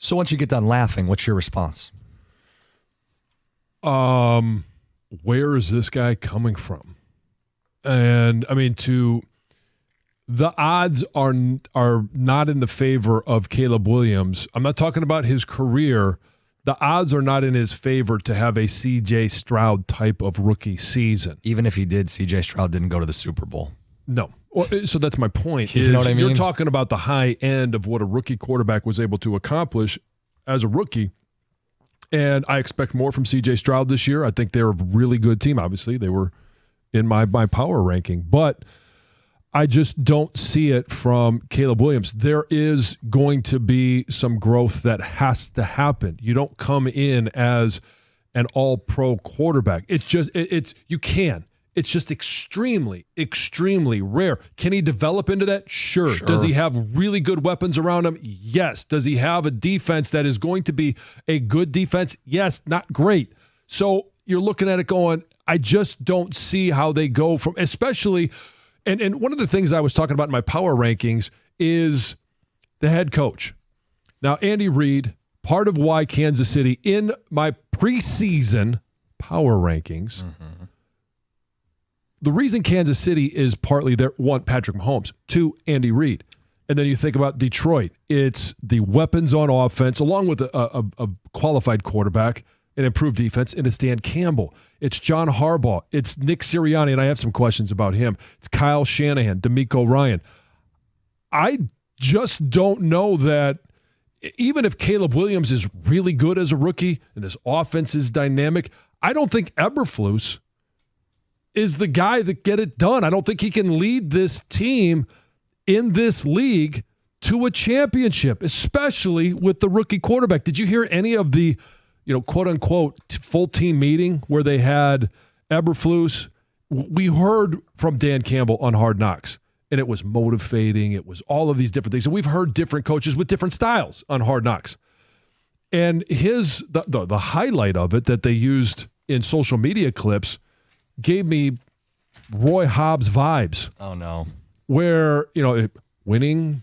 So once you get done laughing, what's your response? Where is this guy coming from? And I mean, the odds are not in the favor of Caleb Williams. I'm not talking about his career. The odds are not in his favor to have a C.J. Stroud type of rookie season. Even if he did, C.J. Stroud didn't go to the Super Bowl. No. So that's my point. You know what I mean? You're talking about the high end of what a rookie quarterback was able to accomplish as a rookie. And I expect more from C.J. Stroud this year. I think they're a really good team. Obviously, they were in my power ranking. But I just don't see it from Caleb Williams. There is going to be some growth that has to happen. You don't come in as an all-pro quarterback. It's just you can. It's just extremely, extremely rare. Can he develop into that? Sure. Does he have really good weapons around him? Yes. Does he have a defense that is going to be a good defense? Yes. Not great. So you're looking at it going, I just don't see how they go from, especially, and one of the things I was talking about in my power rankings is the head coach. Now, Andy Reid, part of why Kansas City in my preseason power rankings, the reason Kansas City is partly there, one, Patrick Mahomes, two, Andy Reid. And then you think about Detroit. It's the weapons on offense, along with a qualified quarterback, an improved defense, and it's Dan Campbell. It's John Harbaugh. It's Nick Sirianni, and I have some questions about him. It's Kyle Shanahan, DeMeco Ryan. I just don't know that even if Caleb Williams is really good as a rookie and this offense is dynamic, I don't think Eberflus is the guy that get it done. I don't think he can lead this team in this league to a championship, especially with the rookie quarterback. Did you hear any of the, quote unquote, full team meeting where they had Eberflus? We heard from Dan Campbell on Hard Knocks, and it was motivating. It was all of these different things. And we've heard different coaches with different styles on Hard Knocks. And the highlight of it that they used in social media clips gave me Roy Hobbs vibes. Oh, no. Where, winning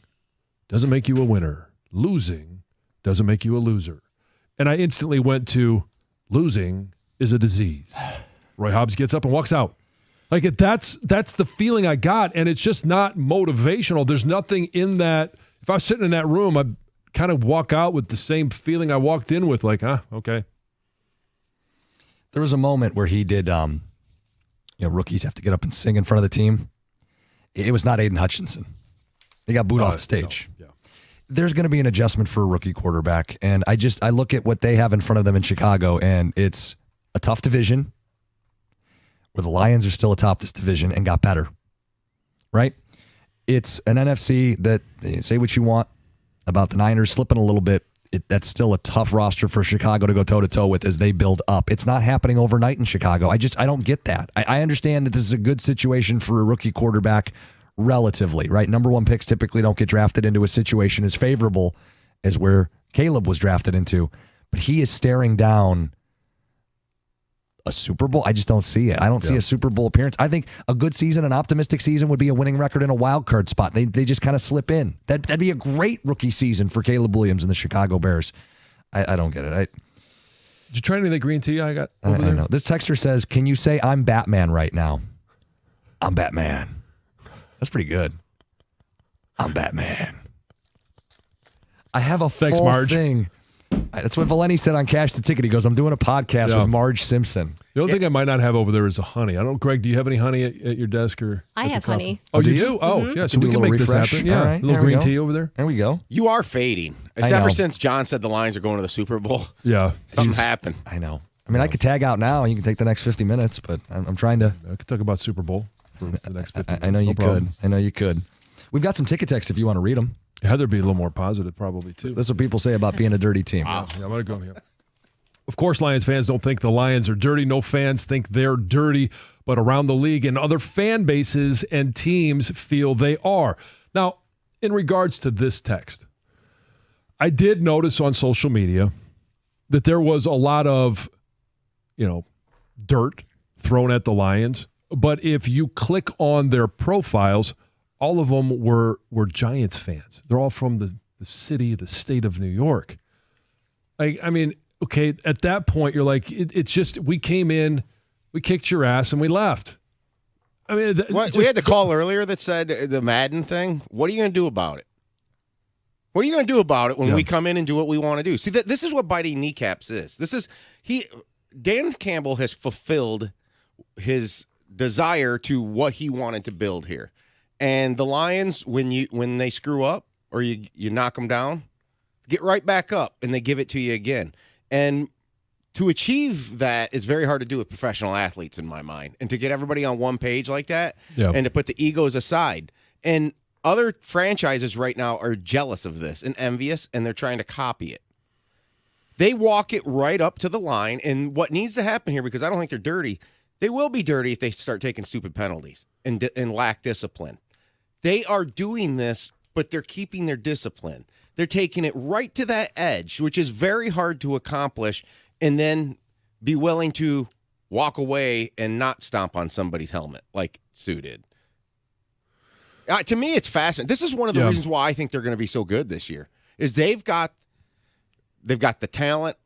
doesn't make you a winner. Losing doesn't make you a loser. And I instantly went to losing is a disease. Roy Hobbs gets up and walks out. Like, that's the feeling I got, and it's just not motivational. There's nothing in that. If I was sitting in that room, I'd kind of walk out with the same feeling I walked in with, like, okay. There was a moment where he did rookies have to get up and sing in front of the team. It was not Aiden Hutchinson. He got booed off the stage. No, yeah. There's going to be an adjustment for a rookie quarterback, and I look at what they have in front of them in Chicago, and it's a tough division where the Lions are still atop this division and got better, right? It's an NFC that, say what you want about the Niners slipping a little bit, that's still a tough roster for Chicago to go toe-to-toe with as they build up. It's not happening overnight in Chicago. I don't get that. I understand that this is a good situation for a rookie quarterback relatively, right? Number one picks typically don't get drafted into a situation as favorable as where Caleb was drafted into. But he is staring down a Super Bowl. I just don't see it. I don't see a Super Bowl appearance. I think a good season, an optimistic season, would be a winning record in a wild card spot. They just kind of slip in. That'd be a great rookie season for Caleb Williams and the Chicago Bears. I don't get it. Did you try any of the green tea I got over there? I know. This texter says, can you say I'm Batman right now? I'm Batman. That's pretty good. I'm Batman. I have a full Marge. thing. That's what Valeni said on Cash the Ticket. He goes, I'm doing a podcast with Marge Simpson. The only thing I might not have over there is a honey. I don't, Greg, do you have any honey at your desk? Or I have honey. Oh, you do? Oh, yeah. So we can make this happen. Yeah, right, a little green tea over there. There we go. You are fading. It's ever since John said the Lions are going to the Super Bowl. Yeah. Something happened. I know. I mean, I could tag out now, and you can take the next 50 minutes, but I'm trying to. I could talk about Super Bowl for the next 50 minutes. I know you problem. could. I know you could. We've got some ticket texts if you want to read them. Heather be a little more positive, probably, too. That's what people say about being a dirty team. Wow. Yeah, I'm going to go here. Of course, Lions fans don't think the Lions are dirty. No fans think they're dirty, but around the league and other fan bases and teams feel they are. Now, in regards to this text, I did notice on social media that there was a lot of, dirt thrown at the Lions. But if you click on their profiles, all of them were Giants fans. They're all from the city, the state of New York. Like, I mean, okay, at that point, you're like, it's just, we came in, we kicked your ass, and we left. I mean, we had the call earlier that said the Madden thing. What are you going to do about it? What are you going to do about it when we come in and do what we want to do? See, this is what biting kneecaps is. Dan Campbell has fulfilled his desire to what he wanted to build here. And the Lions, when they screw up or you knock them down, get right back up and they give it to you again. And to achieve that is very hard to do with professional athletes in my mind. And to get everybody on one page like that and to put the egos aside. And other franchises right now are jealous of this and envious, and they're trying to copy it. They walk it right up to the line, and what needs to happen here, because I don't think they're dirty, they will be dirty if they start taking stupid penalties and lack discipline. They are doing this, but they're keeping their discipline. They're taking it right to that edge, which is very hard to accomplish, and then be willing to walk away and not stomp on somebody's helmet like Sue did. To me, it's fascinating. This is one of the reasons why I think they're going to be so good this year. Is they've got the talent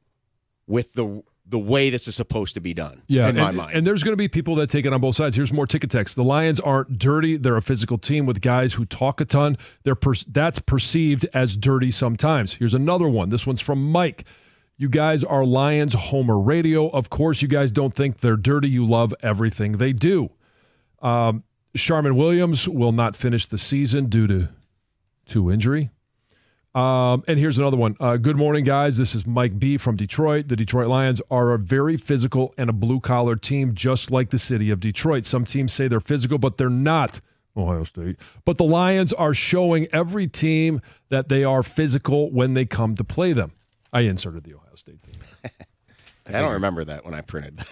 with the way this is supposed to be done. Yeah, in my mind. And there's going to be people that take it on both sides. Here's more ticket text. The Lions aren't dirty. They're a physical team with guys who talk a ton. That's perceived as dirty sometimes. Here's another one. This one's from Mike. You guys are Lions Homer Radio. Of course, you guys don't think they're dirty. You love everything they do. Sharman Williams will not finish the season due to injury. And here's another one. Good morning, guys. This is Mike B. from Detroit. The Detroit Lions are a very physical and a blue-collar team, just like the city of Detroit. Some teams say they're physical, but they're not. Ohio State. But the Lions are showing every team that they are physical when they come to play them. I inserted the Ohio State team. I don't remember that when I printed that.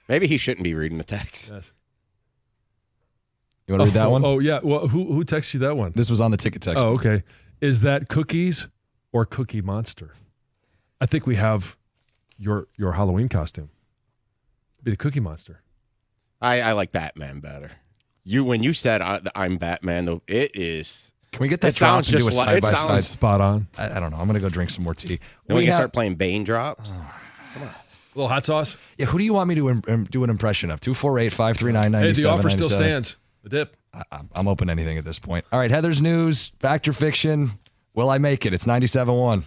Maybe he shouldn't be reading the text. Yes. You want to read that one? Oh, yeah. Well, who texted you that one? This was on the ticket text. Oh, okay. Is that Cookies or Cookie Monster? I think we have your Halloween costume. Be the Cookie Monster. I like Batman better. When you said I'm Batman, though, it is. Can we get that drop and do a side by side? Spot on. I don't know. I'm going to go drink some more tea. Then we can start playing Bane drops. Come on. A little hot sauce? Yeah, who do you want me to do an impression of? 248-539-9797. Hey, the offer still stands. The dip. I'm open to anything at this point. All right, Heather's News, Fact or Fiction. Will I make it? It's 97.1.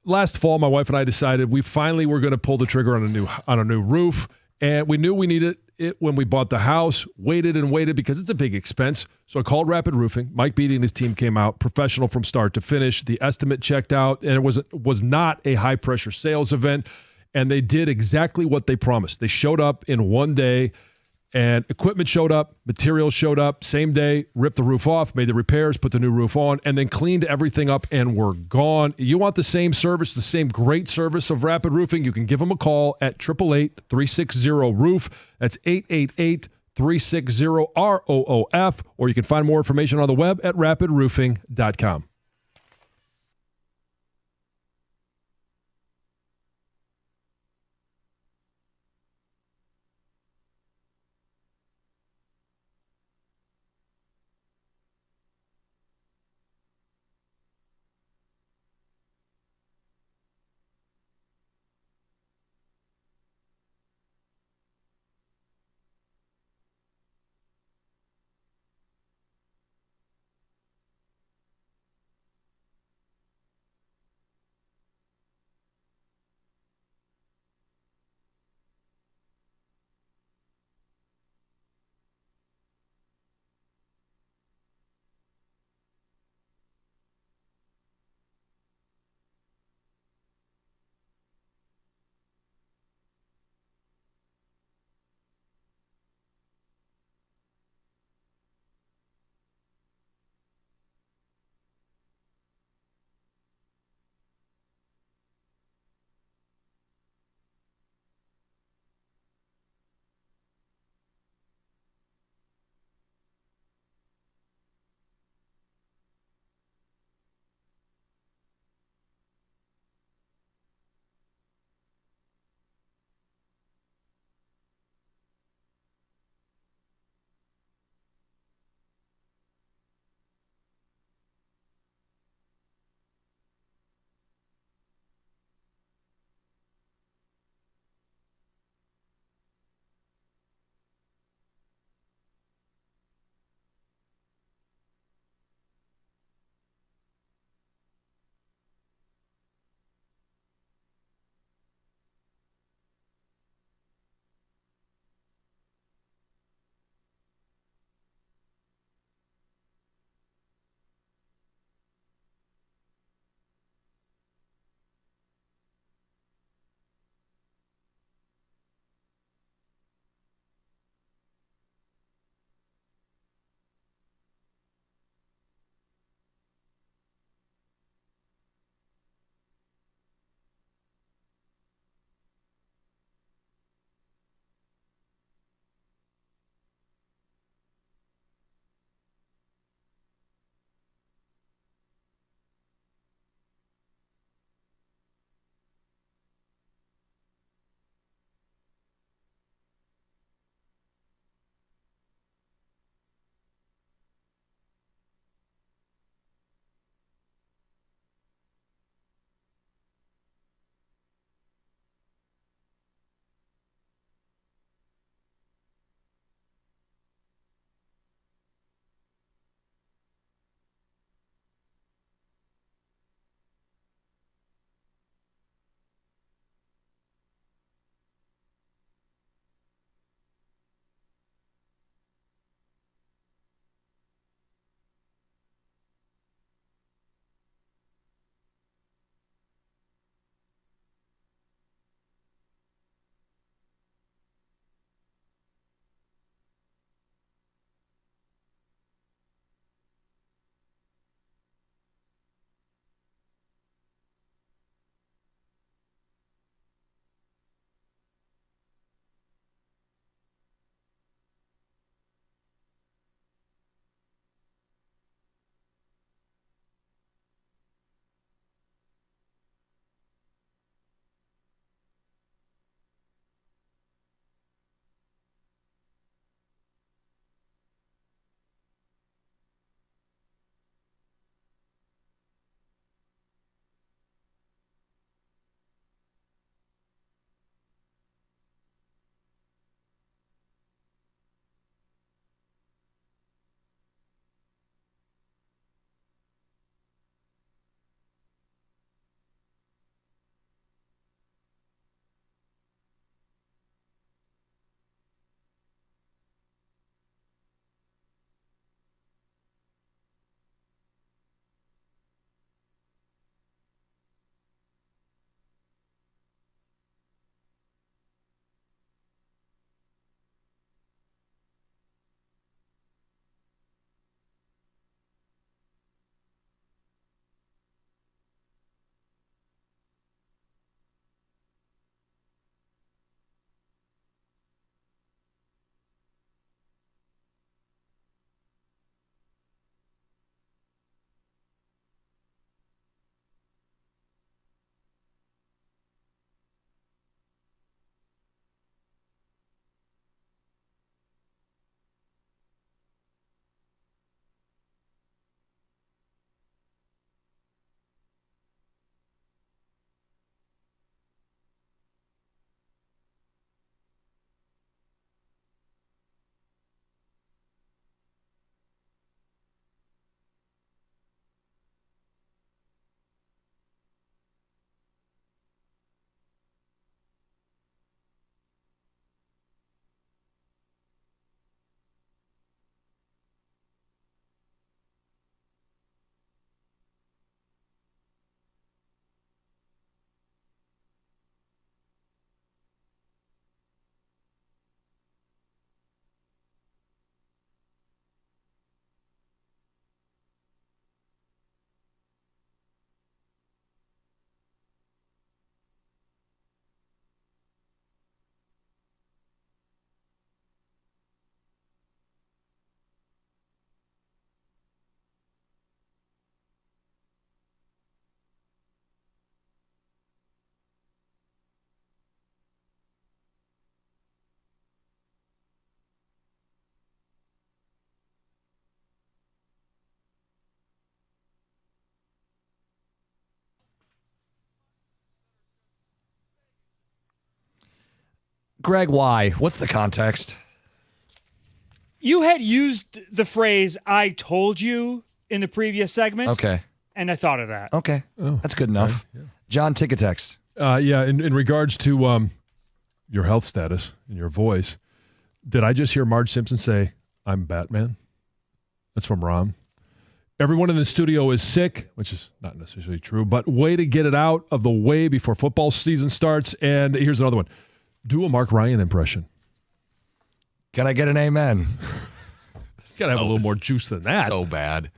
Last fall, my wife and I decided we finally were going to pull the trigger on a new roof, and we knew we needed it when we bought the house. Waited and waited because it's a big expense. So I called Rapid Roofing. Mike Beatty and his team came out, professional from start to finish. The estimate checked out, and it was not a high pressure sales event. And they did exactly what they promised. They showed up in one day. And equipment showed up, materials showed up, same day, ripped the roof off, made the repairs, put the new roof on, and then cleaned everything up and we're gone. You want the same service, the same great service of Rapid Roofing, you can give them a call at 888-360-ROOF. That's 888-360-ROOF, or you can find more information on the web at rapidroofing.com. Greg, why? What's the context? You had used the phrase "I told you" in the previous segment. Okay. And I thought of that. Okay. That's good enough. Yeah. John, take a text. In regards to your health status and your voice, did I just hear Marge Simpson say, "I'm Batman"? That's from Ron. Everyone in the studio is sick, which is not necessarily true, but way to get it out of the way before football season starts. And here's another one. Do a Mark Ryan impression. Can I get an amen? It's got to have a little more juice than that. So bad.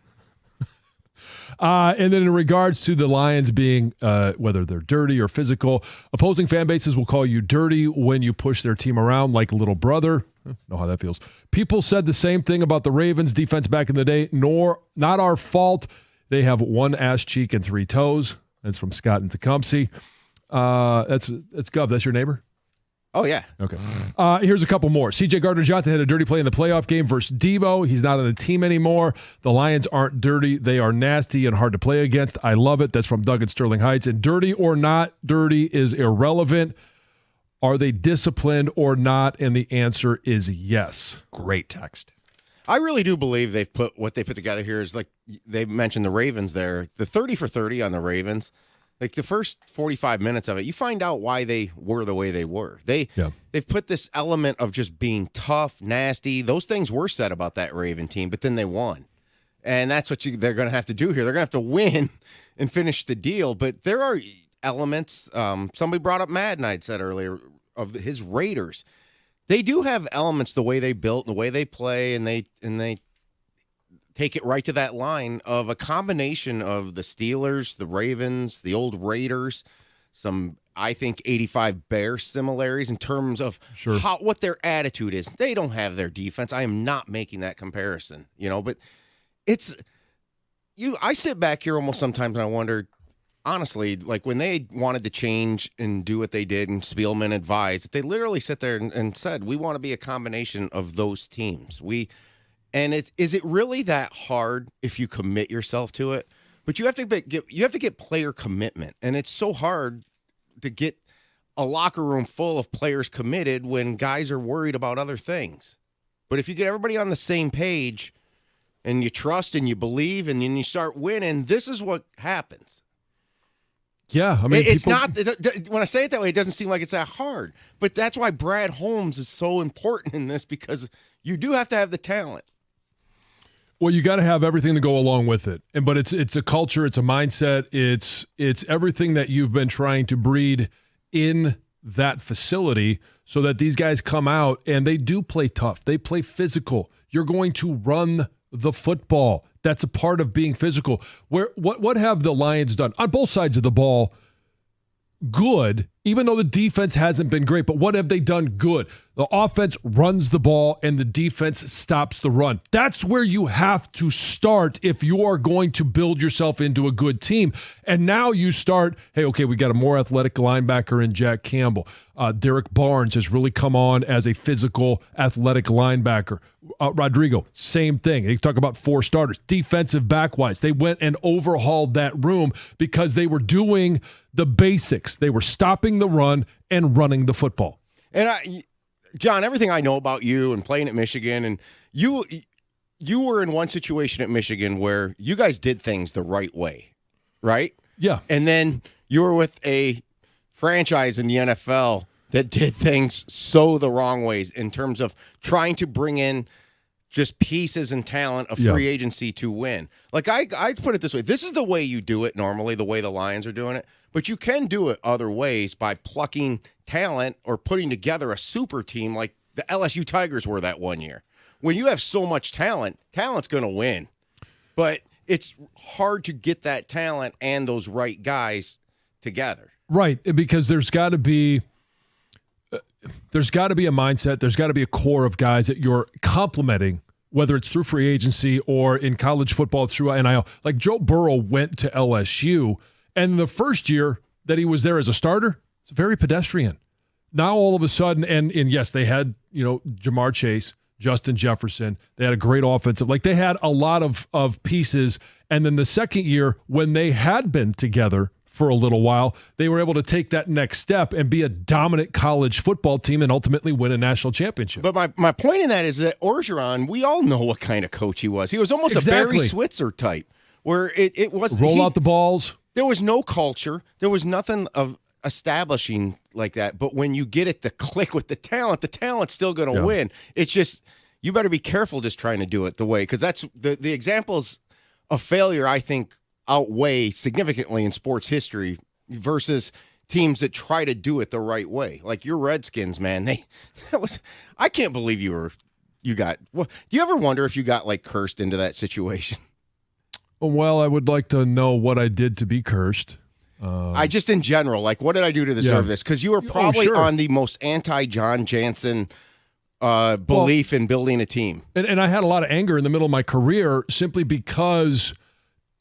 And then in regards to the Lions being, whether they're dirty or physical, opposing fan bases will call you dirty when you push their team around like a little brother. Know how that feels. People said the same thing about the Ravens defense back in the day. Not our fault. They have one ass cheek and three toes. That's from Scott in Tecumseh. That's Gov. That's your neighbor? Oh, yeah. Okay. Here's a couple more. C.J. Gardner-Johnson had a dirty play in the playoff game versus Debo. He's not on the team anymore. The Lions aren't dirty. They are nasty and hard to play against. I love it. That's from Doug in Sterling Heights. And dirty or not dirty is irrelevant. Are they disciplined or not? And the answer is yes. Great text. I really do believe what they put together here is like they mentioned the Ravens there. The 30 for 30 on the Ravens. Like the first 45 minutes of it, you find out why they were the way they were. They've put this element of just being tough, nasty. Those things were said about that Raven team, but then they won. And that's what they're going to have to do here. They're going to have to win and finish the deal. But there are elements. Somebody brought up Madden, I'd said earlier, of his Raiders. They do have elements, the way they built, the way they play, and they take it right to that line of a combination of the Steelers, the Ravens, the old Raiders, some, I think, 85 Bears similarities in terms of what their attitude is. They don't have their defense. I am not making that comparison, but I sit back here almost sometimes and I wonder, honestly, like when they wanted to change and do what they did and Spielman advised, they literally sit there and said, we want to be a combination of those teams. Is it really that hard if you commit yourself to it? But you have to get player commitment, and it's so hard to get a locker room full of players committed when guys are worried about other things. But if you get everybody on the same page and you trust and you believe and then you start winning, this is what happens. Yeah, I mean, it's not. When I say it that way, it doesn't seem like it's that hard. But that's why Brad Holmes is so important in this, because you do have to have the talent. Well, you got to have everything to go along with it, but it's a culture, it's a mindset, it's everything that you've been trying to breed in that facility, so that these guys come out and they do play tough, they play physical. You're going to run the football. That's a part of being physical. What have the Lions done on both sides of the ball? Good, even though the defense hasn't been great, but what have they done good? The offense runs the ball and the defense stops the run. That's where you have to start if you are going to build yourself into a good team. And now you start, hey, okay, we got a more athletic linebacker in Jack Campbell. Derek Barnes has really come on as a physical, athletic linebacker. Rodrigo, same thing. They talk about 4 starters. Defensive back-wise, they went and overhauled that room because they were doing the basics. They were stopping the run and running the football. And John, everything I know about you and playing at Michigan, and you were in one situation at Michigan where you guys did things the right way, right? Yeah. And then you were with a franchise in the NFL that did things so the wrong ways in terms of trying to bring in just pieces and talent of free agency to win. Like I put it this way. This is the way you do it normally, the way the Lions are doing it. But you can do it other ways by plucking talent or putting together a super team like the LSU Tigers were that one year. When you have so much talent, talent's going to win. But it's hard to get that talent and those right guys together. Right, because there's got to be a mindset, there's got to be a core of guys that you're complementing, whether it's through free agency or in college football through NIL. Like Joe Burrow went to LSU, and the first year that he was there as a starter, it's very pedestrian. Now all of a sudden, and yes, they had, Jamar Chase, Justin Jefferson. They had a great offensive. Like they had a lot of pieces. And then the second year, when they had been together for a little while, they were able to take that next step and be a dominant college football team and ultimately win a national championship. But my point in that is that Orgeron, we all know what kind of coach he was. He was almost a Barry Switzer type, where it was roll out the balls. There was no culture. There was nothing of establishing like that. But when you get it to click with the talent's still going to win. It's just, you better be careful just trying to do it the way, because that's the examples of failure, I think, outweigh significantly in sports history versus teams that try to do it the right way. Like your Redskins, man, I can't believe do you ever wonder if you got like cursed into that situation? Well, I would like to know what I did to be cursed. I just in general, like, what did I do to deserve this? Because you were probably on the most anti-John Jansen belief in building a team. And I had a lot of anger in the middle of my career simply because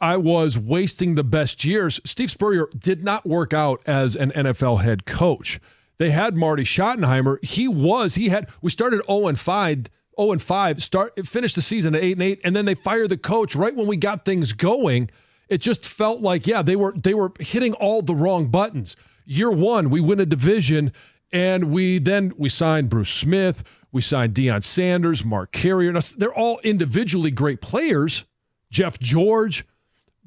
I was wasting the best years. Steve Spurrier did not work out as an NFL head coach. They had Marty Schottenheimer. We started 0-5, finished the season at 8-8, and then they fired the coach right when we got things going. It just felt like, they were hitting all the wrong buttons. Year one, we win a division, and we signed Bruce Smith, we signed Deion Sanders, Mark Carrier. Now, they're all individually great players, Jeff George,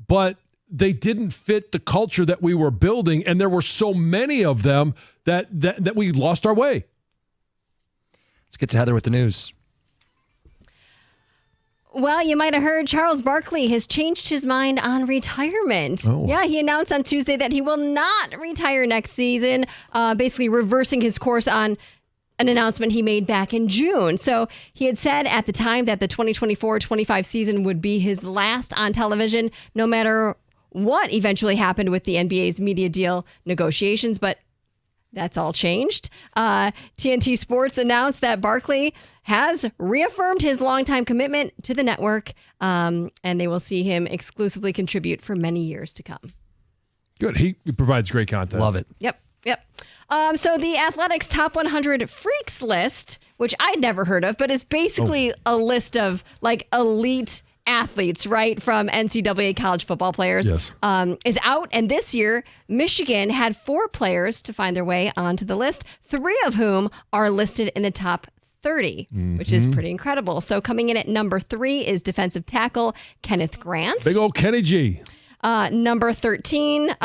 but they didn't fit the culture that we were building, and there were so many of them that we lost our way. Let's get to Heather with the news. Well, you might have heard Charles Barkley has changed his mind on retirement. Oh. Yeah, he announced on Tuesday that he will not retire next season, basically reversing his course on an announcement he made back in June. So he had said at the time that the 2024-25 season would be his last on television, no matter what eventually happened with the NBA's media deal negotiations. But that's all changed. TNT Sports announced that Barkley has reaffirmed his longtime commitment to the network, and they will see him exclusively contribute for many years to come. Good. He provides great content. Love it. Yep. So the Athletics Top 100 Freaks list, which I'd never heard of, but is basically a list of like elite athletes, right, from NCAA college football players, yes. Is out. And this year, Michigan had 4 players to find their way onto the list, 3 of whom are listed in the top 30, which is pretty incredible. So coming in at number 3 is defensive tackle Kenneth Grant. Big old Kenny G. Number 13,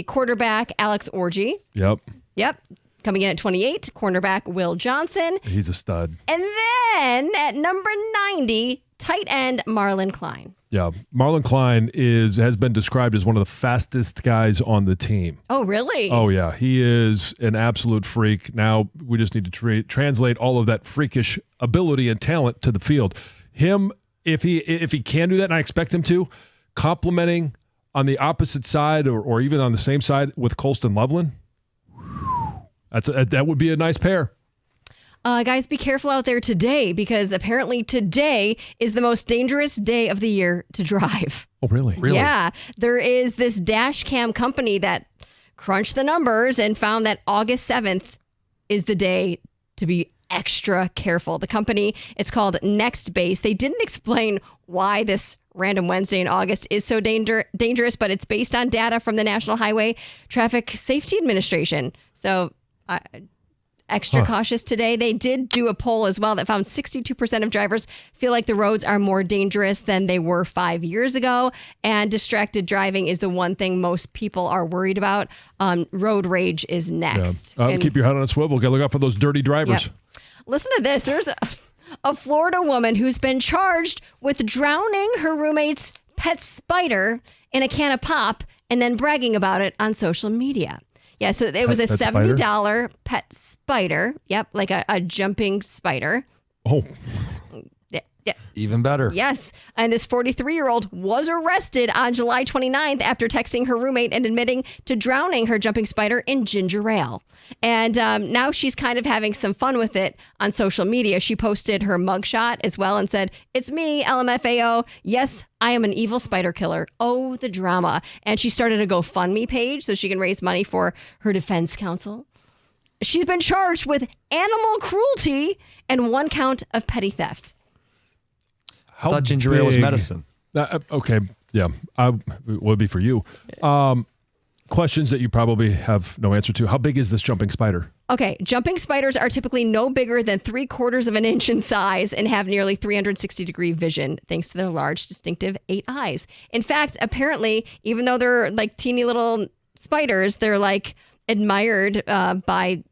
quarterback Alex Orji. Yep. Coming in at 28, cornerback Will Johnson. He's a stud. And then at number 90, tight end Marlon Klein. Yeah, Marlon Klein has been described as one of the fastest guys on the team. Oh, really? Oh, yeah. He is an absolute freak. Now we just need to translate all of that freakish ability and talent to the field. Him, if he can do that, and I expect him to, complementing on the opposite side or even on the same side with Colston Loveland, that would be a nice pair. Guys, be careful out there today, because apparently today is the most dangerous day of the year to drive. Oh, really? Yeah. There is this dash cam company that crunched the numbers and found that August 7th is the day to be extra careful. The company, it's called Next Base. They didn't explain why this random Wednesday in August is so dangerous, but it's based on data from the National Highway Traffic Safety Administration. So extra cautious today. They did do a poll as well that found 62% of drivers feel like the roads are more dangerous than they were 5 years ago. And distracted driving is the one thing most people are worried about. Road rage is next. Yeah. Keep your head on a swivel. Gotta look out for those dirty drivers. Yep. Listen to this. There's a Florida woman who's been charged with drowning her roommate's pet spider in a can of pop and then bragging about it on social media. Yeah, so it was a $70 pet spider. Yep, like a jumping spider. Oh. Yeah. Even better. Yes. And this 43-year-old was arrested on July 29th after texting her roommate and admitting to drowning her jumping spider in ginger ale. And now she's kind of having some fun with it on social media. She posted her mugshot as well and said, "It's me, LMFAO. Yes, I am an evil spider killer. Oh, the drama." And she started a GoFundMe page so she can raise money for her defense counsel. She's been charged with animal cruelty and 1 count of petty theft. I thought ginger ale was medicine. Okay, yeah, it would be for you. questions that you probably have no answer to. How big is this jumping spider? Okay, jumping spiders are typically no bigger than 3/4 of an inch in size and have nearly 360-degree vision thanks to their large, distinctive 8 eyes. In fact, apparently, even though they're like teeny little spiders, they're like admired by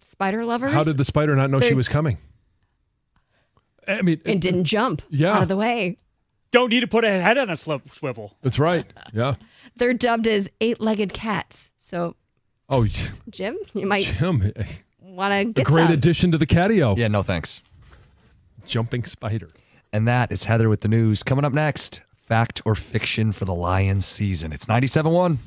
spider lovers. How did the spider not know she was coming? I mean, and didn't jump Yeah. out of the way. Don't need to put a head on a swivel. That's right. Yeah. They're dubbed as 8-legged cats. So, Oh, Jim, you might Jim, want to a get great some. addition to the catio. Yeah, no thanks. Jumping spider. And that is Heather with the news. Coming up next, fact or fiction for the Lions season. It's 97.1.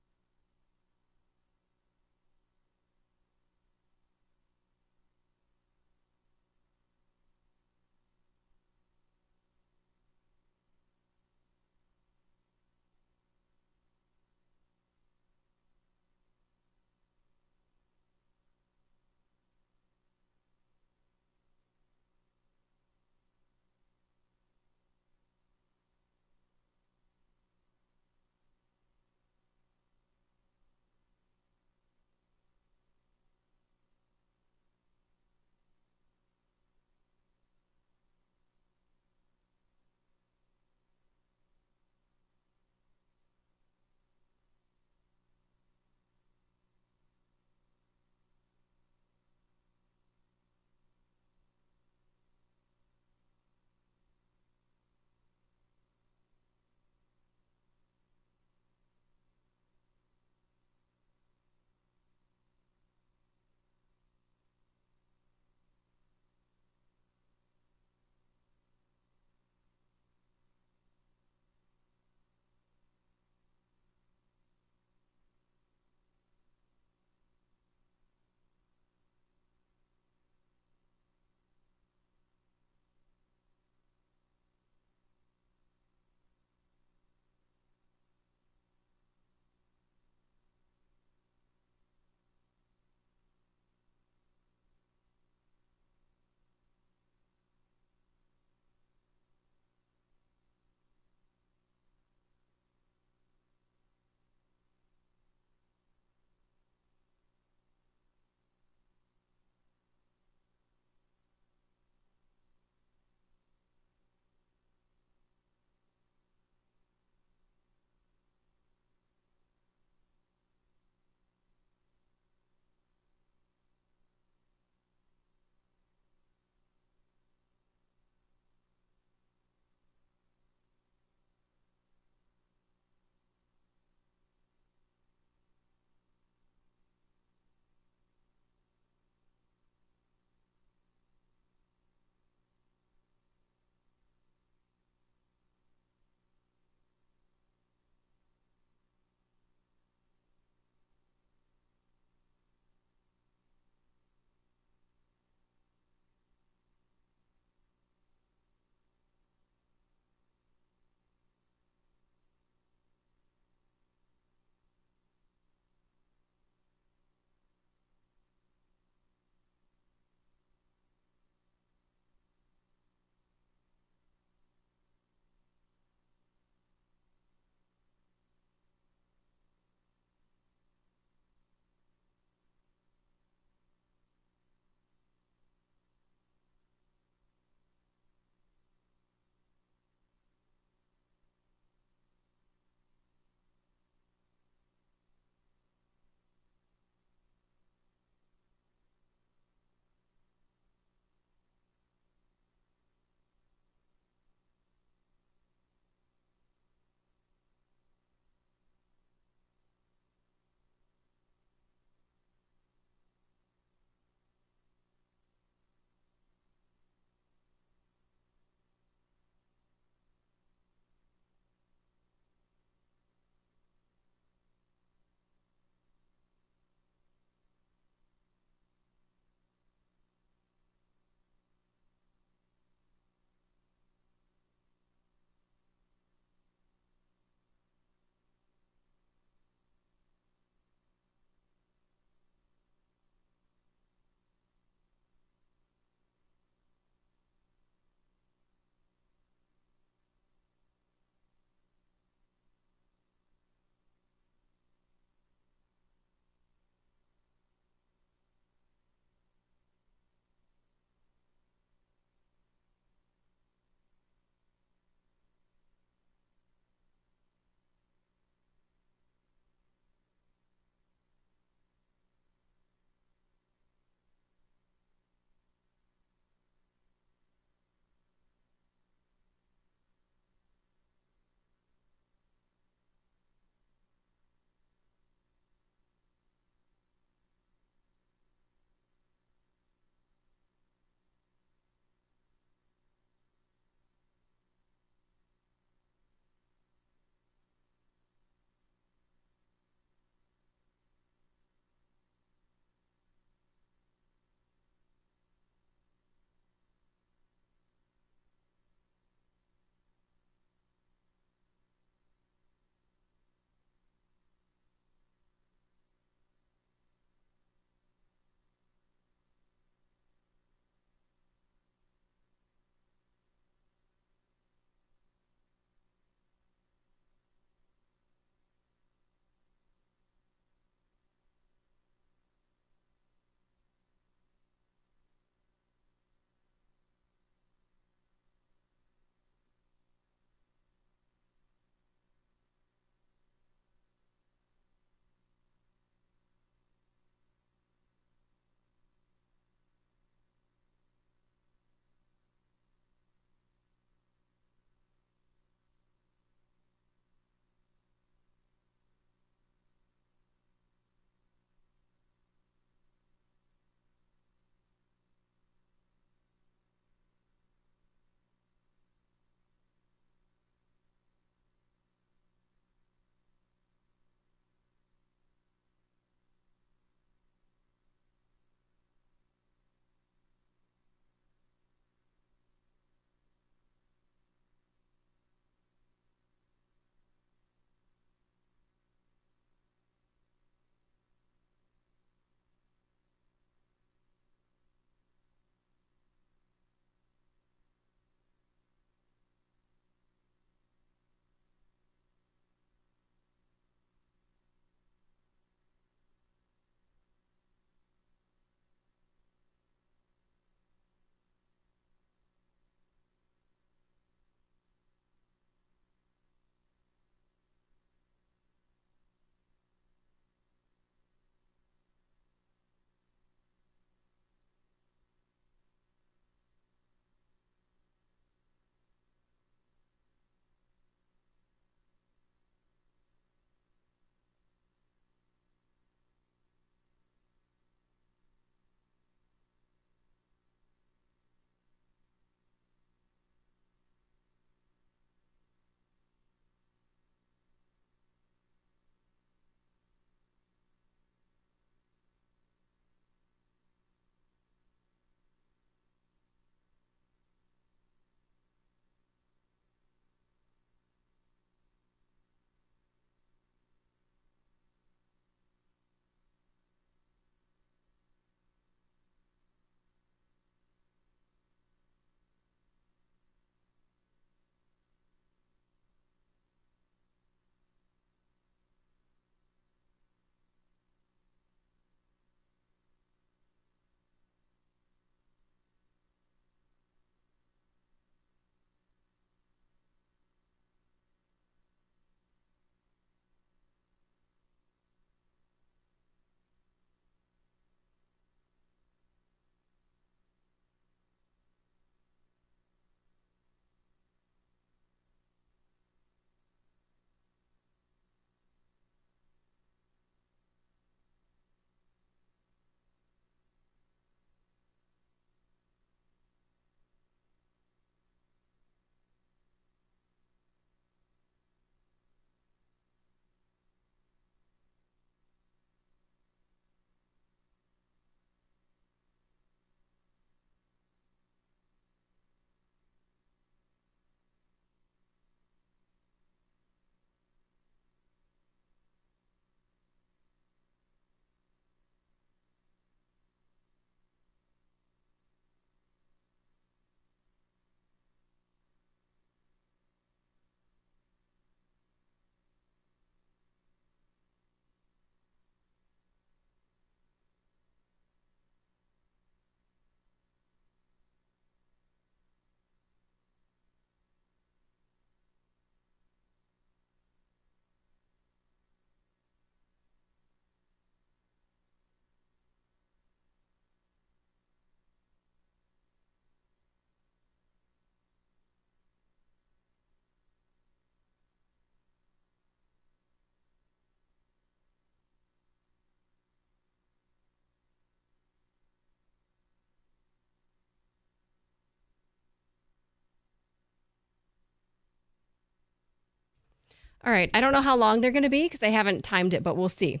All right. I don't know how long they're going to be because I haven't timed it, but we'll see.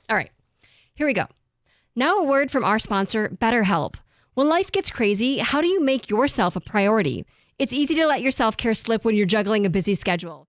All right. Here we go. Now a word from our sponsor, BetterHelp. When life gets crazy, how do you make yourself a priority? It's easy to let your self-care slip when you're juggling a busy schedule.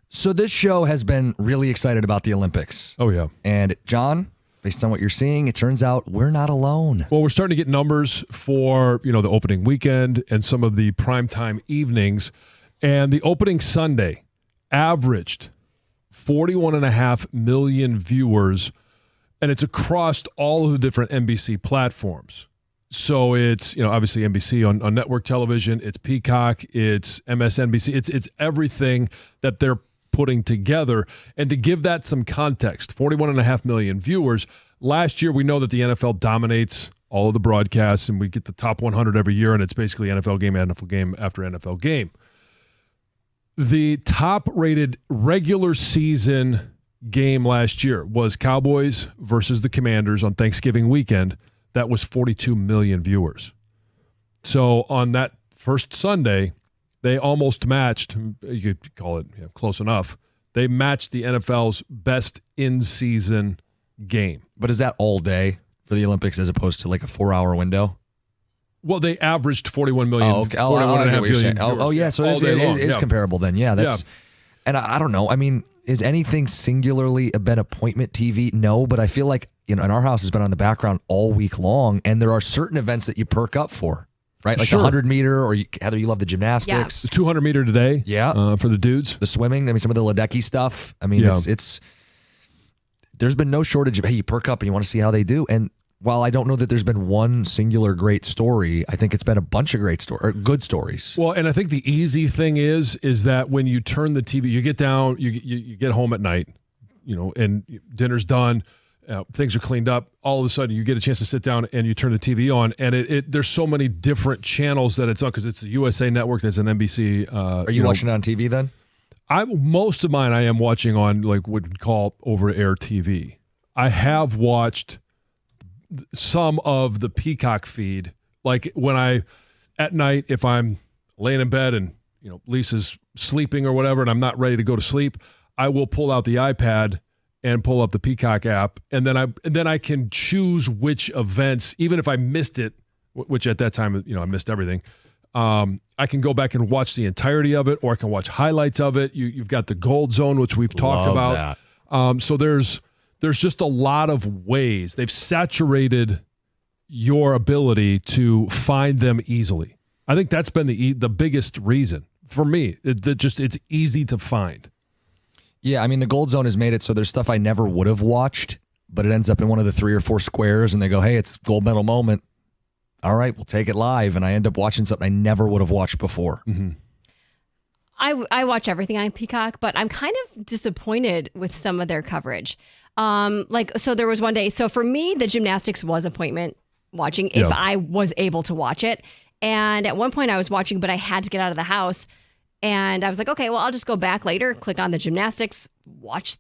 So this show has been really excited about the Olympics. Oh, yeah. And John, based on what you're seeing, it turns out we're not alone. Well, we're starting to get numbers for, the opening weekend and some of the primetime evenings. And the opening Sunday averaged 41.5 million viewers, and it's across all of the different NBC platforms. So it's, obviously NBC on network television, it's Peacock, it's MSNBC, it's everything that they're putting together. And to give that some context, 41.5 million viewers. Last year, we know that the NFL dominates all of the broadcasts, and we get the top 100 every year, and it's basically NFL game after NFL game. The top-rated regular season game last year was Cowboys versus the Commanders on Thanksgiving weekend. That was 42 million viewers. So on that first Sunday, they almost matched, you could call it close enough, they matched the NFL's best in-season game. But is that all day for the Olympics as opposed to like a 4-hour window? Well, they averaged 41 million. Oh, okay. 41.5 million. Yeah. So it is comparable then. Yeah. That's. Yeah. And I don't know. I mean, is anything singularly been appointment TV? No, but I feel like in our house has been on the background all week long, and there are certain events that you perk up for, right? Like the 100-meter, or Heather, you love the gymnastics. The 200-meter today. Yeah. For the dudes. The swimming. I mean, some of the Ledecky stuff. I mean, it's. There's been no shortage of, hey, you perk up and you want to see how they do. And while I don't know that there's been one singular great story, I think it's been a bunch of good stories. Well, and I think the easy thing is that when you turn the TV, you get down, you get home at night, and dinner's done, things are cleaned up. All of a sudden, you get a chance to sit down and you turn the TV on, and there's so many different channels that it's on because it's the USA Network, there's an NBC. Are you watching it on TV then? Most of mine I am watching on like what we'd call over-air TV. I have watched some of the Peacock feed, like when at night, if I'm laying in bed and Lisa's sleeping or whatever, and I'm not ready to go to sleep, I will pull out the iPad and pull up the Peacock app, and then I can choose which events, even if I missed it, which at that time I missed everything. I can go back and watch the entirety of it, or I can watch highlights of it. You've got the Gold Zone, which we've talked about. So there's just a lot of ways. They've saturated your ability to find them easily. I think that's been the biggest reason for me. It's easy to find. Yeah, I mean, the Gold Zone has made it so there's stuff I never would have watched, but it ends up in one of the 3 or 4 squares, and they go, hey, it's gold medal moment. All right, we'll take it live, and I end up watching something I never would have watched before. Mm-hmm. I watch everything on Peacock, but I'm kind of disappointed with some of their coverage. So there was one day. So for me, the gymnastics was appointment watching if I was able to watch it. And at one point I was watching, but I had to get out of the house. And I was like, okay, well, I'll just go back later, click on the gymnastics, watch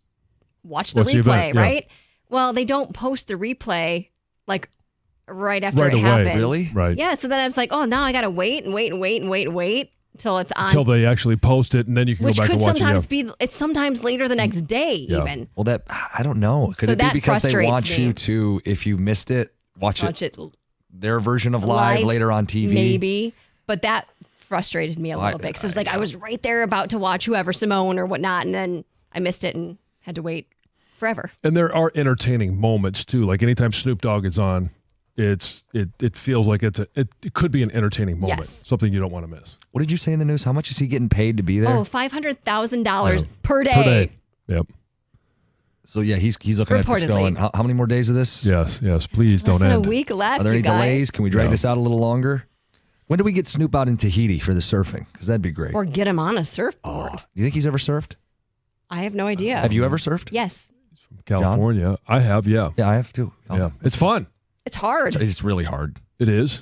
the replay, right? Well, they don't post the replay like right after it happens. Really? Right. Yeah. So then I was like, oh, now I got to wait until it's on. Until they actually post it, and then you can go back and watch it. Which could sometimes it's sometimes later the next day even. Well, I don't know. Could it be because they want you to, if you missed it, watch it their version of live later on TV? Maybe. But that frustrated me a little bit because it was like I was right there about to watch whoever, Simone or whatnot, and then I missed it and had to wait forever. And there are entertaining moments too. Like anytime Snoop Dogg is on, it feels like it could be an entertaining moment, something you don't want to miss. What did you say in the news? How much is he getting paid to be there? Oh, $500,000 per day. Per day. Yep. So yeah, he's looking at this going, how many more days of this? Yes. Please don't end. Less than a week left. Are there any delays? Can we drag No. this out a little longer? When do we get Snoop out in Tahiti for the surfing? Because that'd be great. Or get him on a surfboard. You think he's ever surfed? I have no idea. Have you ever surfed? Yes. California. John? I have, yeah. Yeah, I have too. Yeah. It's fun. It's hard. It's really hard. It is.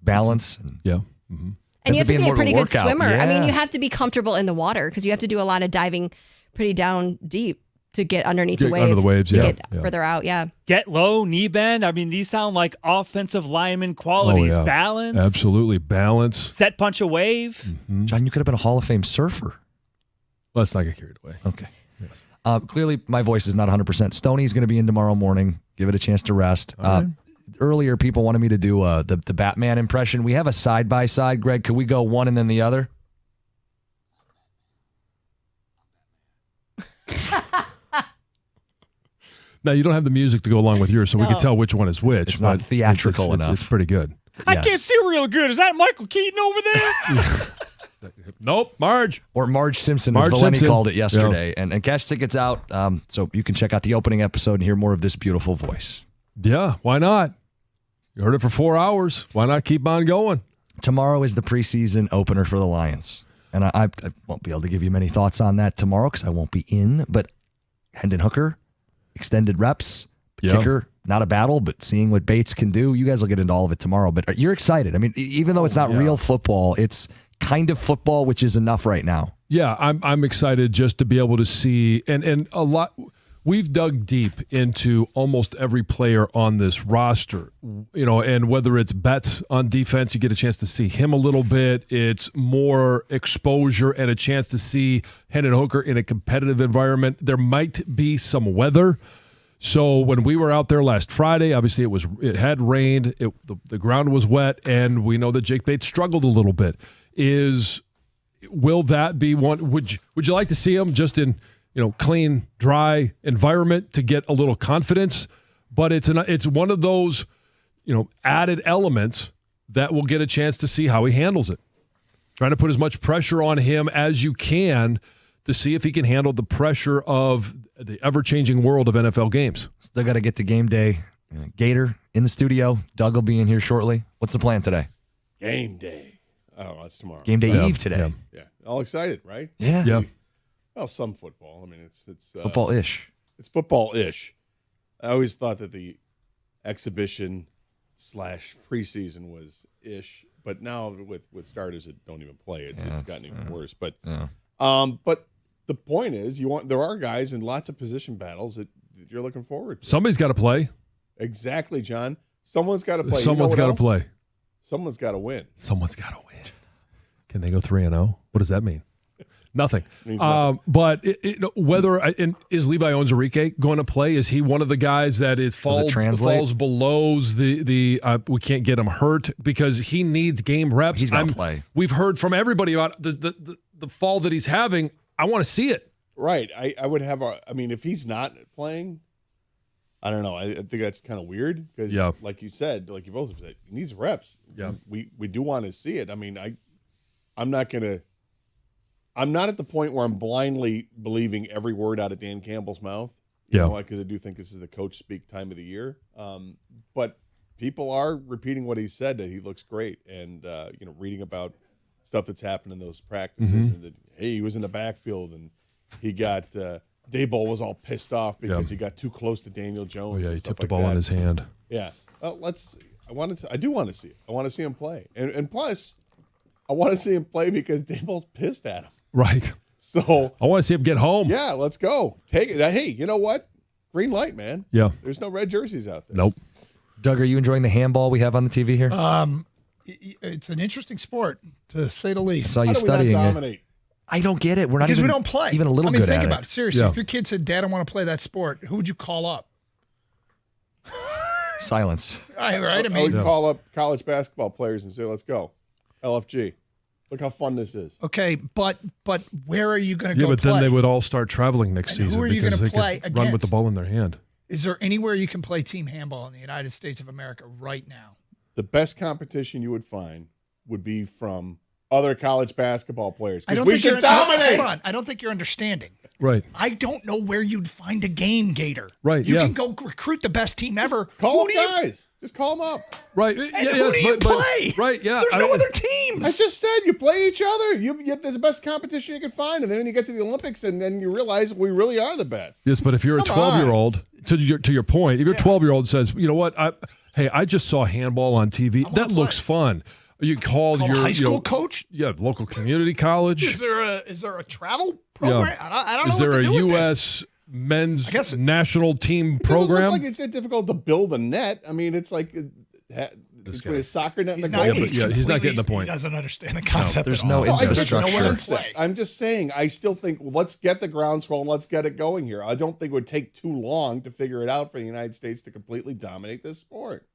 Balance. Yeah. Mm-hmm. And you have to be a pretty good swimmer. Yeah. I mean, you have to be comfortable in the water because you have to do a lot of diving pretty down deep to get underneath the waves. Under the waves, to get further out, Get low, knee bend. I mean, these sound like offensive lineman qualities. Oh, yeah. Balance. Absolutely. Balance. Set punch a wave. Mm-hmm. John, you could have been a Hall of Fame surfer. Let's not get carried away. Okay. Yes. Clearly, my voice is not 100%. Stoney's going to be in tomorrow morning. Give it a chance to rest. Right. Earlier, people wanted me to do the Batman impression. We have a side-by-side. Greg, could we go one and then the other? Now, you don't have the music to go along with yours, so we can tell which one is which. It's not but theatrical enough. It's pretty good. I can't see real good. Is that Michael Keaton over there? Nope, Marge. Or Marge Simpson, Marge as Valeni Simpson. called it yesterday. And cash tickets out, so you can check out the opening episode and hear more of this beautiful voice. Yeah, why not? You heard it for 4 hours. Why not keep on going? Tomorrow is the preseason opener for the Lions. And I won't be able to give you many thoughts on that tomorrow because I won't be in. But Hendon Hooker, extended reps, kicker, not a battle, but seeing what Bates can do. You guys will get into all of it tomorrow. But you're excited. I mean, even though it's not real football, it's kind of football, which is enough right now. Yeah, I'm excited just to be able to see and a lot. We've dug deep into almost every player on this roster, and whether it's Betts on defense, you get a chance to see him a little bit. It's more exposure and a chance to see Hendon Hooker in a competitive environment. There might be some weather. So when we were out there last Friday, obviously it had rained, the ground was wet, and we know that Jake Bates struggled a little bit. Will that be one? Would you like to see him just in clean, dry environment to get a little confidence? But it's one of those added elements that we'll get a chance to see how he handles it. Trying to put as much pressure on him as you can to see if he can handle the pressure of the ever-changing world of NFL games. Still got to get to game day. Gator in the studio. Doug will be in here shortly. What's the plan today? Game day. Oh, that's tomorrow. Game day eve today. Yeah. All excited, right? Yeah. Well, some football. I mean, it's Football-ish. It's football-ish. I always thought that the exhibition / preseason was ish, but now with starters that don't even play, it's gotten even worse. But but the point is, there are guys in lots of position battles that you're looking forward to. Somebody's got to play. Exactly, John. Someone's got to play. Someone's got to play. Someone's got to win. Someone's got to win. Can they go 3-0? What does that mean? Nothing. But whether is Levi Onwuzurike going to play? Is he one of the guys that falls below the we can't get him hurt because he needs game reps? He's going to play. We've heard from everybody about the fall that he's having. I want to see it. Right. I would have if he's not playing, I don't know. I think that's kind of weird because, like you said, like you both have said, he needs reps. Yeah. We do want to see it. I mean, I'm not at the point where I'm blindly believing every word out of Dan Campbell's mouth. Because I do think this is the coach speak time of the year. But people are repeating what he said, that he looks great, and reading about stuff that's happened in those practices, and that he was in the backfield and he got Daboll was all pissed off because he got too close to Daniel Jones. He tipped the ball in his hand. Yeah. Well, I do want to see it. I want to see him play, and plus, I want to see him play because Daboll's pissed at him. Right. So I want to see him get home. Yeah, let's go. Take it. Hey, you know what? Green light, man. Yeah. There's no red jerseys out there. Nope. Doug, are you enjoying the handball we have on the TV here? It's an interesting sport, to say the least. I saw you How do we not studying it. dominate? I don't get it. We're not Because even, we don't play. even a little good think at about it. it. Seriously, Yeah. if your kid said, Dad, I want to play that sport, who would you call up? Silence. Right? I would call up college basketball players and say, let's go. LFG. Look how fun this is. Okay, but where are you going to Yeah, go but play? then they would all start traveling next And who season are you because gonna they play could run with the against? ball in their hand. Is there anywhere you can play team handball in the United States of America right now? The best competition you would find would be from other college basketball players. I Because don't we think should you're dominate. Hold on. I don't think you're understanding. Right. I don't know where you'd find a game, Gator. Right, You yeah. can go recruit the best team ever. Call Who up do you- guys. Just call them up. Right. And who do you play? Right, yeah. There's no other teams. I just said you play each other. There's the best competition you can find, and then you get to the Olympics, and then you realize we really are the best. Yes, but if you're Come a 12-year-old, to your point, if your 12-year-old says, you know what, I just saw handball on TV. That looks fun. You call Call your a high school coach? Yeah, local community college. Is there a travel program? Yeah. I don't Is know what there to a do with U.S. men's I guess- national team It doesn't program? look like it's that difficult to build a net. I mean, it's like between a soccer net and the this. goal. he's not getting the point. He doesn't understand the concept. there's at no all. No, I get infrastructure. no concept. I'm just saying, I still think, let's get the groundswell and let's get it going here. I don't think it would take too long to figure it out for the United States to completely dominate this sport.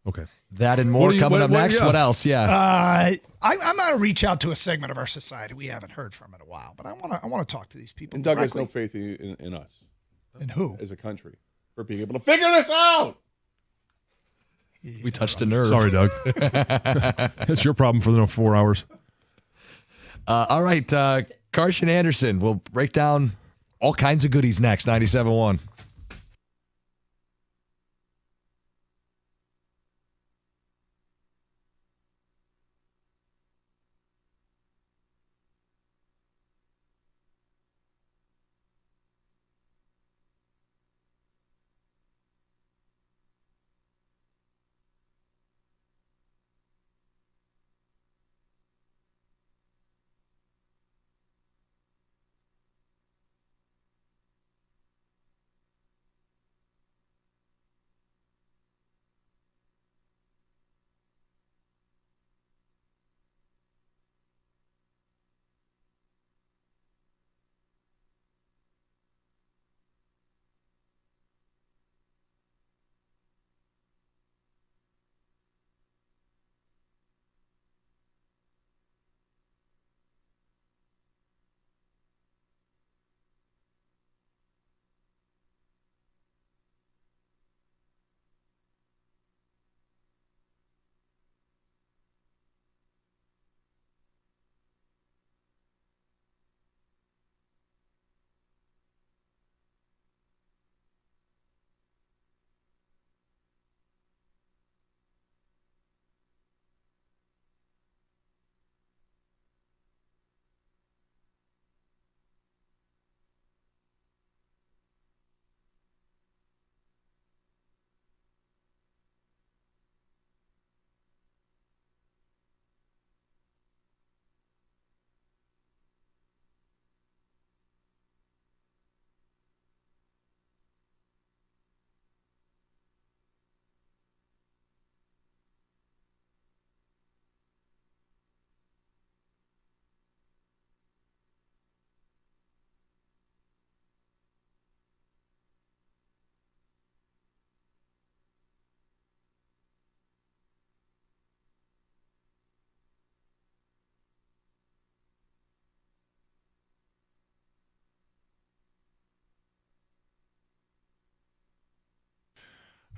Okay. That and more coming up next. yeah. What else? Yeah. I'm going to reach out to a segment of our society we haven't heard from in a while, but I want to talk to these people. And Doug has no directly. faith in us. And who? as a country for being able to figure this out. We touched a nerve. Sorry, Doug. That's your problem for the 4 hours. All right, Carson Anderson. We'll break down all kinds of goodies next. 97.1.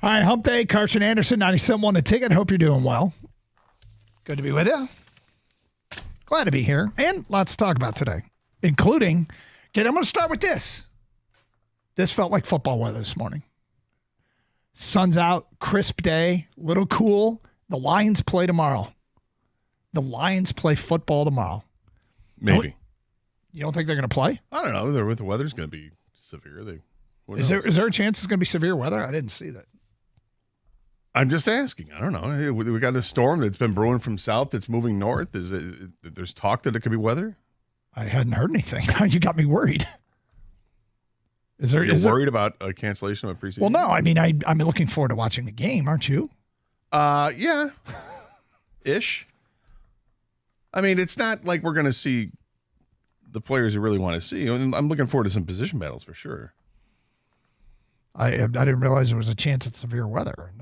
All right, Hump Day, Carson Anderson, 97.1 The Ticket. Hope you're doing well. Good to be with you. Glad to be here. And lots to talk about today, including, I'm going to start with this. This felt like football weather this morning. Sun's out, crisp day, little cool. The Lions play tomorrow. The Lions play football tomorrow. Maybe. You don't think they're going to play? I don't know. The weather's going to be severe. Is there a chance it's going to be severe weather? I didn't see that. I'm just asking. I don't know. We got a storm that's been brewing from south that's moving north. There's talk that it could be weather? I hadn't heard anything. Now you got me worried. You're worried about a cancellation of a preseason? Well, no. I mean, I'm looking forward to watching the game, aren't you? Yeah. Ish. I mean, it's not like we're going to see the players you really want to see. I'm looking forward to some position battles for sure. I didn't realize there was a chance at severe weather.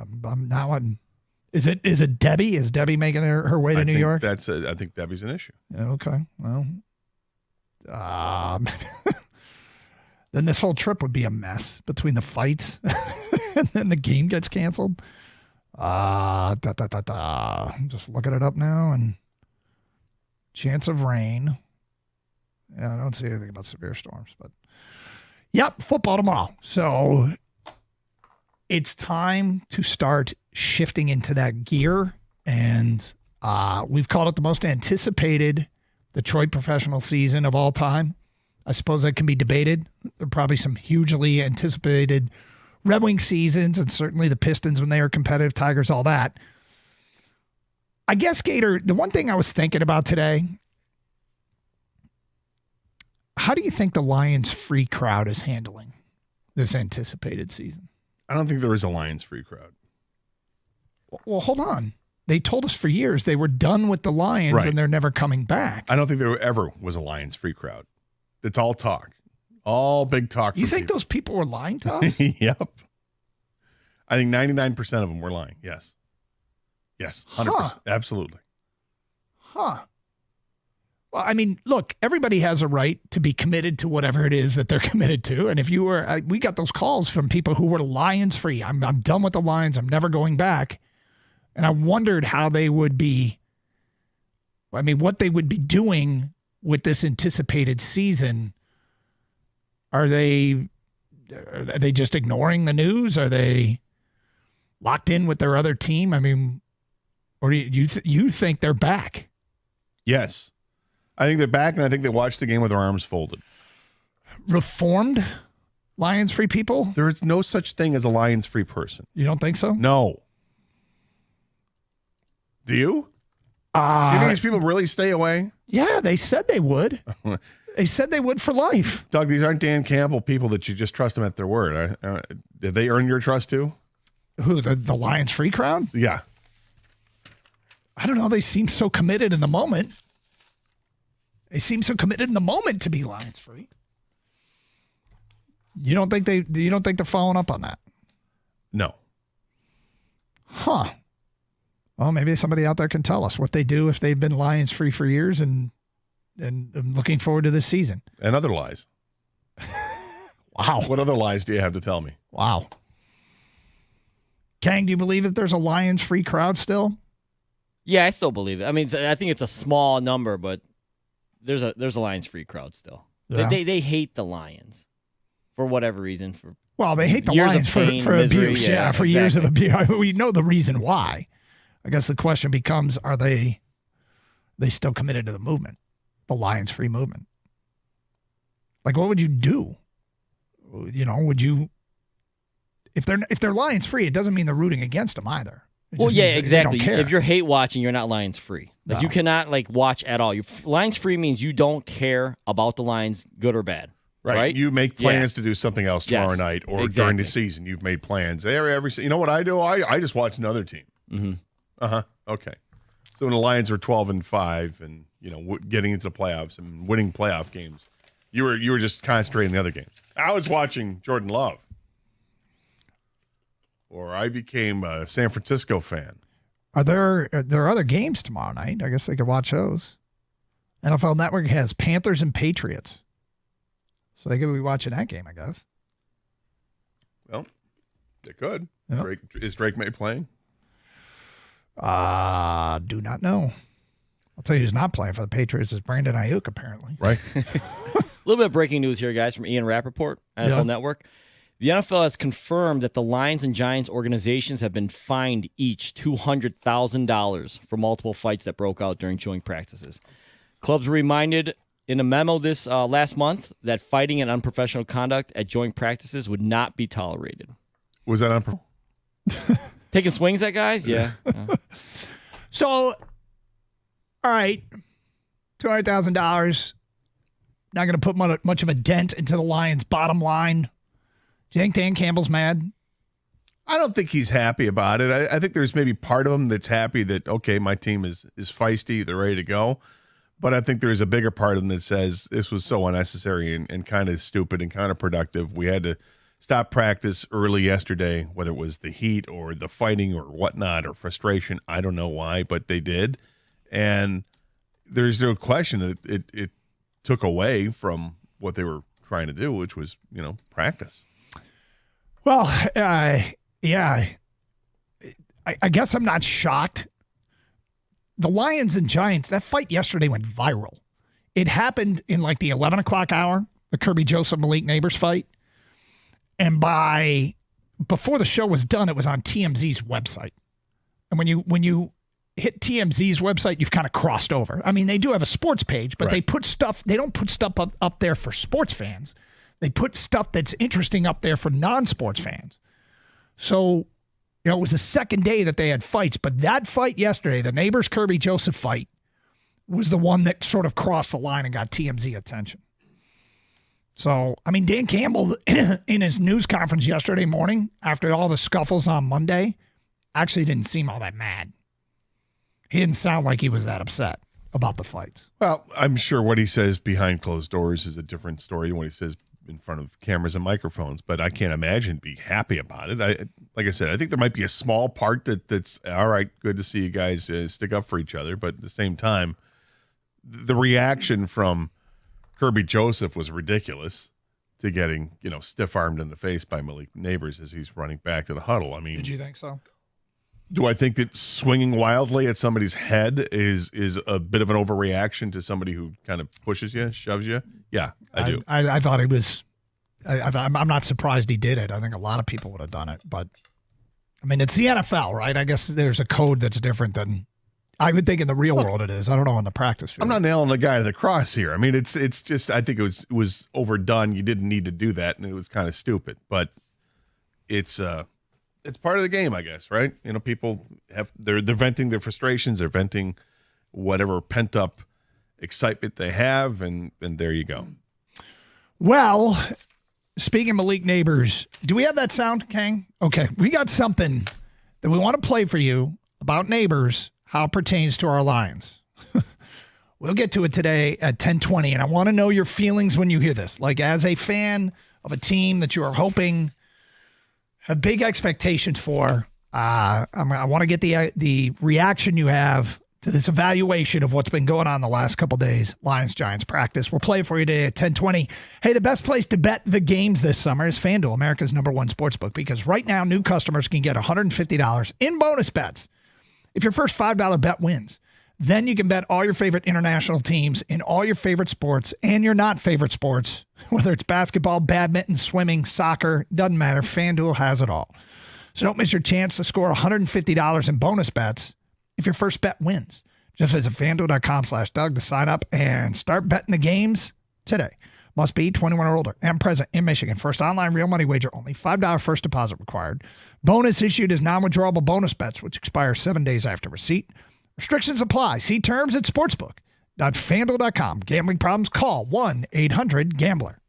Is it Debbie? Is Debbie making her way to New York? I think Debbie's an issue. Okay. Well, then this whole trip would be a mess between the fights and then the game gets canceled. I'm just looking it up now, and chance of rain. Yeah, I don't see anything about severe storms, but yep, football tomorrow. So it's time to start shifting into that gear, and we've called it the most anticipated Detroit professional season of all time. I suppose that can be debated. There are probably some hugely anticipated Red Wing seasons, and certainly the Pistons when they were competitive, Tigers, all that. I guess, Gator, the one thing I was thinking about today, how do you think the Lions free crowd is handling this anticipated season? I don't think there is a Lions free crowd. Well, hold on. They told us for years they were done with the Lions, right, and they're never coming back. I don't think there ever was a Lions free crowd. It's all talk. All big talk. You think people. those people were lying to us? Yep. I think 99% of them were lying. Yes. Yes. 100%. Huh. Absolutely. Huh. Well, I mean, look, everybody has a right to be committed to whatever it is that they're committed to. And if you were, we got those calls from people who were Lions free. I'm done with the Lions. I'm never going back. And I wondered how they would be, what they would be doing with this anticipated season. Are they just ignoring the news? Are they locked in with their other team? I mean, or do you think they're back? Yes. I think they're back, and I think they watched the game with their arms folded. Reformed Lions-free people? There is no such thing as a Lions-free person. You don't think so? No. Do you? Do you think these people really stay away? Yeah, they said they would. They said they would for life. Doug, these aren't Dan Campbell people that you just trust them at their word. Did they earn your trust too? Who, the Lions-free crowd? Yeah. I don't know. They seem so committed in the moment. They seem so committed in the moment to be Lions-free. You don't think they're following up on that? No. Huh. Well, maybe somebody out there can tell us what they do if they've been Lions-free for years and I'm looking forward to this season. And other lies. Wow. What other lies do you have to tell me? Wow. Kang, do you believe that there's a Lions-free crowd still? Yeah, I still believe it. I mean, I think it's a small number, but there's a Lions-free crowd still. Yeah. They hate the Lions for whatever reason. They hate the years Lions of pain, for misery, abuse. yeah, For years of abuse. We know the reason why. I guess the question becomes: are they still committed to the movement, the Lions-free movement? Like, what would you do? Would you? If they're Lions-free, it doesn't mean they're rooting against them either. Well, yeah, exactly. They don't care. If you're hate watching, you're not Lions free. Like you cannot watch at all. Lions free means you don't care about the Lions, good or bad. Right? You make plans to do something else tomorrow night or during the exactly. season. You've made plans. You know what I do? I just watch another team. Mm-hmm. Okay. So when the Lions are 12-5 and getting into the playoffs and winning playoff games, you were just concentrating on the other games. I was watching Jordan Love. Or I became a San Francisco fan. Are there other games tomorrow night? I guess they could watch those. NFL Network has Panthers and Patriots. So they could be watching that game, I guess. Well, they could. Yep. Is Drake May playing? Do not know. I'll tell you who's not playing for the Patriots is Brandon Ayuk, apparently. Right. A little bit of breaking news here, guys, from Ian Rappaport, NFL Network. The NFL has confirmed that the Lions and Giants organizations have been fined each $200,000 for multiple fights that broke out during joint practices. Clubs were reminded in a memo this last month that fighting and unprofessional conduct at joint practices would not be tolerated. Was that unprofessional? Taking swings at guys? Yeah. So, all right, $200,000. Not going to put much of a dent into the Lions' bottom line. Do you think Dan Campbell's mad? I don't think he's happy about it. I think there's maybe part of him that's happy that, okay, my team is feisty, they're ready to go. But I think there's a bigger part of him that says this was so unnecessary and kind of stupid and counterproductive. We had to stop practice early yesterday, whether it was the heat or the fighting or whatnot or frustration. I don't know why, but they did. And there's no question that it took away from what they were trying to do, which was, practice. Well, yeah. I guess I'm not shocked. The Lions and Giants, that fight yesterday went viral. It happened in the 11 o'clock hour, the Kirby Joseph Malik Nabers fight. And before the show was done, it was on TMZ's website. And when you hit TMZ's website, you've kind of crossed over. I mean, they do have a sports page, but they don't put stuff up there for sports fans. They put stuff that's interesting up there for non-sports fans. So, it was the second day that they had fights, but that fight yesterday, the Nabers Kirby Joseph fight, was the one that sort of crossed the line and got TMZ attention. So, I mean, Dan Campbell, in his news conference yesterday morning, after all the scuffles on Monday, actually didn't seem all that mad. He didn't sound like he was that upset about the fights. Well, I'm sure what he says behind closed doors is a different story than what he says in front of cameras and microphones, but I can't imagine be happy about it. Like I said, I think there might be a small part that's all right, good to see you guys stick up for each other, but at the same time, the reaction from Kirby Joseph was ridiculous to getting, stiff-armed in the face by Malik Nabers as he's running back to the huddle. I mean, Did you think so? Do I think that swinging wildly at somebody's head is a bit of an overreaction to somebody who kind of pushes you, shoves you? Yeah, I do. I thought it was. I'm not surprised he did it. I think a lot of people would have done it, but I mean, it's the NFL, right? I guess there's a code that's different than I would think in the real world it is. I don't know in the practice field. I'm not nailing the guy to the cross here. I mean, it's just I think it was overdone. You didn't need to do that, and it was kind of stupid. But it's part of the game, I guess, right? People they're venting their frustrations, they're venting whatever pent up excitement they have, and there you go. Well, speaking of Malik Nabers, do we have that sound, Kang? Okay, we got something that we want to play for you about Nabers, how it pertains to our Lions. We'll get to it today at 10:20, and I want to know your feelings when you hear this. Like, as a fan of a team that you are hoping have big expectations for, I want to get the reaction you have to this evaluation of what's been going on the last couple days. Lions-Giants practice. We'll play it for you today at 10:20. Hey, the best place to bet the games this summer is FanDuel, America's #1 sportsbook, because right now new customers can get $150 in bonus bets if your first $5 bet wins. Then you can bet all your favorite international teams in all your favorite sports and your not favorite sports, whether it's basketball, badminton, swimming, soccer, doesn't matter. FanDuel has it all. So don't miss your chance to score $150 in bonus bets if your first bet wins. Just visit FanDuel.com/Doug to sign up and start betting the games today. Must be 21 or older and present in Michigan. First online real money wager only. $5 first deposit required. Bonus issued as non-withdrawable bonus bets, which expire 7 days after receipt. Restrictions apply. See terms at sportsbook.fanduel.com. Gambling problems? Call 1-800-GAMBLER.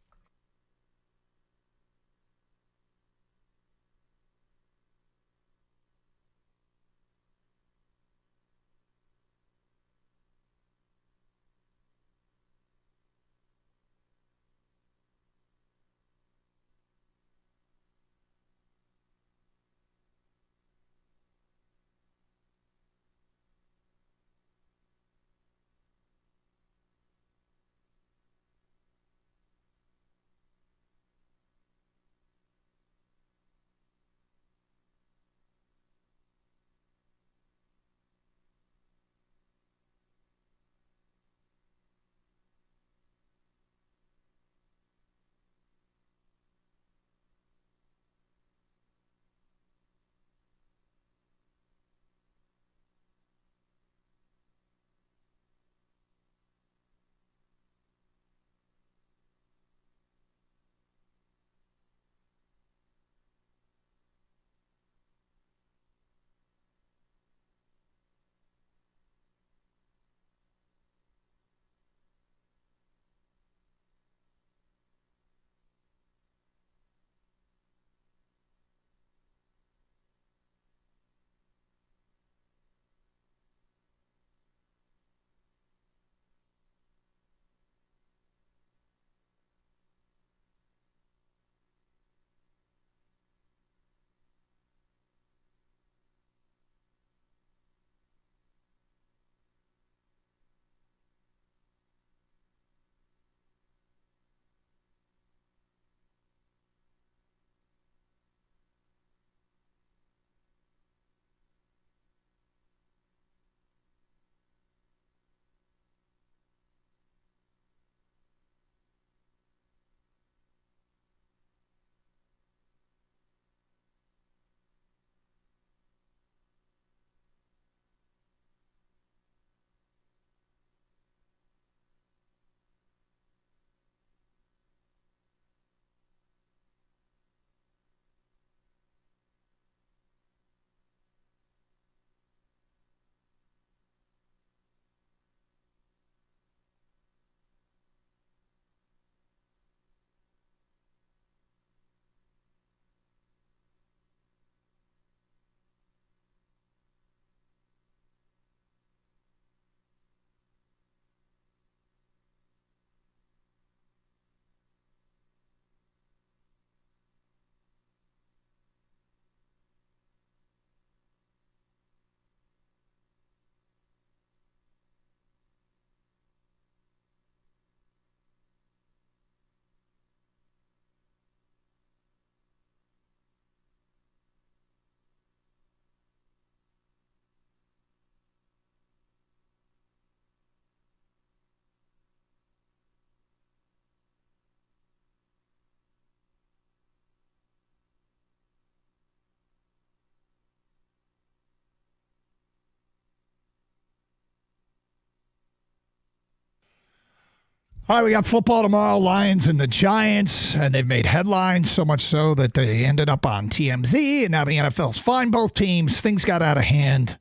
All right, we got football tomorrow, Lions and the Giants, and they've made headlines so much so that they ended up on TMZ, and now the NFL's fined both teams. Things got out of hand.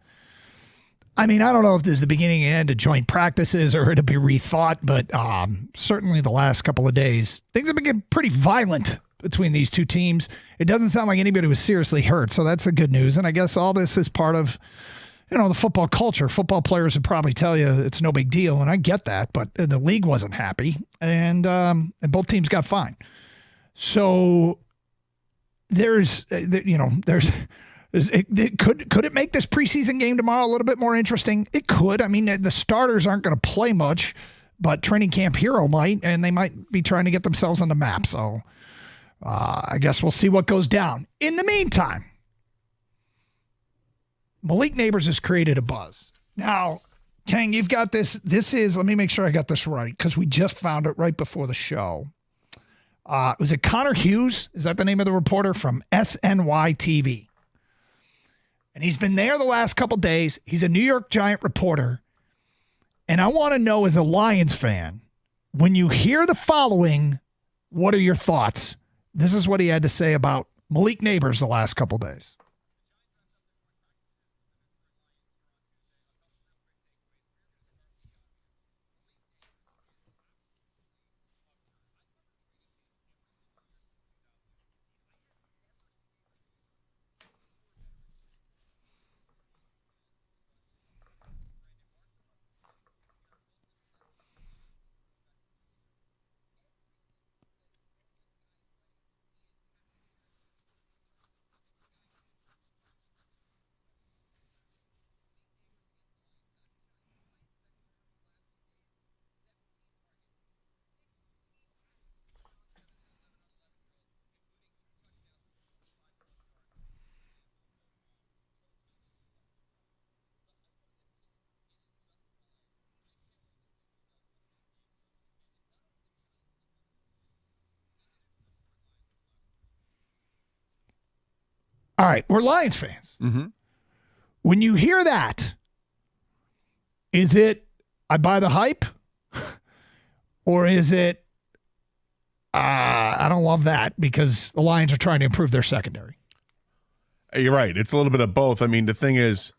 I mean, I don't know if this is the beginning and end of joint practices or it'll be rethought, but certainly the last couple of days, things have been getting pretty violent between these two teams. It doesn't sound like anybody was seriously hurt, so that's the good news. And I guess all this is part of, the football culture. Football players would probably tell you it's no big deal, and I get that, but the league wasn't happy, and both teams got fined. So could it make this preseason game tomorrow a little bit more interesting? It could. I mean, the starters aren't going to play much, but training camp hero might, and they might be trying to get themselves on the map. So I guess we'll see what goes down. In the meantime, Malik Nabers has created a buzz. Now, Kang, you've got this. This is, let me make sure I got this right, because we just found it right before the show. Was it Connor Hughes? Is that the name of the reporter from SNY TV? And he's been there the last couple days. He's a New York Giant reporter. And I want to know, as a Lions fan, when you hear the following, what are your thoughts? This is what he had to say about Malik Nabers the last couple days. All right, we're Lions fans. Mm-hmm. When you hear that, is it, I buy the hype? Or is it, I don't love that because the Lions are trying to improve their secondary? You're right. It's a little bit of both. I mean, the thing is,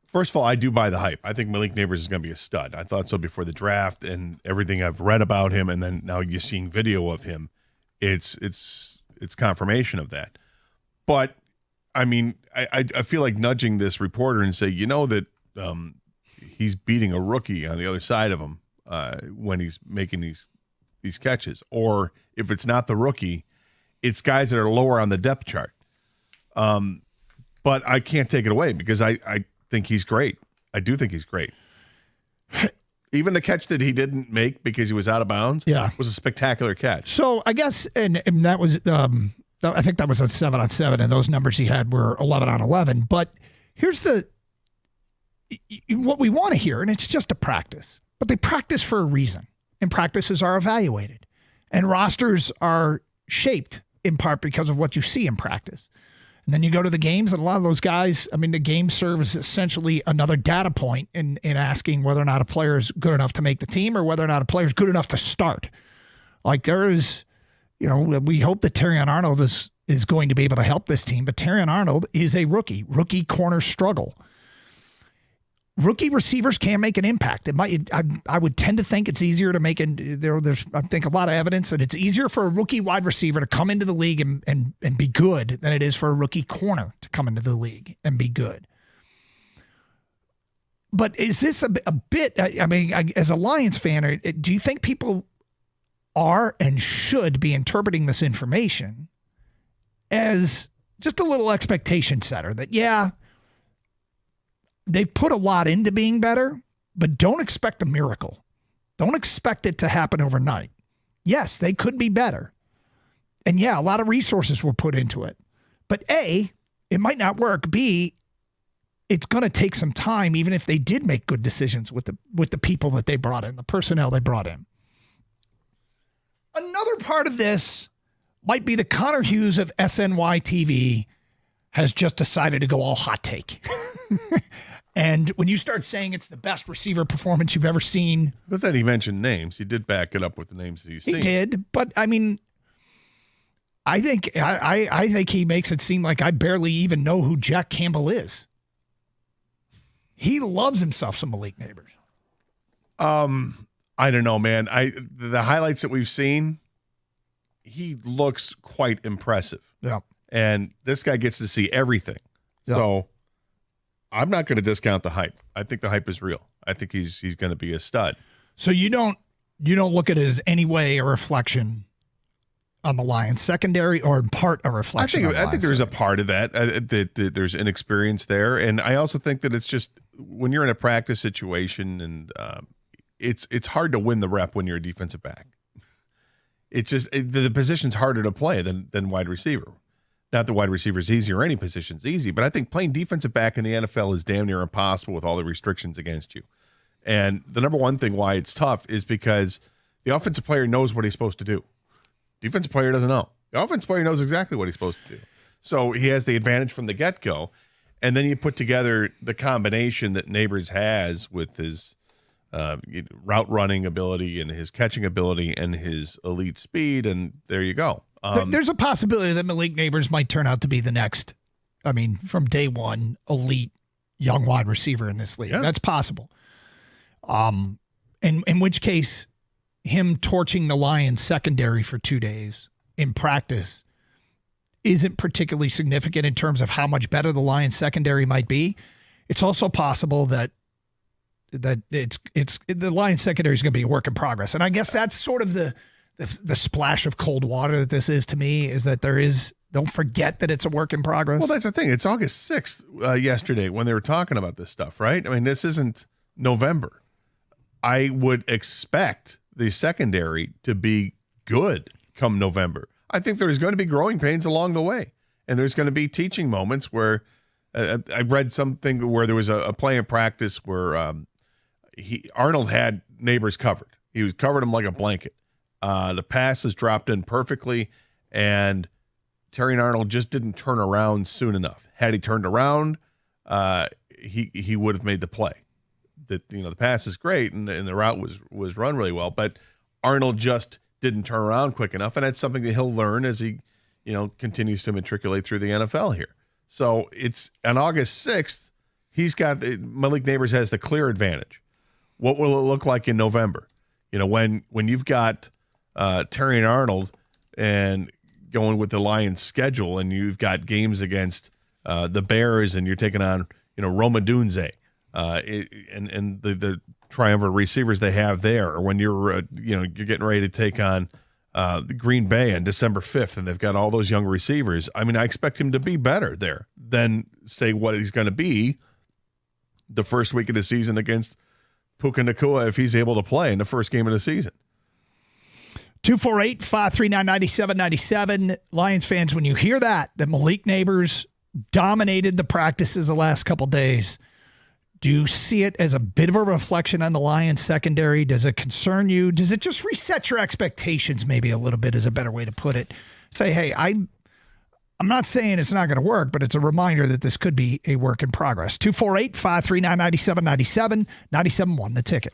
first of all, I do buy the hype. I think Malik Nabers is going to be a stud. I thought so before the draft, and everything I've read about him, and then now you're seeing video of him. It's confirmation of that. But I mean, I feel like nudging this reporter and say, that he's beating a rookie on the other side of him when he's making these catches. Or if it's not the rookie, it's guys that are lower on the depth chart. But I can't take it away because I think he's great. I do think he's great. Even the catch that he didn't make because he was out of bounds was a spectacular catch. So I guess, and that was... I think that was a 7-on-7, and those numbers he had were 11-on-11. But here's what we want to hear, and it's just a practice. But they practice for a reason, and practices are evaluated. And rosters are shaped in part because of what you see in practice. And then you go to the games, and a lot of those guys, I mean, the game serves essentially another data point in asking whether or not a player is good enough to make the team or whether or not a player is good enough to start. Like there is... we hope that Terrion Arnold is going to be able to help this team, but Terrion Arnold is a rookie. Rookie corners struggle. Rookie receivers can make an impact. It might. I would tend to think it's easier to make there's I think a lot of evidence that it's easier for a rookie wide receiver to come into the league and be good than it is for a rookie corner to come into the league and be good. But is this a bit? I mean, as a Lions fan, do you think people are and should be interpreting this information as just a little expectation setter that, they've put a lot into being better, but don't expect a miracle. Don't expect it to happen overnight. Yes, they could be better. And a lot of resources were put into it. But A, it might not work. B, it's going to take some time, even if they did make good decisions with the people that they brought in, the personnel they brought in. Another part of this might be the Connor Hughes of SNY TV has just decided to go all hot take. And when you start saying it's the best receiver performance you've ever seen. But then he mentioned names. He did back it up with the names that he's seen. He did. But, I mean, I think he makes it seem like I barely even know who Jack Campbell is. He loves himself some Malik Nabers. I don't know, man. The highlights that we've seen, he looks quite impressive. Yeah. And this guy gets to see everything. Yeah. So I'm not going to discount the hype. I think the hype is real. I think he's going to be a stud. So you don't look at it as any way a reflection on the Lions secondary, or in part a reflection? I think there's a part of that, that there's inexperience there, and I also think that it's just when you're in a practice situation, and it's hard to win the rep when you're a defensive back. It's just the position's harder to play than wide receiver. Not that wide receiver is easy or any position's easy, but I think playing defensive back in the NFL is damn near impossible with all the restrictions against you. And the number one thing why it's tough is because the offensive player knows what he's supposed to do. Defensive player doesn't know. The offensive player knows exactly what he's supposed to do. So he has the advantage from the get-go. And then you put together the combination that Nabers has with his route running ability and his catching ability and his elite speed, and there you go. There's a possibility that Malik Nabers might turn out to be the next, from day one, elite young wide receiver in this league. Yeah. That's possible. In which case, him torching the Lions secondary for 2 days in practice isn't particularly significant in terms of how much better the Lions secondary might be. It's also possible that it's the Lions secondary is going to be a work in progress. And I guess that's sort of the splash of cold water that this is to me, is that don't forget that it's a work in progress. Well, that's the thing. It's August 6th yesterday when they were talking about this stuff, right? I mean, this isn't November. I would expect the secondary to be good come November. I think there's going to be growing pains along the way, and there's going to be teaching moments where I read something where there was a play in practice where Arnold had Nabers covered. He covered him like a blanket. The pass is dropped in perfectly, and Terry Arnold just didn't turn around soon enough. Had he turned around, he would have made the play. The pass is great, and the route was run really well, but Arnold just didn't turn around quick enough, and that's something that he'll learn as he continues to matriculate through the NFL here. So it's on August 6th, Malik Nabers has the clear advantage. What will it look like in November? When you've got Terry and Arnold and going with the Lions schedule, and you've got games against the Bears, and you're taking on Roma Dunze, and the triumvirate receivers they have there, or when you're getting ready to take on the Green Bay on December 5th, and they've got all those young receivers. I mean, I expect him to be better there than say what he's going to be the first week of the season against Puka Nacua if he's able to play in the first game of the season. 248-539-9797. Lions fans, when you hear that Malik Nabers dominated the practices the last couple days, do you see it as a bit of a reflection on the Lions secondary? Does it concern you? Does it just reset your expectations maybe a little bit is a better way to put it? Say, hey, I'm not saying it's not going to work, but it's a reminder that this could be a work in progress. 248-539-9797, 97.1 The Ticket.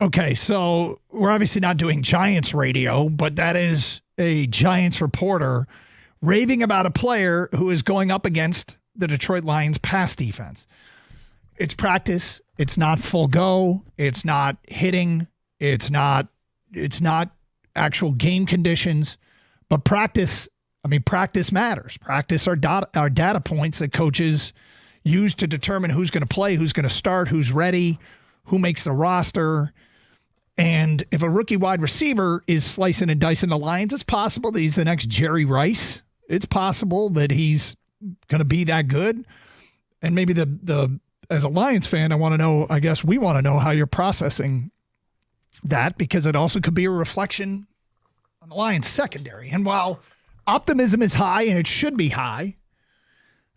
Okay, so we're obviously not doing Giants radio, but that is a Giants reporter raving about a player who is going up against the Detroit Lions pass defense. It's practice. It's not full go. It's not hitting. It's not actual game conditions. But practice matters. Practice are data points that coaches use to determine who's going to play, who's going to start, who's ready, who makes the roster. And if a rookie wide receiver is slicing and dicing the Lions, it's possible that he's the next Jerry Rice. It's possible that he's going to be that good. And maybe as a Lions fan, we want to know how you're processing that, because it also could be a reflection on the Lions secondary. And while optimism is high, and it should be high,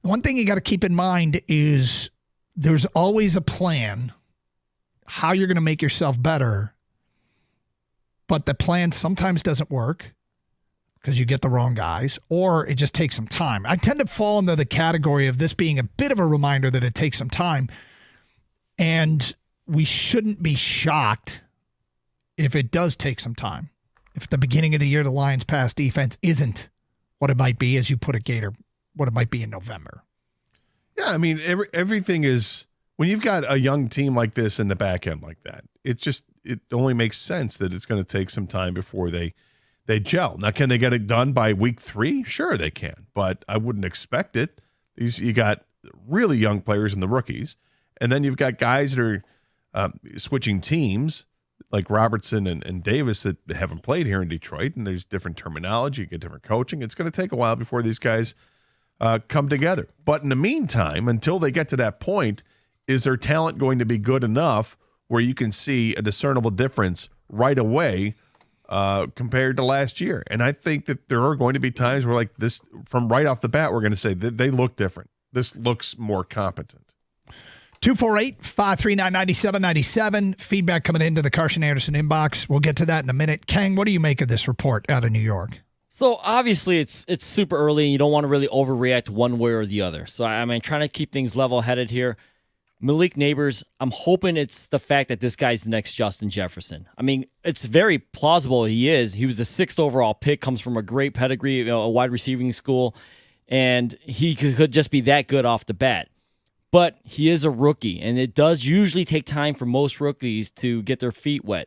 one thing you got to keep in mind is there's always a plan how you're going to make yourself better, but the plan sometimes doesn't work because you get the wrong guys, or it just takes some time. I tend to fall into the category of this being a bit of a reminder that it takes some time, and we shouldn't be shocked if it does take some time. If at the beginning of the year the Lions' pass defense isn't what it might be, as you put it, Gator, what it might be in November. Yeah, I mean, everything is, when you've got a young team like this in the back end like that, it only makes sense that it's going to take some time before they gel. Now, can they get it done by week 3? Sure, they can, but I wouldn't expect it. You got really young players in the rookies, and then you've got guys that are switching teams, like Robertson and Davis, that haven't played here in Detroit, and there's different terminology, you get different coaching. It's going to take a while before these guys come together. But in the meantime, until they get to that point, is their talent going to be good enough where you can see a discernible difference right away compared to last year? And I think that there are going to be times where, like this, from right off the bat, we're going to say that they look different. This looks more competent. 248-539-9797. Feedback coming into the Carson Anderson inbox. We'll get to that in a minute. Kang, what do you make of this report out of New York? So obviously it's super early, and you don't want to really overreact one way or the other. So I'm trying to keep things level-headed here. Malik Nabers, I'm hoping it's the fact that this guy's the next Justin Jefferson. I mean, it's very plausible he is. He was the 6th overall pick, comes from a great pedigree, a wide receiving school, and he could just be that good off the bat. But he is a rookie, and it does usually take time for most rookies to get their feet wet.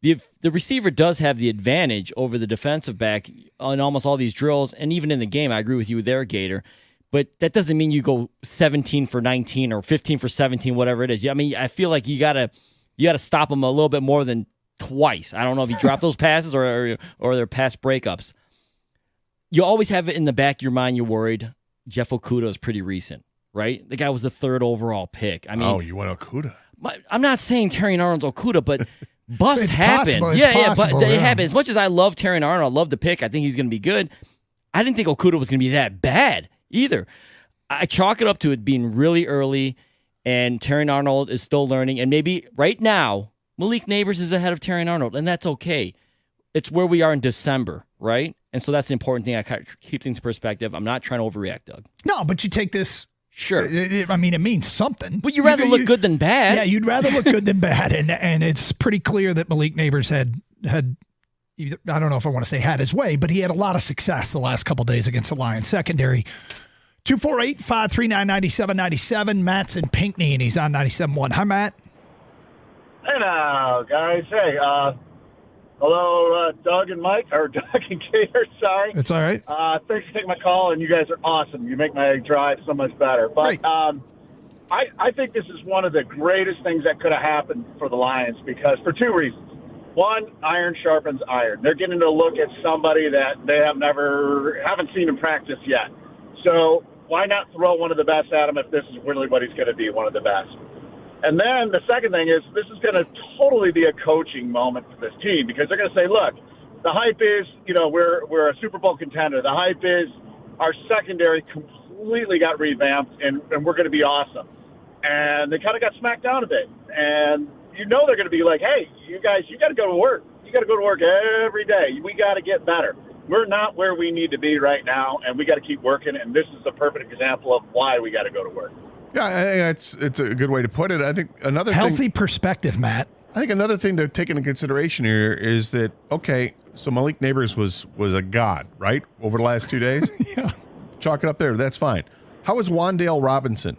The receiver does have the advantage over the defensive back on almost all these drills, and even in the game, I agree with you there, Gator. But that doesn't mean you go 17 for 19 or 15 for 17, whatever it is. I mean, I feel like you gotta stop him a little bit more than twice. I don't know if he dropped those passes or they're pass breakups. You always have it in the back of your mind. You're worried. Jeff Okudah is pretty recent, right? The guy was the 3rd overall pick. I mean, you want Okudah? I'm not saying Terry Arnold's Okudah, but bust happen. But it happened. As much as I love Terry Arnold, I love the pick. I think he's going to be good. I didn't think Okudah was going to be that bad either. I chalk it up to it being really early, and Terry Arnold is still learning. And maybe right now, Malik Nabers is ahead of Terry Arnold, and that's okay. It's where we are in December, right? And so that's the important thing. I keep things in perspective. I'm not trying to overreact, Doug. No, but you take this. Sure. I mean, it means something. But you'd rather look good than bad. Yeah, you'd rather look good than bad. And it's pretty clear that Malik Nabers had I don't know if I want to say had his way, but he had a lot of success the last couple days against the Lions secondary. 248-539-9797. Matt's in Pinckney, and he's on 97.1. Hi, Matt. Hey now, guys. Hey, hello, Doug and Mike, or Doug and Gator, sorry. It's all right. Thanks for taking my call, and you guys are awesome. You make my drive so much better. But I think this is one of the greatest things that could have happened for the Lions, because for 2 reasons. One, iron sharpens iron. They're getting to look at somebody that they haven't seen in practice yet. So why not throw one of the best at him if this is really what he's going to be, one of the best? And then the second thing is this is going to totally be a coaching moment for this team, because they're going to say, look, the hype is, we're a Super Bowl contender. The hype is our secondary completely got revamped, and we're going to be awesome. And they kind of got smacked down a bit. And they're going to be like, hey, you guys, you got to go to work. You got to go to work every day. We got to get better. We're not where we need to be right now, and we got to keep working. And this is a perfect example of why we got to go to work. Yeah, it's a good way to put it. I think another healthy perspective, Matt. I think another thing to take into consideration here is that, okay, so Malik Nabers was a god, right, over the last 2 days? Yeah. Chalk it up there. That's fine. How was Wan'Dale Robinson?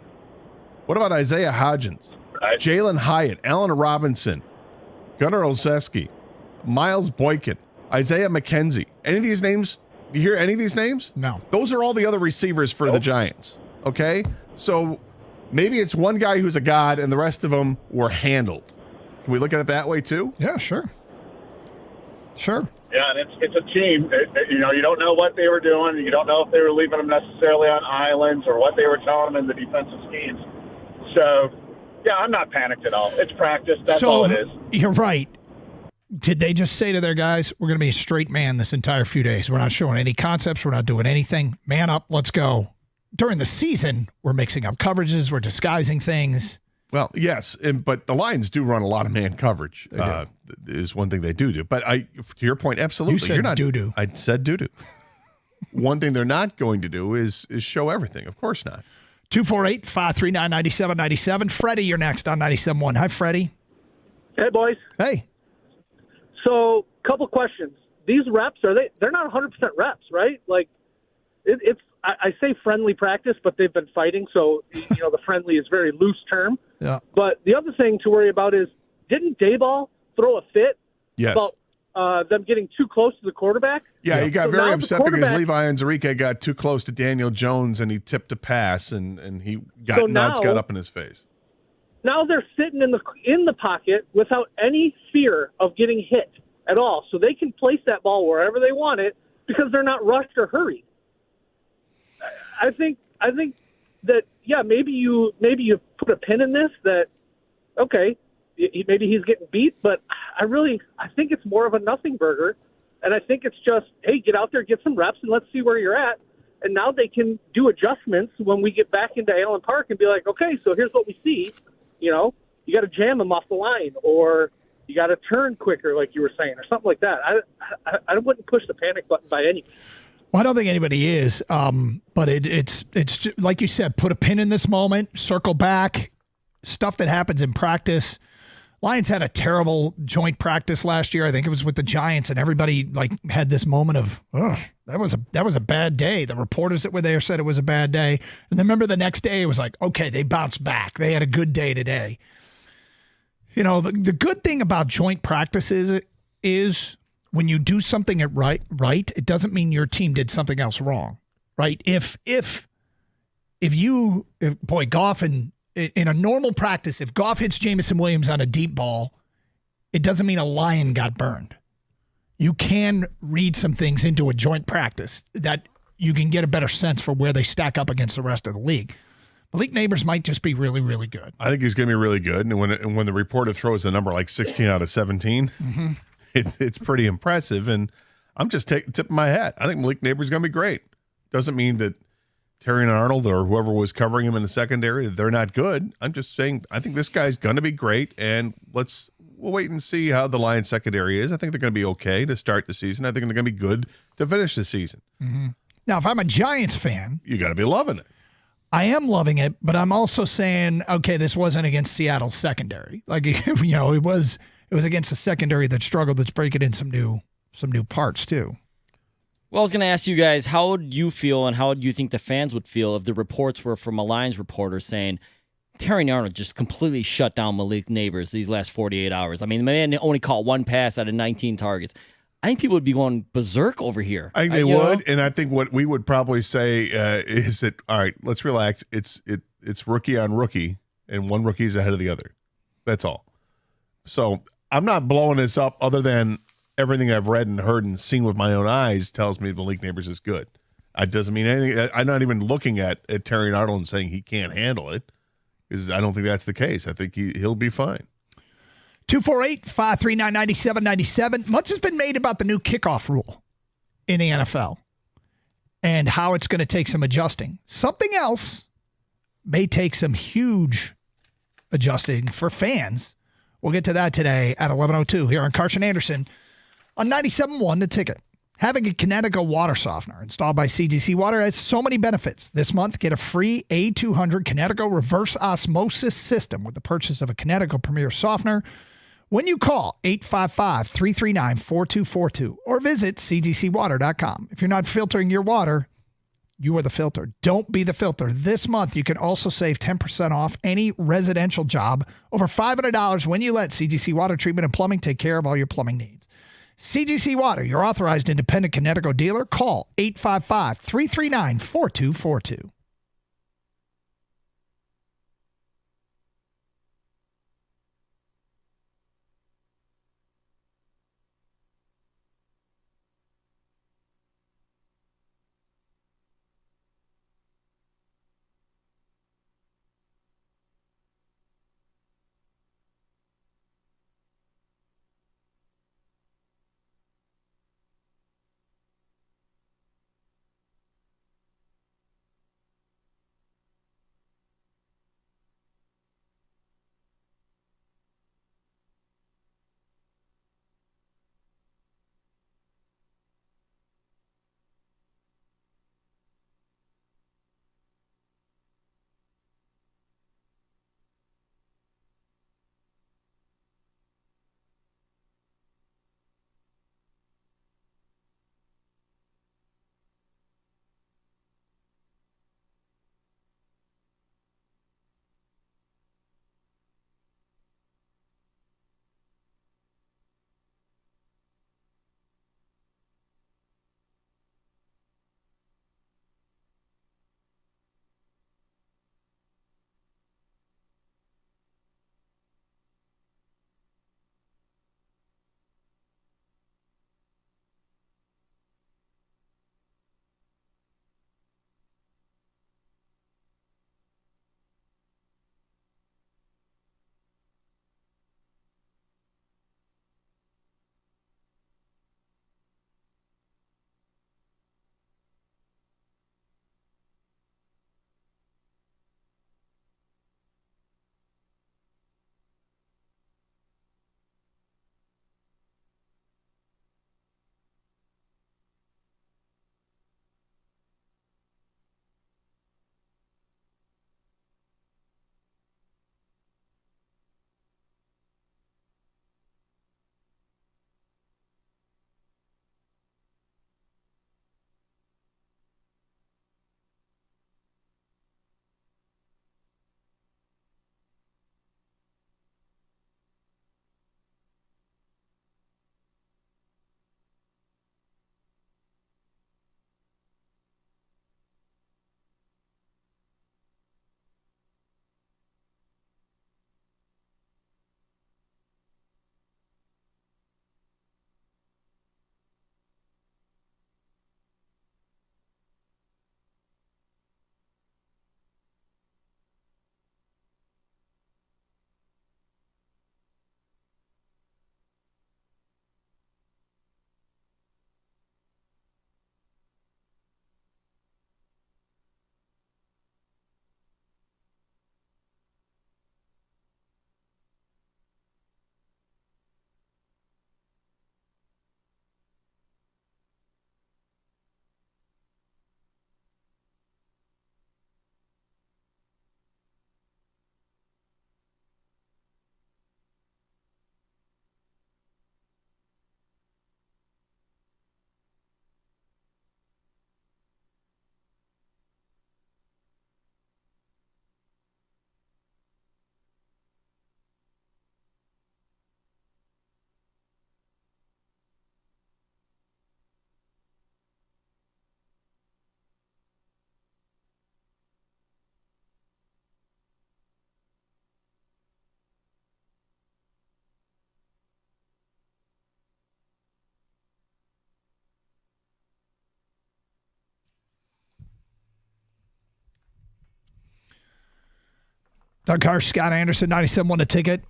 What about Isaiah Hodgins? Jalen Hyatt, Allen Robinson, Gunnar Olszewski, Miles Boykin, Isaiah McKenzie. Any of these names? Do you hear any of these names? No. Those are all the other receivers for the Giants. Okay? So maybe it's one guy who's a god and the rest of them were handled. Can we look at it that way too? Yeah, sure. Sure. Yeah, and it's a team. You don't know what they were doing. You don't know if they were leaving them necessarily on islands or what they were telling them in the defensive schemes. So, yeah, I'm not panicked at all. It's practice. That's all it is. You're right. Did they just say to their guys, we're going to be a straight man this entire few days? We're not showing any concepts. We're not doing anything. Man up. Let's go. During the season, we're mixing up coverages. We're disguising things. Well, yes, but the Lions do run a lot of man coverage. Is one thing they do. But to your point, absolutely. You said You're not doo-doo. I said doo-doo. One thing they're not going to do is show everything. Of course not. 248-539-9797. Freddie, you're next on 97.1. Hi, Freddie. Hey, boys. Hey. So, couple questions. These reps, they're not 100% reps, right? Like, I say friendly practice, but they've been fighting, so, the friendly is a very loose term. Yeah. But the other thing to worry about is, didn't Dayball throw a fit Yes. about them getting too close to the quarterback? Yeah, he got So very now the upset because quarterback- Levi Onwuzurike got too close to Daniel Jones and he tipped a pass and he got So nuts now- got up in his face. Now they're sitting in the pocket without any fear of getting hit at all, so they can place that ball wherever they want it because they're not rushed or hurried. I think that maybe you put a pin in this that okay, maybe he's getting beat, but I think it's more of a nothing burger, and I think it's just hey, get out there, get some reps, and let's see where you're at. And now they can do adjustments when we get back into Allen Park and be like, okay, so here's what we see. You got to jam him off the line, or you got to turn quicker, like you were saying, or something like that. I wouldn't push the panic button by any means. Well, I don't think anybody is, but it's just, like you said, put a pin in this moment, circle back, stuff that happens in practice. Lions had a terrible joint practice last year. I think it was with the Giants, and everybody had this moment of, that was a bad day. The reporters that were there said it was a bad day. And then remember the next day it was like, okay, they bounced back. They had a good day today. The good thing about joint practices is when you do something right, it doesn't mean your team did something else wrong, right? If Goff in a normal practice, if Goff hits Jameson Williams on a deep ball, it doesn't mean a Lion got burned. You can read some things into a joint practice that you can get a better sense for where they stack up against the rest of the league. Malik Nabers might just be really, really good. I think he's going to be really good. And when the reporter throws a number like 16 out of 17, it's pretty impressive. And I'm just tipping my hat. I think Malik Nabers is going to be great. Doesn't mean that Terry and Arnold or whoever was covering him in the secondary, they're not good. I'm just saying I think this guy's going to be great. And we'll wait and see how the Lions secondary is. I think they're going to be okay to start the season. I think they're going to be good to finish the season. Mm-hmm. Now, if I'm a Giants fan, you got to be loving it. I am loving it, but I'm also saying, okay, this wasn't against Seattle's secondary. It was against a secondary that struggled. That's breaking in some new parts too. Well, I was going to ask you guys, how would you feel and how would you think the fans would feel if the reports were from a Lions reporter saying Terry Arnold just completely shut down Malik Nabers these last 48 hours? I mean, the man only caught one pass out of 19 targets. I think people would be going berserk over here. I think they would, and I think what we would probably say is that, all right, let's relax. It's rookie on rookie, and one rookie is ahead of the other. That's all. So I'm not blowing this up other than everything I've read and heard and seen with my own eyes tells me Malik Nabers is good. It doesn't mean anything. I'm not even looking at Terry Arnold and saying he can't handle it, because I don't think that's the case. I think he'll be fine. 248-539-9797. Much has been made about the new kickoff rule in the NFL and how it's going to take some adjusting. Something else may take some huge adjusting for fans. We'll get to that today at 11:02 here on Carson Anderson on 97.1 The Ticket. Having a Connecticut water softener installed by CGC Water has so many benefits. This month, get a free A200 Connecticut reverse osmosis system with the purchase of a Connecticut Premier softener. when you call 855-339-4242 or visit cgcwater.com. If you're not filtering your water, you are the filter. Don't be the filter. This month, you can also save 10% off any residential job, over $500 when you let CGC Water Treatment and Plumbing take care of all your plumbing needs. CGC Water, your authorized independent Connecticut dealer. Call 855-339-4242. Doug Harsh, Scott Anderson, 97.1 The Ticket.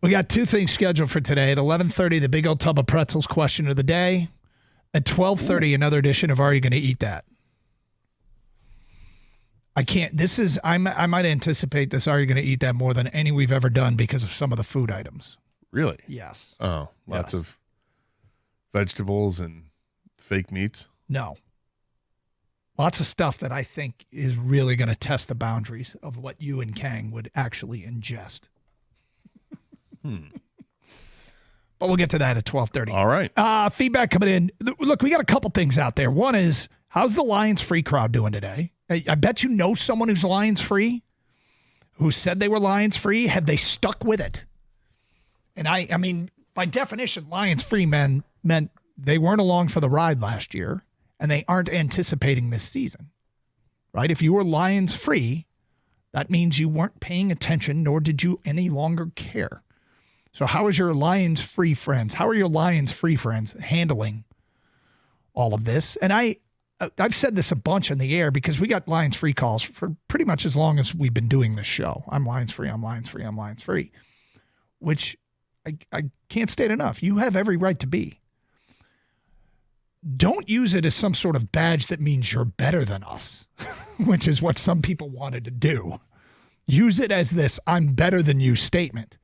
We got two things scheduled for today. At 11:30, the Big Old Tub of Pretzels question of the day. At 12:30, another edition of Are You Going to Eat That? I might anticipate this Are You Going to Eat That more than any we've ever done because of some of the food items. Really? Yes. Oh, lots of vegetables and fake meats? No. Lots of stuff that I think is really going to test the boundaries of what you and Kang would actually ingest. But we'll get to that at 12:30. All right. Feedback coming in. Look, we got a couple things out there. One is, how's the Lions Free crowd doing today? I bet you know someone who's Lions Free, who said they were Lions Free. Have they stuck with it? And I mean, by definition, Lions Free meant they weren't along for the ride last year, and they aren't anticipating this season, right? If you were Lions Free, that means you weren't paying attention, nor did you any longer care. So how is your Lions Free friends? How are your Lions Free friends handling all of this? And I've said this a bunch in the air because we got Lions Free calls for pretty much as long as we've been doing this show. I'm Lions Free, I'm Lions Free, I'm Lions Free, which I can't state enough. You have every right to be. Don't use it as some sort of badge that means you're better than us, which is what some people wanted to do. Use it as this I'm better than you statement.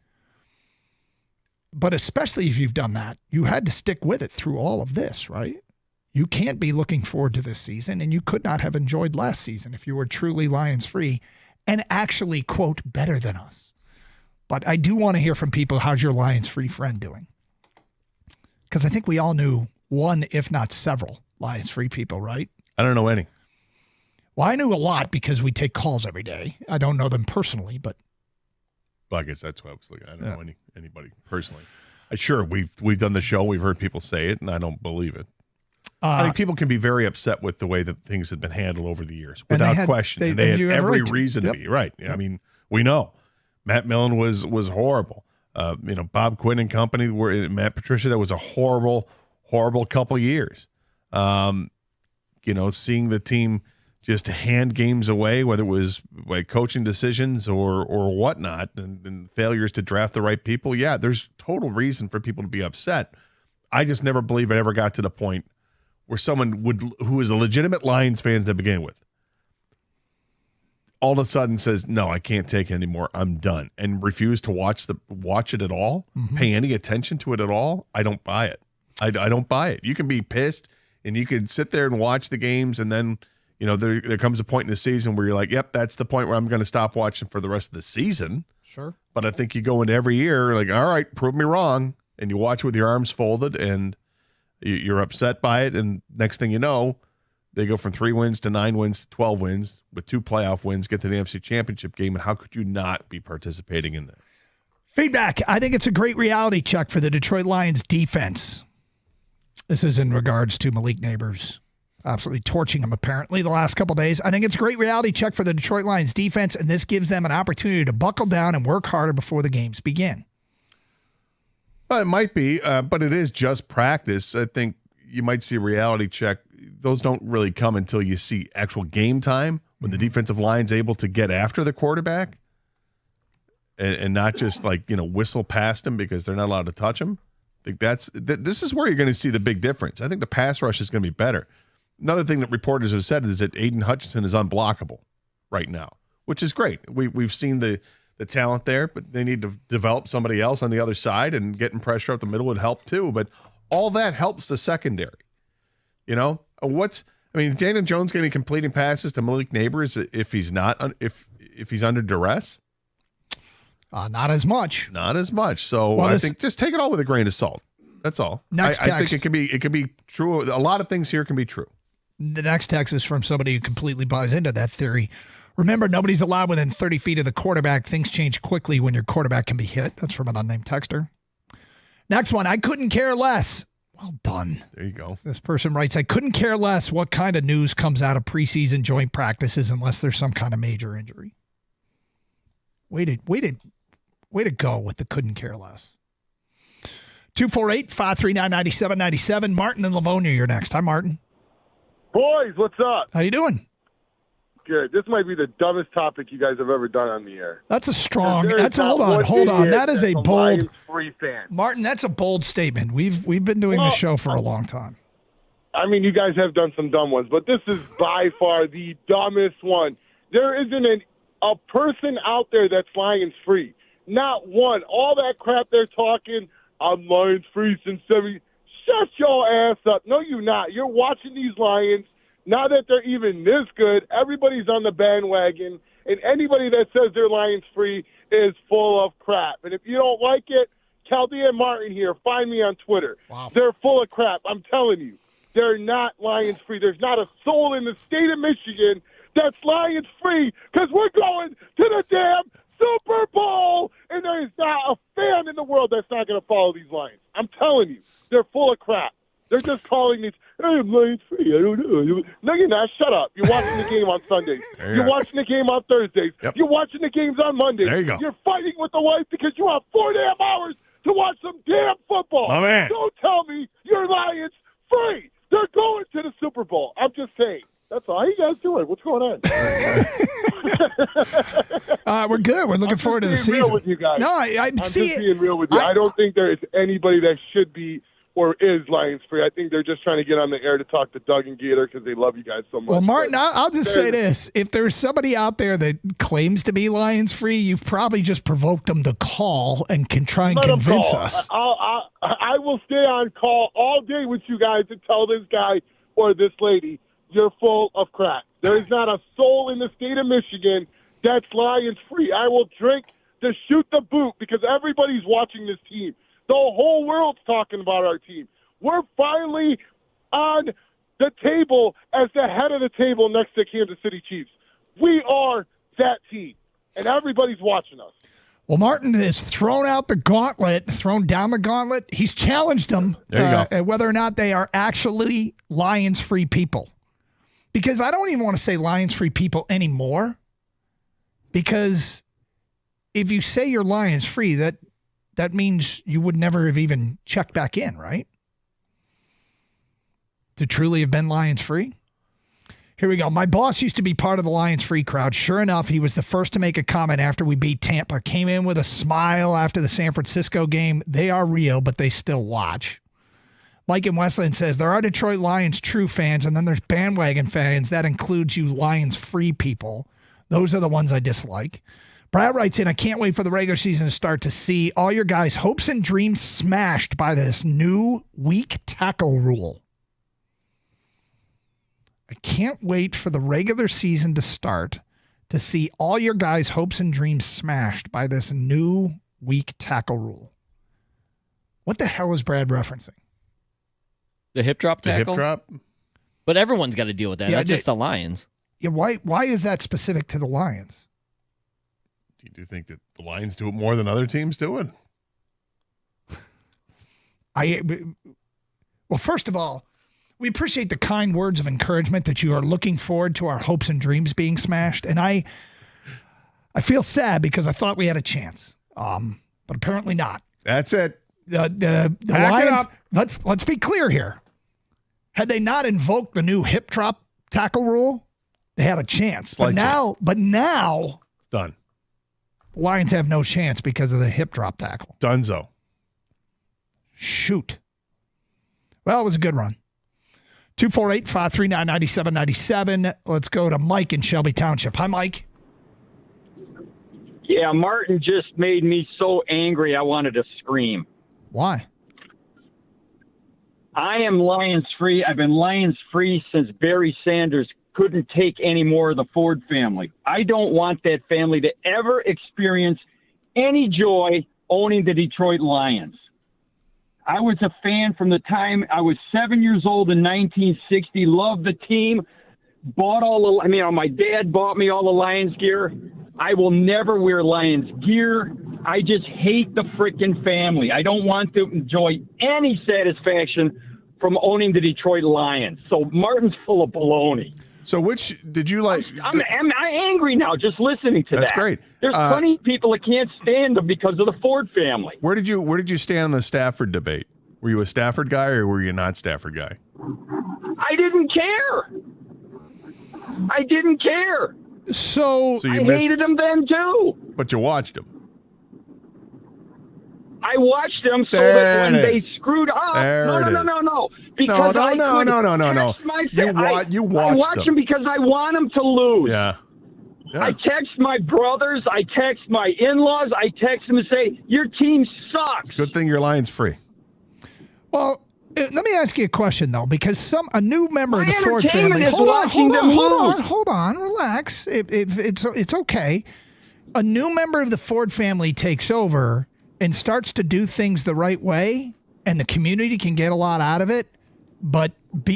But especially if you've done that, you had to stick with it through all of this, right? You can't be looking forward to this season, and you could not have enjoyed last season if you were truly Lions Free and actually, quote, better than us. But I do want to hear from people, how's your Lions Free friend doing? Because I think we all knew one, if not several, Lions Free people, right? I don't know any. Well, I knew a lot because we take calls every day. I don't know them personally, but Well, I guess that's what I was looking at. I don't know anybody personally. Sure, we've done the show. We've heard people say it, and I don't believe it. I think people can be very upset with the way that things have been handled over the years, without question. And they had every reason to be. Right. Yep. I mean, we know. Matt Millen was horrible. Bob Quinn and company, Matt Patricia, that was a horrible, horrible couple years. Seeing the team just hand games away, whether it was like coaching decisions or whatnot, and failures to draft the right people. Yeah, there's total reason for people to be upset. I just never believe it ever got to the point where someone who is a legitimate Lions fan to begin with, all of a sudden says, no, I can't take it anymore. I'm done. And refuse to watch it at all, pay any attention to it at all. I don't buy it. I don't buy it. You can be pissed and you can sit there and watch the games, and then there comes a point in the season where you're like, yep, that's the point where I'm going to stop watching for the rest of the season. Sure. But I think you go into every year like, all right, prove me wrong. And you watch with your arms folded and you're upset by it. And next thing you know, they go from 3 wins to 9 wins to 12 wins with 2 playoff wins, get to the NFC Championship game. And how could you not be participating in that? Feedback. I think it's a great reality check for the Detroit Lions defense. This is in regards to Malik Nabers. Absolutely torching him, apparently, the last couple of days. I think it's a great reality check for the Detroit Lions defense, and this gives them an opportunity to buckle down and work harder before the games begin. Well, it might be, but it is just practice. I think you might see a reality check. Those don't really come until you see actual game time, when the defensive line's able to get after the quarterback and not just whistle past him because they're not allowed to touch him. I think this is where you're going to see the big difference. I think the pass rush is going to be better. Another thing that reporters have said is that Aiden Hutchinson is unblockable right now, which is great. We've seen the talent there, but they need to develop somebody else on the other side, and getting pressure up the middle would help too. But all that helps the secondary. Daniel Jones going to be completing passes to Malik Nabers if he's not if he's under duress? Not as much. Not as much. So I think just take it all with a grain of salt. That's all. I think it could be true. A lot of things here can be true. The next text is from somebody who completely buys into that theory. Remember, nobody's allowed within 30 feet of the quarterback. Things change quickly when your quarterback can be hit. That's from an unnamed texter. Next one, I couldn't care less. Well done. There you go. This person writes, I couldn't care less what kind of news comes out of preseason joint practices unless there's some kind of major injury. Way to go with the couldn't care less. 248-539-9797. Martin and Livonia, you're next. Hi, Martin. Boys, what's up? How you doing? Good. This might be the dumbest topic you guys have ever done on the air. That's a strong. Hold on. That is a bold. Free fan. Martin, that's a bold statement. We've been doing this show for a long time. I mean, you guys have done some dumb ones, but this is by far the dumbest one. There isn't a person out there that's Lions free. Not one. All that crap they're talking, I'm Lions free since 70. Shut your ass up. No, you're not. You're watching these Lions. Now that they're even this good, everybody's on the bandwagon, and anybody that says they're Lions free is full of crap. And if you don't like it, Chaldean Martin here, find me on Twitter. Wow. They're full of crap. I'm telling you, they're not Lions free. There's not a soul in the state of Michigan that's Lions free because we're going to the damn Super Bowl, and there is not a fan in the world that's not going to follow these Lions. I'm telling you, they're full of crap. They're just calling these, I'm Lions free. I don't know. No, you're not. Shut up. You're watching the game on Sundays. You're watching the game on Thursdays. Yep. You're watching the games on Mondays. There you go. You're fighting with the wife because you have 4 damn hours to watch some damn football. My man. Don't tell me you're Lions free. They're going to the Super Bowl. I'm just saying. That's all. How you guys doing? What's going on? We're good. We're looking forward to the season. Real with you guys. No, I'm see just being real with you. I don't think there is anybody that should be or is Lions free. I think they're just trying to get on the air to talk to Doug and Gator because they love you guys so much. Well, Martin, I'll just say this. If there's somebody out there that claims to be Lions free, you've probably just provoked them to call and can try and convince us. I will stay on call all day with you guys to tell this guy or this lady, you're full of crap. There is not a soul in the state of Michigan that's Lions free. I will drink to shoot the boot because everybody's watching this team. The whole world's talking about our team. We're finally on the table as the head of the table next to Kansas City Chiefs. We are that team, and everybody's watching us. Well, Martin has thrown down the gauntlet. He's challenged them whether or not they are actually Lions-free people. Because I don't even want to say Lions-free people anymore. Because if you say you're Lions-free, that means you would never have even checked back in, right? To truly have been Lions-free? Here we go. My boss used to be part of the Lions-free crowd. Sure enough, he was the first to make a comment after we beat Tampa. Came in with a smile after the San Francisco game. They are real, but they still watch. Mike in Westland says, there are Detroit Lions true fans, and then there's bandwagon fans. That includes you Lions-free people. Those are the ones I dislike. Brad writes in, I can't wait for the regular season to start to see all your guys' hopes and dreams smashed by this new weak tackle rule. I can't wait for the regular season to start to see all your guys' hopes and dreams smashed by this new weak tackle rule. What the hell is Brad referencing? The hip drop tackle? The hip drop? But everyone's got to deal with that. Yeah, That's just the Lions. Yeah, why is that specific to the Lions? Do you think that the Lions do it more than other teams do it? Well, first of all, we appreciate the kind words of encouragement that you are looking forward to our hopes and dreams being smashed. And I feel sad because I thought we had a chance, but apparently not. That's it. The Lions, let's be clear here. Had they not invoked the new hip drop tackle rule, they had a chance. But now it's done. The Lions have no chance because of the hip drop tackle. Dunzo. Shoot. Well, it was a good run. 248-539-9797. Let's go to Mike in Shelby Township. Hi, Mike. Yeah, Martin just made me so angry I wanted to scream. Why? I am Lions free. I've been Lions free since Barry Sanders couldn't take any more of the Ford family. I don't want that family to ever experience any joy owning the Detroit Lions. I was a fan from the time I was 7 years old in 1960, loved the team, my dad bought me all the Lions gear. I will never wear Lions gear. I just hate the frickin' family. I don't want to enjoy any satisfaction from owning the Detroit Lions. So Martin's full of baloney. So which did you like? I'm angry now just listening to that. That's great. There's plenty of people that can't stand them because of the Ford family. Where did you stand on the Stafford debate? Were you a Stafford guy or were you not Stafford guy? I didn't care. So I hated him then too. But you watched him. I watched them so that when they screwed up. No. Because no. You watched I watch them because I want them to lose. Yeah. I text my brothers. I text my in-laws. I text them and say, your team sucks. Good thing you're Lions free. Well, let me ask you a question though, because a new member of the My Ford entertainment family. is watching them lose. Hold on, relax. If it's okay. A new member of the Ford family takes over and starts to do things the right way, and the community can get a lot out of it. But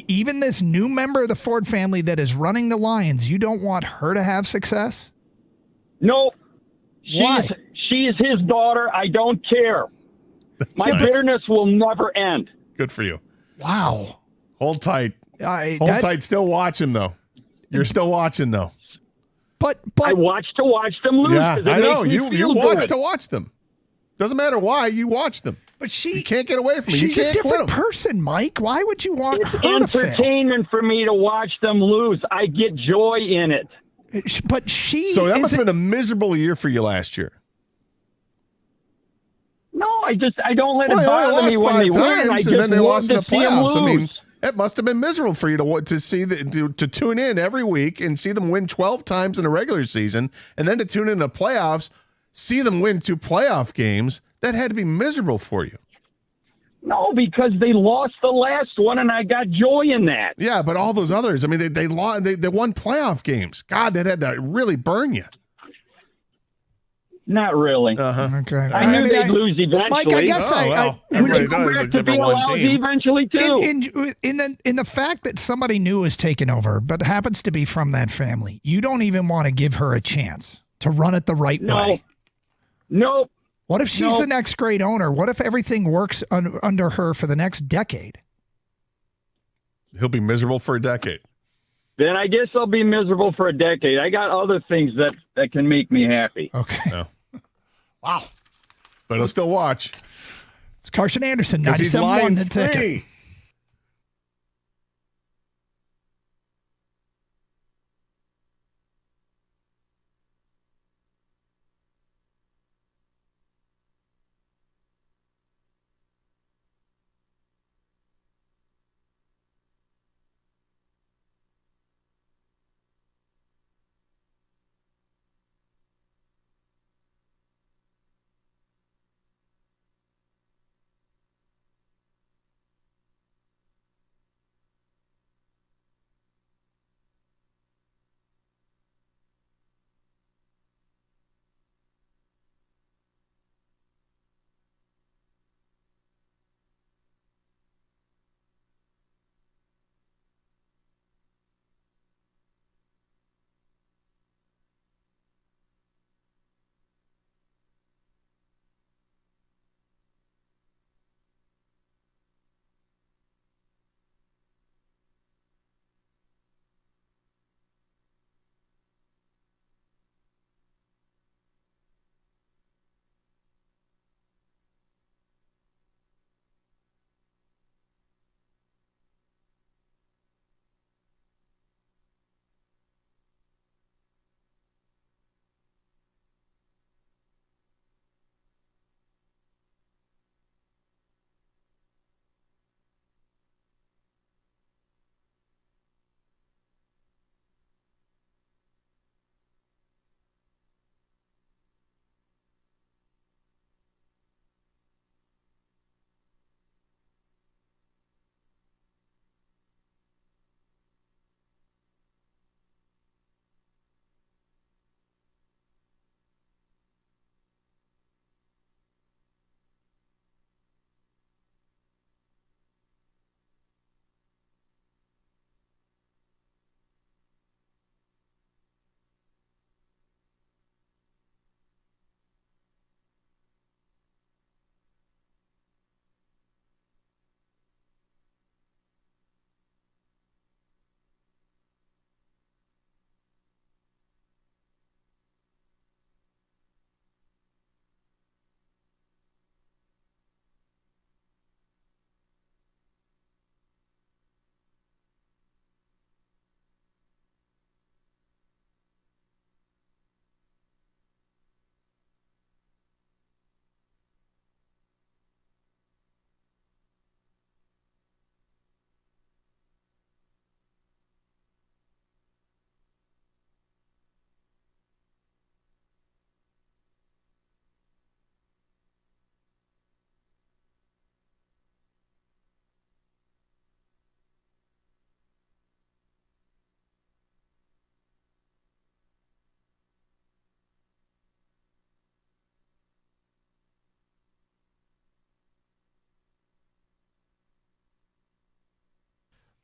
even this new member of the Ford family that is running the Lions, you don't want her to have success? No. Why? She's his daughter. I don't care. My bitterness will never end. Good for you. Wow. Hold tight. Hold tight. Still watching, though. You're still watching, though. But I watch them lose. Yeah, I know. You watch good. to watch them. Doesn't matter why, you watch them. But you can't get away from it. You She's can't a different quit them. person, Mike. Why would you want It's her to fail? entertainment for me to watch them lose. I get joy in it. But she. So that must have been a miserable year for you last year. No, I don't let it Well, bother me when they win. I just and then they love lost in to the see them playoffs. I mean, lose. it must have been miserable for you to see to tune in every week and see them win 12 times in a regular season, and then to tune in the playoffs, see them win 2 playoff games. That had to be miserable for you. No, because they lost the last one, and I got joy in that. Yeah, but all those others, I mean, they lost. They won playoff games. God, that had to really burn you. Not really. Okay. I knew they'd lose eventually. Mike, I guess everybody you go does back except to for being one lousy team. eventually too. In the fact that somebody new is taking over, but happens to be from that family, you don't even want to give her a chance to run it the right way. Nope. What if she's the next great owner? What if everything works under her for the next decade? He'll be miserable for a decade. Then I guess I'll be miserable for a decade. I got other things that can make me happy. Okay. No. Wow. But he'll still watch. It's Carson Anderson, 'Cause he's 97.1 Lions the ticket. free.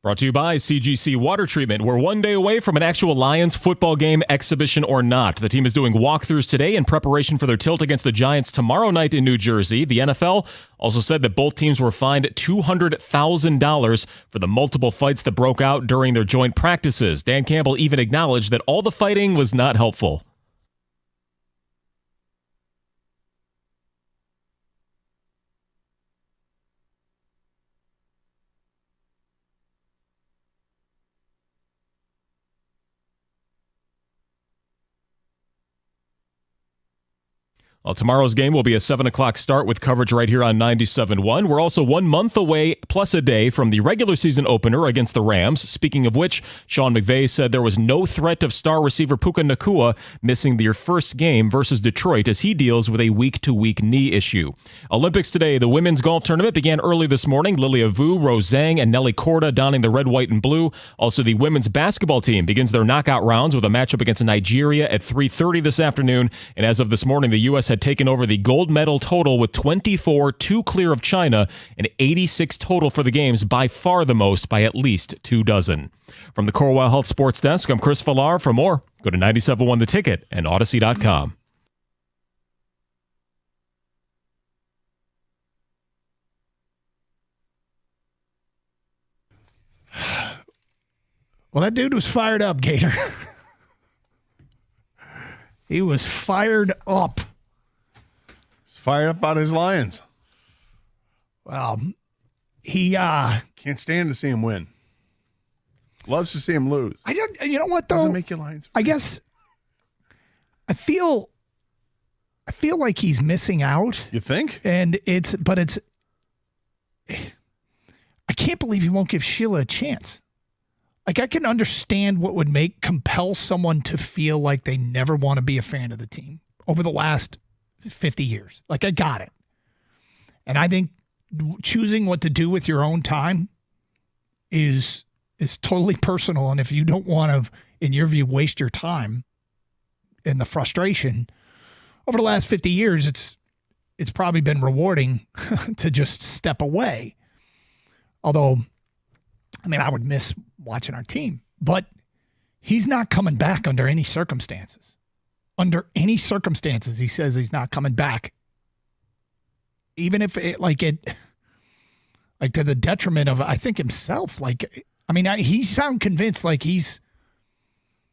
Brought to you by CGC Water Treatment. We're one day away from an actual Lions football game, exhibition or not. The team is doing walkthroughs today in preparation for their tilt against the Giants tomorrow night in New Jersey. The NFL also said that both teams were fined $200,000 for the multiple fights that broke out during their joint practices. Dan Campbell even acknowledged that all the fighting was not helpful. Well, tomorrow's game will be a 7 o'clock start with coverage right here on 97.1. We're also 1 month away plus a day from the regular season opener against the Rams. Speaking of which, Sean McVay said there was no threat of star receiver Puka Nacua missing their first game versus Detroit as he deals with a week-to-week knee issue. Olympics today, the women's golf tournament began early this morning. Lilia Vu, Rose Zhang, and Nelly Korda donning the red, white, and blue. Also, the women's basketball team begins their knockout rounds with a matchup against Nigeria at 3:30 this afternoon. And as of this morning, the U.S. had taken over the gold medal total with 24, 2 clear of China, and 86 total for the games, by far the most by at least 2 dozen. From the Corewell Health Sports Desk, I'm Chris Villar. For more, go to 97.1 The Ticket and Odyssey.com. Well, that dude was fired up, Gator. He was fired up. Fired up about his Lions. Well, he can't stand to see him win. Loves to see him lose. I don't. You know what though? Doesn't make you Lions. I guess. I feel like he's missing out. You think? And I can't believe he won't give Sheila a chance. Like, I can understand what would compel someone to feel like they never want to be a fan of the team over the last 50 years. Like, I got it. And I think choosing what to do with your own time is totally personal. And if you don't want to, in your view, waste your time in the frustration over the last 50 years, it's probably been rewarding to just step away. Although, I mean, I would miss watching our team, but he's not coming back under any circumstances. Under any circumstances, he says he's not coming back. Even if to the detriment of, I think, himself. He sound convinced like he's.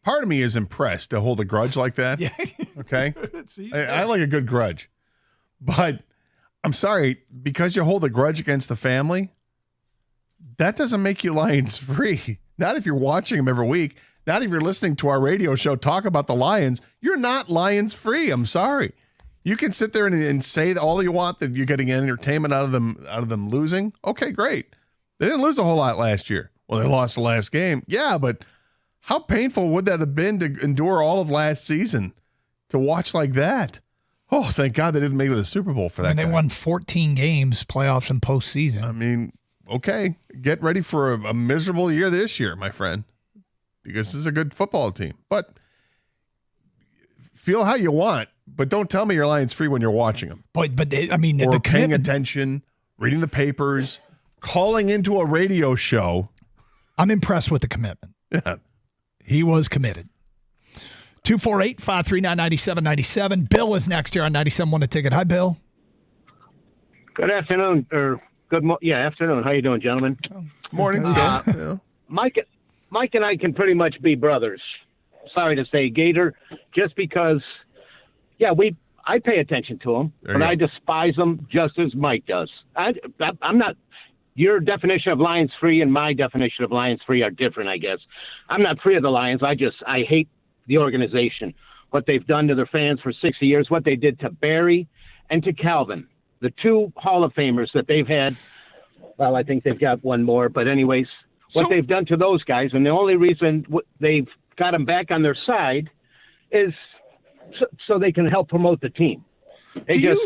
Part of me is impressed to hold a grudge like that. Yeah. Okay. I like a good grudge, but I'm sorry, because you hold a grudge against the family, that doesn't make you Lions free. Not if you're watching them every week. Not if you're listening to our radio show talk about the Lions. You're not Lions free. I'm sorry. You can sit there and say all you want that you're getting entertainment out of them losing. Okay, great. They didn't lose a whole lot last year. Well, they lost the last game. Yeah, but how painful would that have been to endure all of last season to watch like that? Oh, thank God they didn't make it to the Super Bowl for that. And they won 14 games, playoffs, and postseason. I mean, okay, get ready for a miserable year this year, my friend. Because this is a good football team. But feel how you want, but don't tell me you're Lions free when you're watching them. Or the paying attention, reading the papers, calling into a radio show. I'm impressed with the commitment. Yeah. He was committed. 248-539-9797. Bill is next here on 97.1 The Ticket. Hi, Bill. Good afternoon, afternoon. How you doing, gentlemen? Morning, Mike and I can pretty much be brothers. Sorry to say, Gator, just because, I pay attention to him, but I despise him just as Mike does. I'm not. Your definition of Lions free and my definition of Lions free are different, I guess. I'm not free of the Lions. I hate the organization, what they've done to their fans for 60 years, what they did to Barry and to Calvin, the 2 Hall of Famers that they've had. Well, I think they've got one more, but anyways. What they've done to those guys, and the only reason they've got them back on their side is so they can help promote the team. They've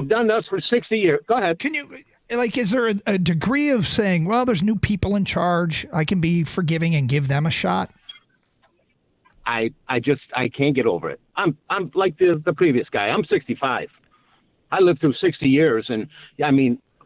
done to us for 60 years. Go ahead. Can you, is there a degree of saying, well, there's new people in charge, I can be forgiving and give them a shot? I can't get over it. I'm like the previous guy. I'm 65. I lived through 60 years, and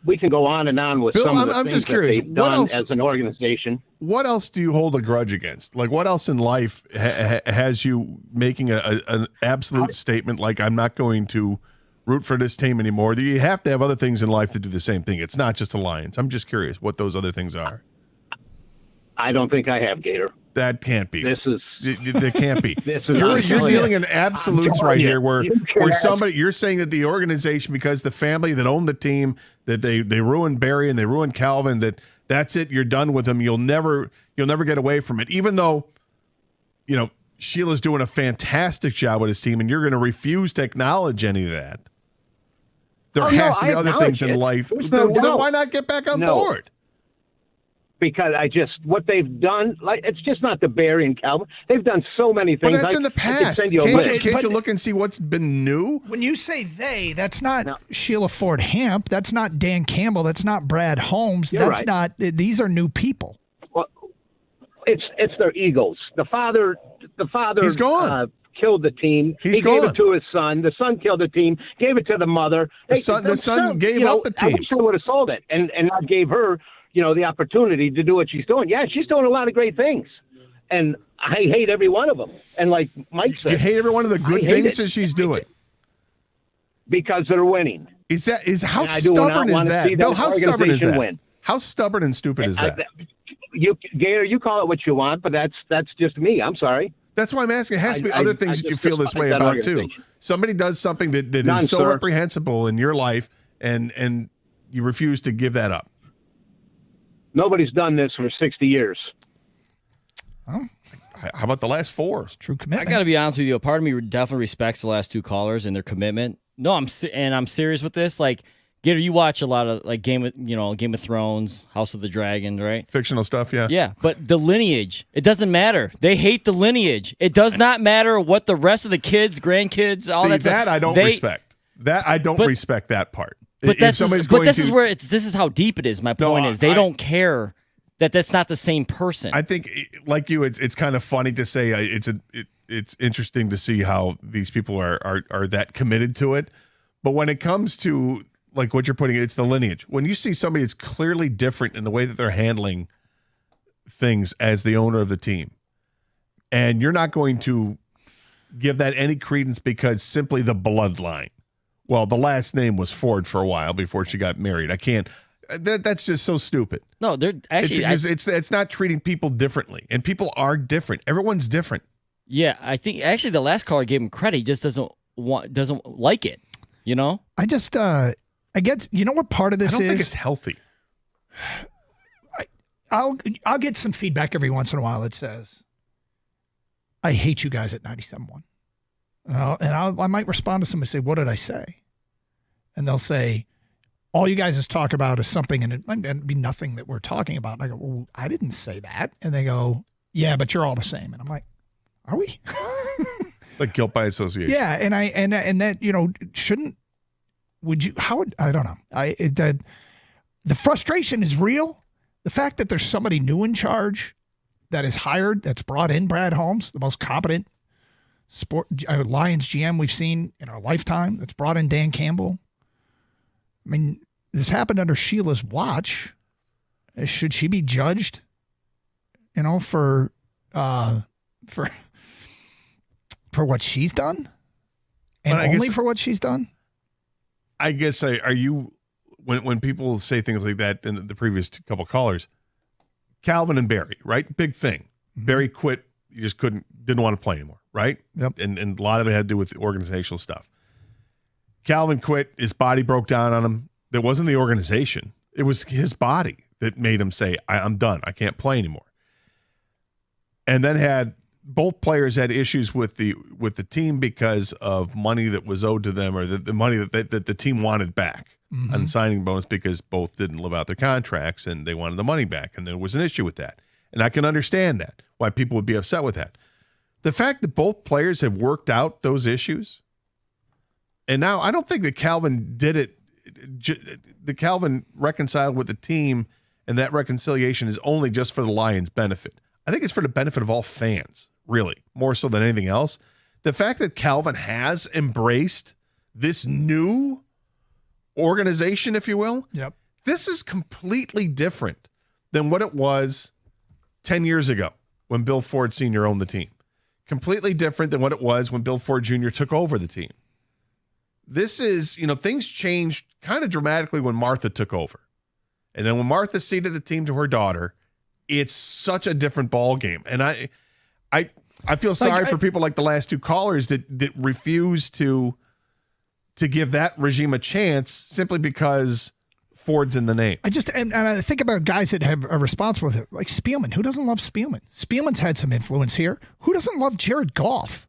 we can go on and on with Bill, some of the I'm things just curious, that they've what done else- as an organization. What else do you hold a grudge against? Like, what else in life has you making an absolute statement like, I'm not going to root for this team anymore? Do you have to have other things in life to do the same thing? It's not just the Lions. I'm just curious what those other things are. I don't think I have, Gator. That can't be. This is. That can't be. This is. You're dealing in absolutes right here, where somebody. you're saying that the organization, because the family that owned the team, that they ruined Barry and they ruined Calvin, that's it. You're done with them. You'll never get away from it. Even though, Sheila's doing a fantastic job with his team, and you're going to refuse to acknowledge any of that. There has to be other things in life. Then why not get back on board? Because what they've done, it's just not the Barry and Calvin. They've done so many things. But that's in the past. Can't you look and see what's been new? When you say they, that's not Sheila Ford Hamp. That's not Dan Campbell. That's not Brad Holmes. You're That's not. These are new people. Well, it's their egos. The father. He's gone. Killed the team. He gave it to his son. The son killed the team. Gave it to the mother. The son gave up the team. I wish I would have sold it and not gave her, the opportunity to do what she's doing. Yeah, she's doing a lot of great things, and I hate every one of them. And like Mike said, you hate every one of the good things that she's doing because they're winning. How stubborn is that? No, how stubborn is that? Win. How stubborn and stupid is that? Gator, you call it what you want, but that's just me. I'm sorry. That's why I'm asking. It has to be other things that you feel this way about too. Somebody does something that is so reprehensible in your life, and you refuse to give that up. Nobody's done this for 60 years. Oh. How about the last 4? It's true commitment. I got to be honest with you. A part of me definitely respects the last 2 callers and their commitment. No, I'm serious with this. Like, Gator, you watch a lot of like Game of Thrones, House of the Dragon, right? Fictional stuff, yeah. Yeah, but the lineage, it doesn't matter. They hate the lineage. It does not matter what the rest of the kids, grandkids, all that stuff. That I don't respect. That I don't respect that part. But this is how deep it is. My point is they don't care that that's not the same person. I think, like you, it's kind of funny to say. It's interesting to see how these people are that committed to it. But when it comes to like what you're putting, it's the lineage. When you see somebody that's clearly different in the way that they're handling things as the owner of the team, and you're not going to give that any credence because simply the bloodline. Well, the last name was Ford for a while before she got married. I can't. That's just so stupid. No, they're actually. It's not treating people differently, and people are different. Everyone's different. Yeah, I think actually the last caller gave him credit. He just doesn't like it. I just I get. You know what part of this is? I don't think it's healthy. I'll get some feedback every once in a while that says, "I hate you guys at 97.1." I might respond to somebody and say, "What did I say?" And they'll say, "All you guys talk about is something," and it might be nothing that we're talking about. And I go, "Well, I didn't say that." And they go, "Yeah, but you're all the same." And I'm like, "Are we?" Like guilt by association. Yeah, and that shouldn't. Would you? How would I don't know. The frustration is real. The fact that there's somebody new in charge that is hired, that's brought in Brad Holmes, the most competent Lions GM we've seen in our lifetime, that's brought in Dan Campbell. I mean, this happened under Sheila's watch. Should she be judged, for what she's done? And only for what she's done? I guess, are you, when people say things like that in the previous couple callers, Calvin and Barry, right? Big thing. Mm-hmm. Barry quit. He just didn't want to play anymore, right? Yep. And a lot of it had to do with the organizational stuff. Calvin quit. His body broke down on him. It wasn't the organization. It was his body that made him say, I'm done. I can't play anymore. And then both players had issues with the team because of money that was owed to them, or the money that the team wanted back on signing bonus, because both didn't live out their contracts and they wanted the money back. And there was an issue with that. And I can understand that, why people would be upset with that. The fact that both players have worked out those issues, and now I don't think that Calvin did it, the Calvin reconciled with the team, and that reconciliation is only just for the Lions' benefit. I think it's for the benefit of all fans, really, more so than anything else. The fact that Calvin has embraced this new organization, if you will, yep, This is completely different than what it was 10 years ago when Bill Ford Sr. owned the team. Completely different than what it was when Bill Ford Jr. took over the team. This is, things changed kind of dramatically when Martha took over. And then when Martha ceded the team to her daughter, it's such a different ball game. And I feel sorry for people like the last two callers that refuse to give that regime a chance simply because Ford's in the name. And I think about guys that have a response with it, like Spielman. Who doesn't love Spielman? Spielman's had some influence here. Who doesn't love Jared Goff?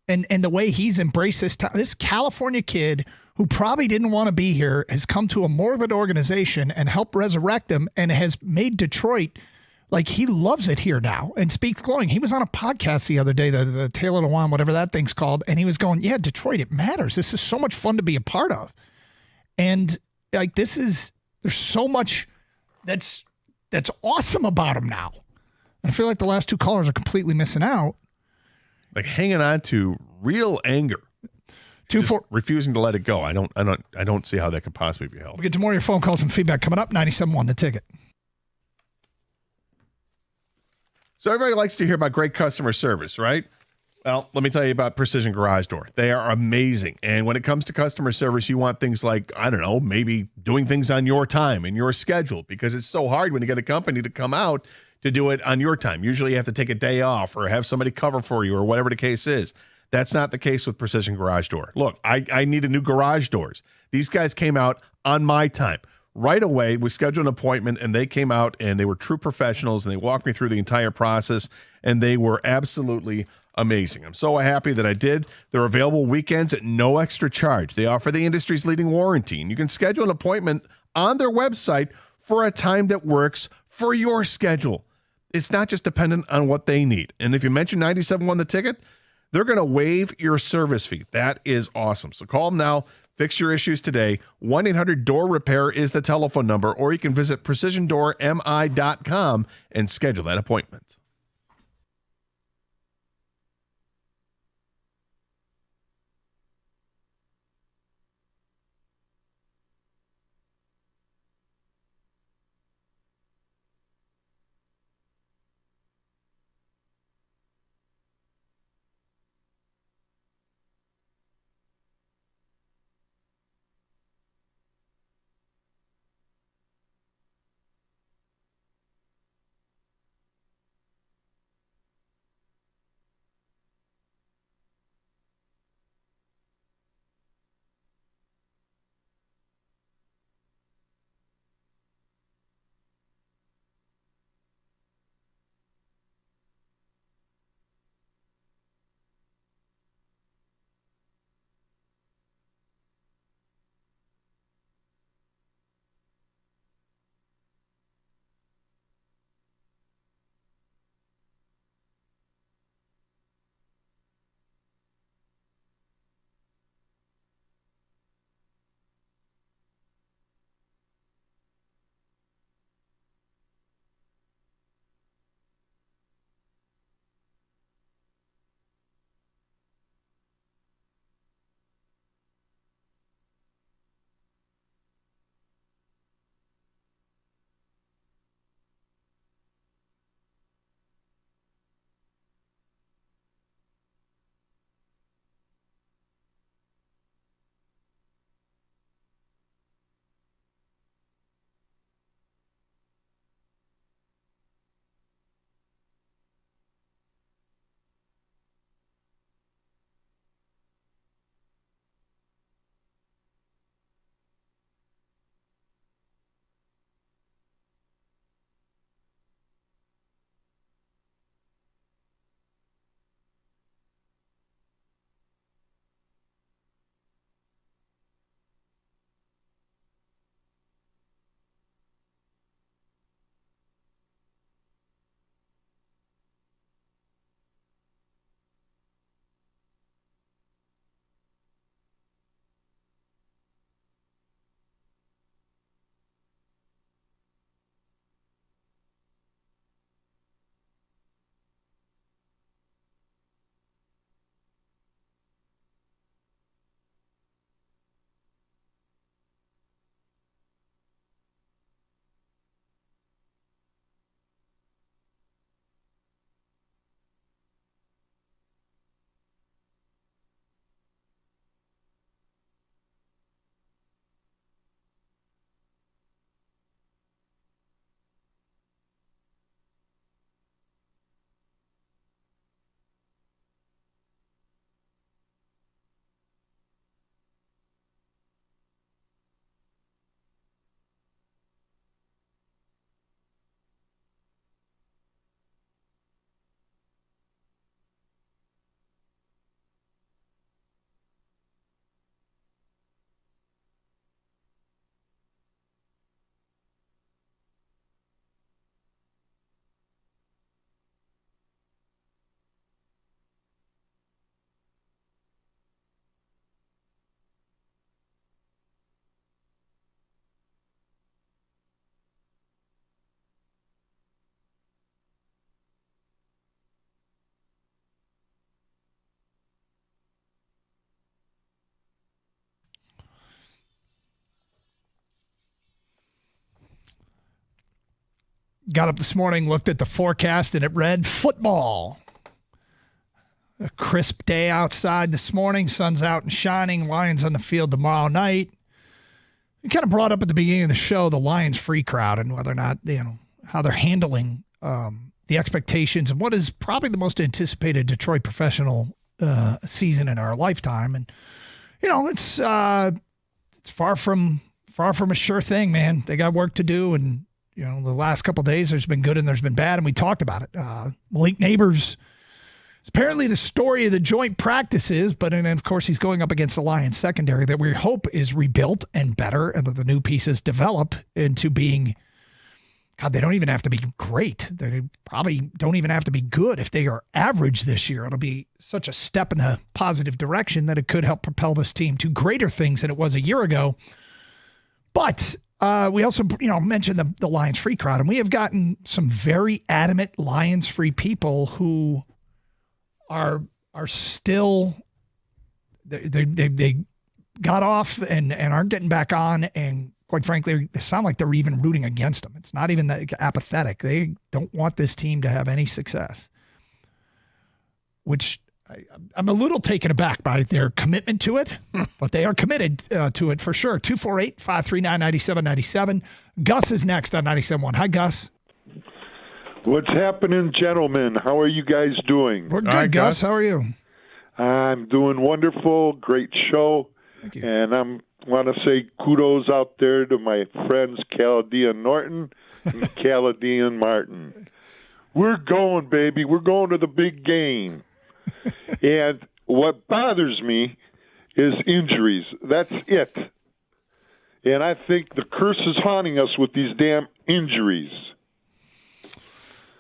And the way he's embraced this California kid who probably didn't want to be here has come to a morbid organization and helped resurrect them and has made Detroit like he loves it here now and speaks glowing. He was on a podcast the other day, the Tail of the Wine, whatever that thing's called, and he was going, yeah, Detroit, it matters. This is so much fun to be a part of. And like there's so much that's awesome about him now. And I feel like the last two callers are completely missing out. Like hanging on to real anger. Refusing to let it go. I don't see how that could possibly be helped. We'll get to more of your phone calls and feedback coming up. 97.1 The Ticket. So everybody likes to hear about great customer service, right? Well, let me tell you about Precision Garage Door. They are amazing. And when it comes to customer service, you want things like, I don't know, maybe doing things on your time and your schedule, because it's so hard when you get a company to come out to do it on your time. Usually you have to take a day off or have somebody cover for you or whatever the case is. That's not the case with Precision Garage Door. Look, I need a new garage doors. These guys came out on my time. Right away, we scheduled an appointment, and they came out, and they were true professionals, and they walked me through the entire process, and they were absolutely amazing. I'm so happy that I did. They're available weekends at no extra charge. They offer the industry's leading warranty, and you can schedule an appointment on their website for a time that works for your schedule. It's not just dependent on what they need. And if you mention 97.1 The Ticket, they're going to waive your service fee. That is awesome. So call them now. Fix your issues today. 1-800-DOOR-REPAIR is the telephone number, or you can visit precisiondoormi.com and schedule that appointment. got up this morning, looked at the forecast, and it read football. A crisp day outside this morning. Sun's out and shining. Lions on the field tomorrow night. We kind of brought up at the beginning of the show the Lions free crowd and whether or not, how they're handling the expectations of what is probably the most anticipated Detroit professional season in our lifetime. And, it's far from a sure thing, man. They got work to do. And, the last couple of days there's been good and there's been bad. And we talked about it. Malik Nabers, it's apparently the story of the joint practices, but then, of course, he's going up against the Lions secondary that we hope is rebuilt and better and that the new pieces develop into being, God, they don't even have to be great. They probably don't even have to be good. If they are average this year, it'll be such a step in the positive direction that it could help propel this team to greater things than it was a year ago. But we also, mentioned the Lions free crowd, and we have gotten some very adamant Lions free people who are still they got off and aren't getting back on, and quite frankly, they sound like they're even rooting against them. It's not even that apathetic. They don't want this team to have any success, which I'm a little taken aback by their commitment to it, but they are committed to it for sure. 248-539-9797. Gus is next on 97.1. Hi, Gus. What's happening, gentlemen? How are you guys doing? We're good, Gus. How are you? I'm doing wonderful. Great show. Thank you. And I want to say kudos out there to my friends Caladian Norton and Caladian Martin. We're going, baby. We're going to the big game. And what bothers me is injuries. That's it. And I think the curse is haunting us with these damn injuries.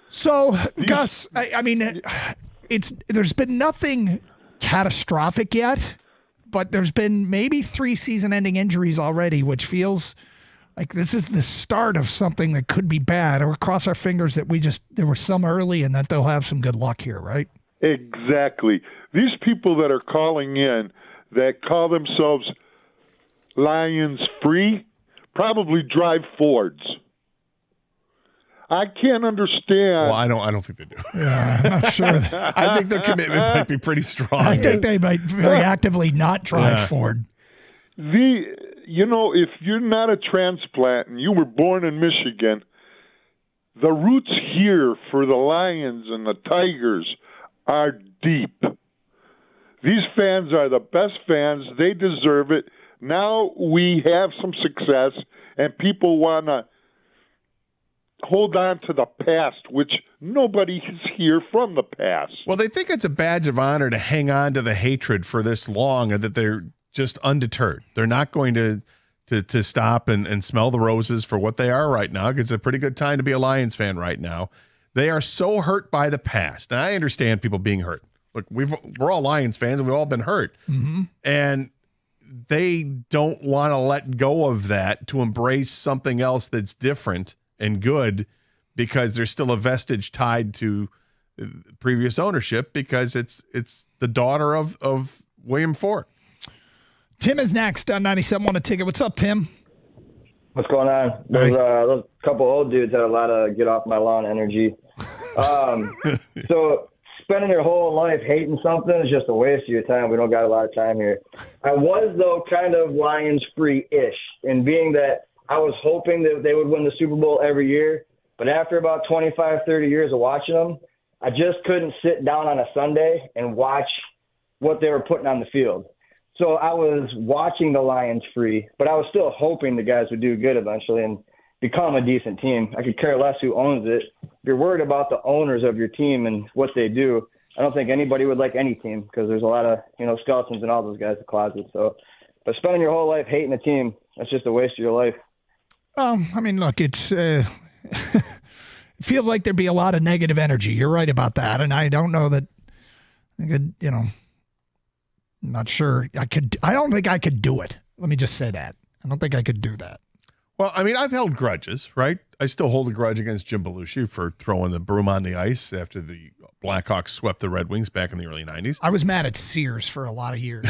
So, Gus, I mean, there's been nothing catastrophic yet, but there's been maybe 3 season-ending injuries already, which feels like this is the start of something that could be bad. Or cross our fingers that there were some early and that they'll have some good luck here, right? Exactly. These people that are calling in that call themselves Lions free probably drive Fords. I can't understand. Well, I don't think they do. Yeah, I'm not sure. I think their commitment might be pretty strong. I think they might very actively not drive Ford. If you're not a transplant and you were born in Michigan, the roots here for the Lions and the Tigers are deep. These fans are the best fans. They deserve it. Now we have some success, and people want to hold on to the past, which nobody is here from the past. Well, they think it's a badge of honor to hang on to the hatred for this long and that they're just undeterred. They're not going to stop and smell the roses for what they are right now, because it's a pretty good time to be a Lions fan right now. They are so hurt by the past. And I understand people being hurt. Look, we're all Lions fans and we've all been hurt. Mm-hmm. And they don't want to let go of that to embrace something else that's different and good, because there's still a vestige tied to previous ownership, because it's the daughter of William Ford. Tim is next on 97 on a ticket. What's up, Tim? What's going on? Those couple old dudes had a lot of get off my lawn energy. So spending your whole life hating something is just a waste of your time. We don't got a lot of time here. I was, though, kind of Lions free-ish, in being that I was hoping that they would win the Super Bowl every year. But after about 25, 30 years of watching them, I just couldn't sit down on a Sunday and watch what they were putting on the field. So I was watching the Lions free, but I was still hoping the guys would do good eventually and become a decent team. I could care less who owns it. If you're worried about the owners of your team and what they do, I don't think anybody would like any team, because there's a lot of, skeletons in all those guys' closets. So, but spending your whole life hating a team, that's just a waste of your life. I mean, look, it's it feels like there'd be a lot of negative energy. You're right about that, and I don't know that I could, I'm not sure I could. I don't think I could do it. Let me just say that. I don't think I could do that. Well, I mean, I've held grudges, right? I still hold a grudge against Jim Belushi for throwing the broom on the ice after the Blackhawks swept the Red Wings back in the early 90s. I was mad at Sears for a lot of years.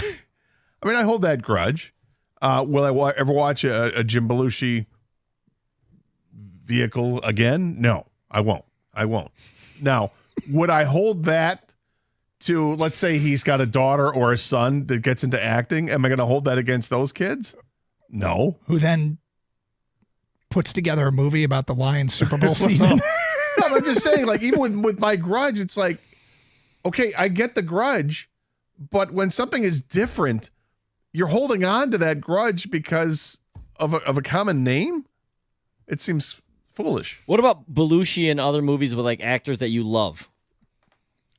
I mean, I hold that grudge. Will I ever watch a Jim Belushi vehicle again? No, I won't. Now, would I hold that to, let's say he's got a daughter or a son that gets into acting? Am I going to hold that against those kids? No. Who then puts together a movie about the Lions Super Bowl season? No, I'm just saying, like, even with my grudge, it's like, okay, I get the grudge, but when something is different, you're holding on to that grudge because of a common name? It seems foolish. What about Belushi and other movies with like actors that you love?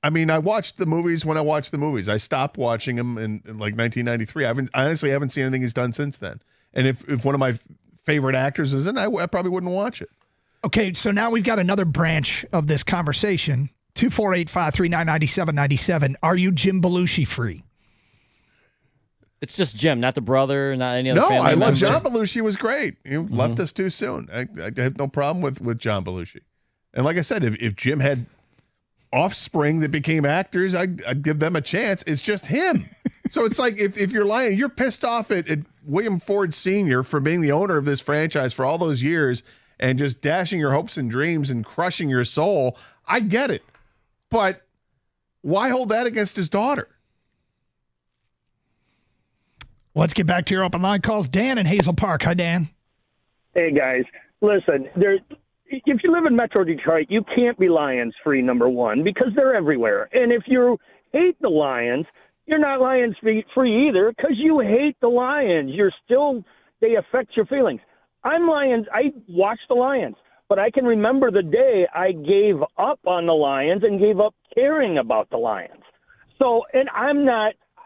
I mean, I watched the movies when I watched the movies. I stopped watching them in like 1993. I honestly haven't seen anything he's done since then. And if one of my favorite actors is in, I probably wouldn't watch it. Okay, so now we've got another branch of this conversation. 248-539-9797. Are you Jim Belushi free? It's just Jim, not the brother, not any other No, family I love member. John Belushi. Was great. You left us too soon. I had no problem with John Belushi. And like I said, if Jim had offspring that became actors, I'd give them a chance. It's just him. So it's like if you're lying, you're pissed off at William Ford Sr. for being the owner of this franchise for all those years and just dashing your hopes and dreams and crushing your soul. I get it. But why hold that against his daughter? Let's get back to your open line calls. Dan in Hazel Park. Hi, Dan. Hey, guys. Listen, if you live in Metro Detroit, you can't be Lions free, number one, because they're everywhere. And if you hate the Lions, you're not Lions free either because you hate the Lions. They affect your feelings. I'm Lions. I watch the Lions, but I can remember the day I gave up on the Lions and gave up caring about the Lions. So, and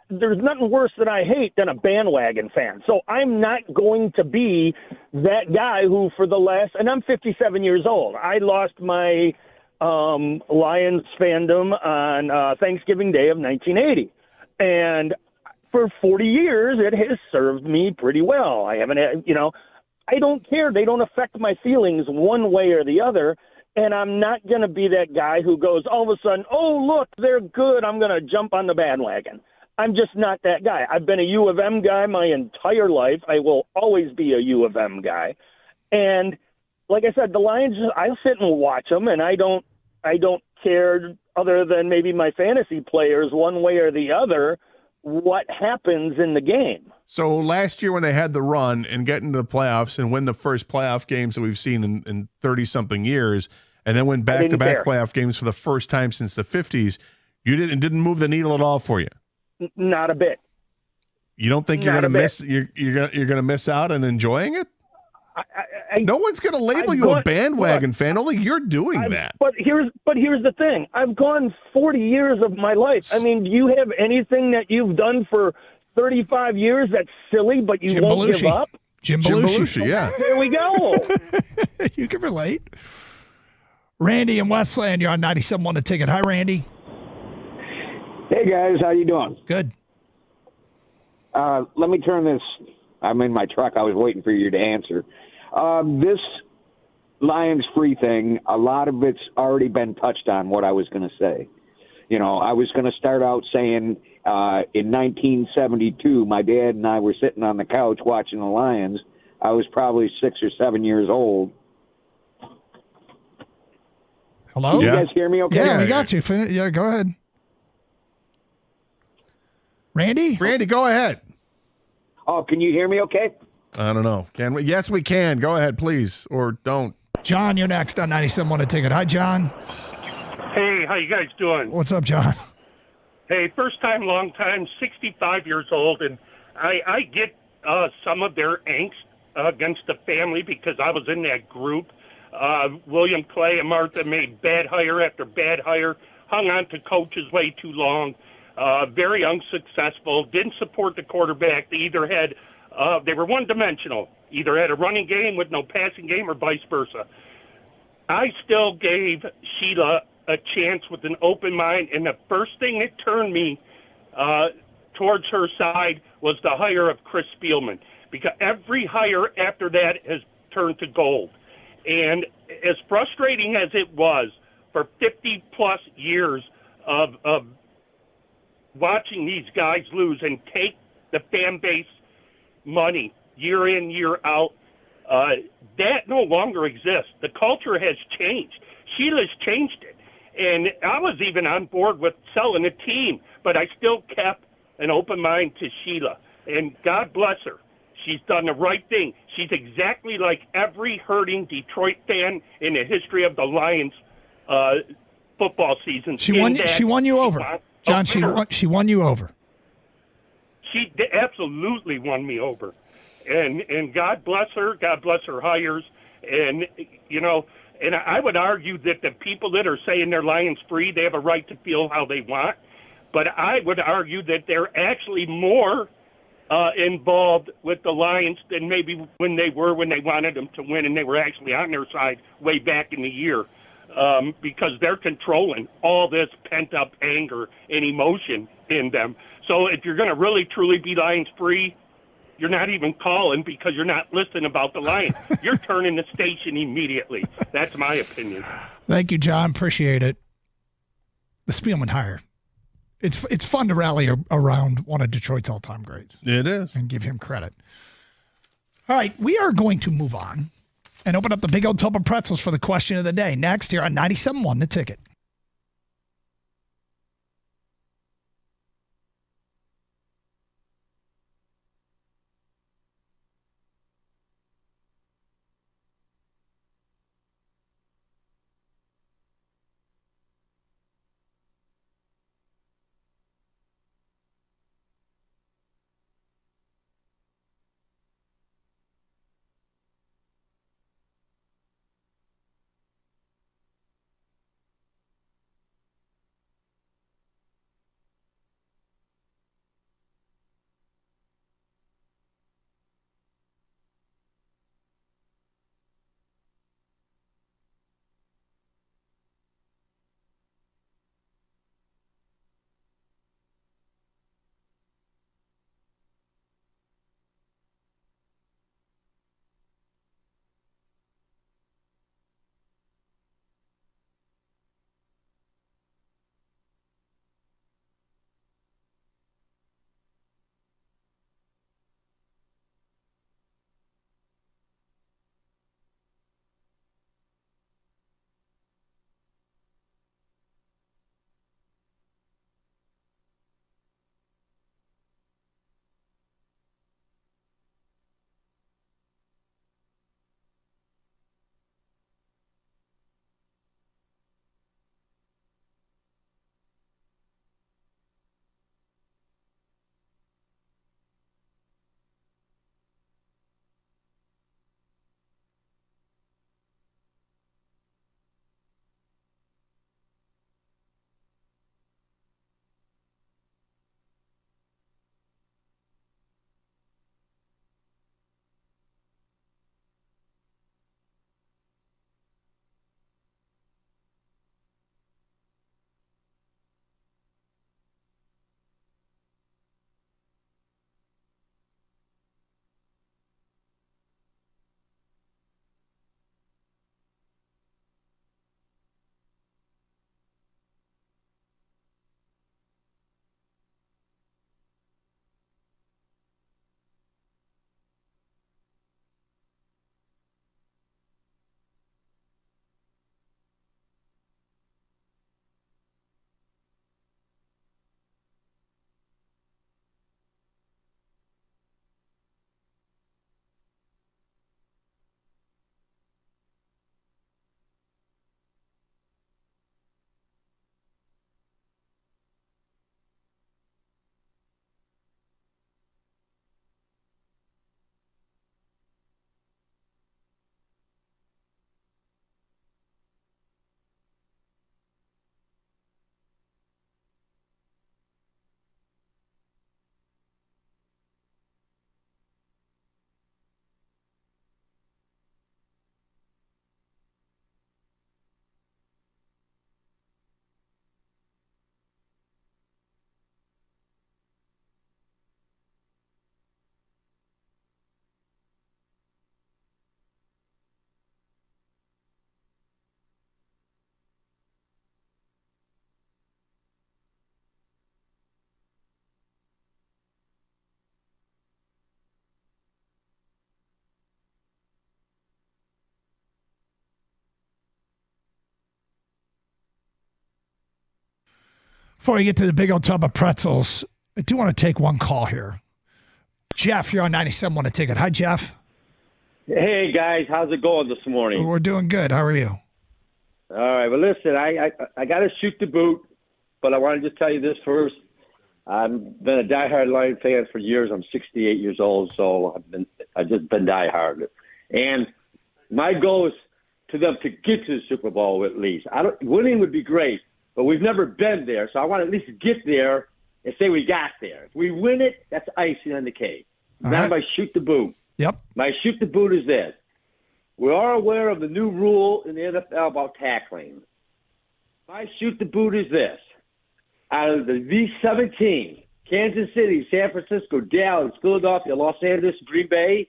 there's nothing worse that I hate than a bandwagon fan. So I'm not going to be that guy who and I'm 57 years old. I lost my Lions fandom on Thanksgiving Day of 1980. And for 40 years, it has served me pretty well. I haven't had, I don't care. They don't affect my feelings one way or the other. And I'm not going to be that guy who goes all of a sudden, oh, look, they're good. I'm going to jump on the bandwagon. I'm just not that guy. I've been a U of M guy my entire life. I will always be a U of M guy. And like I said, the Lions, I'll sit and watch them, and I don't care, other than maybe my fantasy players, one way or the other, what happens in the game. So last year when they had the run and get into the playoffs and win the first playoff games that we've seen in 30-something years, and then win back-to-back playoff games for the first time since the 50s, it didn't move the needle at all for you? Not a bit. You don't think you're going to miss? You're going to miss out on enjoying it? No one's going to label you a bandwagon fan. Only you're doing that. But here's the thing. I've gone 40 years of my life. I mean, do you have anything that you've done for 35 years that's silly, but you won't give up? Jim Belushi, yeah. There we go. You can relate. Randy in Westland, you're on 97.1 The Ticket. Hi, Randy. Hey, guys. How you doing? Good. Let me turn this. I'm in my truck. I was waiting for you to answer. This Lions free thing, a lot of it's already been touched on, what I was going to say. I was going to start out saying in 1972, my dad and I were sitting on the couch watching the Lions. I was probably 6 or 7 years old. Hello? Can you guys hear me okay? Yeah, we got you. Yeah, go ahead. Randy, go ahead. Oh, can you hear me okay? I don't know. Can we? Yes, we can. Go ahead, please, or don't. John, you're next on 97.1 The Ticket. Hi, John. Hey, how you guys doing? What's up, John? Hey, first time, long time, 65 years old, and I get some of their angst against the family because I was in that group. William Clay and Martha made bad hire after bad hire, hung on to coaches way too long. Very unsuccessful, didn't support the quarterback. They either had, they were one-dimensional, either had a running game with no passing game or vice versa. I still gave Sheila a chance with an open mind, and the first thing that turned me towards her side was the hire of Chris Spielman, because every hire after that has turned to gold. And as frustrating as it was for 50-plus years of watching these guys lose and take the fan base money year in, year out, That no longer exists. The culture has changed. Sheila's changed it. And I was even on board with selling a team, but I still kept an open mind to Sheila. And God bless her. She's done the right thing. She's exactly like every hurting Detroit fan in the history of the Lions football season. She won you over, John. She won you over. She absolutely won me over, and God bless her. God bless her hires, and and I would argue that the people that are saying they're Lions free, they have a right to feel how they want, but I would argue that they're actually more involved with the Lions than maybe when they wanted them to win and they were actually on their side way back in the year, because they're controlling all this pent-up anger and emotion in them. So if you're going to really, truly be Lions free, you're not even calling because you're not listening about the Lions. You're turning the station immediately. That's my opinion. Thank you, John. Appreciate it. The Spielman hire. It's fun to rally around one of Detroit's all-time greats. It is. And give him credit. All right, we are going to move on and open up the big old tub of pretzels for the question of the day. Next here on 97.1 The Ticket. Before we get to the big old tub of pretzels, I do want to take one call here. Jeff, you're on 97. Want to take it? Hi, Jeff. Hey, guys. How's it going this morning? We're doing good. How are you? All right. Well, listen, I got to shoot the boot, but I want to just tell you this first. I've been a diehard Lion fan for years. I'm 68 years old, so I've just been diehard. And my goal is to them to get to the Super Bowl at least. Winning would be great, but we've never been there, so I want to at least get there and say we got there. If we win it, that's icing on the cake. Now my shoot the boot. Yep. My shoot the boot is this. We are aware of the new rule in the NFL about tackling. My shoot the boot is this. Out of these 17, Kansas City, San Francisco, Dallas, Philadelphia, Los Angeles, Green Bay,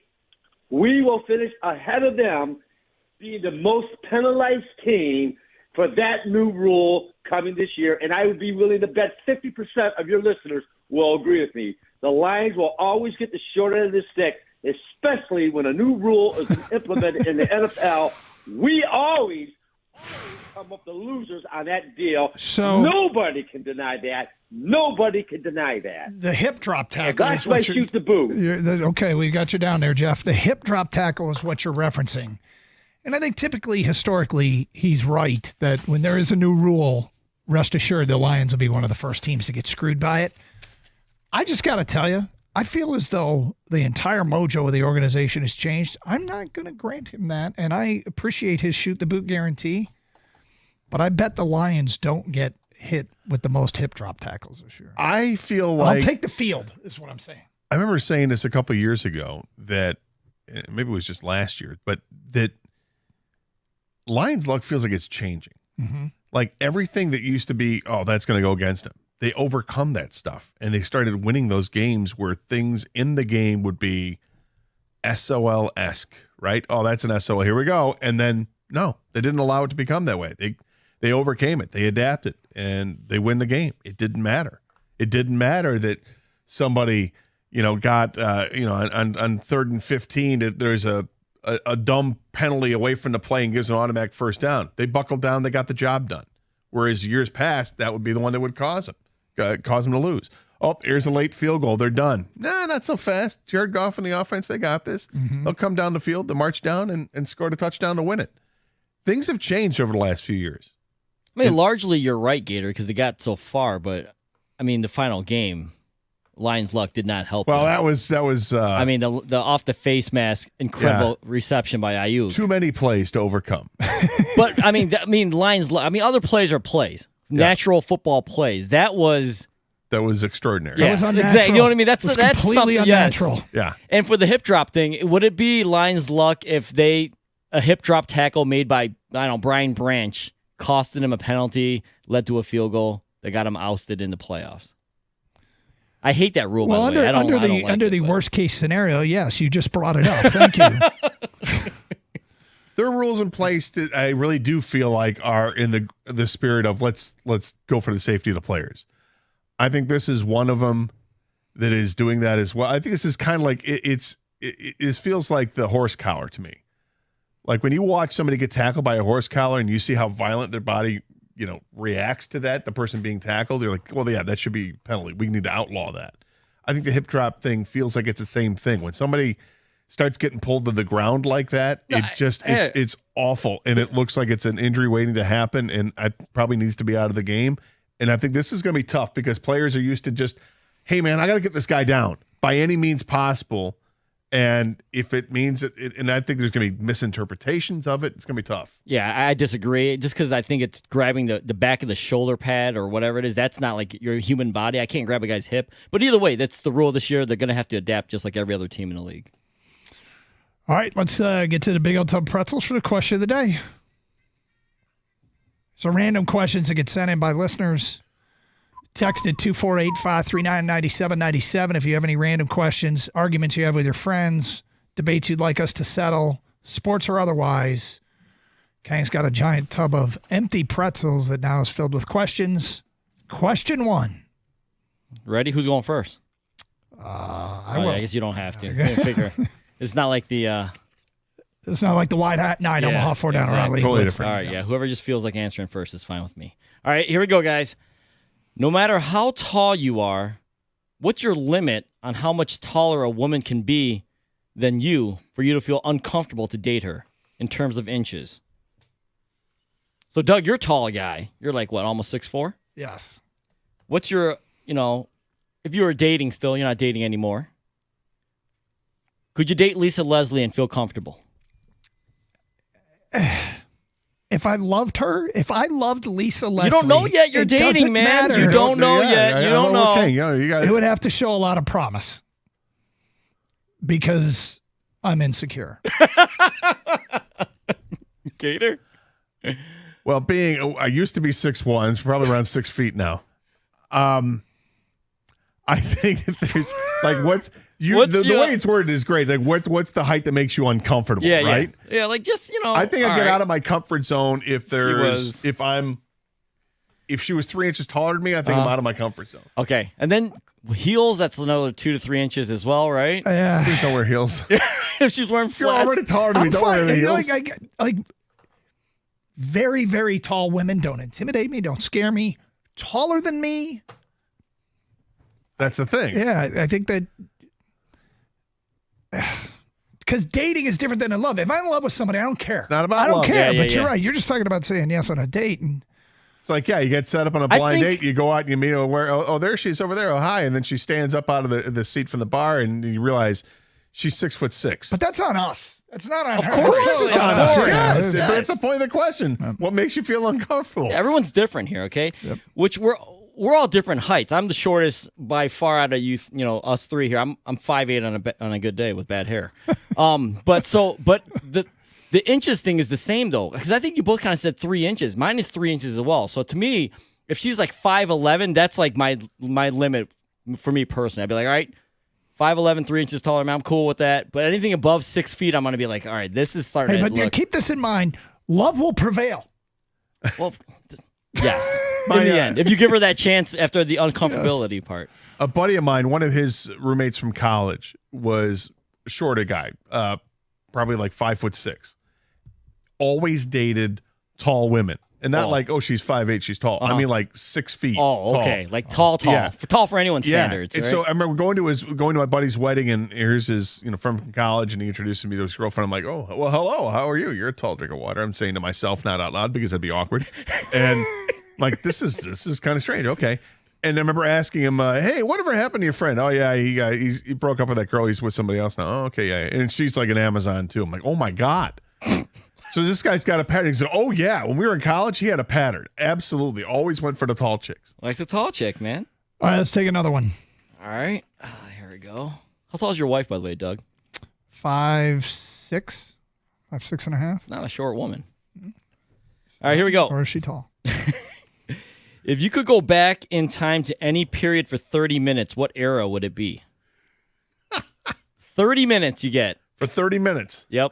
we will finish ahead of them being the most penalized team for that new rule coming this year. And I would be willing to bet 50% of your listeners will agree with me. The Lions will always get the short end of the stick, especially when a new rule is implemented in the NFL. We always come up the losers on that deal. So nobody can deny that. Nobody can deny that. The hip drop tackle. That's why shoot the boot. Okay, we got you down there, Jeff. The hip drop tackle is what you're referencing. And I think typically, historically, he's right that when there is a new rule, rest assured the Lions will be one of the first teams to get screwed by it. I just got to tell you, I feel as though the entire mojo of the organization has changed. I'm not going to grant him that, and I appreciate his shoot the boot guarantee, but I bet the Lions don't get hit with the most hip drop tackles this year. I feel like I'll take the field, is what I'm saying. I remember saying this a couple of years ago that maybe it was just last year, but that Lions luck feels like it's changing. Mm-hmm. Like everything that used to be, oh, that's going to go against them. They overcome that stuff, and they started winning those games where things in the game would be SOL-esque, right? Oh, that's an SOL. Here we go. And then, no, they didn't allow it to become that way. They overcame it. They adapted, and they win the game. It didn't matter. It didn't matter that somebody, got, on 3rd and 15, there's a dumb penalty away from the play and gives an automatic first down. They buckled down. They got the job done. Whereas years past, that would be the one that would cause them to lose. Oh, here's a late field goal. They're done. Nah, not so fast. Jared Goff and the offense, they got this. Mm-hmm. They'll come down the field, they'll march down and score a touchdown to win it. Things have changed over the last few years. I mean, largely you're right, Gator, because they got so far. But, I mean, the final game, Lions' luck did not help Well, them. that was. I mean, the off-the-face mask, incredible reception by Ayuk. Too many plays to overcome. But, I mean, Lions' luck. I mean, other plays are plays. Natural football plays. That was extraordinary. Yes, that was unnatural. exactly. You know what I mean? That's completely something. unnatural. Yes. Yeah. And for the hip drop thing, would it be Lions' luck if a hip drop tackle made by Brian Branch costed him a penalty, led to a field goal that got him ousted in the playoffs? I hate that rule. Well, by the way. I don't like under the worst case scenario, yes, you just brought it up. Thank you. There are rules in place that I really do feel like are in the spirit of let's go for the safety of the players. I think this is one of them that is doing that as well. I think this is kind of like it feels like the horse collar to me. Like when you watch somebody get tackled by a horse collar and you see how violent their body, reacts to that, the person being tackled, you're like, well, yeah, that should be penalty. We need to outlaw that. I think the hip drop thing feels like it's the same thing. When somebody starts getting pulled to the ground like that, it's awful, and it looks like it's an injury waiting to happen, and it probably needs to be out of the game. And I think this is going to be tough because players are used to just, hey, man, I got to get this guy down by any means possible. And if it means it, and I think there's going to be misinterpretations of it, it's going to be tough. Yeah, I disagree. Just because I think it's grabbing the back of the shoulder pad or whatever it is, that's not like your human body. I can't grab a guy's hip. But either way, that's the rule this year. They're going to have to adapt just like every other team in the league. All right, let's get to the big old tub of pretzels for the question of the day. So random questions that get sent in by listeners. Text at 248-539-9797 if you have any random questions, arguments you have with your friends, debates you'd like us to settle, sports or otherwise. Kang's got a giant tub of empty pretzels that now is filled with questions. Question 1. Ready? Who's going first? I guess you don't have to. I figure. It's not like the... It's not like the wide hat night Omaha 4 down around League. Totally Blitz. different. All right, yeah. Whoever just feels like answering first is fine with me. All right, here we go, guys. No matter how tall you are, what's your limit on how much taller a woman can be than you for you to feel uncomfortable to date her in terms of inches? So, Doug, you're a tall guy. You're like, what, almost 6'4"? Yes. What's your, if you were dating still, you're not dating anymore. Could you date Lisa Leslie and feel comfortable? If I loved her, if I loved Lisa Leslie. You don't know yet. You're dating, man. Matter. You don't know yet. You don't know. Okay, you got it would have to show a lot of promise because I'm insecure. Gator? Well, I used to be 6'1", it's probably around 6 feet now. I think that there's like the way it's worded is great. Like what's the height that makes you uncomfortable? Yeah, right? Yeah, like just I think I get out of my comfort zone if she was 3 inches taller than me. I think I'm out of my comfort zone. Okay, and then heels. That's another 2 to 3 inches as well, right? Yeah. Please don't wear heels. If she's wearing flats, you're already taller than me. Don't wear the heels. Like very, very tall women don't intimidate me. Don't scare me. Taller than me. That's the thing. Yeah, I think that because dating is different than in love. If I'm in love with somebody, I don't care. It's not about I don't love. care. Yeah, but you're right. You're just talking about saying yes on a date, and it's like, you get set up on a blind date. You go out and you meet her. Oh, there she is over there. Oh, hi. And then she stands up out of the seat from the bar, and you realize she's 6'6". But that's on us. That's not on her. Of course it's on us. Yes. But that's the point of the question. What makes you feel uncomfortable? Yeah, everyone's different here, okay? Yep. Which we're all different heights. I'm the shortest by far out of us three here. I'm 5'8" on a good day with bad hair. But the inches thing is the same though, because I think you both kind of said 3 inches. Mine is 3 inches as well. So to me, if she's like 5'11", that's like my limit for me personally. I'd be like, all right, 5'11", 3 inches taller, man, I'm cool with that. But anything above 6 feet, I'm gonna be like, all right, this is starting. Hey, to but look. keep this in mind: love will prevail. Well, yes. In the end, if you give her that chance after the uncomfortability part. A buddy of mine, one of his roommates from college, was a shorter guy, probably like 5'6". Always dated tall women. And not like, she's 5'8", she's tall. I mean like 6 feet. Oh, tall. okay. Like tall. Yeah. Tall for anyone's standards. And right? so I remember going to my buddy's wedding, and here's his, from college, and he introduced me to his girlfriend. I'm like, oh, well, hello, how are you? You're a tall drink of water. I'm saying to myself, not out loud because that'd be awkward. And like, this is kind of strange. Okay. And I remember asking him, hey, whatever happened to your friend? Oh, yeah, he broke up with that girl. He's with somebody else now. Oh, okay, yeah. And she's like an Amazon, too. I'm like, oh, my God. So this guy's got a pattern. He said, oh, yeah, when we were in college, he had a pattern. Absolutely. Always went for the tall chicks. Like the tall chick, man. All right, let's take another one. All right. Here we go. How tall is your wife, by the way, Doug? 5'6", 5'6.5". Not a short woman. All right, here we go. Or is she tall? If you could go back in time to any period for 30 minutes, what era would it be? 30 minutes you get. For 30 minutes? Yep.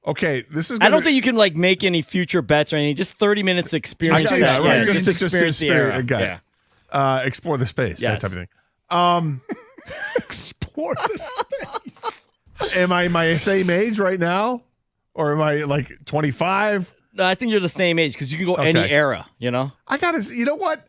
Okay, this is. I don't think you can like make any future bets or anything. Just 30 minutes to experience that. Right. Yeah, just experience the era. Okay. Yeah. Explore the space. Yes. That type of thing. Explore the space. Am I my same age right now, or am I like 25? No, I think you're the same age because you can go any era. I gotta. You know what?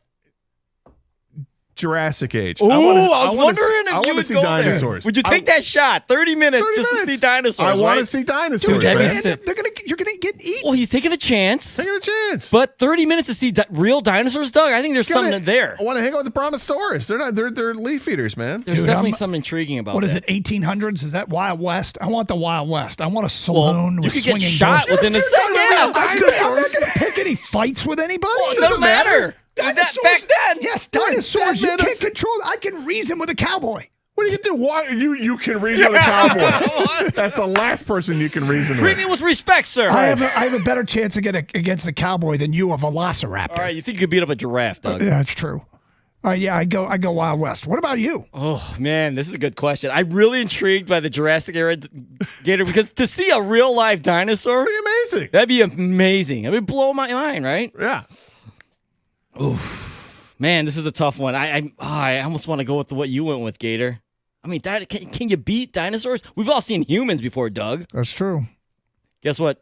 Jurassic Age. Ooh, I was wondering I if you want to would see go dinosaurs. there. Would you take that shot? 30 minutes just to see dinosaurs. I want to right? see dinosaurs. Dude, that'd be man. sick. You're gonna get eaten. Well, he's taking a chance. Taking a chance. But 30 minutes to see real dinosaurs, Doug. I think there's something there. I want to hang out with the brontosaurus. They're not. They're leaf eaters, man. There's definitely something intriguing about What is that. it? 1800s? Is that Wild West? I want the Wild West. I want a saloon you with could swinging get shot doors. within a second. Yeah, I'm not gonna pick any fights with anybody. Well, it doesn't matter. Dinosaurs, back then. Yes, dinosaurs. You can't control. I can reason with a cowboy. What are you gonna do? Why you can reason with a cowboy? That's the last person you can reason Treat with. me with respect, sir. I have a better chance against a cowboy than you, a velociraptor. All right, you think you could beat up a giraffe, Doug? Yeah, that's true. All right, yeah, I go Wild West. What about you? Oh man, this is a good question. I'm really intrigued by the Jurassic era Gator because to see a real live dinosaur, That'd be amazing. that'd be amazing. It would blow my mind, right? Yeah. Oof. Man, this is a tough one. I almost want to go with what you went with, Gator. I mean, can you beat dinosaurs? We've all seen humans before, Doug. That's true. Guess what?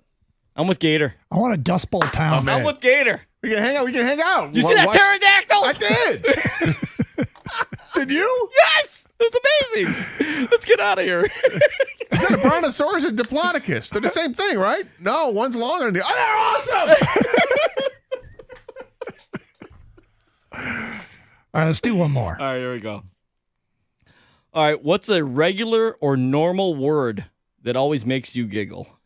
I'm with Gator. I want a Dust Bowl town. I'm with Gator. We can hang out. We can hang out. Did you see that pterodactyl? I did. Did you? Yes. It was amazing. Let's get out of here. Is that a brontosaurus and diplodocus? They're the same thing, right? No, one's longer than the other. Oh, they're awesome. All right, let's do one more. All right, here we go. All right, what's a regular or normal word that always makes you giggle?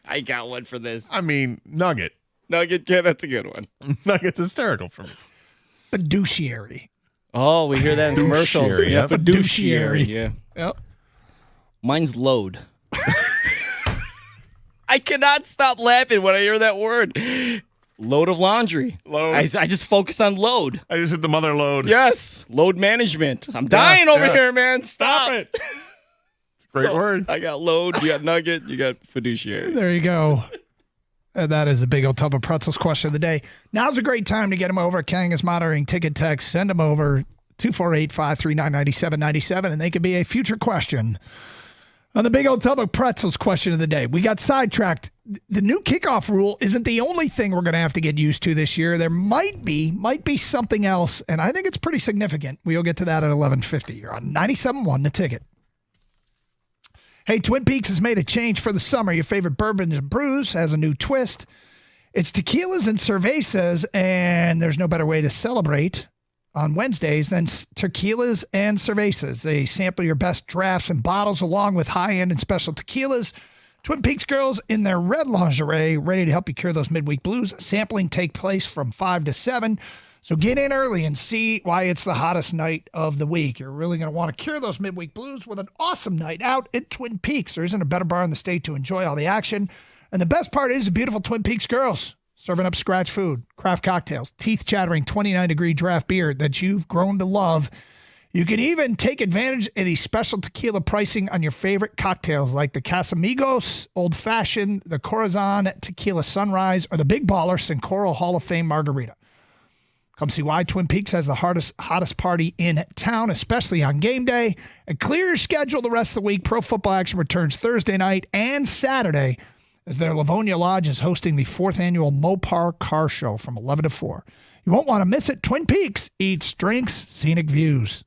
I got one for this. I mean, nugget. Nugget, yeah, that's a good one. Nugget's hysterical for me. Fiduciary. Oh, we hear that in commercials. Fiduciary, Yeah, yeah. fiduciary. Yeah. Yep. Mine's load. I cannot stop laughing when I hear that word. Load of laundry. Load. I just focus on load. I just hit the mother load. Yes. Load management. I'm dying over here, man. Stop it. Great word. I got load. You got nugget. You got fiduciary. There you go. And that is the big old tub of pretzels question of the day. Now's a great time to get them over. Kang is monitoring ticket text. Send them over 248-539-9797, and they could be a future question on the big old tub of pretzels question of the day. We got sidetracked. The new kickoff rule isn't the only thing we're going to have to get used to this year. There might be something else, and I think it's pretty significant. We'll get to that at 11:50. You're on 97.1 The Ticket. Hey, Twin Peaks has made a change for the summer. Your favorite bourbon and brews has a new twist. It's tequilas and cervezas, and there's no better way to celebrate on Wednesdays than tequilas and cervezas. They sample your best drafts and bottles along with high-end and special tequilas. Twin Peaks girls in their red lingerie ready to help you cure those midweek blues. Sampling take place from 5 to 7. So get in early and see why it's the hottest night of the week. You're really going to want to cure those midweek blues with an awesome night out at Twin Peaks. There isn't a better bar in the state to enjoy all the action. And the best part is the beautiful Twin Peaks girls serving up scratch food, craft cocktails, teeth-chattering 29-degree draft beer that you've grown to love. You can even take advantage of the special tequila pricing on your favorite cocktails like the Casamigos Old Fashioned, the Corazon Tequila Sunrise, or the Big Baller Sincoro Hall of Fame Margarita. Come see why Twin Peaks has the hottest party in town, especially on game day. And clear your schedule the rest of the week. Pro football action returns Thursday night and Saturday as their Livonia Lodge is hosting the 4th annual Mopar Car Show from 11 to 4. You won't want to miss it. Twin Peaks eats, drinks, scenic views.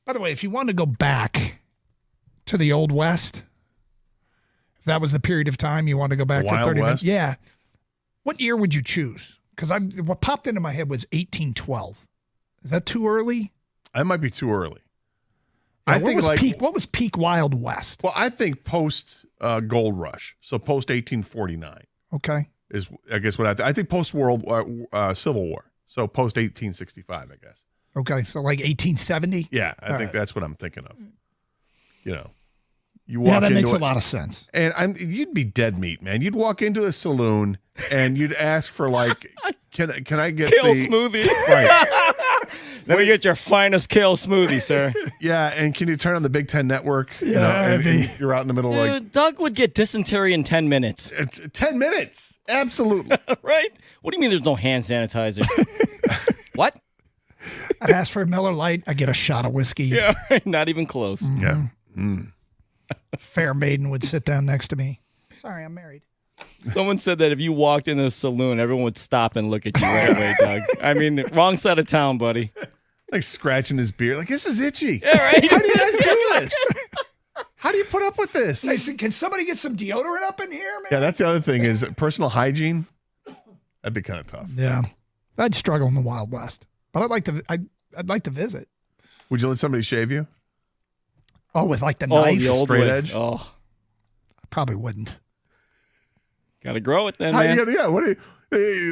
By the way, if you want to go back to the Old West, if that was the period of time you want to go back for 30 minutes, yeah. What year would you choose? Because what popped into my head was 1812. Is that too early? That might be too early. Yeah, what was peak Wild West? Well, I think post Gold Rush, so post 1849. Okay. Is I guess what I think post World Civil War, so post 1865, I guess. Okay, so like 1870. Yeah, I think that's what I'm thinking of. You know, you walk that into makes a lot of sense. And you'd be dead meat, man. You'd walk into a saloon and you'd ask for like, can I get kale the smoothie? Right. Let me get your finest kale smoothie, sir. Yeah, and can you turn on the Big Ten Network? Yeah, and you're out in the middle Dude, like Doug would get dysentery in 10 minutes. 10 minutes, absolutely. Right? What do you mean there's no hand sanitizer? What? I'd ask for a Miller Lite. I get a shot of whiskey. Yeah, not even close. Mm-hmm. Yeah. Mm. Fair maiden would sit down next to me. Sorry, I'm married. Someone said that if you walked in a saloon, everyone would stop and look at you right away, Doug. I mean, wrong side of town, buddy. Like scratching his beard. Like, this is itchy. Yeah, right? How do you guys do this? How do you put up with this? Hey, so can somebody get some deodorant up in here, man? Yeah, that's the other thing is personal hygiene. That'd be kind of tough. Yeah. I'd struggle in the Wild West. But I'd like to visit. Would you let somebody shave you? Oh, with like the knife? The old straight way. edge? Oh. I probably wouldn't. Gotta grow it then, man. Yeah, what do you...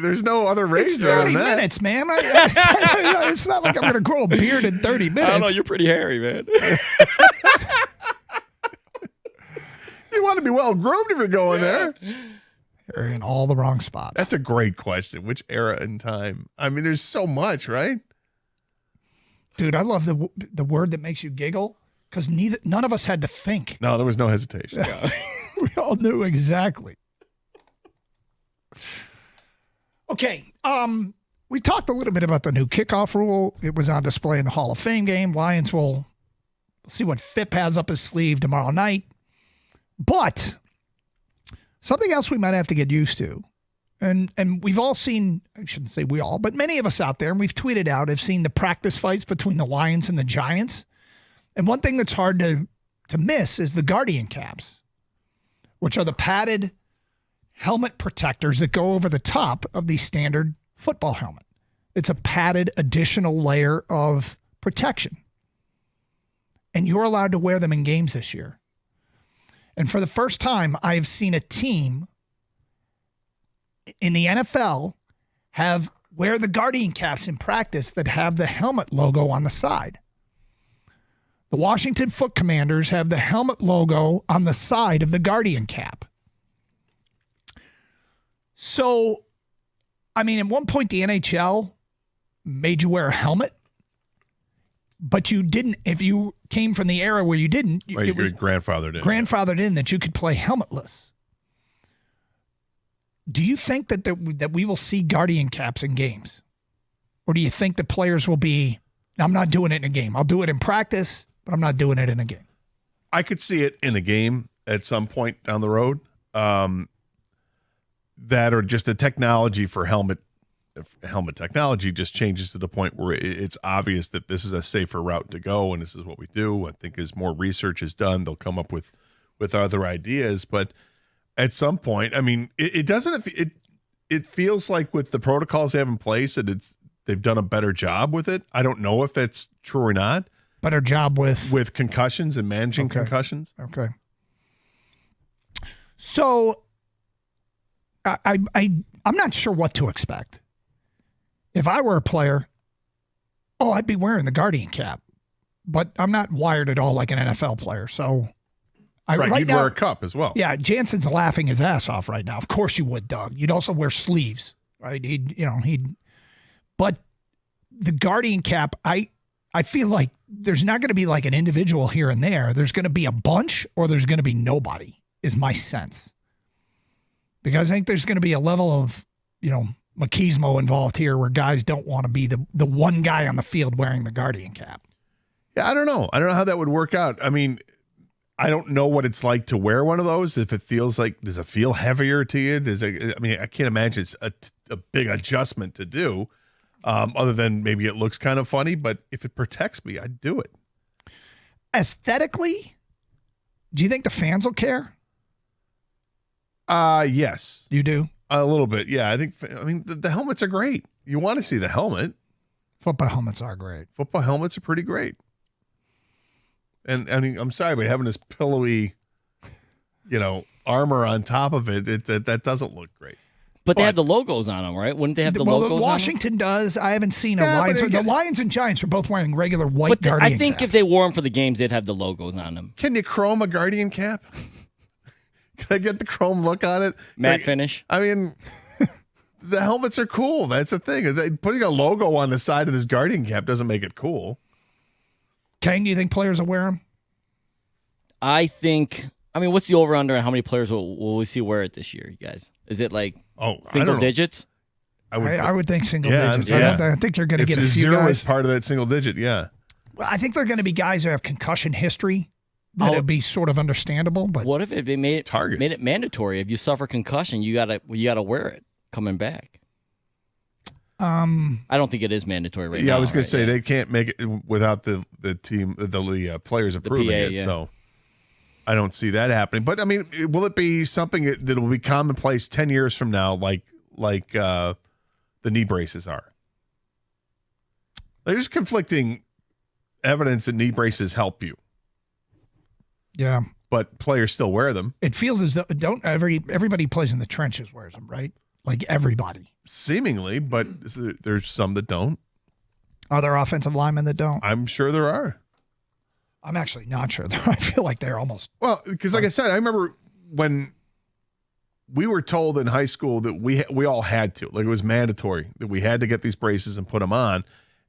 There's no other razor. It's 30 on that. minutes, man. It's not like I'm going to grow a beard in 30 minutes. I don't know. You're pretty hairy, man. You want to be well groomed if you're going there. You're in all the wrong spots. That's a great question. Which era and time? I mean, there's so much, right? Dude, I love the word that makes you giggle because none of us had to think. No, there was no hesitation. We all knew exactly. Okay, we talked a little bit about the new kickoff rule. It was on display in the Hall of Fame game. Lions will see what Fipp has up his sleeve tomorrow night. But something else we might have to get used to, and we've all seen, I shouldn't say we all, but many of us out there, and we've tweeted out, have seen the practice fights between the Lions and the Giants. And one thing that's hard to miss is the Guardian caps, which are the padded helmet protectors that go over the top of the standard football helmet. It's a padded additional layer of protection. And you're allowed to wear them in games this year. And for the first time, I've seen a team in the NFL wear the Guardian caps in practice that have the helmet logo on the side. The Washington Foot Commanders have the helmet logo on the side of the Guardian cap. So, I mean, at one point, the NHL made you wear a helmet, but you didn't. If you came from the era where you didn't, Right, it was your grandfathered in. grandfathered in that you could play helmetless. Do you think that we will see Guardian caps in games? Or do you think the players will be, I'm not doing it in a game. I'll do it in practice, but I'm not doing it in a game. I could see it in a game at some point down the road. That or just the technology for helmet technology just changes to the point where it's obvious that this is a safer route to go and this is what we do. I think as more research is done, they'll come up with other ideas. But at some point, I mean, it feels like with the protocols they have in place that they've done a better job with it. I don't know if that's true or not. Better job with concussions and managing concussions. Okay. So I'm not sure what to expect. If I were a player, I'd be wearing the Guardian cap, but I'm not wired at all like an NFL player. So you'd wear a cup as well. Yeah, Jansen's laughing his ass off right now. Of course you would, Doug. You'd also wear sleeves, right? But the Guardian cap, I feel like there's not going to be like an individual here and there. There's going to be a bunch or there's going to be nobody, is my sense. Because I think there's going to be a level of, machismo involved here where guys don't want to be the one guy on the field wearing the Guardian cap. Yeah, I don't know. I don't know how that would work out. I mean, I don't know what it's like to wear one of those. If it feels like, does it feel heavier to you? I can't imagine it's a big adjustment to do, other than maybe it looks kind of funny. But if it protects me, I'd do it. aesthetically, do you think the fans will care? Yes. You do? A little bit, yeah. I mean, the helmets are great. You want to see the helmet. Football helmets are great. Football helmets are pretty great. And I mean, I'm sorry, but having this pillowy, armor on top of it, that doesn't look great. But they have the logos on them, right? Wouldn't they have the logos on them? Washington does. I haven't seen a Lions. The Lions and Giants are both wearing regular white Guardian I think caps. if they wore them for the games, they'd have the logos on them. Can you chrome a Guardian cap? Can I get the chrome look on it? Matte finish? I mean, the helmets are cool. That's the thing. Putting a logo on the side of this Guardian cap doesn't make it cool. Kane, do you think players will wear them? What's the over-under on how many players will we see wear it this year, you guys? Is it like single digits? I would think single digits. Yeah. I think you're going to get a few zero guys. is part of that single digit, yeah. Well, I think they're going to be guys who have concussion history. That'll be sort of understandable. But what if it made it mandatory? If you suffer concussion, you gotta wear it coming back. I don't think it is mandatory right now. Yeah, I was going to say they can't make it without the team, the players approving PA, it. yeah. So I don't see that happening. But I mean, will it be something that will be commonplace 10 years from now, like the knee braces are? There's conflicting evidence that knee braces help you. Yeah, but players still wear them. It feels as though everybody plays in the trenches wears them, right? Like everybody. Seemingly, but there's some that don't. Are there offensive linemen that don't? I'm sure there are. I'm actually not sure. I feel like they're almost. Well, because like I said, I remember when we were told in high school that we all had to, like it was mandatory that we had to get these braces and put them on.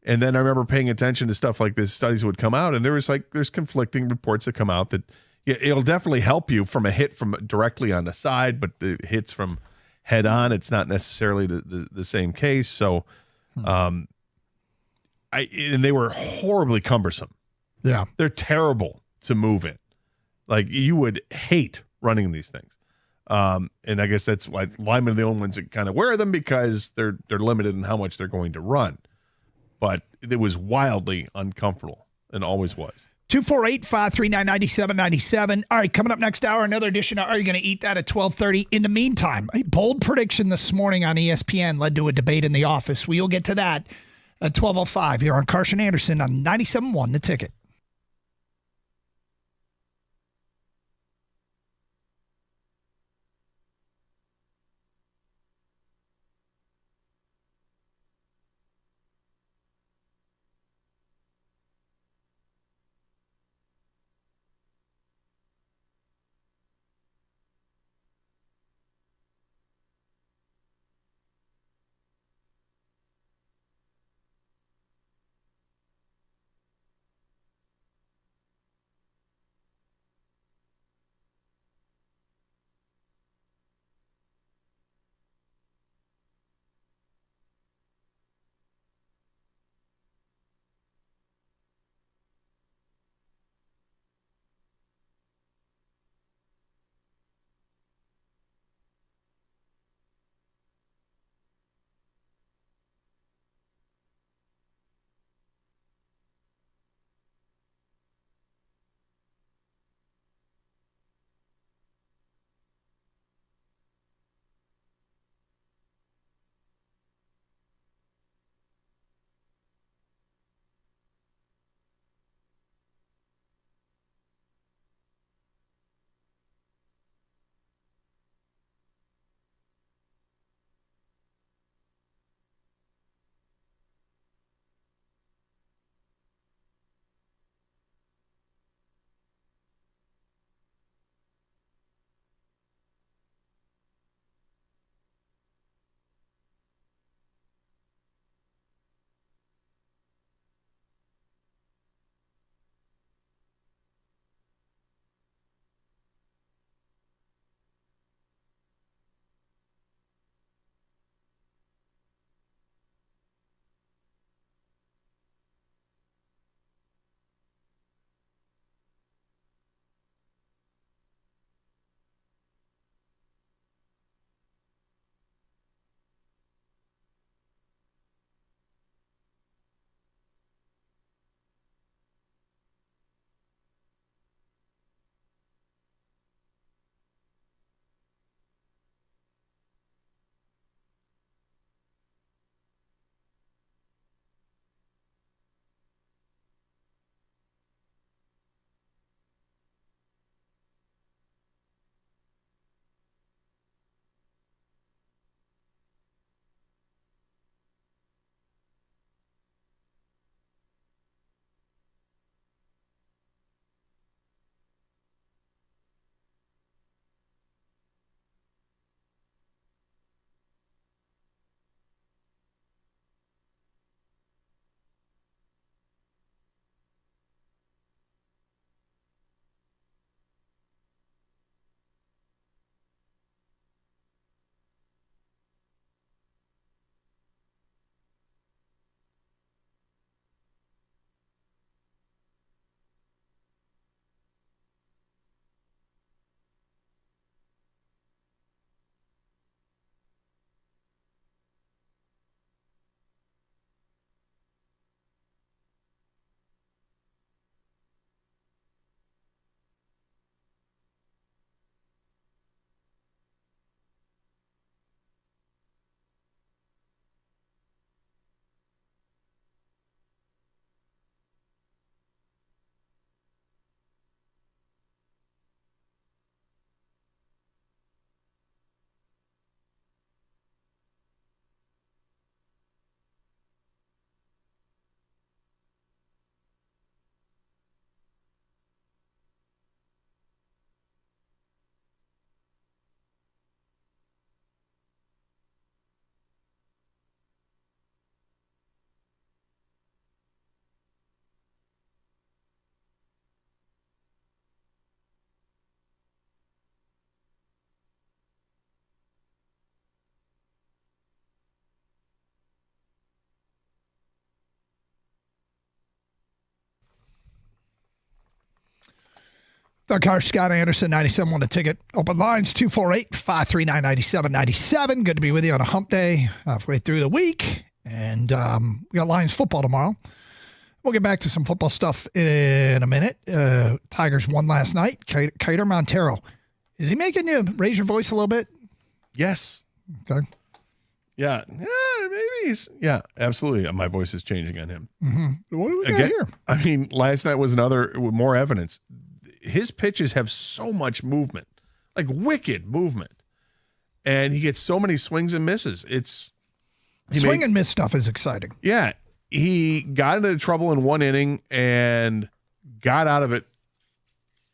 And then I remember paying attention to stuff like this, studies would come out, and there's conflicting reports that come out that it'll definitely help you from a hit from directly on the side, but the hits from head on, it's not necessarily the same case. So, and they were horribly cumbersome. Yeah. They're terrible to move in. Like you would hate running these things. And I guess that's why linemen are the only ones that kind of wear them, because they're limited in how much they're going to run. But it was wildly uncomfortable and always was. 248-539-9797. All right, coming up next hour, another edition of Are You Going to Eat That at 12:30. In the meantime, a bold prediction this morning on ESPN led to a debate in the office. We'll get to that at 12:05 here on Carson Anderson on 97.1 The Ticket. The car, Scott Anderson, 97 on the ticket. Open lines, 248-539-9797. Good to be with you on a hump day, halfway through the week. And we got Lions football tomorrow. We'll get back to some football stuff in a minute. Tigers won last night. Cater Montero. Is he making you raise your voice a little bit? Yes. Okay. Yeah, maybe he's. Yeah, absolutely. My voice is changing on him. Mm-hmm. What do we got Again, here? I mean, last night was more evidence. His pitches have so much movement, like wicked movement, and he gets so many swings and misses. Swing and miss stuff is exciting. Yeah, he got into trouble in one inning and got out of it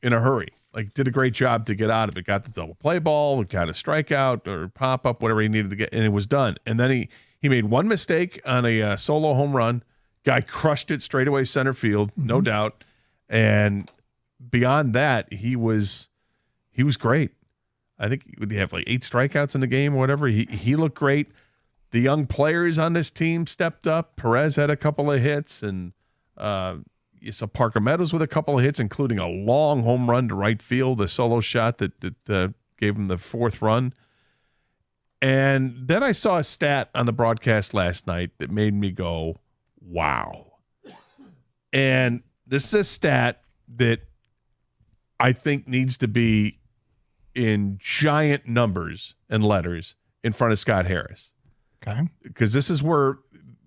in a hurry. Like, did a great job to get out of it. Got the double play ball, got a strikeout or pop up, whatever he needed to get, and it was done. And then he made one mistake on a solo home run. Guy crushed it straightaway center field, no doubt. And beyond that, he was great. I think he have like 8 strikeouts in the game or whatever. He looked great. The young players on this team stepped up. Perez had a couple of hits, and you saw Parker Meadows with a couple of hits, including a long home run to right field, a solo shot that gave him the 4th run. And then I saw a stat on the broadcast last night that made me go, wow. And this is a stat that I think needs to be in giant numbers and letters in front of Scott Harris. Okay. Because this is where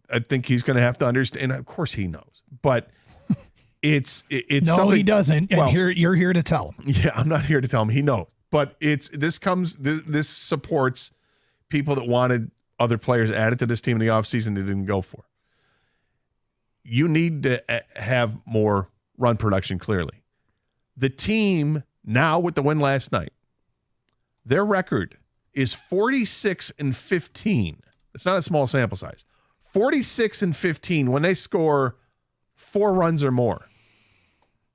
I think he's going to have to understand. And of course he knows, but it's no, something he doesn't. And you're here to tell him. Yeah, I'm not here to tell him. He knows, but this supports people that wanted other players added to this team in the offseason they didn't go for. You need to have more run production, clearly. The team now with the win last night, their record is 46-15. It's not a small sample size. 46-15 when they score 4 runs or more.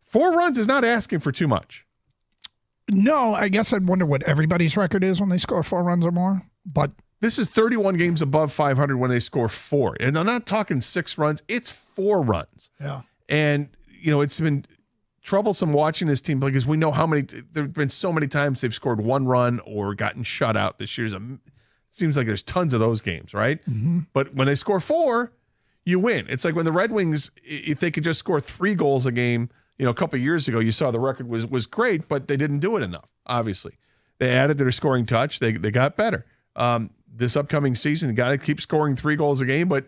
4 runs is not asking for too much. No, I guess I'd wonder what everybody's record is when they score 4 runs or more. But this is 31 games above 500 when they score 4. And I'm not talking 6 runs. It's 4 runs. Yeah. And, it's been troublesome watching this team because we know how many there have been so many times they've scored 1 run or gotten shut out this year. It seems like there's tons of those games, right? Mm-hmm. But when they score 4, you win. It's like when the Red Wings, if they could just score 3 goals a game, a couple of years ago, you saw the record was great, but they didn't do it enough, obviously. They added their scoring touch. They got better. This upcoming season, you got to keep scoring 3 goals a game, but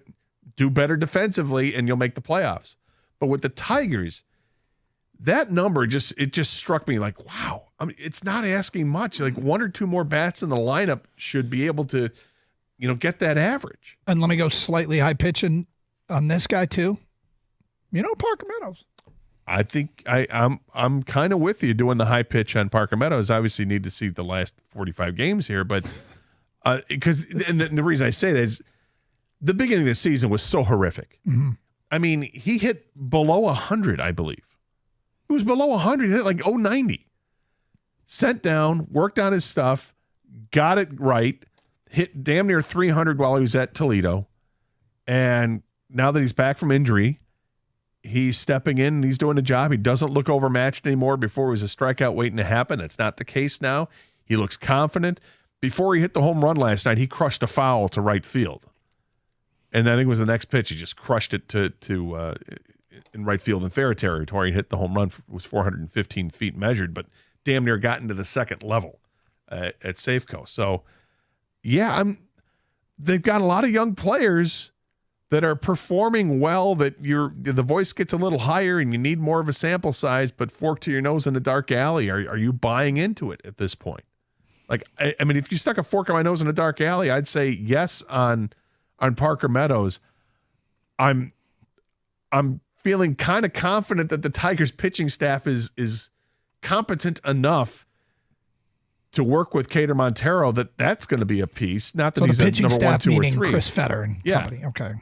do better defensively, and you'll make the playoffs. But with the Tigers, that number just struck me like, wow. I mean, it's not asking much. Like 1 or 2 more bats in the lineup should be able to, get that average. And let me go slightly high pitching on this guy too. Parker Meadows. I think I'm kind of with you doing the high pitch on Parker Meadows. Obviously, need to see the last 45 games here, but because the reason I say that is the beginning of the season was so horrific. Mm-hmm. I mean, he hit below 100, I believe. It was below 100. He hit like 090. Sent down, worked on his stuff, got it right, hit damn near 300 while he was at Toledo. And now that he's back from injury, he's stepping in and he's doing a job. He doesn't look overmatched anymore. Before it was a strikeout waiting to happen. That's not the case now. He looks confident. Before he hit the home run last night, he crushed a foul to right field. And I think it was the next pitch. He just crushed it to in right field in fair territory. He hit the home run. It was 415 feet measured, but damn near got into the second level at Safeco. So, yeah, they've got a lot of young players that are performing well, that the voice gets a little higher and you need more of a sample size, but fork to your nose in a dark alley. Are you buying into it at this point? Like, I mean, if you stuck a fork in my nose in a dark alley, I'd say yes on Parker Meadows. I'm feeling kind of confident that the Tigers pitching staff is competent enough to work with Cater Montero that's going to be a piece. Not that so he's the a pitching number staff 1, 2, or meaning 3. Chris Fetter and company. Okay.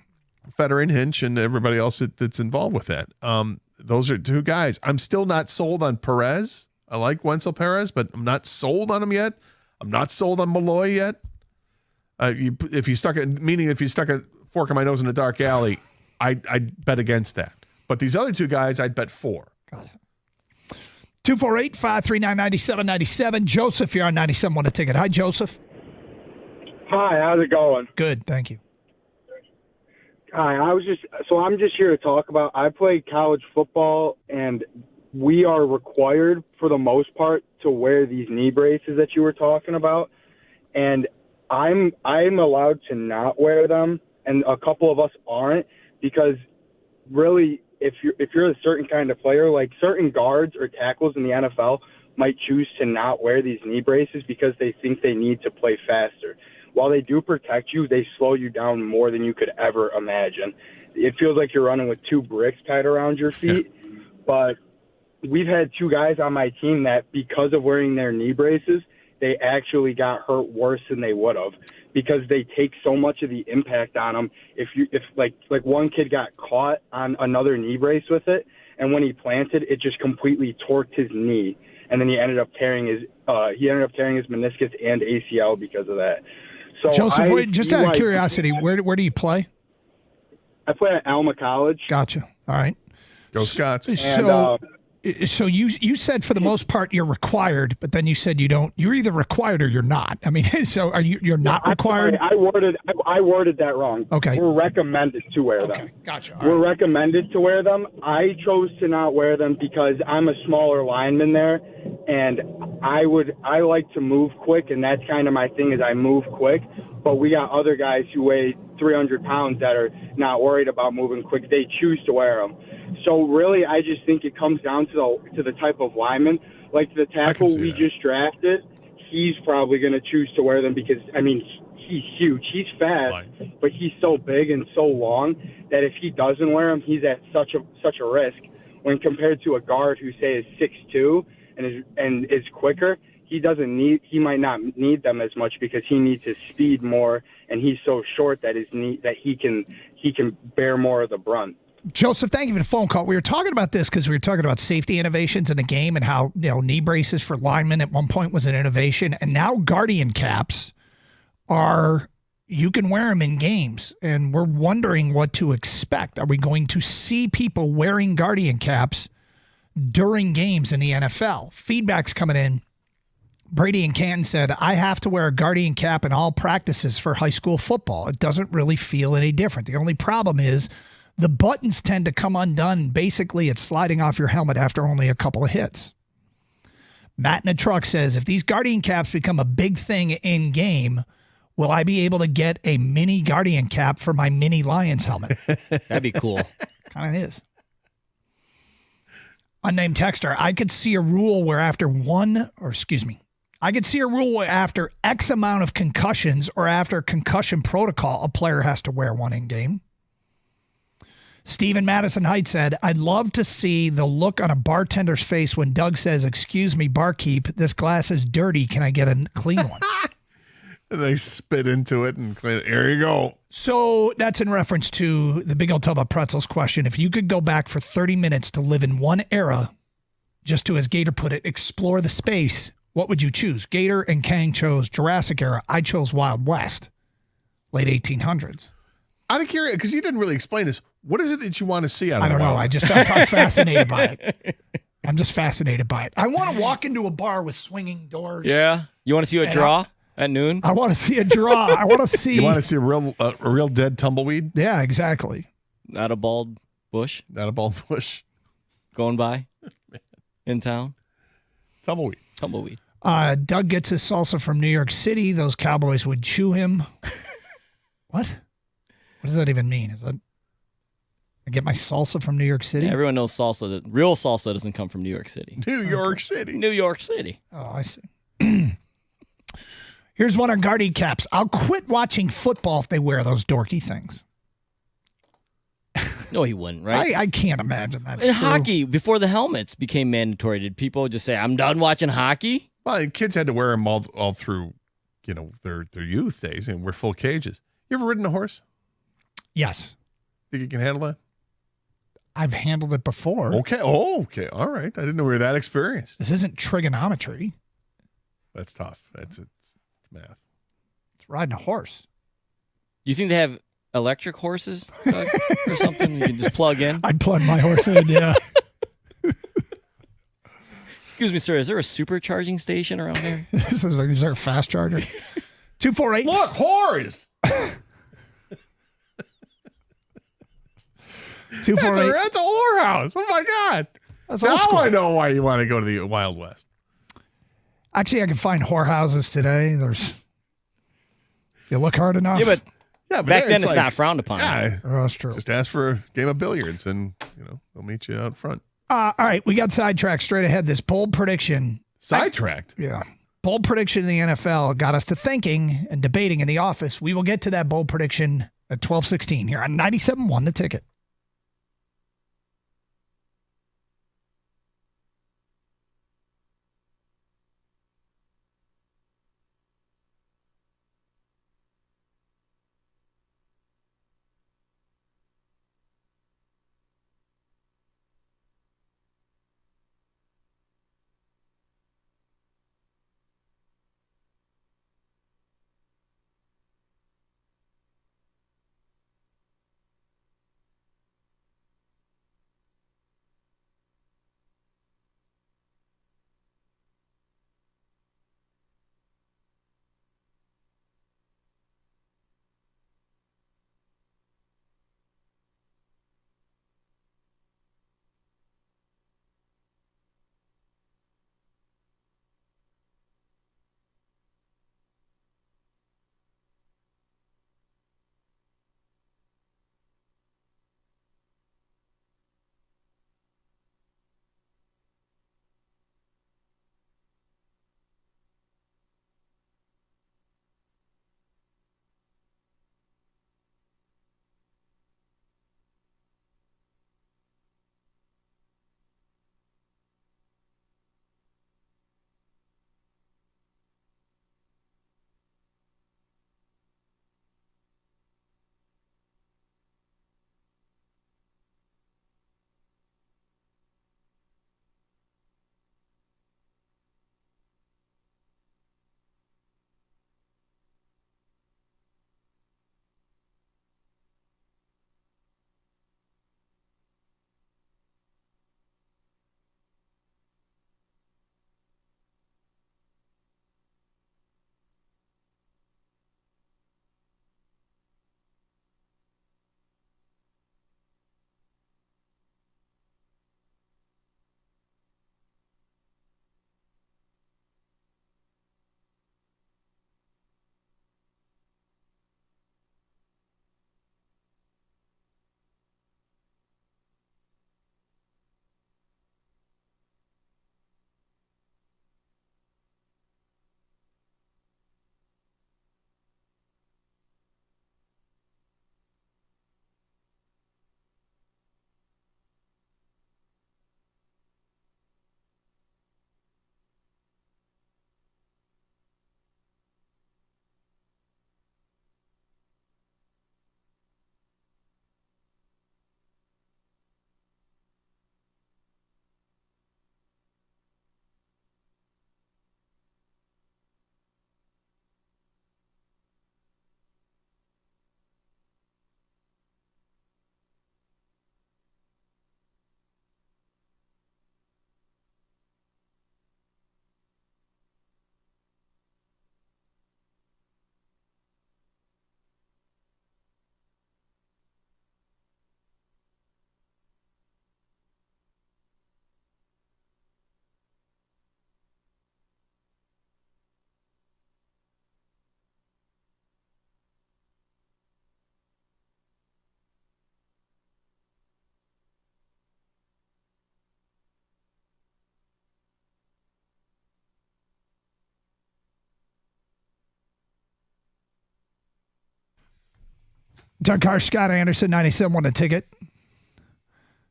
Fetter and Hinch and everybody else that's involved with that. Those are 2 guys. I'm still not sold on Perez. I like Wenzel Perez, but I'm not sold on him yet. I'm not sold on Malloy yet. If you stuck a fork in my nose in a dark alley, I'd bet against that. But these other 2 guys, I'd bet 4. 248-539-9797. Joseph, you're on 97. Want a ticket? Hi, Joseph. Hi, how's it going? Good, thank you. Hi, I'm just here to talk about. I played college football, and we are required for the most part to wear these knee braces that you were talking about, and I'm allowed to not wear them, and a couple of us aren't, because really, if you're a certain kind of player, like certain guards or tackles in the NFL might choose to not wear these knee braces because they think they need to play faster. While they do protect you, they slow you down more than you could ever imagine. It feels like you're running with 2 bricks tied around your feet. But we've had 2 guys on my team that, because of wearing their knee braces, they actually got hurt worse than they would have, because they take so much of the impact on them. If like one kid got caught on another knee brace with it, and when he planted, it just completely torqued his knee, and then he ended up tearing his meniscus and ACL because of that. So Joseph, just out of curiosity, where do you play? I play at Alma College. Gotcha. All right. Go Scots. So you said for the most part you're required, but then you said you don't. You're either required or you're not. I mean, so you're not required? I worded that wrong. Okay. We're recommended to wear them. Gotcha. We're recommended to wear them. I chose to not wear them because I'm a smaller lineman there, and I like to move quick, and that's kind of my thing, is I move quick. But we got other guys who weigh 300 pounds that are not worried about moving quick. They choose to wear them. So really, I just think it comes down to the type of lineman. Like the tackle we just drafted, he's probably going to choose to wear them because, I mean, he's huge. He's fast, but he's so big and so long that if he doesn't wear them, he's at such a risk. When compared to a guard who, say, is 6'2" and is quicker, he might not need them as much because he needs his speed more, and he's so short that he can bear more of the brunt. Joseph, thank you for the phone call. We were talking about this because we were talking about safety innovations in the game and how, knee braces for linemen at one point was an innovation, and now Guardian caps you can wear them in games, and we're wondering what to expect. Are we going to see people wearing Guardian caps during games in the NFL? Feedback's coming in. Brady in Canton said, I have to wear a Guardian cap in all practices for high school football. It doesn't really feel any different. The only problem is the buttons tend to come undone. Basically, it's sliding off your helmet after only a couple of hits. Matt in a truck says, if these Guardian caps become a big thing in game, will I be able to get a mini Guardian cap for my mini Lions helmet? That'd be cool. Kind of is. Unnamed texter, I could see a rule where after X amount of concussions or after concussion protocol, a player has to wear one in game. Stephen Madison Heights said, I'd love to see the look on a bartender's face when Doug says, excuse me, barkeep, this glass is dirty. Can I get a clean one? And they spit into it and clean it. Here you go. So that's in reference to the Big Old Tub of Pretzels question. If you could go back for 30 minutes to live in one era, just to, as Gator put it, explore the space, what would you choose? Gator and Kang chose Jurassic era. I chose Wild West, late 1800s. Out of curiosity, because you didn't really explain this, what is it that you want to see out of I don't know. Wild? I'm fascinated by it. I'm just fascinated by it. I want to walk into a bar with swinging doors. Yeah. You want to see a draw at noon? I want to see a draw. I want to see. You want to see a real dead tumbleweed? Yeah, exactly. Not a bald bush? Not a bald bush. Going by in town? Tumbleweed. Doug gets his salsa from New York City. Those Cowboys would chew him. What? What does that even mean? Is that I get my salsa from New York City? Yeah, everyone knows salsa. Real salsa doesn't come from New York City. New York City. Oh, I see. Here's one on Guardian caps. I'll quit watching football if they wear those dorky things. No, he wouldn't, right? I can't imagine that. In hockey, before the helmets became mandatory, did people just say, I'm done watching hockey? Well, kids had to wear them all through, their youth days, and we're full cages. You ever ridden a horse? Yes. Think you can handle that? I've handled it before. Okay. Oh, okay. All right. I didn't know we were that experienced. This isn't trigonometry. That's tough. It's math. It's riding a horse. You think they have electric horses, Doug, or something you can just plug in? I'd plug my horse in, yeah. Excuse me, sir. Is there a supercharging station around here? Is there a fast charger? 248. Look, whores. 248. That's a whorehouse. Oh my God. That's old now school. I know why you want to go to the Wild West. Actually, I can find whorehouses today. If you look hard enough. Yeah, but back then it's like, not frowned upon. Yeah, Oh, that's true. just ask for a game of billiards, and they'll meet you out front. All right, we got sidetracked straight ahead. This bold prediction. Sidetracked? Yeah. Bold prediction in the NFL got us to thinking and debating in the office. We will get to that bold prediction at 12:16 here on 97.1 The Ticket. Doug Carr, Scott Anderson, 97.1 The Ticket.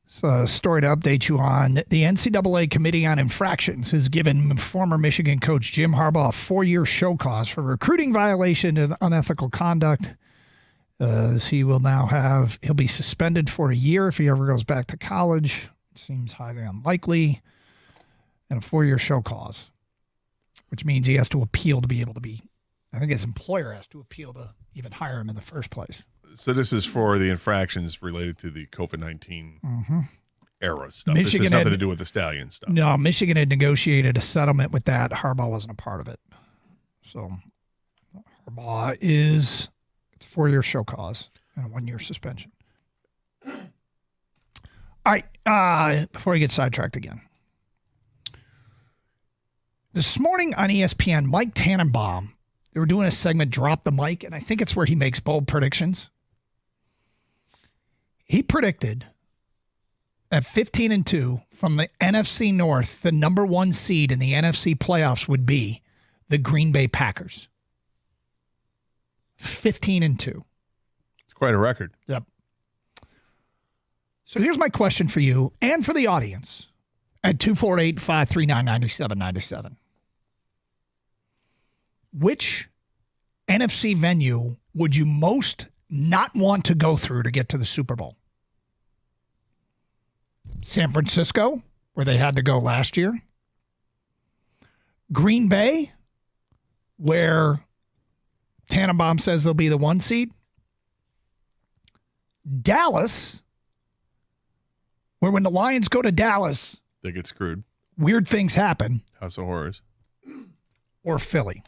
So a story to update you on. The NCAA Committee on Infractions has given former Michigan coach Jim Harbaugh a 4-year show cause for recruiting violation and unethical conduct. He'll be suspended for a year if he ever goes back to college. Seems highly unlikely. And a 4-year show cause, which means he has to appeal to be able to be, I think his employer has to appeal to even hire him in the first place. So this is for the infractions related to the COVID-19. Mm-hmm. era stuff. This has nothing to do with the Stallion stuff. No, Michigan had negotiated a settlement with that. Harbaugh wasn't a part of it. So Harbaugh it's a 4-year show cause and a 1-year suspension. All right, before we get sidetracked again. This morning on ESPN, Mike Tannenbaum, they were doing a segment, Drop the Mic, and I think it's where he makes bold predictions. He predicted at 15-2 from the NFC North, the number 1 seed in the NFC playoffs would be the Green Bay Packers. 15-2. It's quite a record. Yep. So here's my question for you and for the audience at 248-539-9797. Which NFC venue would you most not want to go through to get to the Super Bowl? San Francisco, where they had to go last year. Green Bay, where Tannenbaum says they'll be the 1 seed. Dallas, where when the Lions go to Dallas, they get screwed. Weird things happen. House of Horrors. Or Philly.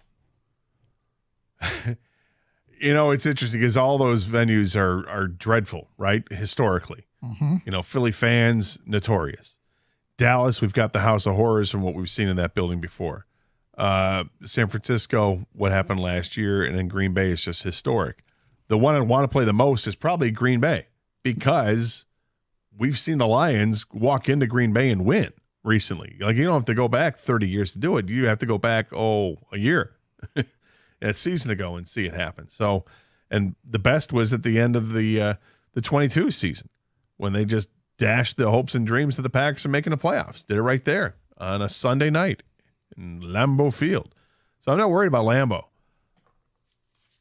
It's interesting because all those venues are dreadful, right? Historically. Mm-hmm. Philly fans, notorious. Dallas, we've got the House of Horrors from what we've seen in that building before. San Francisco, what happened last year, and then Green Bay is just historic. The one I want to play the most is probably Green Bay because we've seen the Lions walk into Green Bay and win recently. Like, you don't have to go back 30 years to do it. You have to go back, a year, a season ago and see it happen. So, and the best was at the end of the 22 season when they just dashed the hopes and dreams of the Packers from making the playoffs. Did it right there on a Sunday night in Lambeau Field. So I'm not worried about Lambeau.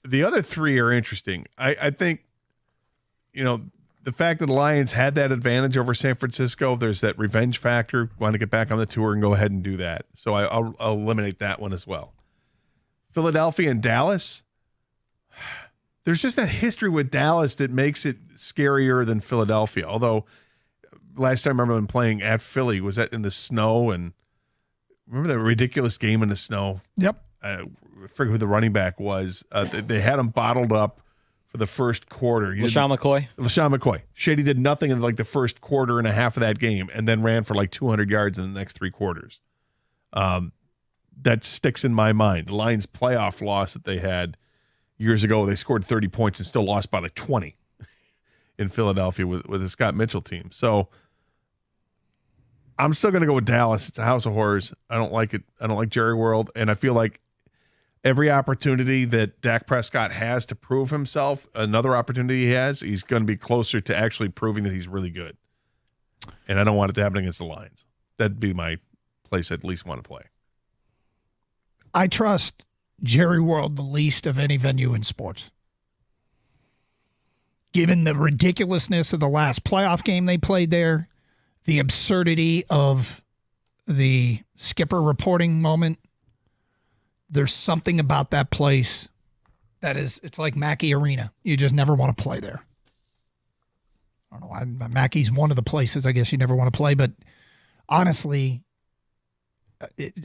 The other three are interesting. I think, the fact that the Lions had that advantage over San Francisco, there's that revenge factor, want to get back on the tour and go ahead and do that. So I'll eliminate that one as well. Philadelphia and Dallas, there's just that history with Dallas that makes it scarier than Philadelphia. Although last time I remember them playing at Philly, was that in the snow? And remember that ridiculous game in the snow? Yep. I forget who the running back was. They had him bottled up for the first quarter. LaShawn McCoy. Shady did nothing in like the first quarter and a half of that game and then ran for like 200 yards in the next 3 quarters. That sticks in my mind. The Lions playoff loss that they had years ago, they scored 30 points and still lost by like 20 in Philadelphia with the Scott Mitchell team. So I'm still going to go with Dallas. It's a house of horrors. I don't like it. I don't like Jerry World. And I feel like every opportunity that Dak Prescott has to prove himself, another opportunity he has, he's going to be closer to actually proving that he's really good. And I don't want it to happen against the Lions. That'd be my place I'd at least want to play. I trust Jerry World the least of any venue in sports. Given the ridiculousness of the last playoff game they played there, the absurdity of the skipper reporting moment, there's something about that place that it's like Mackey Arena. You just never want to play there. I don't know. Mackey's one of the places I guess you never want to play, but honestly,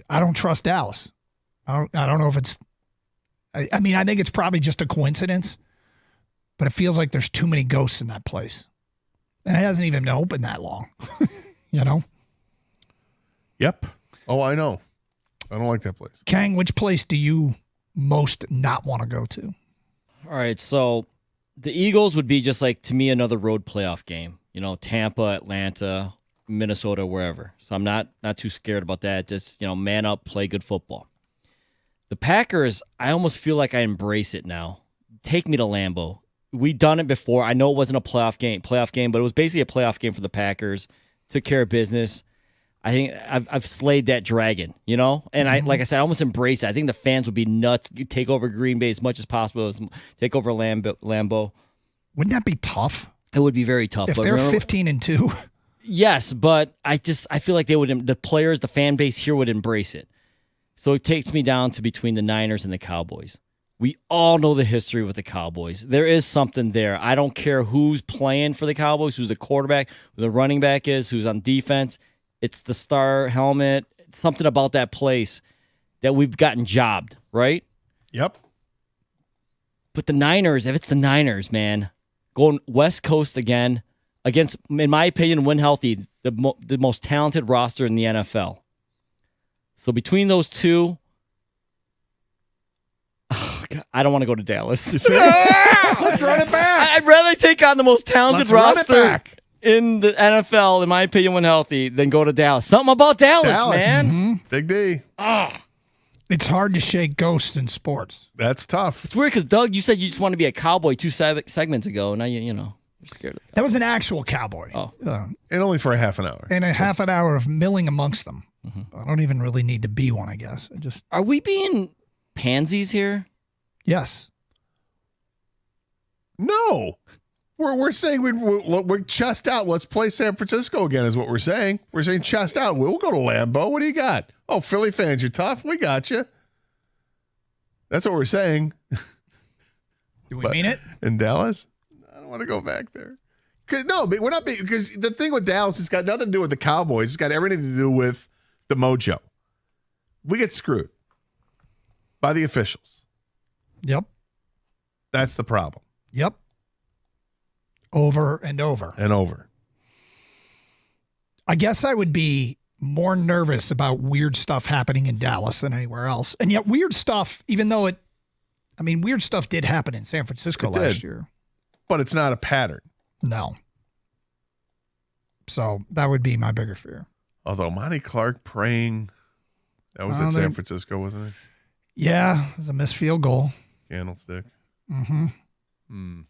I don't trust Dallas. I don't know if it's I mean, I think it's probably just a coincidence, but it feels like there's too many ghosts in that place. And it hasn't even been open that long, Yep. Oh, I know. I don't like that place. Kang, which place do you most not want to go to? All right, so the Eagles would be just like, to me, another road playoff game. Tampa, Atlanta, Minnesota, wherever. So I'm not too scared about that. Just, man up, play good football. The Packers, I almost feel like I embrace it now. Take me to Lambeau. We've done it before. I know it wasn't a playoff game, but it was basically a playoff game for the Packers. Took care of business. I think I've slayed that dragon, And I, like I said, I almost embrace it. I think the fans would be nuts. You take over Green Bay as much as possible. Take over Lambeau. Wouldn't that be tough? It would be very tough. If they're 15-2. Yes, but I feel like the players, the fan base here would embrace it. So it takes me down to between the Niners and the Cowboys. We all know the history with the Cowboys. There is something there. I don't care who's playing for the Cowboys, who's the quarterback, who the running back is, who's on defense. It's the star helmet. Something about that place that we've gotten jobbed, right? Yep. But the Niners, if it's the Niners, man, going West Coast again against, in my opinion, when healthy, the most talented roster in the NFL. So between those two, I don't want to go to Dallas. Let's run it back. I'd rather take on the most talented Let's roster in the NFL, in my opinion, when healthy, than go to Dallas. Something about Dallas. Man. Mm-hmm. Big D. It's hard to shake ghosts in sports. That's tough. It's weird because, Doug, you said you just want to be a Cowboy 2 segments ago. Now, you're scared of it. That was an actual cowboy. Oh. And only for a half an hour. And a half an hour of milling amongst them. Mm-hmm. I don't even really need to be one, I guess. Are we being pansies here? Yes. No. We're saying we're chest out. Let's play San Francisco again is what we're saying. We're saying chest out. We'll go to Lambeau. What do you got? Oh, Philly fans, you're tough. We got you. That's what we're saying. Do we mean it? In Dallas? I don't want to go back there. No, we're not. Because the thing with Dallas, it's got nothing to do with the Cowboys. It's got everything to do with the mojo. We get screwed by the officials. Yep. That's the problem. Yep. Over and over. And over. I guess I would be more nervous about weird stuff happening in Dallas than anywhere else. And yet weird stuff, even though weird stuff did happen in San Francisco last year. But it's not a pattern. No. So that would be my bigger fear. Although Monty Clark praying, that was at San Francisco, wasn't it? Yeah, it was a missed field goal. Candlestick. Mm-hmm.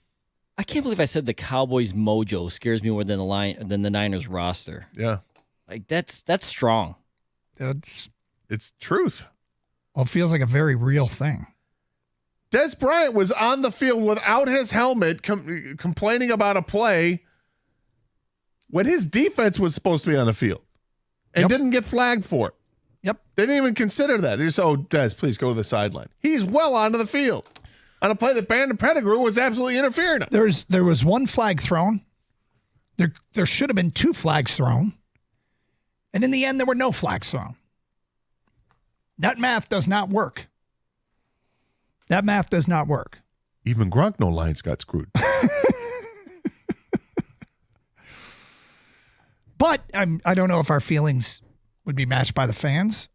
I can't believe I said the Cowboys mojo scares me more than the Niners roster. Yeah. Like that's strong. It's truth. Well, it feels like a very real thing. Des Bryant was on the field without his helmet complaining about a play when his defense was supposed to be on the field and didn't get flagged for it. Yep. They didn't even consider that. They just, Des, please go to the sideline. He's well onto the field on a play that Brandon Pettigrew was absolutely interfering in. There was one flag thrown. There should have been 2 flags thrown. And in the end, there were no flags thrown. That math does not work. That math does not work. Even Gronk no Lions got screwed. But I don't know if our feelings would be matched by the fans.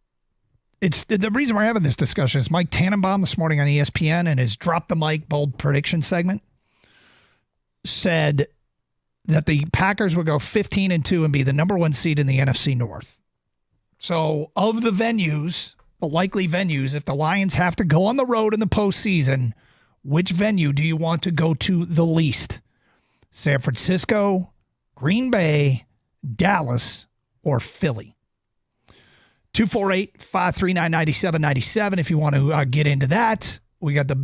It's the reason we're having this discussion is Mike Tannenbaum this morning on ESPN and his Drop the Mic Bold Prediction segment said that the Packers would go 15-2 and be the number 1 seed in the NFC North. So of the venues, the likely venues, if the Lions have to go on the road in the postseason, which venue do you want to go to the least? San Francisco, Green Bay, Dallas, or Philly? 248-539-9797 if you want to get into that. We got the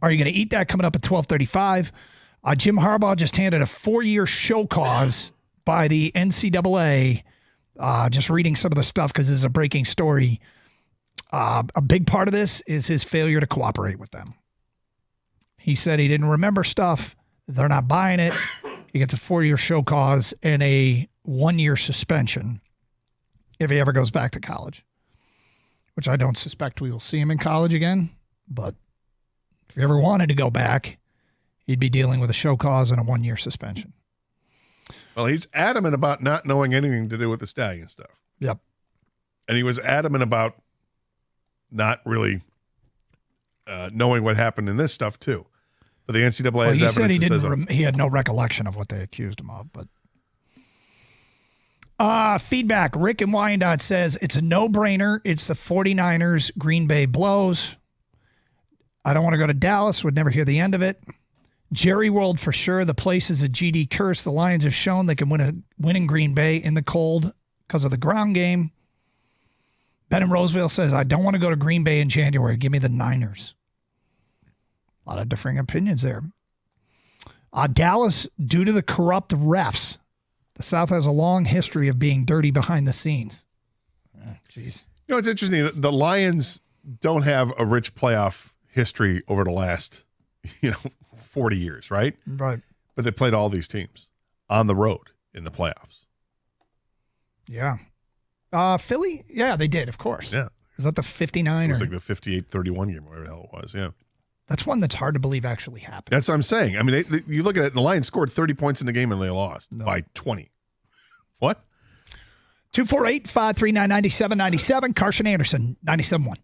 Are You Going to Eat That coming up at 12:35. Jim Harbaugh just handed a 4-year show cause by the NCAA. Just reading some of the stuff because this is a breaking story. A big part of this is his failure to cooperate with them. He said he didn't remember stuff. They're not buying it. He gets a 4-year show cause and a 1-year suspension if he ever goes back to college, which I don't suspect we will see him in college again. But if he ever wanted to go back, he'd be dealing with a show cause and a 1-year suspension. Well, he's adamant about not knowing anything to do with the Stallion stuff. Yep. And he was adamant about not really knowing what happened in this stuff, too. But the NCAA has he evidence said he had no recollection of what they accused him of. But feedback. Rick in Wyandotte says, it's a no-brainer. It's the 49ers. Green Bay blows. I don't want to go to Dallas. Would never hear the end of it. Jerry World for sure. The place is a GD curse. The Lions have shown they can win in Green Bay in the cold because of the ground game. Ben in Roseville says, I don't want to go to Green Bay in January. Give me the Niners. A lot of differing opinions there. Dallas, due to the corrupt refs, the South has a long history of being dirty behind the scenes. Jeez. You know, it's interesting. The Lions don't have a rich playoff history over the last, 40 years, right? Right. But they played all these teams on the road in the playoffs. Yeah. Philly? Yeah, they did, of course. Yeah. Is that the 59 It was or? like the 58-31 game, whatever the hell it was. Yeah. That's one that's hard to believe actually happened. That's what I'm saying. I mean, you look at it, the Lions scored 30 points in the game and they lost by 20. What? 248-539-9797. Carson Anderson, 97.1.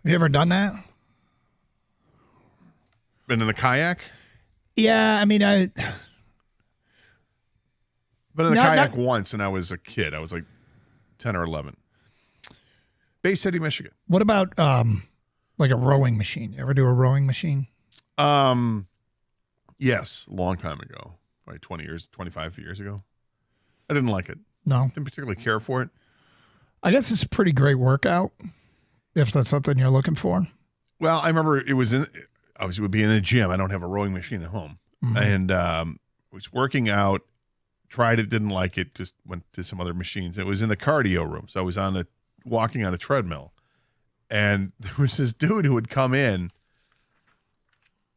you ever done that? Been in a kayak? Yeah, I mean, Been in a kayak once, and I was a kid. I was like 10 or 11. Bay City, Michigan. What about like a rowing machine? You ever do a rowing machine? Yes, a long time ago. Probably 25 years ago. I didn't like it. No. Didn't particularly care for it. I guess it's a pretty great workout if that's something you're looking for. Well, I remember it would be in a gym. I don't have a rowing machine at home. Mm-hmm. And was working out, tried it, didn't like it, just went to some other machines. It was in the cardio room. So I was walking on a treadmill. And there was this dude who would come in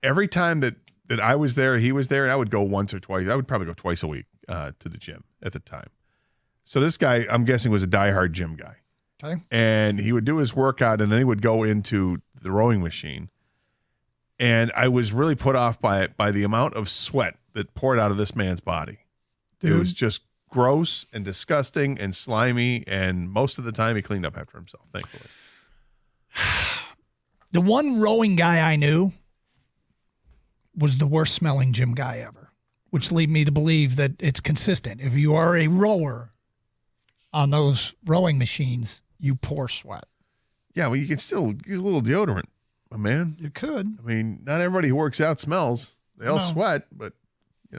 every time that I was there, he was there, and I would go once or twice. I would probably go twice a week to the gym at the time. So this guy, I'm guessing, was a diehard gym guy. Okay. And he would do his workout, and then he would go into the rowing machine. And I was really put off by it, by the amount of sweat that poured out of this man's body. It was just gross and disgusting and slimy, and most of the time he cleaned up after himself, thankfully. The one rowing guy I knew was the worst smelling gym guy ever, which lead me to believe that it's consistent. If you are a rower on those rowing machines, you pour sweat. Yeah, well, you can still use a little deodorant, my man. You could. I mean, not everybody who works out smells. They all No. sweat, but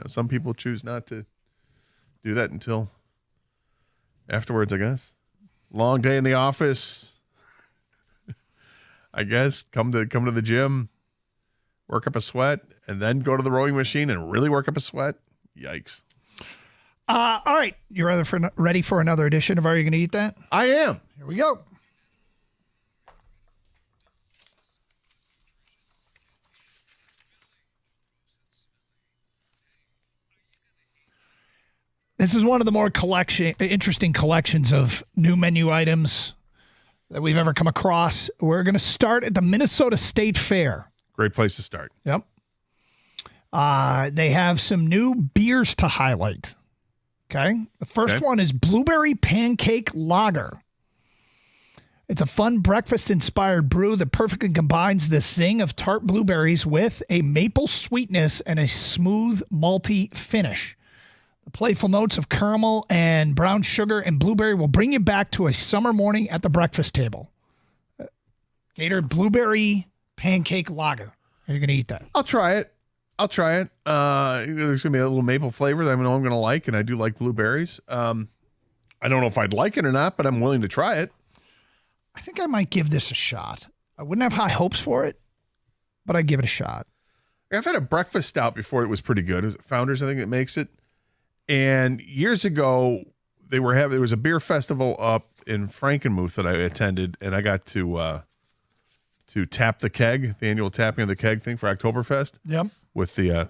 some people choose not to do that until afterwards, I guess. Long day in the office. I guess come to the gym, work up a sweat, and then go to the rowing machine and really work up a sweat. Yikes. All right. You ready for another edition of Are You Going to Eat That? I am. Here we go. This is one of the more interesting collections of new menu items that we've ever come across. We're going to start at the Minnesota State Fair. Great place to start. Yep. They have some new beers to highlight. Okay. The first one is Blueberry Pancake Lager. It's a fun breakfast-inspired brew that perfectly combines the zing of tart blueberries with a maple sweetness and a smooth, malty finish. The playful notes of caramel and brown sugar and blueberry will bring you back to a summer morning at the breakfast table. Gator Blueberry Pancake Lager. Are you going to eat that? I'll try it. There's going to be a little maple flavor that I know I'm going to like, and I do like blueberries. I don't know if I'd like it or not, but I'm willing to try it. I think I might give this a shot. I wouldn't have high hopes for it, but I'd give it a shot. I've had a breakfast stout before. It was pretty good. It was Founders, I think, that makes it. And years ago, there was a beer festival up in Frankenmuth that I attended, and I got to tap the keg, the annual tapping of the keg thing for Oktoberfest. Yep. With the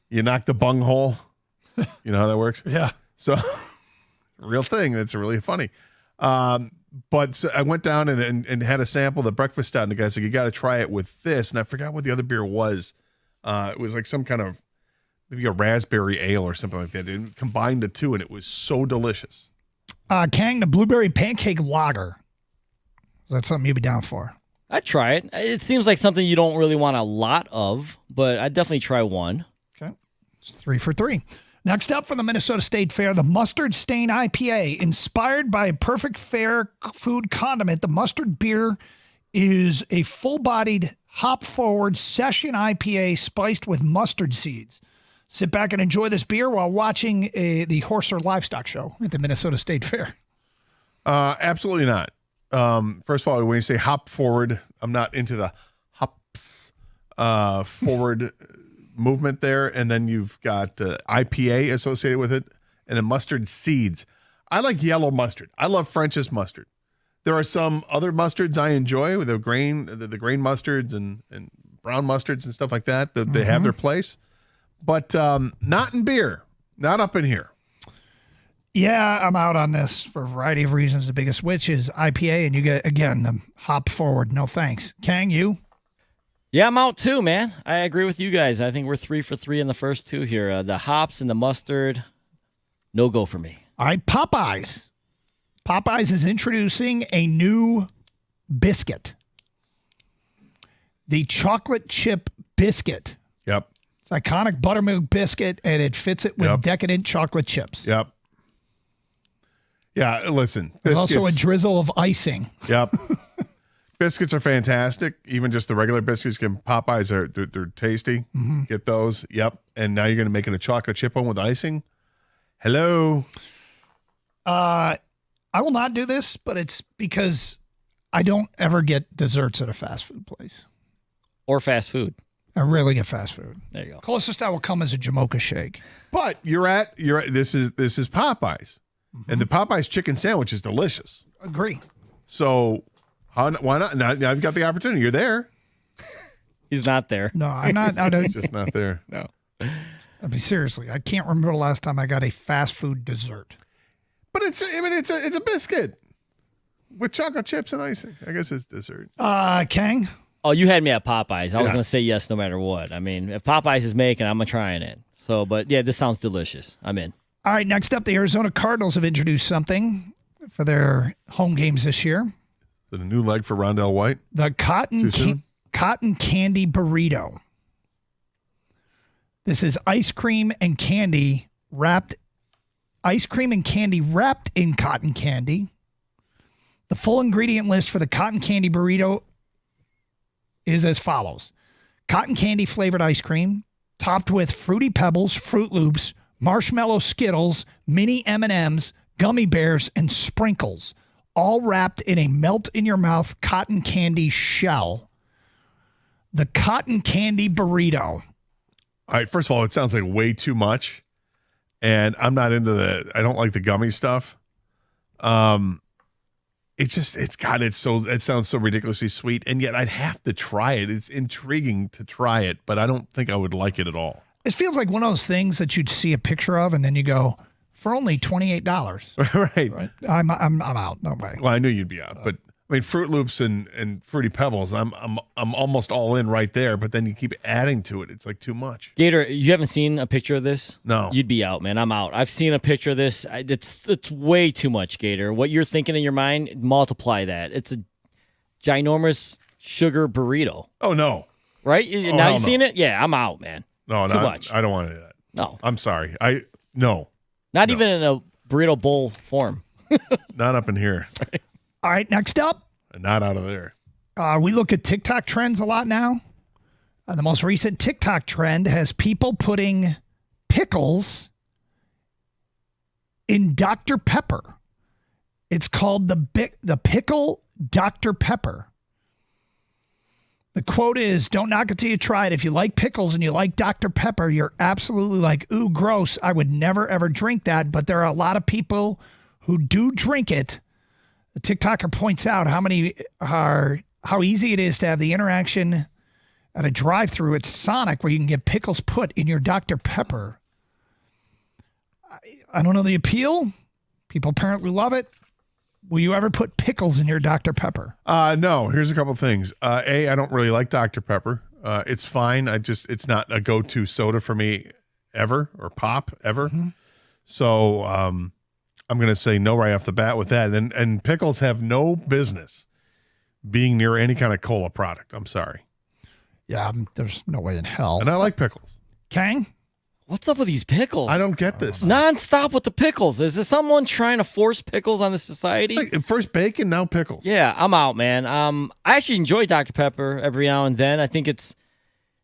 you knock the bung hole. You know how that works? Yeah. So real thing. It's really funny. But so I went down and had a sample of the breakfast stout, and the guy said, you got to try it with this. And I forgot what the other beer was. It was like some kind of maybe a raspberry ale or something like that. It combined the two, and it was so delicious. Kang, the Blueberry Pancake Lager. Is that something you'd be down for? I'd try it. It seems like something you don't really want a lot of, but I'd definitely try one. Okay. It's 3 for 3. Next up from the Minnesota State Fair, the Mustard Stain IPA. Inspired by a perfect fair food condiment, the mustard beer is a full-bodied, hop-forward session IPA spiced with mustard seeds. Sit back and enjoy this beer while watching the horse or livestock show at the Minnesota State Fair. Absolutely not. First of all, when you say hop forward, I'm not into the hops forward movement there. And then you've got IPA associated with it and then mustard seeds. I like yellow mustard. I love French's mustard. There are some other mustards I enjoy with the grain mustards and brown mustards and stuff like that. They have their place, but not in beer, not up in here. Yeah, I'm out on this for a variety of reasons. The biggest which is IPA, and you get, again, the hop forward. No thanks. Kang, you? Yeah, I'm out too, man. I agree with you guys. I think we're 3 for 3 in the first two here. The hops and the mustard, no go for me. All right, Popeyes. Popeyes is introducing a new biscuit. the chocolate chip biscuit. Yep. It's iconic buttermilk biscuit, and it fits it with decadent chocolate chips. Yep. Yeah, listen. There's also a drizzle of icing. Yep. Biscuits are fantastic. Even just the regular biscuits, Popeyes they're tasty. Mm-hmm. Get those. Yep. And now you're going to make it a chocolate chip one with icing. Hello. I will not do this, but it's because I don't ever get desserts at a fast food place. Or fast food. I rarely get fast food. There you go. Closest I will come is a Jamocha shake. But you're at this is Popeyes. Mm-hmm. And the Popeyes chicken sandwich is delicious. Agree. So why not? Now you've got the opportunity. You're there. He's not there. No, I'm not. He's just not there. No. I mean, seriously, I can't remember the last time I got a fast food dessert. But it's a biscuit with chocolate chips and icing. I guess it's dessert. Kang? Oh, you had me at Popeyes. I was going to say yes no matter what. I mean, if Popeyes is making, I'm trying it. So, but yeah, this sounds delicious. I'm in. All right, next up, the Arizona Cardinals have introduced something for their home games this year. Is it a new leg for Rondell White? The cotton candy burrito. This is ice cream and candy wrapped in cotton candy. The full ingredient list for the cotton candy burrito is as follows. Cotton candy flavored ice cream, topped with Fruity Pebbles, Fruit Loops, marshmallow Skittles, mini M&Ms, gummy bears, and sprinkles, all wrapped in a melt-in-your-mouth cotton candy shell. The cotton candy burrito. All right, first of all, it sounds like way too much, and I'm not into I don't like the gummy stuff. It sounds so ridiculously sweet, and yet I'd have to try it. It's intriguing to try it, but I don't think I would like it at all. It feels like one of those things that you'd see a picture of, and then you go, for only $28. Right. I'm out. No way. Well, I knew you'd be out, but I mean, Fruit Loops and Fruity Pebbles, I'm almost all in right there. But then you keep adding to it; it's like too much. Gator, you haven't seen a picture of this? No. You'd be out, man. I'm out. I've seen a picture of this. It's way too much, Gator. What you're thinking in your mind, multiply that. It's a ginormous sugar burrito. Oh no! Right? Oh, now you seen it? Yeah, I'm out, man. No, too much. I don't want to do that. No, I'm sorry. No. Not even in a burrito bowl form. Not up in here. All right, next up. Not out of there. We look at TikTok trends a lot now. The most recent TikTok trend has people putting pickles in Dr. Pepper. It's called the pickle Dr. Pepper. The quote is, "Don't knock it till you try it. If you like pickles and you like Dr. Pepper, you're absolutely like, ooh, gross. I would never, ever drink that. But there are a lot of people who do drink it." The TikToker points out how easy it is to have the interaction at a drive-thru at Sonic where you can get pickles put in your Dr. Pepper. I don't know the appeal. People apparently love it. Will you ever put pickles in your Dr. Pepper? No. Here's a couple things. I don't really like Dr. Pepper. It's fine. It's not a go-to soda for me ever, or pop ever. Mm-hmm. So I'm going to say no right off the bat with that. And pickles have no business being near any kind of cola product. I'm sorry. Yeah, there's no way in hell. And I like pickles. Kang? What's up with these pickles? I don't get this. Non-stop with the pickles. Is this someone trying to force pickles on the society? It's like first bacon, now pickles. Yeah, I'm out, man. I actually enjoy Dr. Pepper every now and then. I think it's...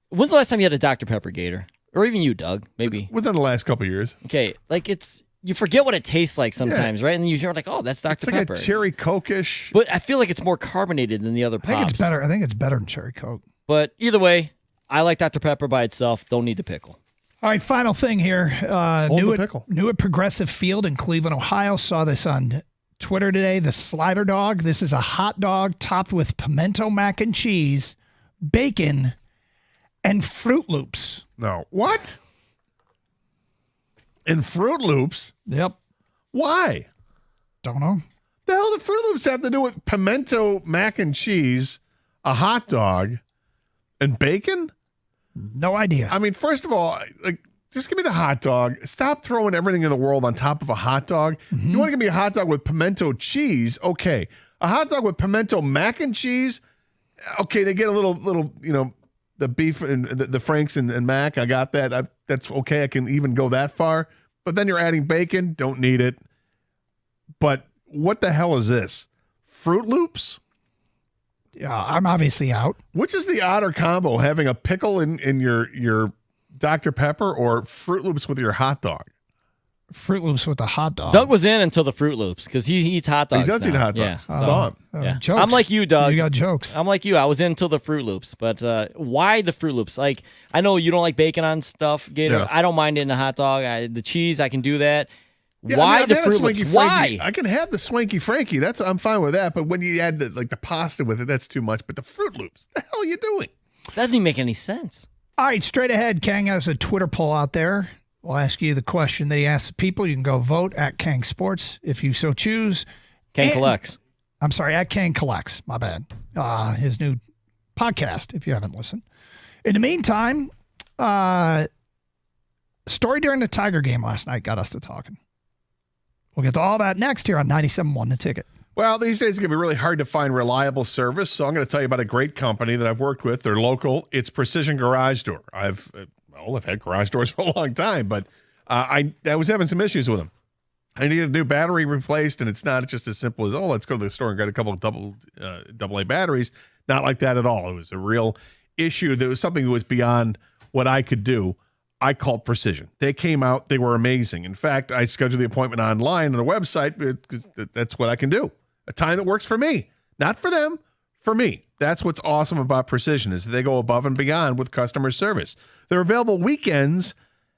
When's the last time you had a Dr. Pepper, Gator? Or even you, Doug, maybe. Within the last couple of years. Okay, like it's... You forget what it tastes like sometimes, right? And you hear like, oh, that's Dr. Pepper. It's like a cherry Coke-ish. But I feel like it's more carbonated than the other pops. I think it's better than cherry Coke. But either way, I like Dr. Pepper by itself. Don't need the pickle. All right, final thing here. Hold the pickle. New at Progressive Field in Cleveland, Ohio. Saw this on Twitter today. The Slider Dog. This is a hot dog topped with pimento mac and cheese, bacon, and Fruit Loops. No. What? And Fruit Loops? Yep. Why? Don't know. The hell do Fruit Loops have to do with pimento mac and cheese, a hot dog, and bacon? No idea. I mean, first of all, like, just give me the hot dog. Stop throwing everything in the world on top of a hot dog. You want to give me a hot dog with pimento cheese? Okay. A hot dog with pimento mac and cheese? okay, they get a little, the beef and the Franks and Mac. I got that. That's okay. I can even go that far. But then you're adding bacon. Don't need it. But what the hell is this? Fruit Loops? Yeah, I'm obviously out. Which is the odder combo, having a pickle in your Dr. Pepper or Fruit Loops with your hot dog? Fruit Loops with the hot dog. Doug was in until the Fruit Loops because he eats hot dogs. He does eat hot dogs. Yeah. Saw him. Yeah. Jokes. I'm like you, Doug. You got jokes. I'm like you. I was in until the Fruit Loops. But why the Fruit Loops? Like, I know you don't like bacon on stuff, Gator. Yeah. I don't mind it in a hot dog. The cheese, I can do that. Yeah, Why I've the had a Fruit Swanky Loops? Frankie. Why? I can have the Swanky Frankie. I'm fine with that. But when you add the pasta with it, that's too much. But the Fruit Loops, the hell are you doing? That doesn't even make any sense. All right, straight ahead, Kang has a Twitter poll out there. We'll ask you the question that he asked the people. You can go vote at Kang Sports if you so choose. Kang Collects. I'm sorry, at Kang Collects. My bad. His new podcast, if you haven't listened. In the meantime, story during the Tiger game last night got us to talking. We'll get to all that next here on 97.1 The Ticket. Well, these days it's going to be really hard to find reliable service, so I'm going to tell you about a great company that I've worked with. They're local. It's Precision Garage Door. I've had garage doors for a long time, but I was having some issues with them. I needed a new battery replaced, and it's not just as simple as, let's go to the store and get a couple of double A batteries. Not like that at all. It was a real issue. There was something that was beyond what I could do. I called Precision. They came out. They were amazing. In fact, I scheduled the appointment online on a website because that's what I can do. A time that works for me, not for them, for me. That's what's awesome about Precision is they go above and beyond with customer service. They're available weekends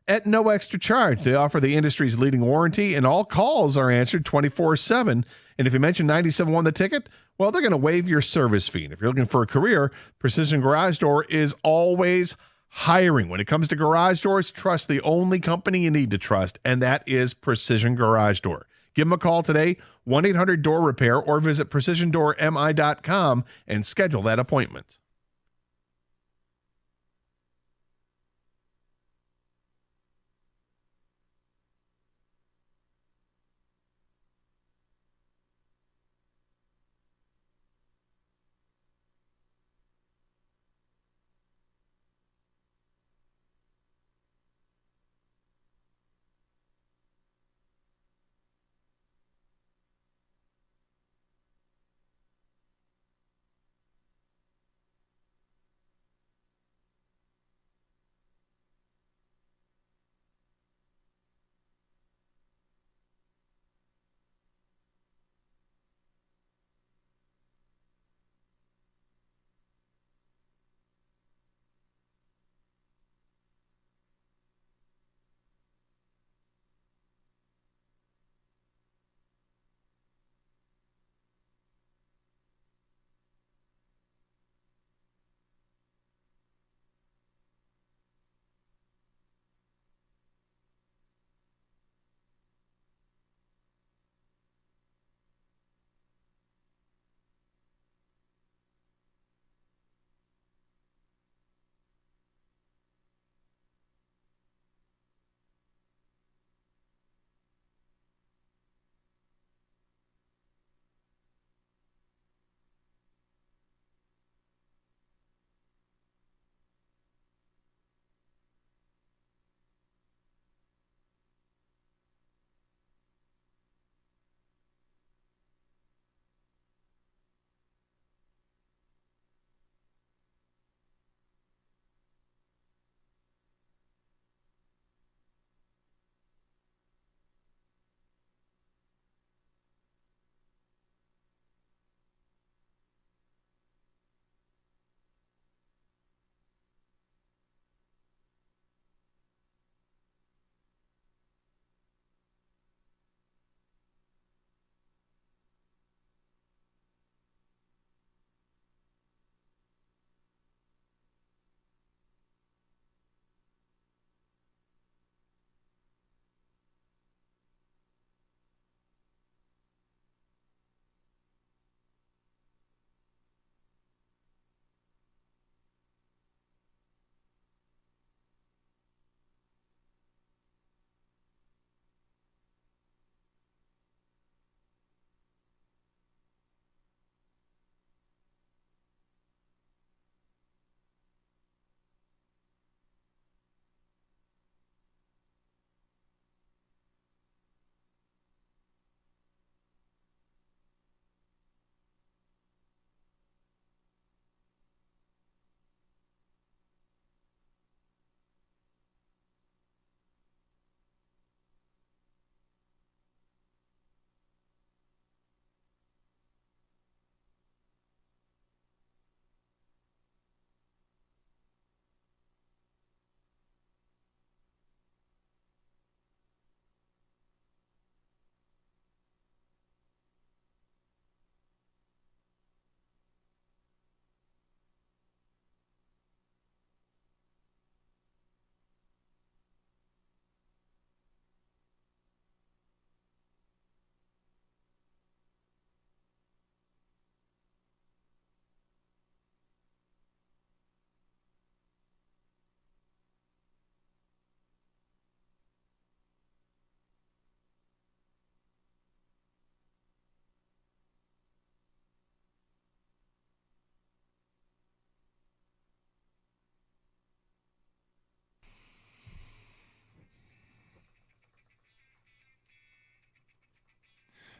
at no extra charge. They offer the industry's leading warranty, and all calls are answered 24/7. And if you mention 97.1 The Ticket, well, they're going to waive your service fee. And if you're looking for a career, Precision Garage Door is always hiring. When it comes to garage doors, trust the only company you need to trust, and that is Precision Garage Door. Give them a call today, 1-800-DOOR-REPAIR, or visit precisiondoormi.com and schedule that appointment.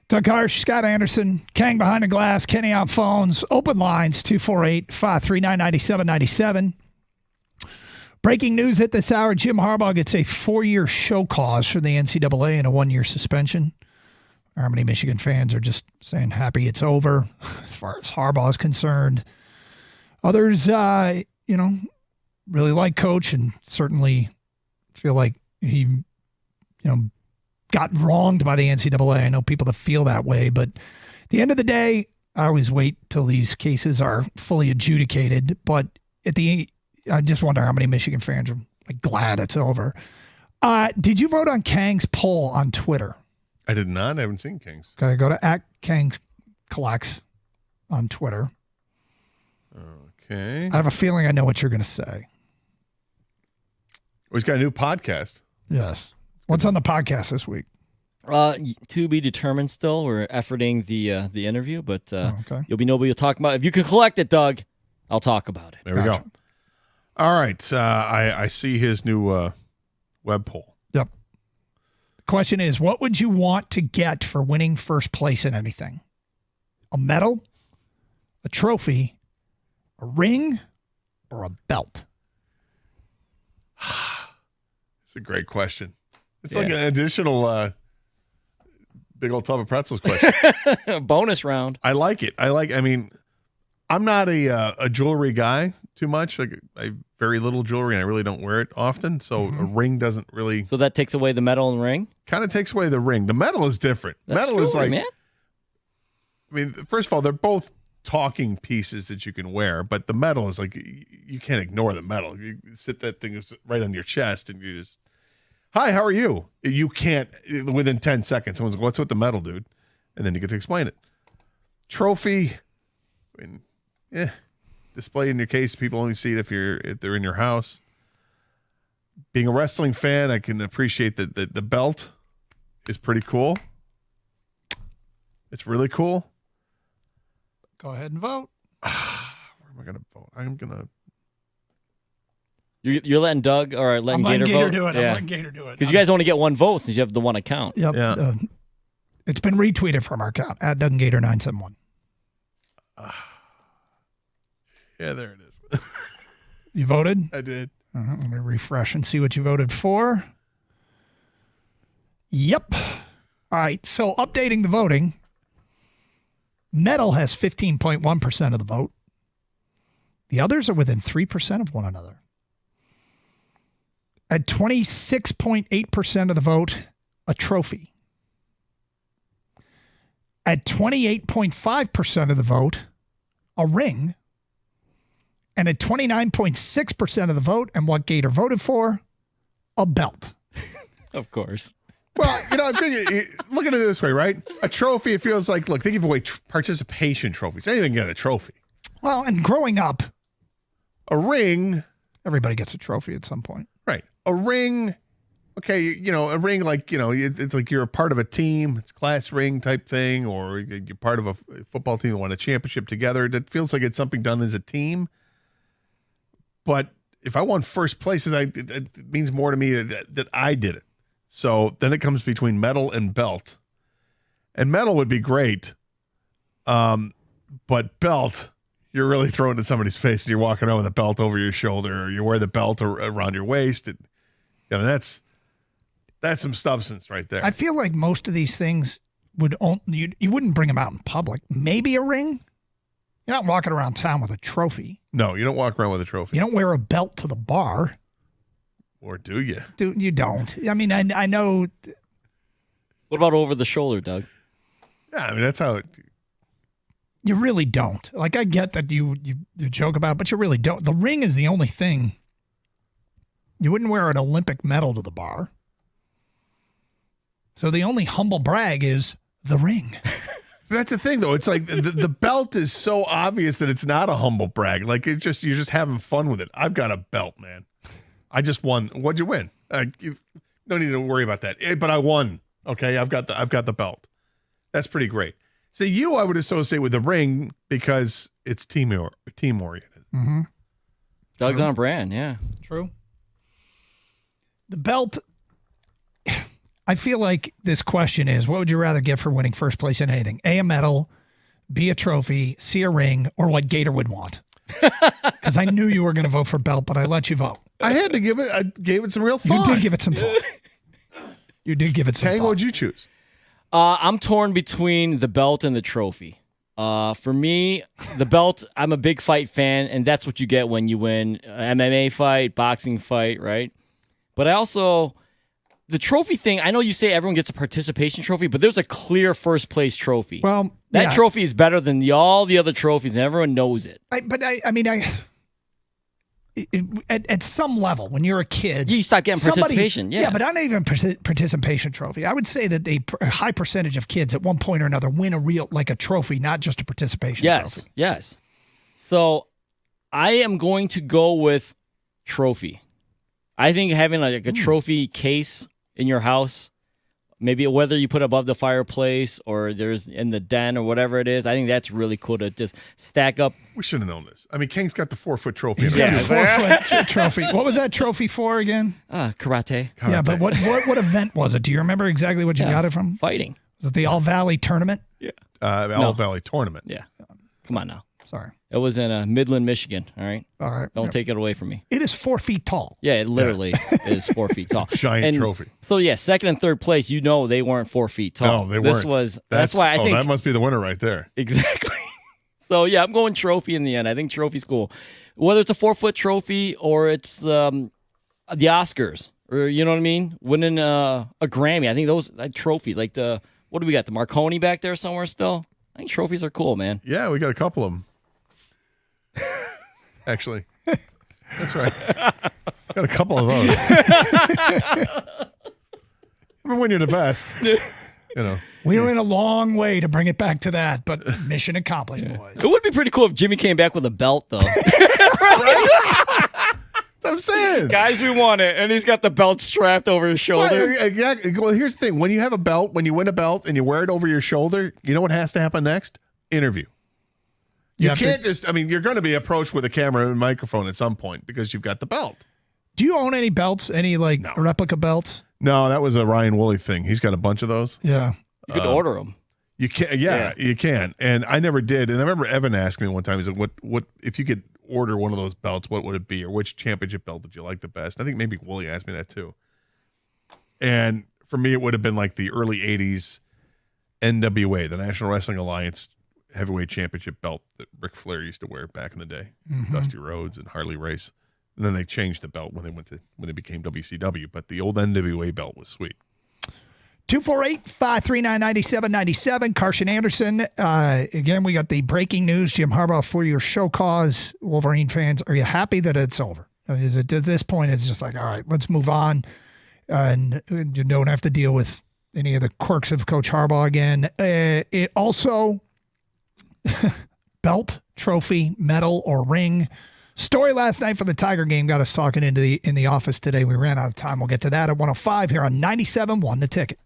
Doug Harsh, Scott Anderson, Kang behind the glass, Kenny on phones, open lines 248-539-9797. Breaking news at this hour, Jim Harbaugh gets a 4-year show cause from the NCAA and a 1-year suspension. Harmony Michigan fans are just saying happy it's over as far as Harbaugh is concerned. Others, really like Coach and certainly feel like he, got wronged by the NCAA. I know people that feel that way, but at the end of the day, I always wait till these cases are fully adjudicated. But I just wonder how many Michigan fans are glad it's over. Did you vote on Kang's poll on Twitter? I did not. I haven't seen Kang's. Okay, go to @KangCollects on Twitter. Okay. I have a feeling I know what you're going to say. He's got a new podcast. Yes. What's on the podcast this week? To be determined still. We're efforting the interview, but you'll be nobody to talk about. If you can collect it, Doug, I'll talk about it. There we go. All right. I see his new web poll. Yep. The question is, what would you want to get for winning first place in anything? A medal, a trophy, a ring, or a belt? It's a great question. It's like an additional big old tub of pretzels question. Bonus round. I like it. I mean, I'm not a jewelry guy too much. I have very little jewelry, and I really don't wear it often. So a ring doesn't really. So that takes away the medal and ring? Kind of takes away the ring. The medal is different. That's medal is jewelry, like, man. I mean, first of all, they're both talking pieces that you can wear, but the medal is like, you can't ignore the medal. You sit that thing is right on your chest, and you just, hi, how are you? You can't, within 10 seconds, someone's like, what's with the medal, dude? And then you get to explain it. Trophy, I mean, display in your case. People only see it if they're in your house. Being a wrestling fan, I can appreciate that the belt is pretty cool. It's really cool. Go ahead and vote. Where am I going to vote? I'm going to. You're letting Doug or letting I'm Gator letting Gator vote? do it. I'm letting Gator do it. Because you guys only get one vote since you have the one account. Yep. Yeah. It's been retweeted from our account @DougAndGator971. Yeah, there it is. You voted? I did. Let me refresh and see what you voted for. Yep. All right. So updating the voting. Medal has 15.1% of the vote. The others are within 3% of one another. At 26.8% of the vote, a trophy. At 28.5% of the vote, a ring. And at 29.6% of the vote, and what Gator voted for, a belt. Of course. Well, I'm thinking, look at it this way, right? A trophy, it feels like, look, they give away participation trophies. Anyone can get a trophy. Well, and growing up, a ring. Everybody gets a trophy at some point. Right. A ring. Okay, a ring like, it's like you're a part of a team. It's class ring type thing, or you're part of a football team that won a championship together. That feels like it's something done as a team. But if I won first place, it means more to me that I did it. So then it comes between medal and belt. And medal would be great. But belt, you're really throwing it in somebody's face and you're walking around with a belt over your shoulder, or you wear the belt around your waist. And, that's some substance right there. I feel like most of these things you wouldn't bring them out in public. Maybe a ring. You're not walking around town with a trophy. No, you don't walk around with a trophy. You don't wear a belt to the bar. Or do you? You don't. I mean, I know. What about over the shoulder, Doug? Yeah, I mean, that's how you really don't. Like, I get that you joke about it, but you really don't. The ring is the only thing. You wouldn't wear an Olympic medal to the bar. So the only humble brag is the ring. That's the thing, though. It's like the belt is so obvious that it's not a humble brag. Like, you're just having fun with it. I've got a belt, man. I just won. What'd you win? You don't need to worry about that. But I won. Okay, I've got the belt. That's pretty great. So I would associate with the ring because it's team oriented. Mm-hmm. Doug's on brand, yeah. True. The belt, I feel like this question is, what would you rather get for winning first place in anything? A medal, B, a trophy, C, a ring, or what Gator would want? Because I knew you were going to vote for belt, but I let you vote. I gave it some real thought. You did give it some thought. You did give it some Tang, thought. what would you choose? I'm torn between the belt and the trophy. For me, the belt, I'm a big fight fan, and that's what you get when you win an MMA fight, boxing fight, right? But I also, the trophy thing, I know you say everyone gets a participation trophy, but there's a clear first place trophy. Well, that trophy is better than all the other trophies, and everyone knows it. At some level, when you're a kid, you start getting participation. Yeah, but not even participation trophy. I would say that a high percentage of kids at one point or another win a trophy, not just a participation trophy. Yes. So I am going to go with trophy. I think having like a trophy case in your house, maybe whether you put above the fireplace or there's in the den or whatever it is, I think that's really cool to just stack up. We should have known this. I mean, King's got the 4-foot trophy. He's got a 4-foot trophy. What was that trophy for again? Karate. Yeah, but what event was it? Do you remember exactly what you got it from? Fighting. Was it the All Valley tournament? Yeah. All Valley tournament. Yeah. Come on now. Sorry. It was in Midland, Michigan. All right. All right. Don't take it away from me. It is 4 feet tall. Yeah, it literally is 4 feet tall. Giant trophy. So yeah, second and third place, they weren't 4 feet tall. No, they weren't. That's why I think that must be the winner right there. Exactly. So yeah, I'm going trophy in the end. I think trophy's cool. Whether it's a 4-foot trophy or it's the Oscars or you know what I mean, winning a Grammy. I think that trophy, like what do we got? The Marconi back there somewhere still. I think trophies are cool, man. Yeah, we got a couple of them. Actually, that's right. Got a couple of those. Remember when you're the best, We went a long way to bring it back to that, but mission accomplished, boys. It would be pretty cool if Jimmy came back with a belt, though. I'm saying, guys, we want it, and he's got the belt strapped over his shoulder. Well, here's the thing: when you have a belt, when you win a belt, and you wear it over your shoulder, you know what has to happen next? Interview. You can't just. I mean, you're going to be approached with a camera and a microphone at some point because you've got the belt. Do you own any belts? Any replica belts? No, that was a Ryan Woolley thing. He's got a bunch of those. Yeah, you could order them. You can, you can. And I never did. And I remember Evan asked me one time. He said, "What if you could order one of those belts? What would it be? Or which championship belt did you like the best?" I think maybe Woolley asked me that too. And for me, it would have been like the early '80s NWA, the National Wrestling Alliance heavyweight championship belt that Ric Flair used to wear back in the day, Dusty Rhodes and Harley Race. And then they changed the belt when they became WCW. But the old NWA belt was sweet. 248-539-9797. Carson Anderson. Again, we got the breaking news. Jim Harbaugh, 4-year show cause. Wolverine fans, are you happy that it's over? Is it at this point? It's just like, all right, let's move on, and you don't have to deal with any of the quirks of Coach Harbaugh again. It also belt, trophy, medal, or ring. Story last night for the Tiger game got us talking in the office today. We ran out of time. We'll get to that at 105 here on 97.1 The Ticket.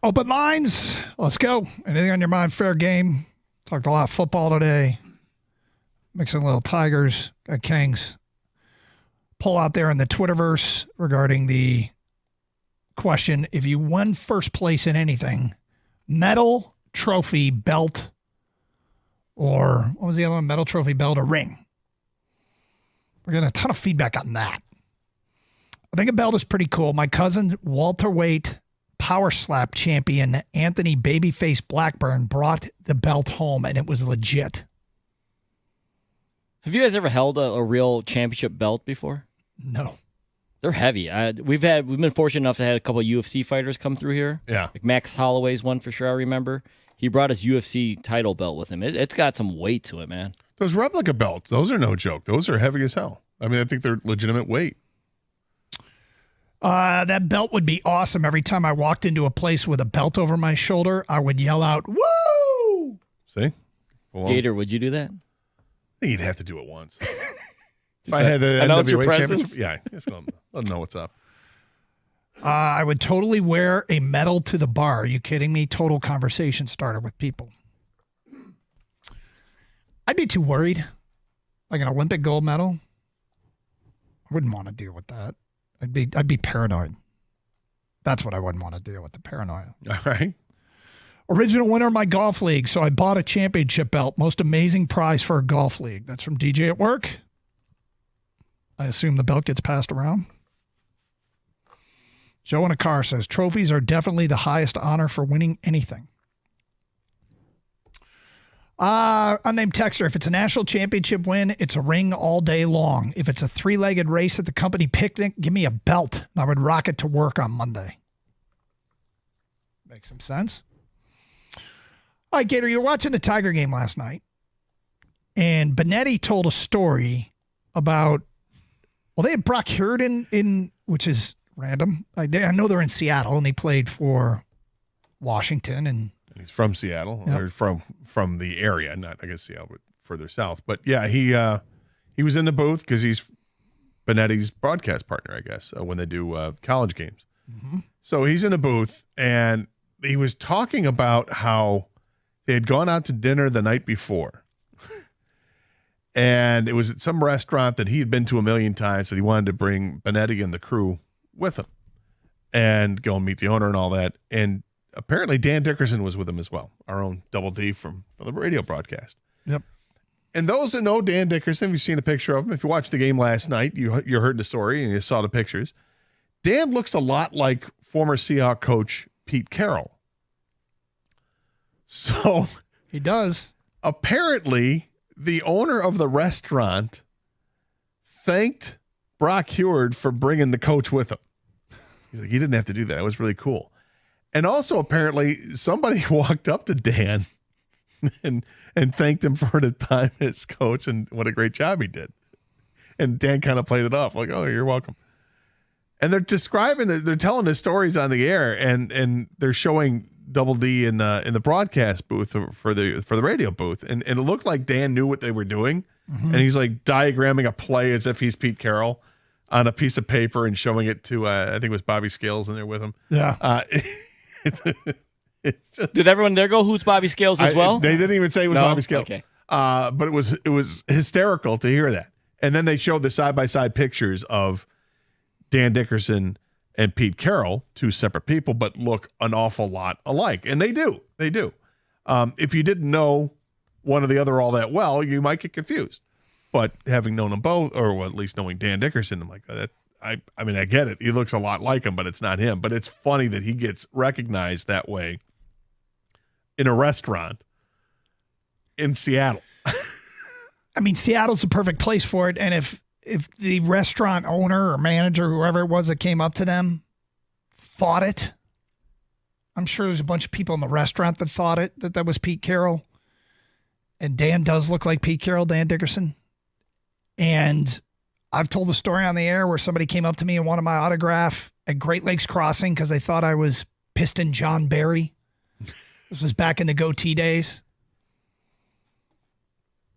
Open lines. Let's go. Anything on your mind? Fair game. Talked a lot of football today. Mixing a little Tigers, Kings. Poll out there in the Twitterverse regarding the question, if you won first place in anything, medal, trophy, belt, or what was the other one? Medal, trophy, belt, or ring. We're getting a ton of feedback on that. I think a belt is pretty cool. My cousin, welterweight power slap champion Anthony Babyface Blackburn brought the belt home, and it was legit. Have you guys ever held a real championship belt before? No. They're heavy. We've been fortunate enough to have a couple of UFC fighters come through here. Yeah. Like Max Holloway's one for sure, I remember. He brought his UFC title belt with him. It's got some weight to it, man. Those replica belts, those are no joke. Those are heavy as hell. I mean, I think they're legitimate weight. That belt would be awesome. Every time I walked into a place with a belt over my shoulder, I would yell out, "Woo!" See? Gator, would you do that? I think you'd have to do it once. If I I had the announce your NWA presence? championship, yeah, just let them know what's up. I would totally wear a medal to the bar. Are you kidding me? Total conversation starter with people. I'd be too worried. Like an Olympic gold medal. I wouldn't want to deal with that. I'd be paranoid. That's what I wouldn't want to deal with, the paranoia. All right. Original winner of my golf league, so I bought a championship belt. Most amazing prize for a golf league. That's from DJ at work. I assume the belt gets passed around. Joe in a car says, trophies are definitely the highest honor for winning anything. Unnamed texter, if it's a national championship win, it's a ring all day long. If it's a three-legged race at the company picnic, give me a belt, and I would rock it to work on Monday. Makes some sense. All right, Gator, you were watching the Tiger game last night, and Benetti told a story about, well, they had Brock Hurd in which is random. I know they're in Seattle, and they played for Washington, and he's from Seattle, Yep. or from the area, not I guess Seattle, but further south. But yeah, he was in the booth because he's Benetti's broadcast partner, I guess, when they do college games. Mm-hmm. So he's in the booth, and he was talking about how they had gone out to dinner the night before, and it was at some restaurant that he had been to a million times, that he wanted to bring Benetti and the crew with him and go and meet the owner and all that. And apparently Dan Dickerson was with him as well, our own Double D from the radio broadcast. Yep. And those that know Dan Dickerson, if you've seen a picture of him, if you watched the game last night, you heard the story and you saw the pictures. Dan looks a lot like former Seahawks coach Pete Carroll. So he does. Apparently, the owner of the restaurant thanked Brock Hurd for bringing the coach with him. He's like, he didn't have to do that. It was really cool. And also, apparently, somebody walked up to Dan and thanked him for the time as coach and what a great job he did. And Dan kind of played it off like, oh, you're welcome. And they're telling the stories on the air, and they're showing Double D in the broadcast booth for the radio booth, and it looked like Dan knew what they were doing, and he's like diagramming a play as if he's Pete Carroll on a piece of paper and showing it to I think it was Bobby Scales in there with him. Yeah. Did everyone there go, who's Bobby Scales as well? They didn't even say it was No? Bobby Scales. Okay. But it was hysterical to hear that. And then they showed the side-by-side pictures of Dan Dickerson and Pete Carroll, two separate people, but look an awful lot alike. And they do. They do. If you didn't know one or the other all that well, you might get confused. But having known them both, or at least knowing Dan Dickerson, I'm like, I mean, I get it. He looks a lot like him, but it's not him. But it's funny that he gets recognized that way in a restaurant in Seattle. I mean, Seattle's the perfect place for it. And if the restaurant owner or manager, whoever it was that came up to them, thought it, I'm sure there's a bunch of people in the restaurant that thought it, that was Pete Carroll. And Dan does look like Pete Carroll, Dan Dickerson. And I've told the story on the air where somebody came up to me and wanted my autograph at Great Lakes Crossing because they thought I was Piston John Barry. This was back in the goatee days.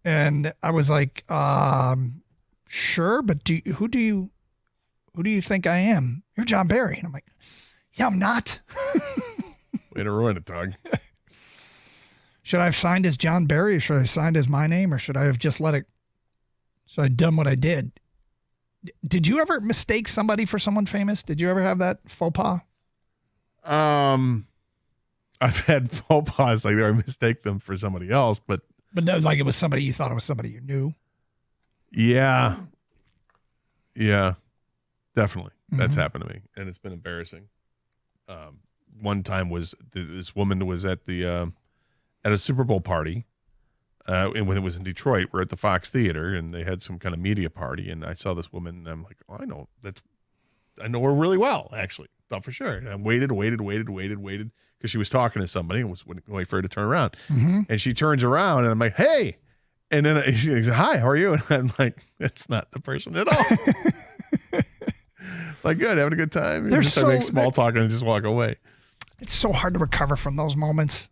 And I was like, sure, but who do you think I am? You're John Barry. And I'm like, yeah, I'm not. Way to ruin it, Doug. Should I have signed as John Barry, or should I have signed as my name, or should I have just let it? So I'd done what I did. Did you ever mistake somebody for someone famous? Did you ever have that faux pas? I've had faux pas like I mistake them for somebody else, but no, like it was somebody you thought it was somebody you knew. Yeah, definitely. That's happened to me, and it's been embarrassing. One time was this woman was at the at a Super Bowl party, and when it was in Detroit, we're at the Fox Theater, and they had some kind of media party, and I saw this woman, and I'm like, oh, I know her really well, actually, thought for sure. And I waited, because she was talking to somebody, and was waiting for her to turn around, and she turns around, and I'm like, hey, and then she goes, hi, how are you? And I'm like, that's not the person at all. Like, good, having a good time. I make small talk and just walk away. It's so hard to recover from those moments.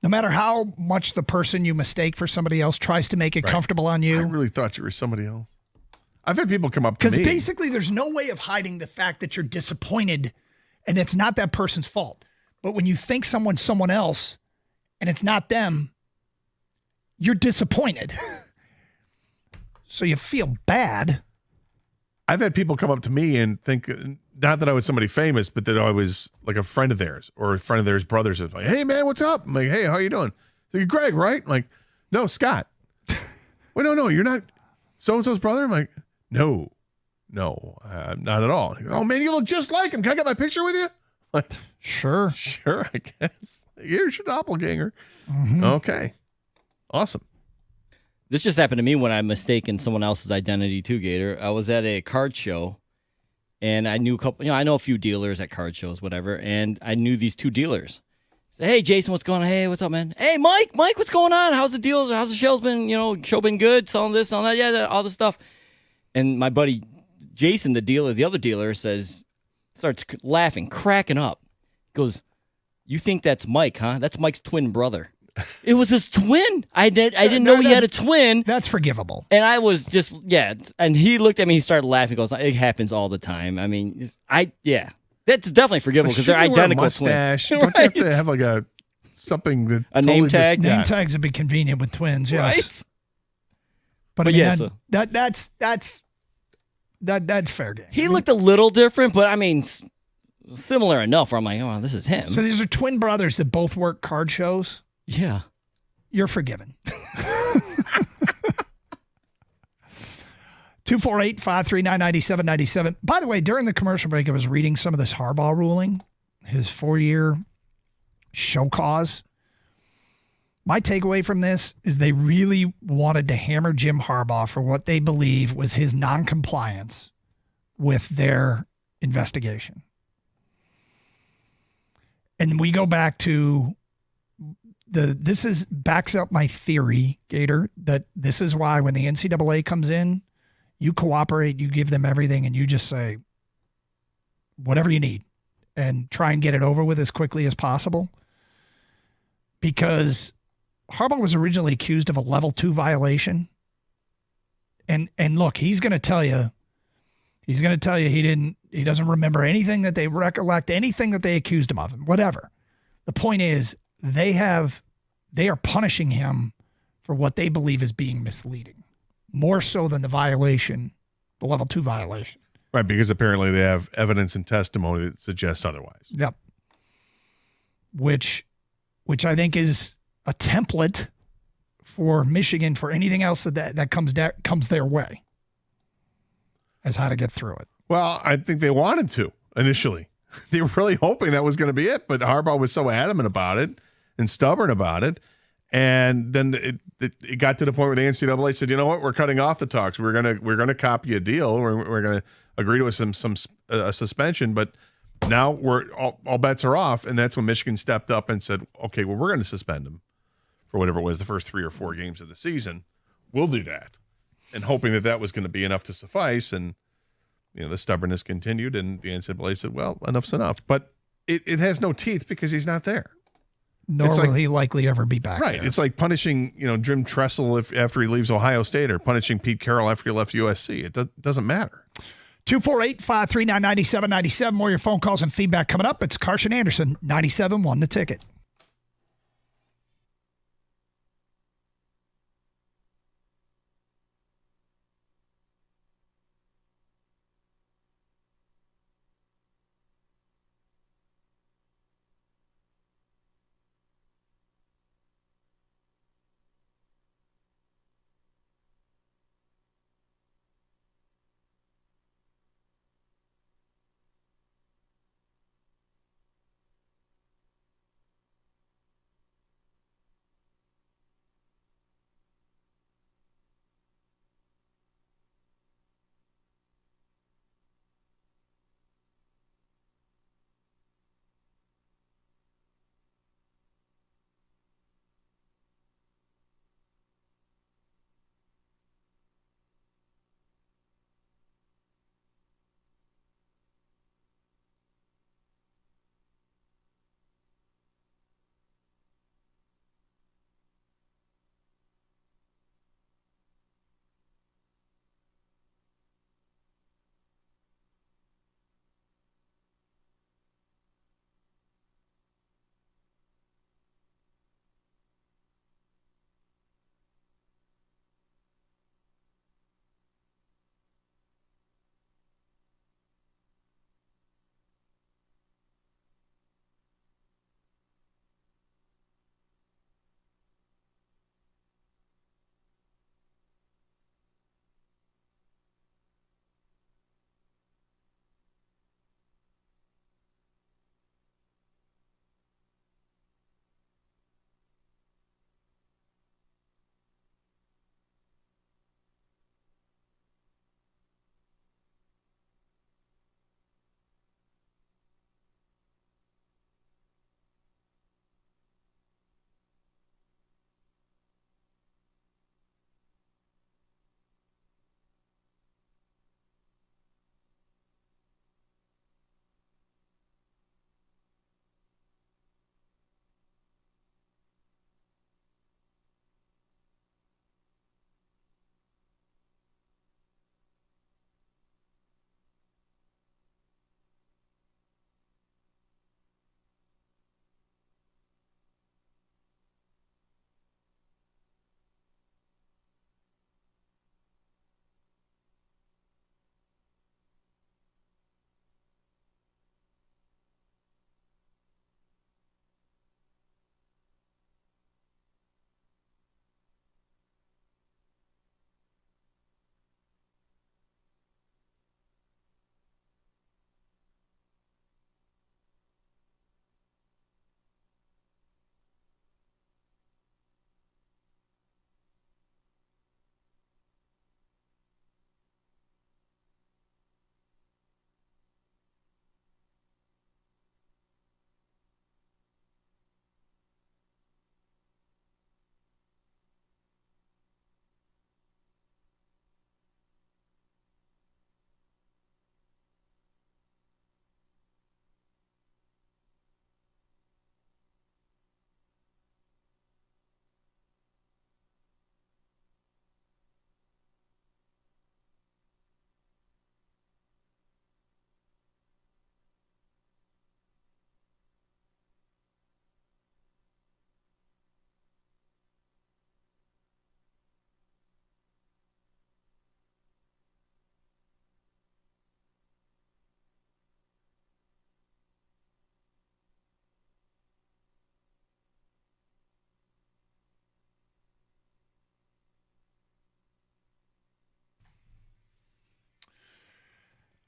No matter how much the person you mistake for somebody else tries to make it comfortable on you. I really thought you were somebody else. I've had people come up to me. Because basically there's no way of hiding the fact that you're disappointed and it's not that person's fault. But when you think someone's someone else and it's not them, you're disappointed. So you feel bad. I've had people come up to me and think, not that I was somebody famous, but that I was like a friend of theirs or a friend of theirs' brothers. It's like, hey, man, what's up? I'm like, hey, how you doing? Like, Greg, right? I'm like, no, Scott. Wait, no, you're not so-and-so's brother? I'm like, no, not at all. Like, oh, man, you look just like him. Can I get my picture with you? Like, sure, I guess. Here's your doppelganger. Okay, awesome. This just happened to me when I mistaken someone else's identity too, Gator. I was at a card show, and I knew a couple. I know a few dealers at card shows, whatever. And I knew these two dealers. I said, hey, Jason, what's going on? Hey, what's up, man? Hey, Mike, what's going on? How's the deals? How's the shows been? Show been good? Selling this, selling that, yeah, all this stuff. And my buddy Jason, the other dealer, starts laughing, cracking up. Goes, you think that's Mike, huh? That's Mike's twin brother. It was his twin. I didn't know he had a twin. That's forgivable. And I was just, and he looked at me, he started laughing. He goes, it happens all the time. I mean, that's definitely forgivable because they're identical twins. Don't you have to have like something that a name tag? Name tags would be convenient with twins, yes. Right? But I mean, that's fair game. He looked a little different, but I mean, similar enough where I'm like, oh, this is him. So these are twin brothers that both work card shows? Yeah. You're forgiven. 248-539-9797. By the way, during the commercial break, I was reading some of this Harbaugh ruling, his 4-year show cause. My takeaway from this is they really wanted to hammer Jim Harbaugh for what they believe was his noncompliance with their investigation. And we go back to backs up my theory, Gator, that this is why when the NCAA comes in, you cooperate, you give them everything, and you just say whatever you need and try and get it over with as quickly as possible. Because Harbaugh was originally accused of a level 2 violation. And look, he's going to tell you he doesn't remember anything that they recollect, anything that they accused him of, whatever. The point is, they are punishing him for what they believe is being misleading, more so than the violation, the level 2 violation. Right, because apparently they have evidence and testimony that suggests otherwise. Yep. Which I think is a template for Michigan for anything else that comes their way as how to get through it. Well, I think they wanted to initially. They were really hoping that was going to be it, but Harbaugh was so adamant about it and stubborn about it. And then it got to the point where the NCAA said, you know what, we're cutting off the talks. We're gonna copy a deal. We're gonna agree to a suspension, but now we're all bets are off. And that's when Michigan stepped up and said, okay, well, we're going to suspend him for whatever it was, the first 3 or 4 games of the season. We'll do that, and hoping that was going to be enough to suffice. And the stubbornness continued, and the NCAA said, well, enough's enough. But it has no teeth because he's not there. Nor will he likely ever be back. Right. There. It's like punishing, Jim Tressel after he leaves Ohio State, or punishing Pete Carroll after he left USC. It doesn't matter. 248-539-9797. More of your phone calls and feedback coming up. It's Carson Anderson, 97.1 The Ticket.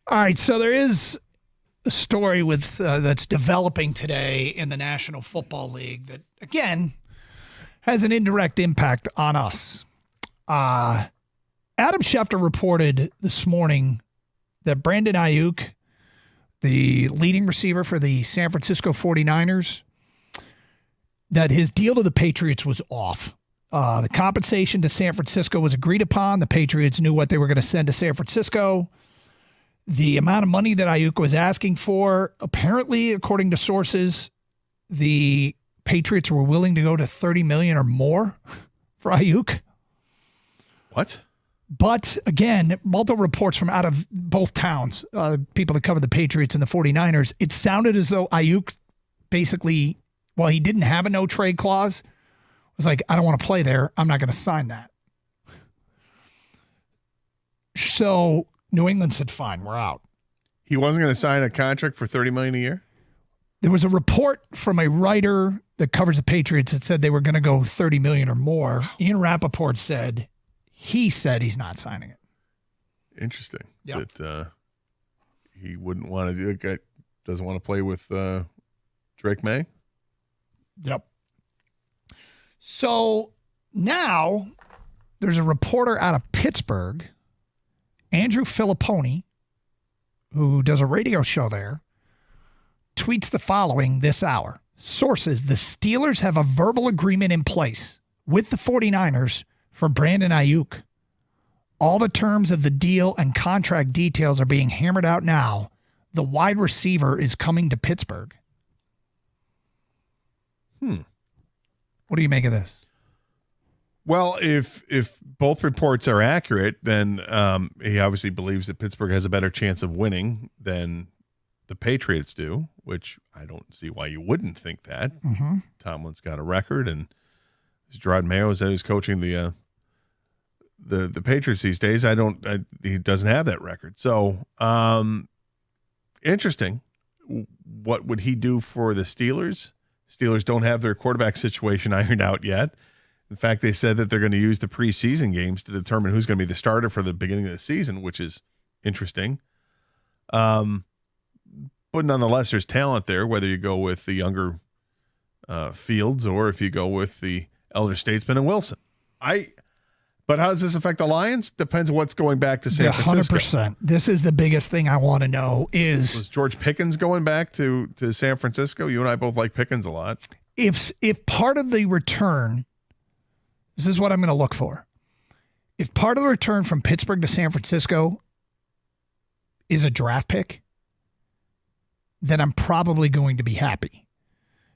All right, so there is a story with that's developing today in the National Football League that, again, has an indirect impact on us. Adam Schefter reported this morning that Brandon Ayuk, the leading receiver for the San Francisco 49ers, that his deal to the Patriots was off. The compensation to San Francisco was agreed upon. The Patriots knew what they were going to send to San Francisco. The amount of money that Ayuk was asking for, apparently, according to sources, the Patriots were willing to go to $30 million or more for Ayuk. What? But again, multiple reports from out of both towns, people that covered the Patriots and the 49ers, it sounded as though Ayuk basically, while he didn't have a no trade clause, was like, I don't want to play there. I'm not going to sign that. So New England said, fine, we're out. He wasn't going to sign a contract for $30 million a year? There was a report from a writer that covers the Patriots that said they were going to go $30 million or more. Ian Rappaport said he's not signing it. Interesting. Yep. That he wouldn't want to doesn't want to play with Drake May. Yep. So now there's a reporter out of Pittsburgh, Andrew Filipponi, who does a radio show there, tweets the following this hour. Sources, the Steelers have a verbal agreement in place with the 49ers for Brandon Ayuk. All the terms of the deal and contract details are being hammered out now. The wide receiver is coming to Pittsburgh. What do you make of this? Well, if both reports are accurate, then he obviously believes that Pittsburgh has a better chance of winning than the Patriots do, which I don't see why you wouldn't think that. Mm-hmm. Tomlin's got a record, and Gerard Mayo is who's coaching the Patriots these days. He doesn't have that record. So interesting. What would he do for the Steelers? Steelers don't have their quarterback situation ironed out yet. In fact, they said that they're going to use the preseason games to determine who's going to be the starter for the beginning of the season, which is interesting. But nonetheless, there's talent there, whether you go with the younger Fields or if you go with the elder statesman and Wilson. But how does this affect the Lions? Depends on what's going back to San Francisco. 100%. This is the biggest thing I want to know is... Was George Pickens going back to San Francisco? You and I both like Pickens a lot. If part of the return... This is what I'm going to look for. If part of the return from Pittsburgh to San Francisco is a draft pick, then I'm probably going to be happy.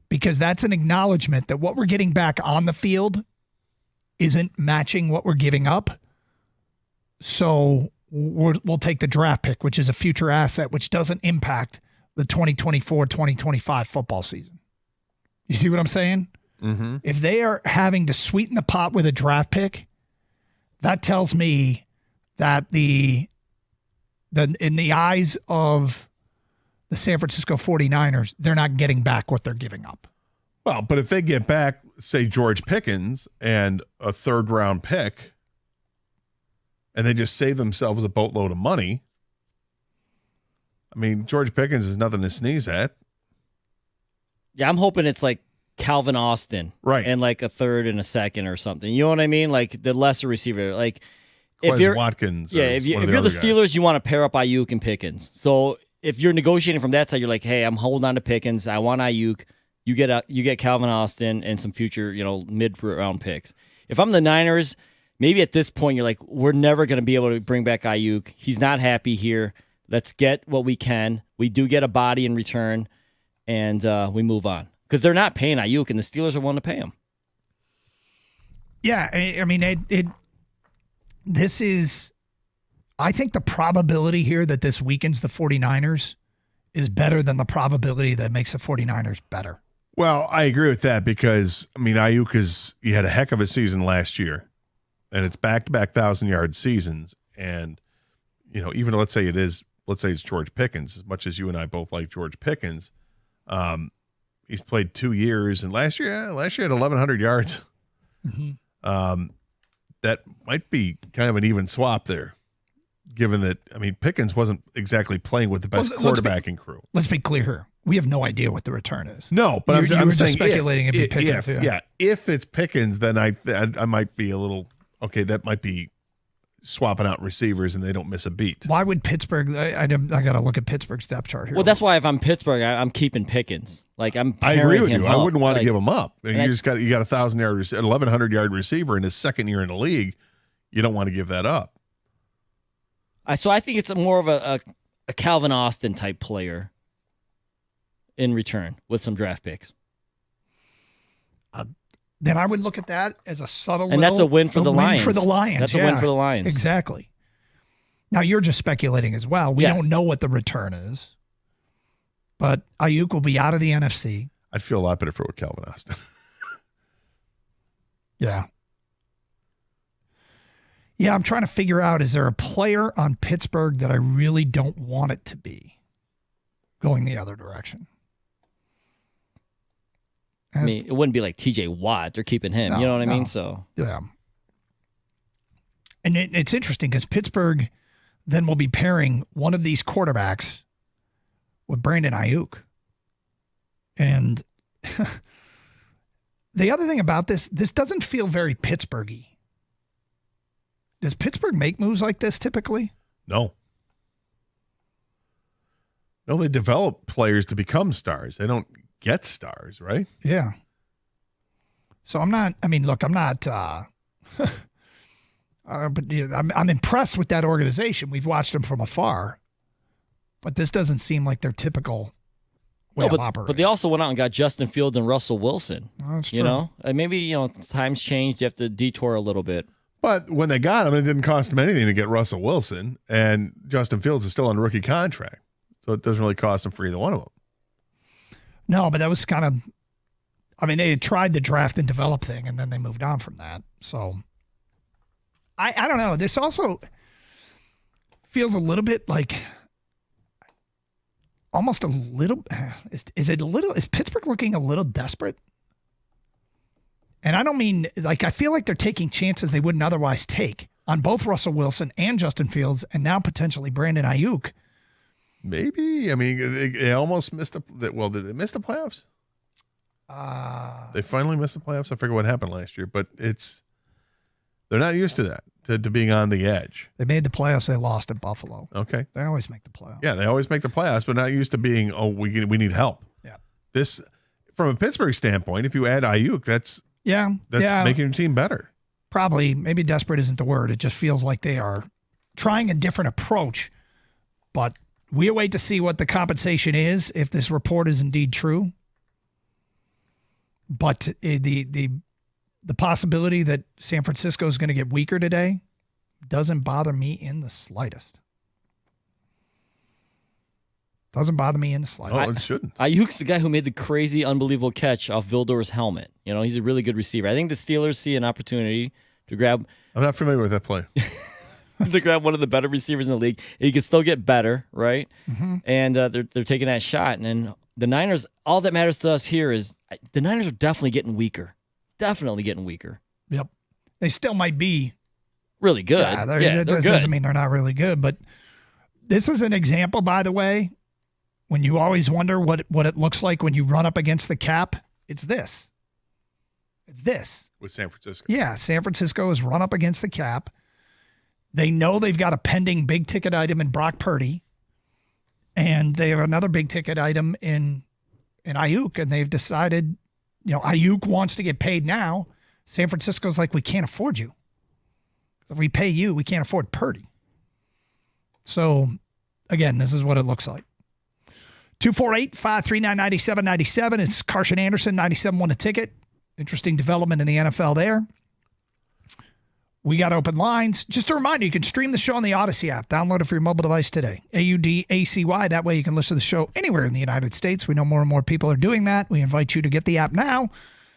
Because that's an acknowledgement that what we're getting back on the field isn't matching what we're giving up. So we'll take the draft pick, which is a future asset, which doesn't impact the 2024-2025 football season. You see what I'm saying? Mm-hmm. If they are having to sweeten the pot with a draft pick, that tells me that in the eyes of the San Francisco 49ers, they're not getting back what they're giving up. Well, but if they get back, say, George Pickens and a third-round pick, and they just save themselves a boatload of money, I mean, George Pickens is nothing to sneeze at. Yeah, I'm hoping it's like Calvin Austin, right, and like a third and a second or something. You know what I mean? Like the lesser receiver, like if you're Watkins. If you're the Steelers, you want to pair up Ayuk and Pickens. So if you're negotiating from that side, you're like, hey, I'm holding on to Pickens. I want Ayuk. You get Calvin Austin and some future, mid-round picks. If I'm the Niners, maybe at this point you're like, we're never going to be able to bring back Ayuk. He's not happy here. Let's get what we can. We do get a body in return, and we move on. Because they're not paying Ayuk, and the Steelers are willing to pay him. Yeah, I mean, this is, I think the probability here that this weakens the 49ers is better than the probability that makes the 49ers better. Well, I agree with that because, I mean, Ayuk he had a heck of a season last year, and it's back-to-back 1,000-yard seasons. And, even let's say it's George Pickens, as much as you and I both like George Pickens, he's played 2 years, and last year had 1,100 yards. Mm-hmm. That might be kind of an even swap there, given that, I mean, Pickens wasn't exactly playing with the best quarterbacking crew. Let's be clear here. We have no idea what the return is. No, but I'm saying just speculating it'd be Pickens. If it's Pickens, then I might be a little, okay, that might be swapping out receivers and they don't miss a beat. Why would Pittsburgh? I got to look at Pittsburgh's depth chart here. Well, that's why if I'm Pittsburgh, I'm keeping Pickens. Like I agree with you. I wouldn't want to give him up. And you got a 1,000-yard, 1,100-yard receiver in his second year in the league. You don't want to give that up. So I think it's more of a Calvin Austin type player in return with some draft picks. then I would look at that as a subtle And that's a win for the Lions. For the Lions. That's a win for the Lions. Exactly. Now, you're just speculating as well. We don't know what the return is. But Ayuk will be out of the NFC. I'd feel a lot better for with Calvin Austin. Yeah. Yeah, I'm trying to figure out, is there a player on Pittsburgh that I really don't want it to be going the other direction? I mean, it wouldn't be like TJ Watt. They're keeping him. No, you know what I no. mean? So Yeah. And it's interesting because Pittsburgh then will be pairing one of these quarterbacks with Brandon Ayuk. And the other thing about this doesn't feel very Pittsburgh-y. Does Pittsburgh make moves like this typically? No. No, they develop players to become stars. They don't get stars, right? Yeah. So I'm not but I'm impressed with that organization. We've watched them from afar, but this doesn't seem like their typical way of operating. But they also went out and got Justin Fields and Russell Wilson. Oh, that's you true. know, and maybe times changed. You have to detour a little bit. But when they got him, it didn't cost them anything to get Russell Wilson, and Justin Fields is still on a rookie contract, so it doesn't really cost them for either one of them. No, but that was kind of, they had tried the draft and develop thing, and then they moved on from that. So I don't know. This also feels a little bit like almost a little. Is Pittsburgh looking a little desperate? And I don't mean I feel like they're taking chances they wouldn't otherwise take on both Russell Wilson and Justin Fields, and now potentially Brandon Ayuk. Maybe. I mean, they almost missed did they miss the playoffs? They finally missed the playoffs. I forget what happened last year, but they're not used to that, to being on the edge. They made the playoffs. They lost at Buffalo. Okay. They always make the playoffs. Yeah, they always make the playoffs, but not used to being, we need help. Yeah. This, from a Pittsburgh standpoint, if you add Ayuk, that's making your team better. Probably. Maybe desperate isn't the word. It just feels like they are trying a different approach, but we await to see what the compensation is if this report is indeed true. But the possibility that San Francisco is going to get weaker today doesn't bother me in the slightest. Doesn't bother me in the slightest. Oh, it shouldn't. Ayuk's the guy who made the crazy, unbelievable catch off Vildor's helmet. He's a really good receiver. I think the Steelers see an opportunity to grab. I'm not familiar with that play. To grab one of the better receivers in the league. He can still get better, right? Mm-hmm. And they're taking that shot. And then the Niners, all that matters to us here is the Niners are definitely getting weaker. Definitely getting weaker. Yep. They still might be really good. Yeah, they're that good. doesn't mean they're not really good. But this is an example, by the way, when you always wonder what it looks like when you run up against the cap. It's this. It's this. With San Francisco. Yeah, San Francisco has run up against the cap. They know they've got a pending big-ticket item in Brock Purdy, and they have another big-ticket item in Ayuk, and they've decided, Ayuk wants to get paid now. San Francisco's like, we can't afford you. If we pay you, we can't afford Purdy. So, again, this is what it looks like. 248-539-9797. It's Carson Anderson, 97 won the ticket. Interesting development in the NFL there. We got open lines. Just a reminder, you can stream the show on the Odyssey app. Download it for your mobile device today. AUDACY. That way you can listen to the show anywhere in the United States. We know more and more people are doing that. We invite you to get the app now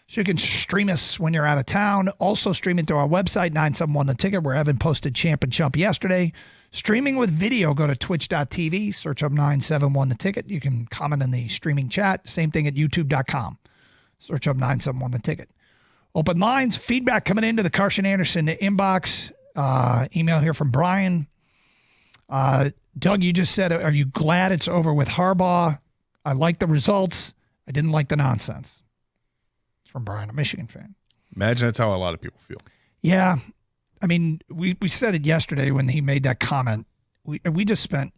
so you can stream us when you're out of town. Also streaming through our website, 971 The Ticket, where Evan posted Champ and Chump yesterday. Streaming with video, go to twitch.tv, search up 971 The Ticket. You can comment in the streaming chat. Same thing at youtube.com. Search up 971 The Ticket. Open lines, feedback coming into the Carson Anderson inbox. Email here from Brian. Doug, you just said, are you glad it's over with Harbaugh? I like the results. I didn't like the nonsense. It's from Brian, a Michigan fan. Imagine that's how a lot of people feel. Yeah. I mean, we said it yesterday when he made that comment. I just spent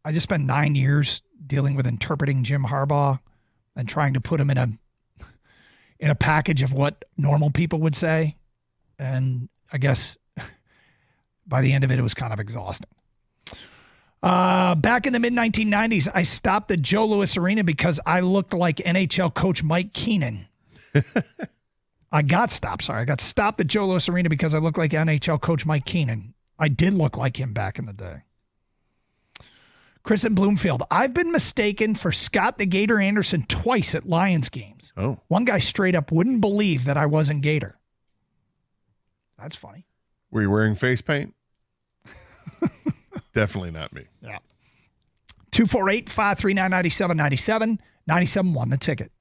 9 years dealing with interpreting Jim Harbaugh and trying to put him in a package of what normal people would say. And I guess by the end of it, it was kind of exhausting. Back in the mid-1990s, I stopped the Joe Louis Arena because I looked like NHL coach Mike Keenan. I got stopped at Joe Louis Arena because I looked like NHL coach Mike Keenan. I did look like him back in the day. Chris in Bloomfield. I've been mistaken for Scott the Gator Anderson twice at Lions games. Oh. One guy straight up wouldn't believe that I wasn't Gator. That's funny. Were you wearing face paint? Definitely not me. Yeah. 248-539-9797. 97.1 The Ticket.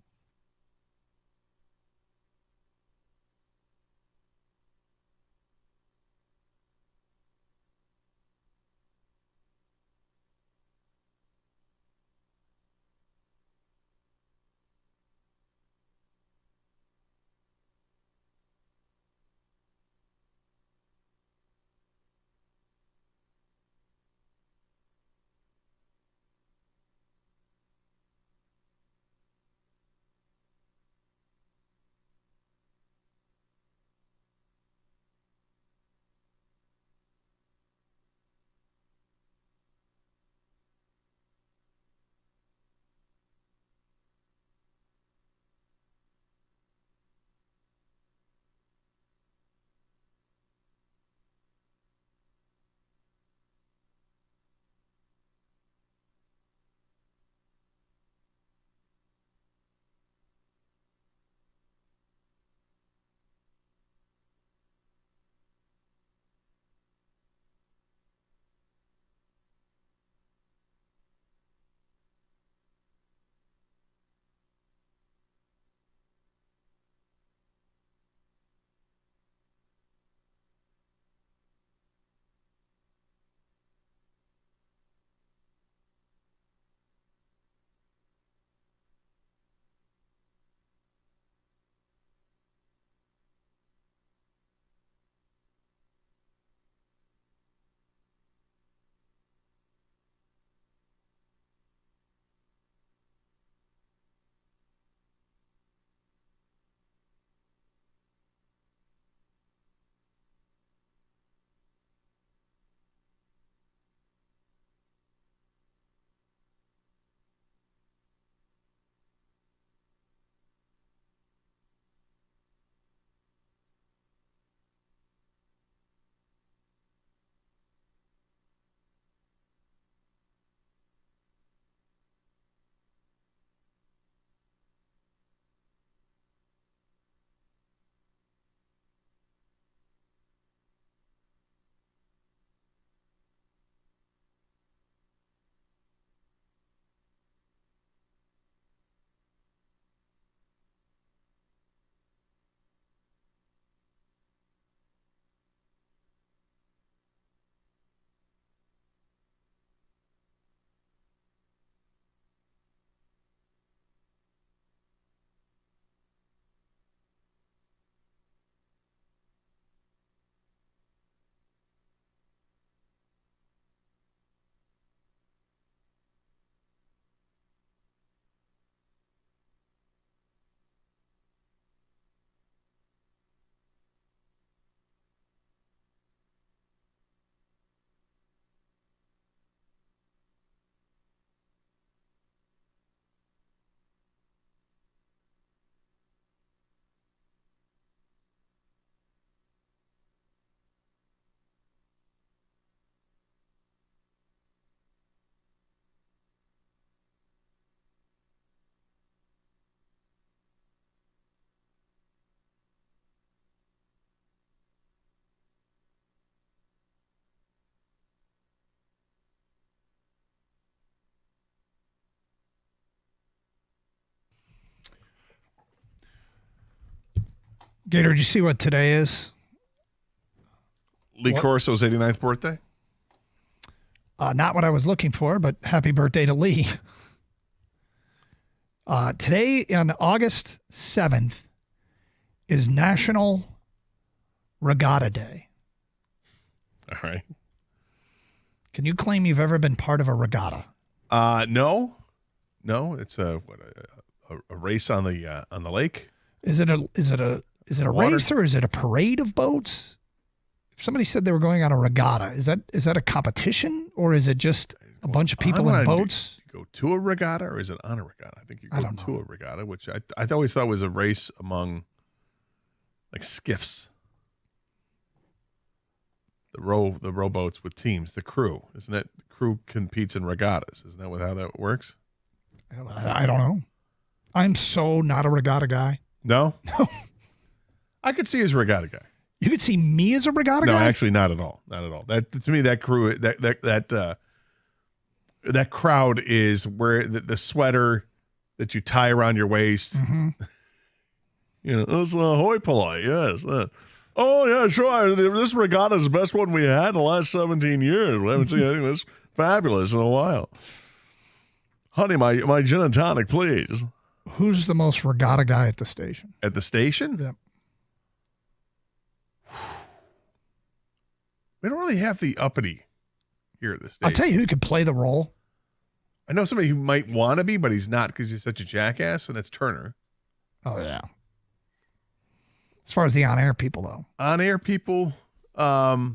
Gator, did you see what today is? Lee Corso's 89th birthday? Not what I was looking for, but happy birthday to Lee. Today, on August 7th, is National Regatta Day. All right. Can you claim you've ever been part of a regatta? No. It's a race on the lake. Is it a race or is it a parade of boats? If somebody said they were going on a regatta, is that a competition or is it just a bunch of people in boats? Go to a regatta or is it on a regatta? I think you go to a regatta, which I always thought was a race among like skiffs. The rowboats with teams, the crew. Isn't that crew competes in regattas? Isn't that how that works? I don't know. I'm so not a regatta guy. No? No. I could see as a regatta guy. You could see me as a regatta guy? No, actually not at all. Not at all. That to me, that crew, that crowd is where the sweater that you tie around your waist. Mm-hmm. It's hoi polloi, yes. Oh, yeah, sure. This regatta is the best one we had in the last 17 years. We haven't seen anything this fabulous in a while. Honey, my gin and tonic, please. Who's the most regatta guy at the station? At the station? Yep. We don't really have the uppity here at the station. I'll tell you who could play the role. I know somebody who might want to be, but he's not because he's such a jackass, and it's Turner. Oh, yeah. As far as the on-air people, though. On-air people, Huh.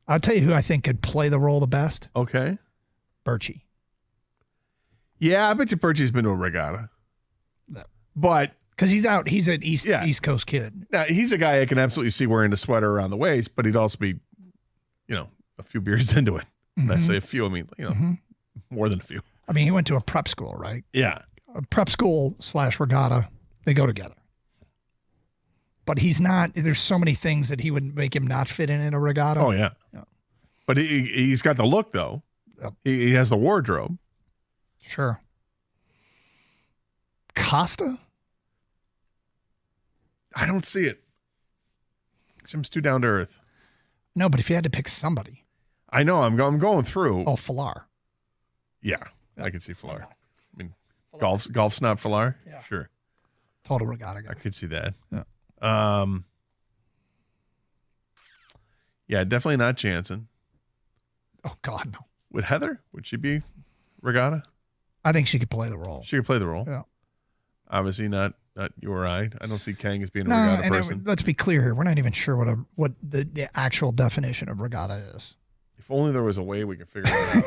I'll tell you who I think could play the role the best. Okay. Birchie. Yeah, I bet you Birchie's been to a regatta. No. But... Because he's an East Coast kid. Now, he's a guy I can absolutely see wearing a sweater around the waist, but he'd also be, a few beers into it. Mm-hmm. And I say a few, I mean, more than a few. I mean, he went to a prep school, right? Yeah. A prep school / regatta, they go together. But he's not, there's so many things that he would make him not fit in a regatta. Oh, yeah. But he's got the look, though. Yep. He has the wardrobe. Sure. Costa? I don't see it. Jim's too down to earth. No, but if you had to pick somebody. I know. I'm going through. Oh, Falar. Yeah, I can see Falar. I mean, golf snob Falar? Yeah. Sure. Total regatta guy. I could see that. Yeah. Yeah, definitely not Jansen. Oh, God, no. Would Heather? Would she be regatta? I think she could play the role. She could play the role. Yeah. Obviously not you or I. I don't see Kang as being a regatta person. Let's be clear here. We're not even sure what the actual definition of regatta is. If only there was a way we could figure it out.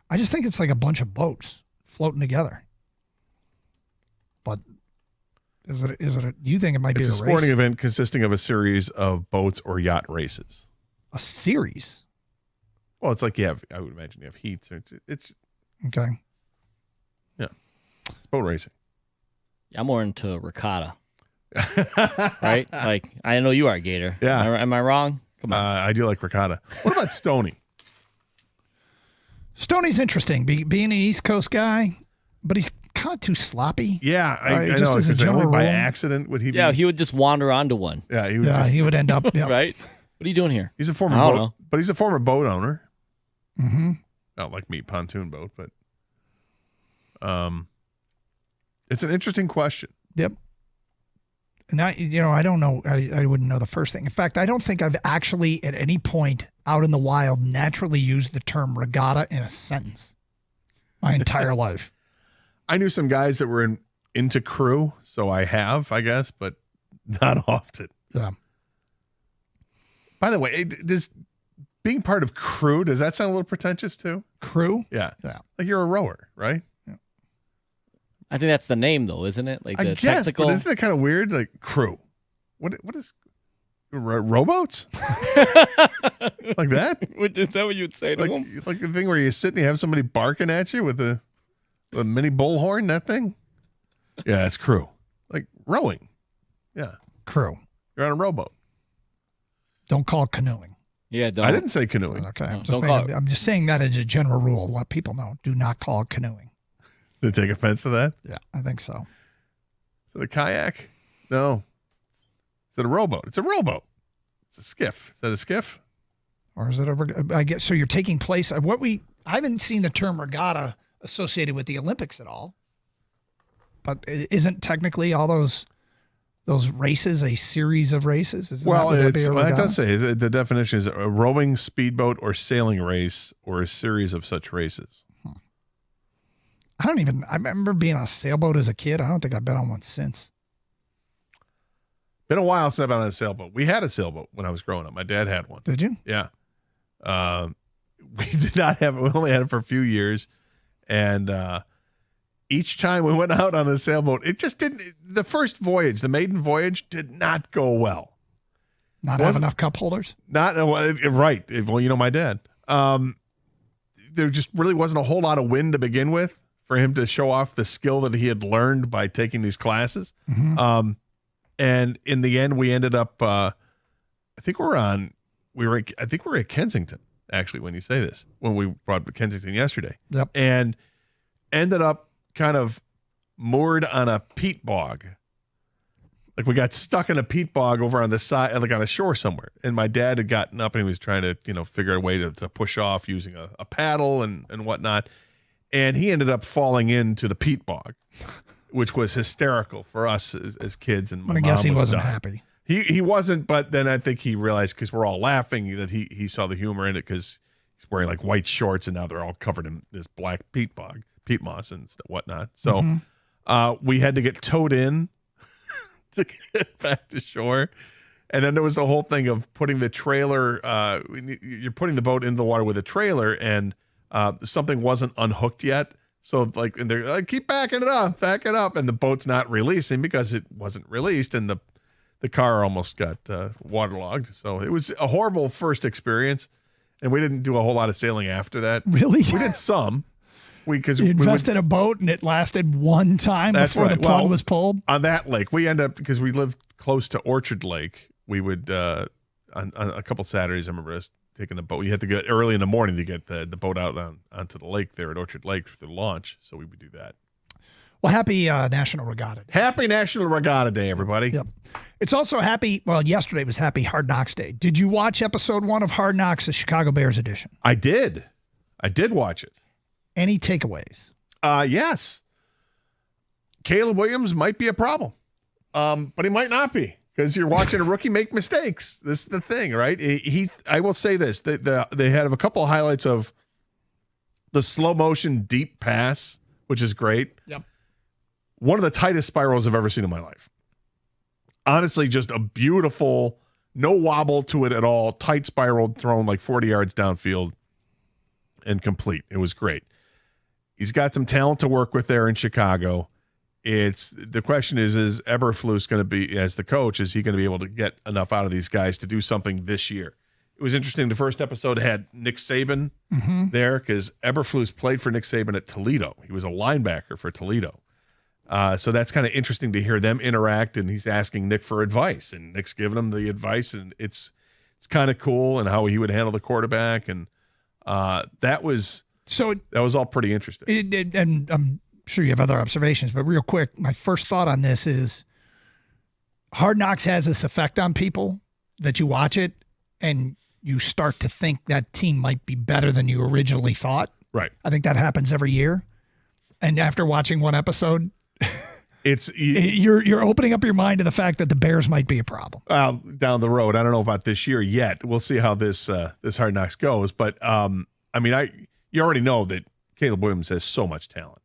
I just think it's like a bunch of boats floating together. But is it you think it might be a sporting race? event consisting of a series of boats or yacht races. A series? Well, it's like I would imagine you have heats. It's okay. Yeah. It's boat racing. Yeah, I'm more into ricotta. Right? Like, I know you are, Gator. Yeah. Am I wrong? Come on. I do like ricotta. What about Stoney? Stoney's interesting, being an East Coast guy, but he's kind of too sloppy. Yeah, I know. Just as a general by rule. accident would he be? Yeah, he would just wander onto one. Yeah, he would end up. Yeah. Right? What are you doing here? He's a former I don't boat, know. but he's a former boat owner. Mm-hmm. Not like me, pontoon boat, but it's an interesting question. Yep. And I don't know. I wouldn't know the first thing. In fact, I don't think I've actually at any point out in the wild naturally used the term regatta in a sentence my entire life. I knew some guys that were into crew, so I have, I guess, but not often. Yeah. By the way, does being part of crew, does that sound a little pretentious too? Crew? Yeah. Yeah. Like you're a rower, right? I think that's the name, though, isn't it? Like I the guess, technical. but isn't it kind of weird? Like crew. What is rowboats? Like that? Is that what you would say to like, him? Like the thing where you sit and you have somebody barking at you with a mini bullhorn, that thing? Yeah, it's crew. Like rowing. Yeah. Crew. You're on a rowboat. Don't call it canoeing. Yeah, don't. I didn't say canoeing. Okay. No, I'm just saying that as a general rule. Let people know. Do not call it canoeing. They take offense to that? Yeah, I think so. Is it a kayak? No. Is it a rowboat? It's a rowboat. It's a skiff. Is that a skiff? Or is it I guess so you're taking place I haven't seen the term regatta associated with the Olympics at all. But isn't technically all those races a series of races? It does say the definition is a rowing, speedboat, or sailing race, or a series of such races. I remember being on a sailboat as a kid. I don't think I've been on one since. Been a while since I've been on a sailboat. We had a sailboat when I was growing up. My dad had one. Did you? Yeah. We did not have it. We only had it for a few years. And each time we went out on a sailboat, it just didn't. The first voyage, the maiden voyage, did not go well. Not have enough cup holders? Not right. Well, you know my dad. There just really wasn't a whole lot of wind to begin with for him to show off the skill that he had learned by taking these classes. Mm-hmm. And in the end, we ended up. I think we were at Kensington, actually, when you say this, when we brought up Kensington yesterday. Yep. And ended up kind of moored on a peat bog. Like we got stuck in a peat bog over on the side, like on a shore somewhere. And my dad had gotten up and he was trying to, figure out a way to push off using a paddle and whatnot. And he ended up falling into the peat bog, which was hysterical for us as kids. And my I guess he mom was wasn't dying. happy. He wasn't, but then I think he realized, because we're all laughing, that he saw the humor in it, because he's wearing like white shorts and now they're all covered in this black peat moss and whatnot. So we had to get towed in to get back to shore. And then there was the whole thing of putting the trailer, you're putting the boat into the water with a trailer, and something wasn't unhooked yet. So and they're like, keep backing it up, back it up. And the boat's not releasing because it wasn't released. And the car almost got waterlogged. So it was a horrible first experience. And we didn't do a whole lot of sailing after that. Really? We did some. You invested in a boat and it lasted one time before the plug was pulled? On that lake, we end up, because we lived close to Orchard Lake, we would, on a couple Saturdays, I remember us taking the boat. We had to get early in the morning to get the boat out onto the lake there at Orchard Lake for the launch. So we would do that. Well, happy National Regatta Day. Happy National Regatta Day, everybody. Yep. It's also yesterday was Happy Hard Knocks Day. Did you watch episode 1 of Hard Knocks, the Chicago Bears edition? I did watch it. Any takeaways? Yes. Caleb Williams might be a problem, but he might not be, because you're watching a rookie make mistakes. This is the thing, right? I will say this. They had a couple of highlights of the slow motion deep pass, which is great. Yep. One of the tightest spirals I've ever seen in my life. Honestly, just a beautiful, no wobble to it at all, tight spiral thrown like 40 yards downfield and complete. It was great. He's got some talent to work with there in Chicago. The question is Eberflus going to be, as the coach, is he going to be able to get enough out of these guys to do something this year? It was interesting. The first episode had Nick Saban there, because Eberflus played for Nick Saban at Toledo. He was a linebacker for Toledo. So that's kind of interesting to hear them interact, and he's asking Nick for advice, and Nick's giving him the advice, and it's kind of cool, and how he would handle the quarterback, and that was all pretty interesting. And I'm sure you have other observations, but real quick, my first thought on this is Hard Knocks has this effect on people that you watch it and you start to think that team might be better than you originally thought. Right. I think that happens every year. And after watching one episode, you're opening up your mind to the fact that the Bears might be a problem. Down the road. I don't know about this year yet. We'll see how this Hard Knocks goes. But you already know that Caleb Williams has so much talent.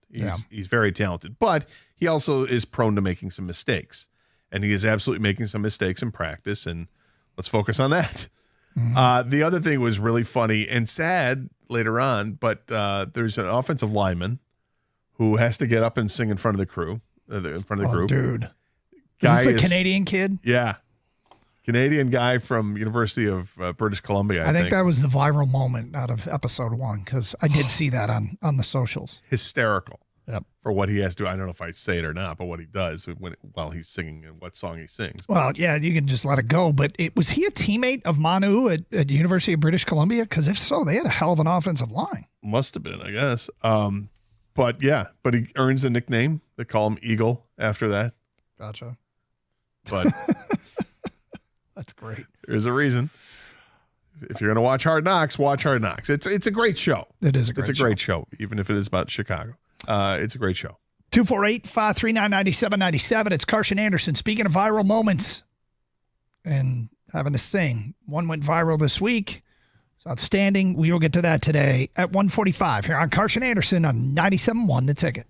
He's very talented, but he also is prone to making some mistakes, and he is absolutely making some mistakes in practice. And let's focus on that. Mm-hmm. The other thing was really funny and sad later on, but there's an offensive lineman who has to get up and sing in front of the crew, in front of the group. Dude. Is this a Canadian kid? Yeah. Canadian guy from University of British Columbia, I think. That was the viral moment out of episode 1, because I did see that on the socials. Hysterical. Yep. For what he has to do. I don't know if I say it or not, but what he does while he's singing and what song he sings. Well, yeah, you can just let it go. But was he a teammate of Manu at the University of British Columbia? Because if so, they had a hell of an offensive line. Must have been, I guess. But he earns a nickname. They call him Eagle after that. Gotcha. But that's great. There's a reason. If you're going to watch Hard Knocks, watch Hard Knocks. It's a great show. It is a great show. It's a great show, even if it is about Chicago. It's a great show. 248-539-9797. It's Carson Anderson. Speaking of viral moments and having to sing, one went viral this week. It's outstanding. We will get to that today at 1:45 here on Carson Anderson on 97.1 The Ticket.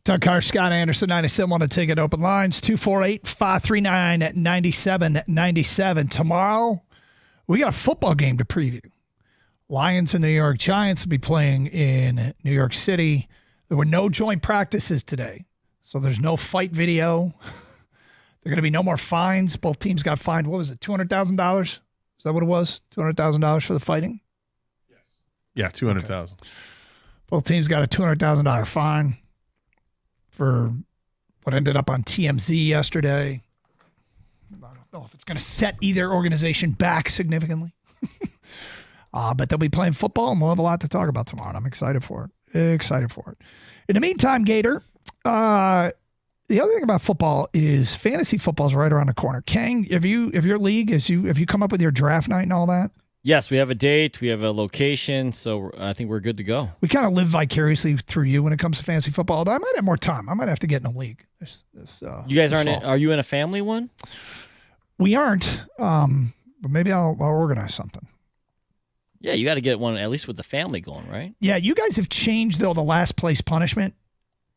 Doug Carr, Scott Anderson, 97 on the ticket. Open lines, 248-539-9797. Tomorrow, we got a football game to preview. Lions and the New York Giants will be playing in New York City. There were no joint practices today, so there's no fight video. There are going to be no more fines. Both teams got fined, what was it, $200,000? Is that what it was? $200,000 for the fighting? Yeah, $200,000. Okay. Both teams got a $200,000 fine for what ended up on TMZ yesterday. I don't know if it's going to set either organization back significantly. But they'll be playing football, and we'll have a lot to talk about tomorrow, and I'm excited for it. In the meantime, Gator, the other thing about football is fantasy football is right around the corner. Kang, if your league, have you come up with your draft night and all that? Yes, we have a date, we have a location, so I think we're good to go. We kind of live vicariously through you when it comes to fantasy football. Although I might have more time. I might have to get in a league. You guys are you in a family one? We aren't, but maybe I'll organize something. Yeah, you got to get one at least with the family going, right? Yeah, you guys have changed, though, the last place punishment.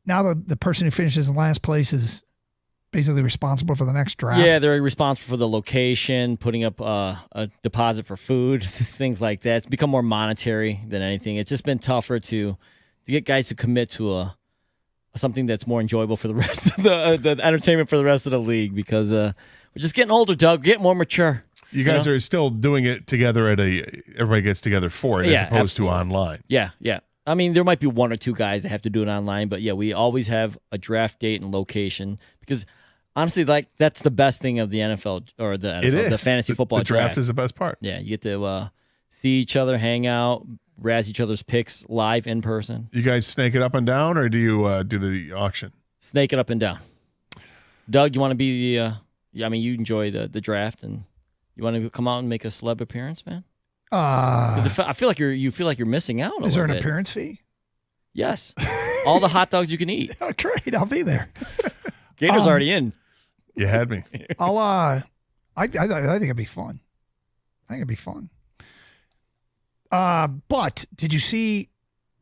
Now the person who finishes in last place is basically responsible for the next draft. Yeah, they're responsible for the location, putting up a deposit for food, things like that. It's become more monetary than anything. It's just been tougher to get guys to commit to something that's more enjoyable for the rest of the entertainment for the rest of the league because we're just getting older, Doug. Getting more mature. You guys are still doing it together everybody gets together for it as opposed to online. Yeah. I mean, there might be one or two guys that have to do it online, but yeah, we always have a draft date and location because honestly, that's the best thing of the NFL or the fantasy football draft is the best part. Yeah, you get to see each other, hang out, razz each other's picks live in person. You guys snake it up and down, or do you do the auction? Snake it up and down. Doug, you want to be the? I mean, you enjoy the draft, and you want to come out and make a celeb appearance, man. Because I feel like you're missing out. Is there an bit. appearance fee? Yes, all the hot dogs you can eat. Oh, great! I'll be there. Gator's already in. You had me. I think it'd be fun. But did you see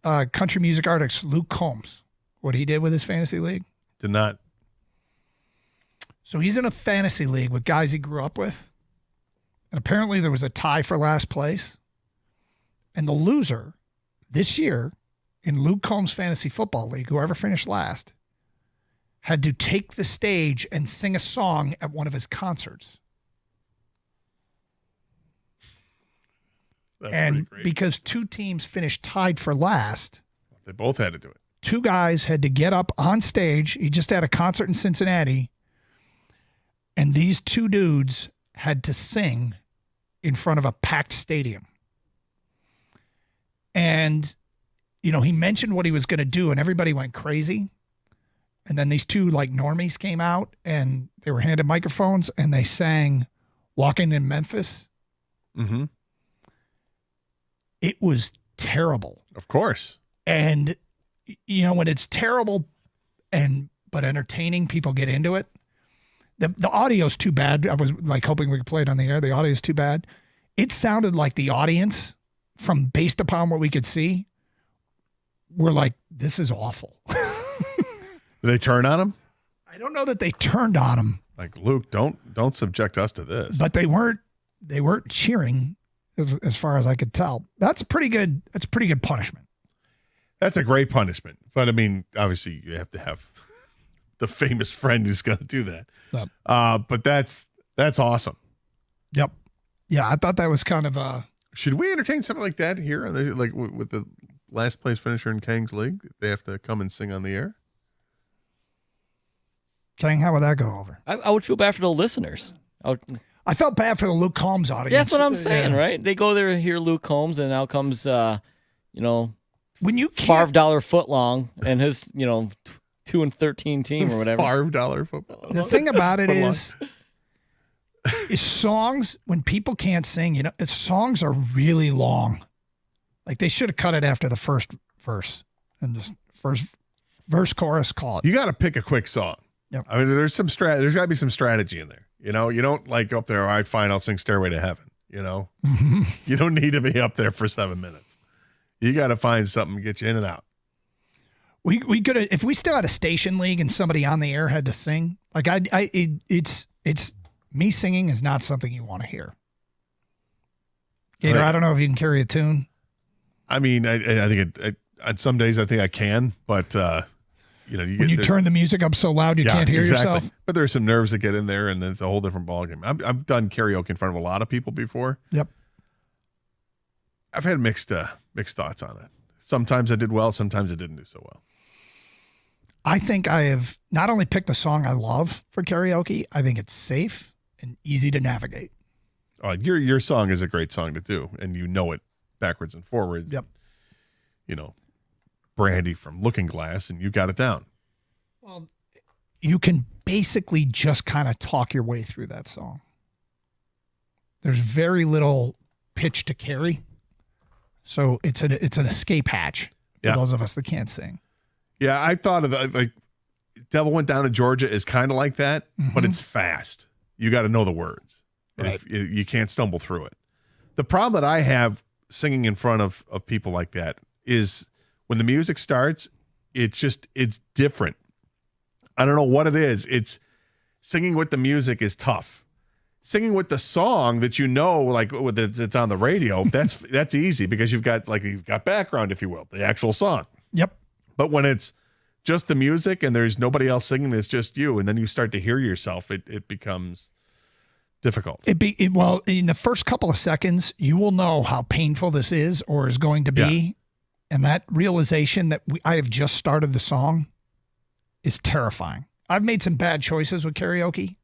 country music artist Luke Combs? What he did with his fantasy league? Did not. So he's in a fantasy league with guys he grew up with. And apparently there was a tie for last place. And the loser this year in Luke Combs' fantasy football league, whoever finished last, had to take the stage and sing a song at one of his concerts. That's because two teams finished tied for last, they both had to do it. Two guys had to get up on stage. He just had a concert in Cincinnati. And these two dudes had to sing in front of a packed stadium. And, he mentioned what he was going to do, and everybody went crazy. And then these two normies came out, and they were handed microphones, and they sang Walking in Memphis. Mm-hmm. It was terrible. Of course. And, when it's terrible but entertaining, people get into it. The audio's too bad. I was hoping we could play it on the air. The audio's too bad. It sounded like the audience, based upon what we could see, were like, this is awful. Did they turn on him? I don't know that they turned on him. Like, Luke, don't subject us to this. But they weren't cheering as far as I could tell. That's a pretty good punishment. That's a great punishment. But I mean, obviously you have to have the famous friend who's going to do that. Yep. But that's awesome. Yep. Yeah, I thought that was kind of a. Should we entertain something like that here? Like with the last place finisher in Kang's league, they have to come and sing on the air. Kang, how would that go over? I would feel bad for the listeners. I felt bad for the Luke Combs audience. Yeah, that's what I'm saying, right? They go there and hear Luke Combs, and out comes, when you $5 footlong and his, 2-13 team or whatever. $5 football. The thing about it is songs, when people can't sing, songs are really long. Like they should have cut it after the first verse and just first verse, chorus, call it. You got to pick a quick song. Yep. I mean, there's got to be some strategy in there. You don't go up there, all right, fine, I'll sing Stairway to Heaven. Mm-hmm. You don't need to be up there for 7 minutes. You got to find something to get you in and out. We could have, if we still had a station league and somebody on the air had to sing. Like it's me singing is not something you want to hear. Gator, I don't know if you can carry a tune. I mean, I think on some days I think I can, but when you turn the music up so loud you can't hear yourself. But there's some nerves that get in there, and it's a whole different ballgame. I've done karaoke in front of a lot of people before. Yep. I've had mixed thoughts on it. Sometimes I did well, sometimes I didn't do so well. I think I have not only picked a song I love for karaoke, I think it's safe and easy to navigate. Your song is a great song to do, and you know it backwards and forwards. Yep. Brandy from Looking Glass, and you got it down. Well, you can basically just kind of talk your way through that song. There's very little pitch to carry, so it's an escape hatch for those of us that can't sing. Yeah, I thought of like Devil Went Down to Georgia is kind of like that, but it's fast. You got to know the words. Right. You can't stumble through it. The problem that I have singing in front of people like that is when the music starts, it's different. I don't know what it is. It's singing with the music is tough. Singing with the song that like it's on the radio, that's easy because you've got background, if you will, the actual song. Yep. But when it's just the music and there's nobody else singing, it's just you, and then you start to hear yourself, it becomes difficult. Well, in the first couple of seconds, you will know how painful this is or is going to be. Yeah. And that realization that I have just started the song is terrifying. I've made some bad choices with karaoke,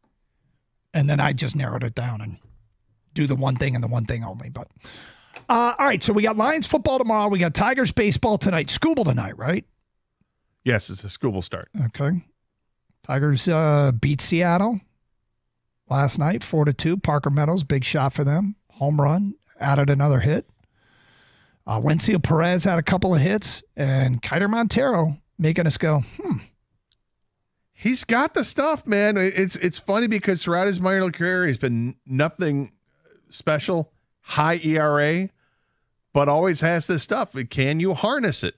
and then I just narrowed it down and do the one thing and the one thing only. But all right, so we got Lions football tomorrow. We got Tigers baseball tonight. Scooble tonight, right? Yes, it's a Scooble start. Okay. Tigers beat Seattle last night, 4-2. Parker Meadows, big shot for them. Home run, added another hit. Wencio Perez had a couple of hits, and Kiter Montero making us go, He's got the stuff, man. It's funny because throughout his minor league career, he's been nothing special, high ERA, but always has this stuff. Can you harness it?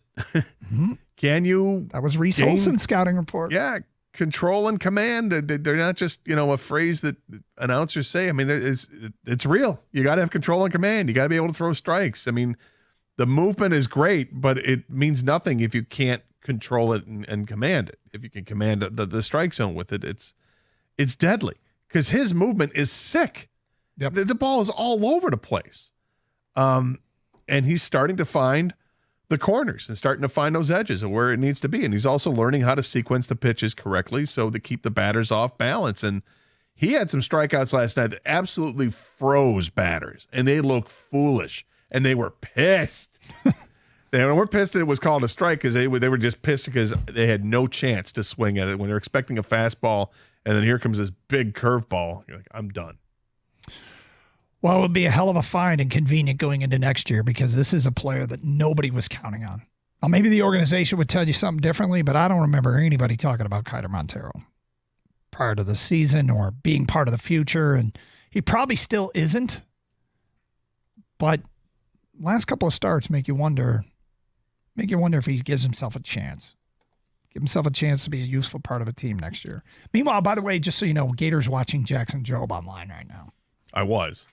Can you? That was Reese Olson's scouting report. Yeah, control and command. They're not just a phrase that announcers say. I mean, it's real. You got to have control and command. You got to be able to throw strikes. I mean, the movement is great, but it means nothing if you can't control it and command it. If you can command the strike zone with it, it's deadly because his movement is sick. Yep. The ball is all over the place. And he's starting to find the corners and starting to find those edges of where it needs to be. And he's also learning how to sequence the pitches correctly so to keep the batters off balance. And he had some strikeouts last night that absolutely froze batters, and they looked foolish, and they were pissed. They were pissed that it was called a strike because they were just pissed because they had no chance to swing at it when they're expecting a fastball, and then here comes this big curveball. You're like, I'm done. Well, it would be a hell of a find and convenient going into next year because this is a player that nobody was counting on. Now, maybe the organization would tell you something differently, but I don't remember anybody talking about Kiter Montero prior to the season or being part of the future, and he probably still isn't. But last couple of starts make you wonder if he gives himself a chance. Give himself a chance to be a useful part of a team next year. Meanwhile, by the way, just so you know, Gator's watching Jackson Jobe online right now. I was.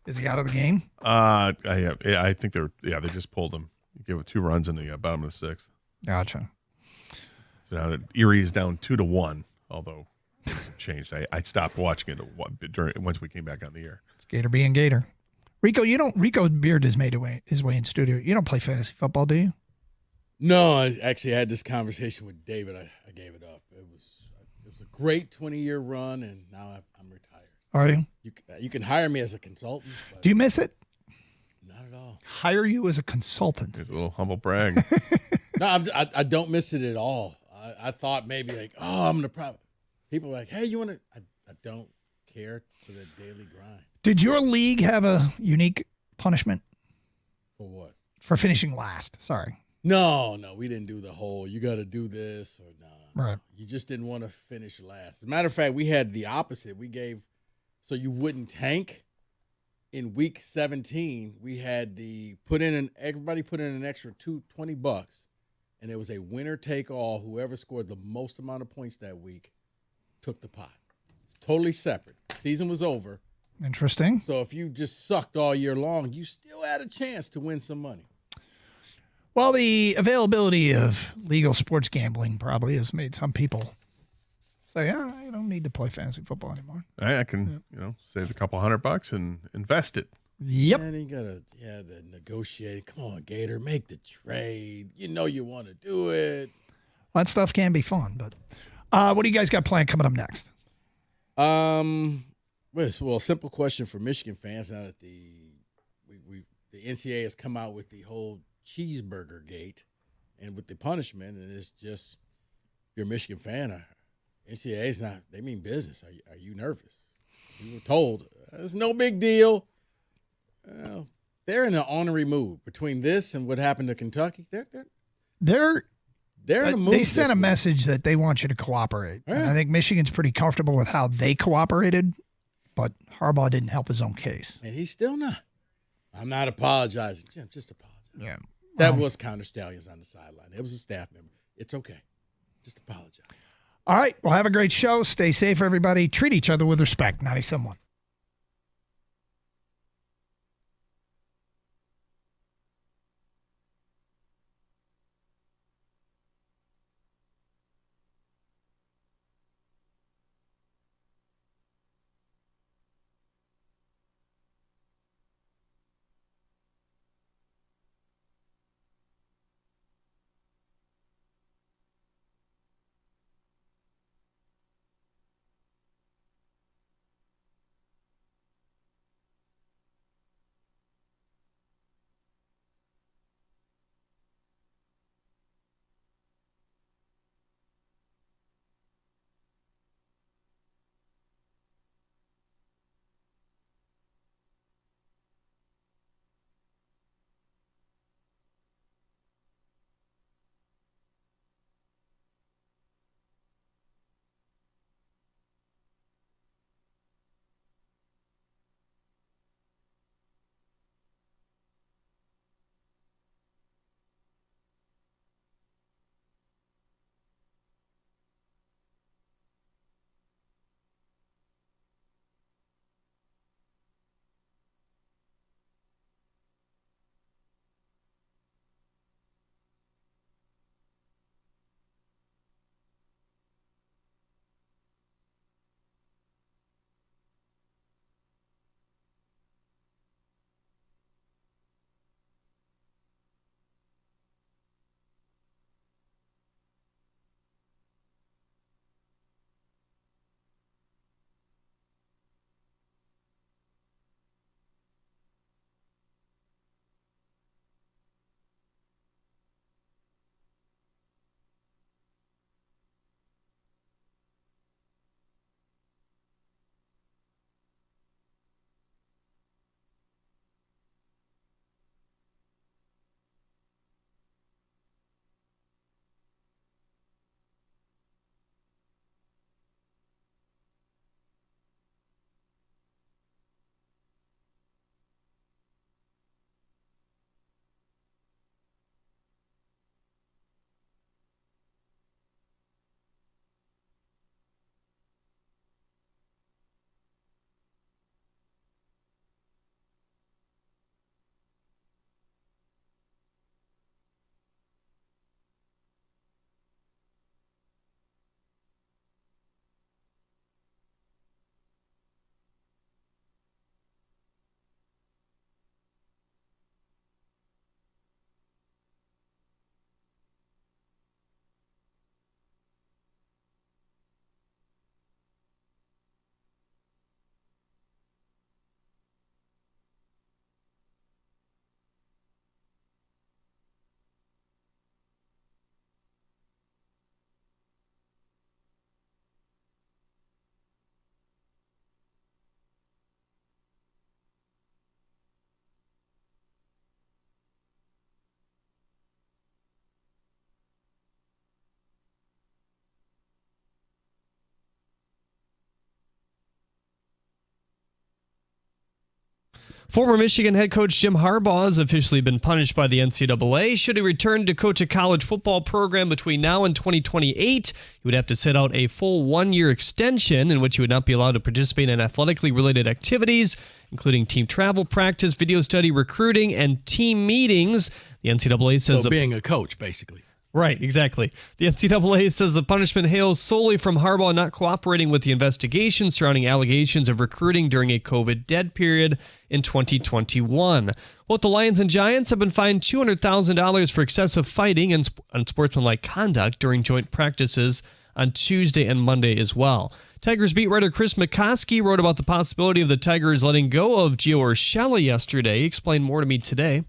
Is he out of the game? I think they just pulled him. Gave it 2 runs in the bottom of the 6th. Gotcha. So now Erie is down 2-1, although things have changed. I stopped watching it once we came back on the air. It's Gator being Gator. Rico Beard has made his way in studio. You don't play fantasy football, do you? No, I actually had this conversation with David. I gave it up. It was a great 20-year run, and now I'm retired. Are you? You can hire me as a consultant. Do you miss it? Not at all. Hire you as a consultant. There's a little humble brag. No, I don't miss it at all. I thought maybe like, I'm going to people are like, hey, you want to? I don't care for the daily grind. Did your league have a unique punishment? For what? For finishing last. Sorry. No, we didn't do the whole, you got to do this or no. Right. You just didn't want to finish last. As a matter of fact, we had the opposite. We gave, so you wouldn't tank. In week 17, we had everybody put in an extra $20, and it was a winner take all. Whoever scored the most amount of points that week took the pot. It's totally separate. Season was over. Interesting. So if you just sucked all year long, you still had a chance to win some money. Well, the availability of legal sports gambling probably has made some people say, I don't need to play fantasy football anymore. I can, save a couple $100 and invest it. Yep. And you got to negotiate. Come on, Gator, make the trade. You know you want to do it. That stuff can be fun, but what do you guys got planned coming up next? Well, simple question for Michigan fans now that the NCAA has come out with the whole cheeseburger gate and with the punishment, and it's just, if you're a Michigan fan, NCAA is not, they mean business. Are you nervous? You were told it's no big deal. Well, they're in an honorary mood between this and what happened to Kentucky. They're in a mood. They sent a message that they want you to cooperate. Yeah. And I think Michigan's pretty comfortable with how they cooperated, but Harbaugh didn't help his own case. And he's still not. I'm not apologizing, Jim. Just apologize. Yeah. That was Counter Stallions on the sideline. It was a staff member. It's okay. Just apologize. All right. Well, have a great show. Stay safe, everybody. Treat each other with respect. 97.1. Former Michigan head coach Jim Harbaugh has officially been punished by the NCAA. Should he return to coach a college football program between now and 2028, he would have to sit out a full 1-year extension in which he would not be allowed to participate in athletically related activities, including team travel, practice, video study, recruiting, and team meetings. The NCAA says... So being a coach, basically. Right, exactly. The NCAA says the punishment hails solely from Harbaugh not cooperating with the investigation surrounding allegations of recruiting during a COVID dead period in 2021. Both the Lions and Giants have been fined $200,000 for excessive fighting and unsportsmanlike conduct during joint practices on Tuesday and Monday as well. Tigers beat writer Chris McCoskey wrote about the possibility of the Tigers letting go of Gio Urshela yesterday. He explained more to me today.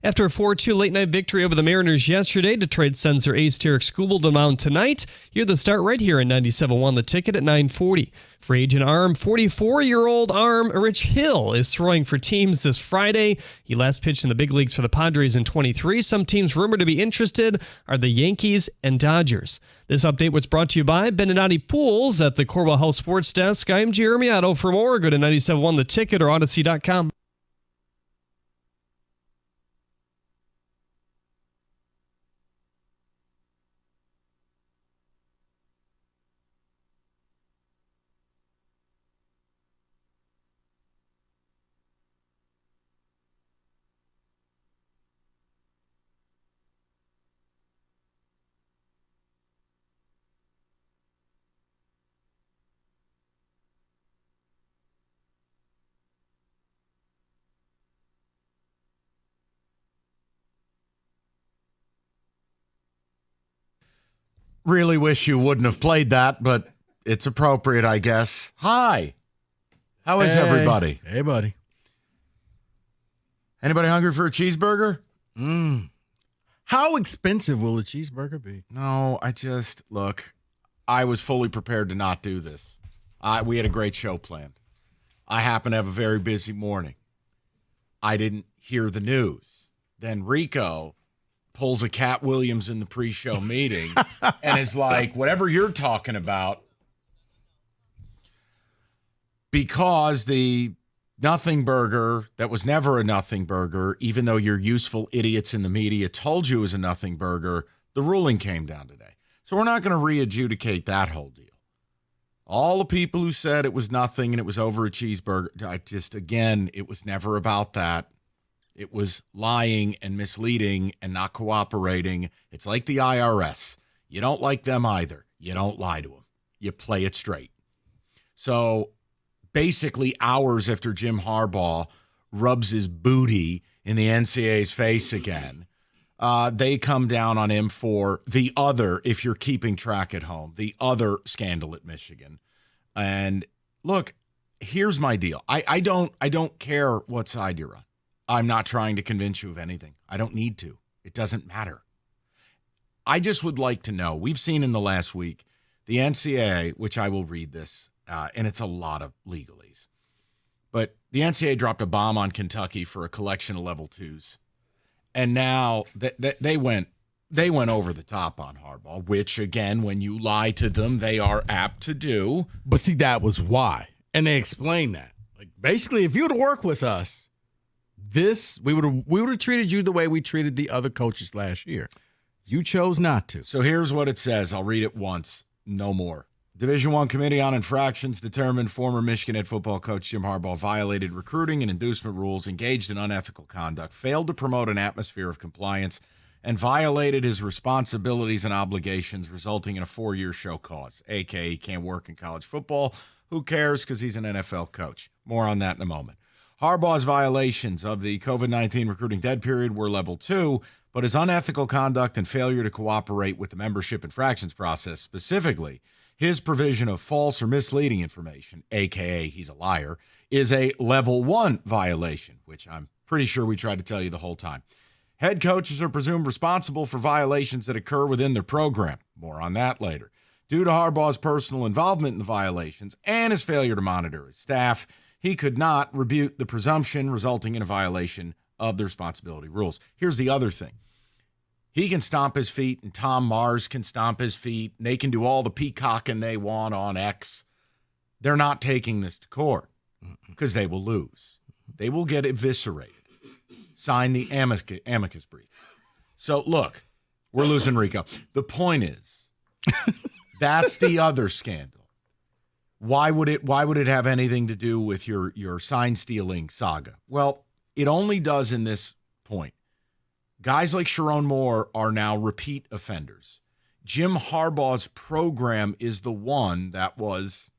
After a 4-2 late-night victory over the Mariners yesterday, Detroit sends their ace Tarek Skubal to mound tonight. Hear the start right here in 97.1 The Ticket at 9:40. Free agent arm, 44-year-old arm Rich Hill is throwing for teams this Friday. He last pitched in the big leagues for the Padres in 23. Some teams rumored to be interested are the Yankees and Dodgers. This update was brought to you by Beninati Pools at the Corwell Health Sports Desk. I'm Jeremy Otto. For more, go to 97.1 The Ticket or Odyssey.com. Really wish you wouldn't have played that, but it's appropriate, I guess. Hi. How is everybody? Hey, buddy. Anybody hungry for a cheeseburger? How expensive will a cheeseburger be? No, look, I was fully prepared to not do this. We had a great show planned. I happen to have a very busy morning. I didn't hear the news. Then Rico pulls a Cat Williams in the pre-show meeting and is like, whatever you're talking about, because the nothing burger that was never a nothing burger, even though your useful idiots in the media told you it was a nothing burger, the ruling came down today. So we're not going to re-adjudicate that whole deal. All the people who said it was nothing and it was over a cheeseburger, it was never about that. It was lying and misleading and not cooperating. It's like the IRS. You don't like them either. You don't lie to them. You play it straight. So basically hours after Jim Harbaugh rubs his booty in the NCAA's face again, they come down on him for the other, if you're keeping track at home, the other scandal at Michigan. And look, here's my deal. I don't care what side you're on. I'm not trying to convince you of anything. I don't need to. It doesn't matter. I just would like to know, we've seen in the last week, the NCAA, which I will read this, and it's a lot of legalese, but the NCAA dropped a bomb on Kentucky for a collection of level 2s. And now they went over the top on Harbaugh, which, again, when you lie to them, they are apt to do. But see, that was why. And they explained that. Like, basically, if you would have worked with us, we would have treated you the way we treated the other coaches last year. You chose not to. So here's what it says. I'll read it once, no more. Division I Committee on Infractions determined former Michigan head football coach Jim Harbaugh violated recruiting and inducement rules, engaged in unethical conduct, failed to promote an atmosphere of compliance, and violated his responsibilities and obligations, resulting in a 4-year show cause, a.k.a. he can't work in college football. Who cares? Because he's an NFL coach. More on that in a moment. Harbaugh's violations of the COVID-19 recruiting dead period were level 2, but his unethical conduct and failure to cooperate with the membership infractions process, specifically his provision of false or misleading information, aka he's a liar, is a level 1 violation, which I'm pretty sure we tried to tell you the whole time. Head coaches are presumed responsible for violations that occur within their program. More on that later. Due to Harbaugh's personal involvement in the violations and his failure to monitor his staff, he could not rebut the presumption, resulting in a violation of the responsibility rules. Here's the other thing. He can stomp his feet, and Tom Mars can stomp his feet, and they can do all the peacocking they want on X. They're not taking this to court because they will lose. They will get eviscerated. Sign the amicus brief. So, look, we're losing Rico. The point is, that's the other scandal. Why would it have anything to do with your sign stealing saga? Well, it only does in this point. Guys like Sharon Moore are now repeat offenders. Jim Harbaugh's program is the one that was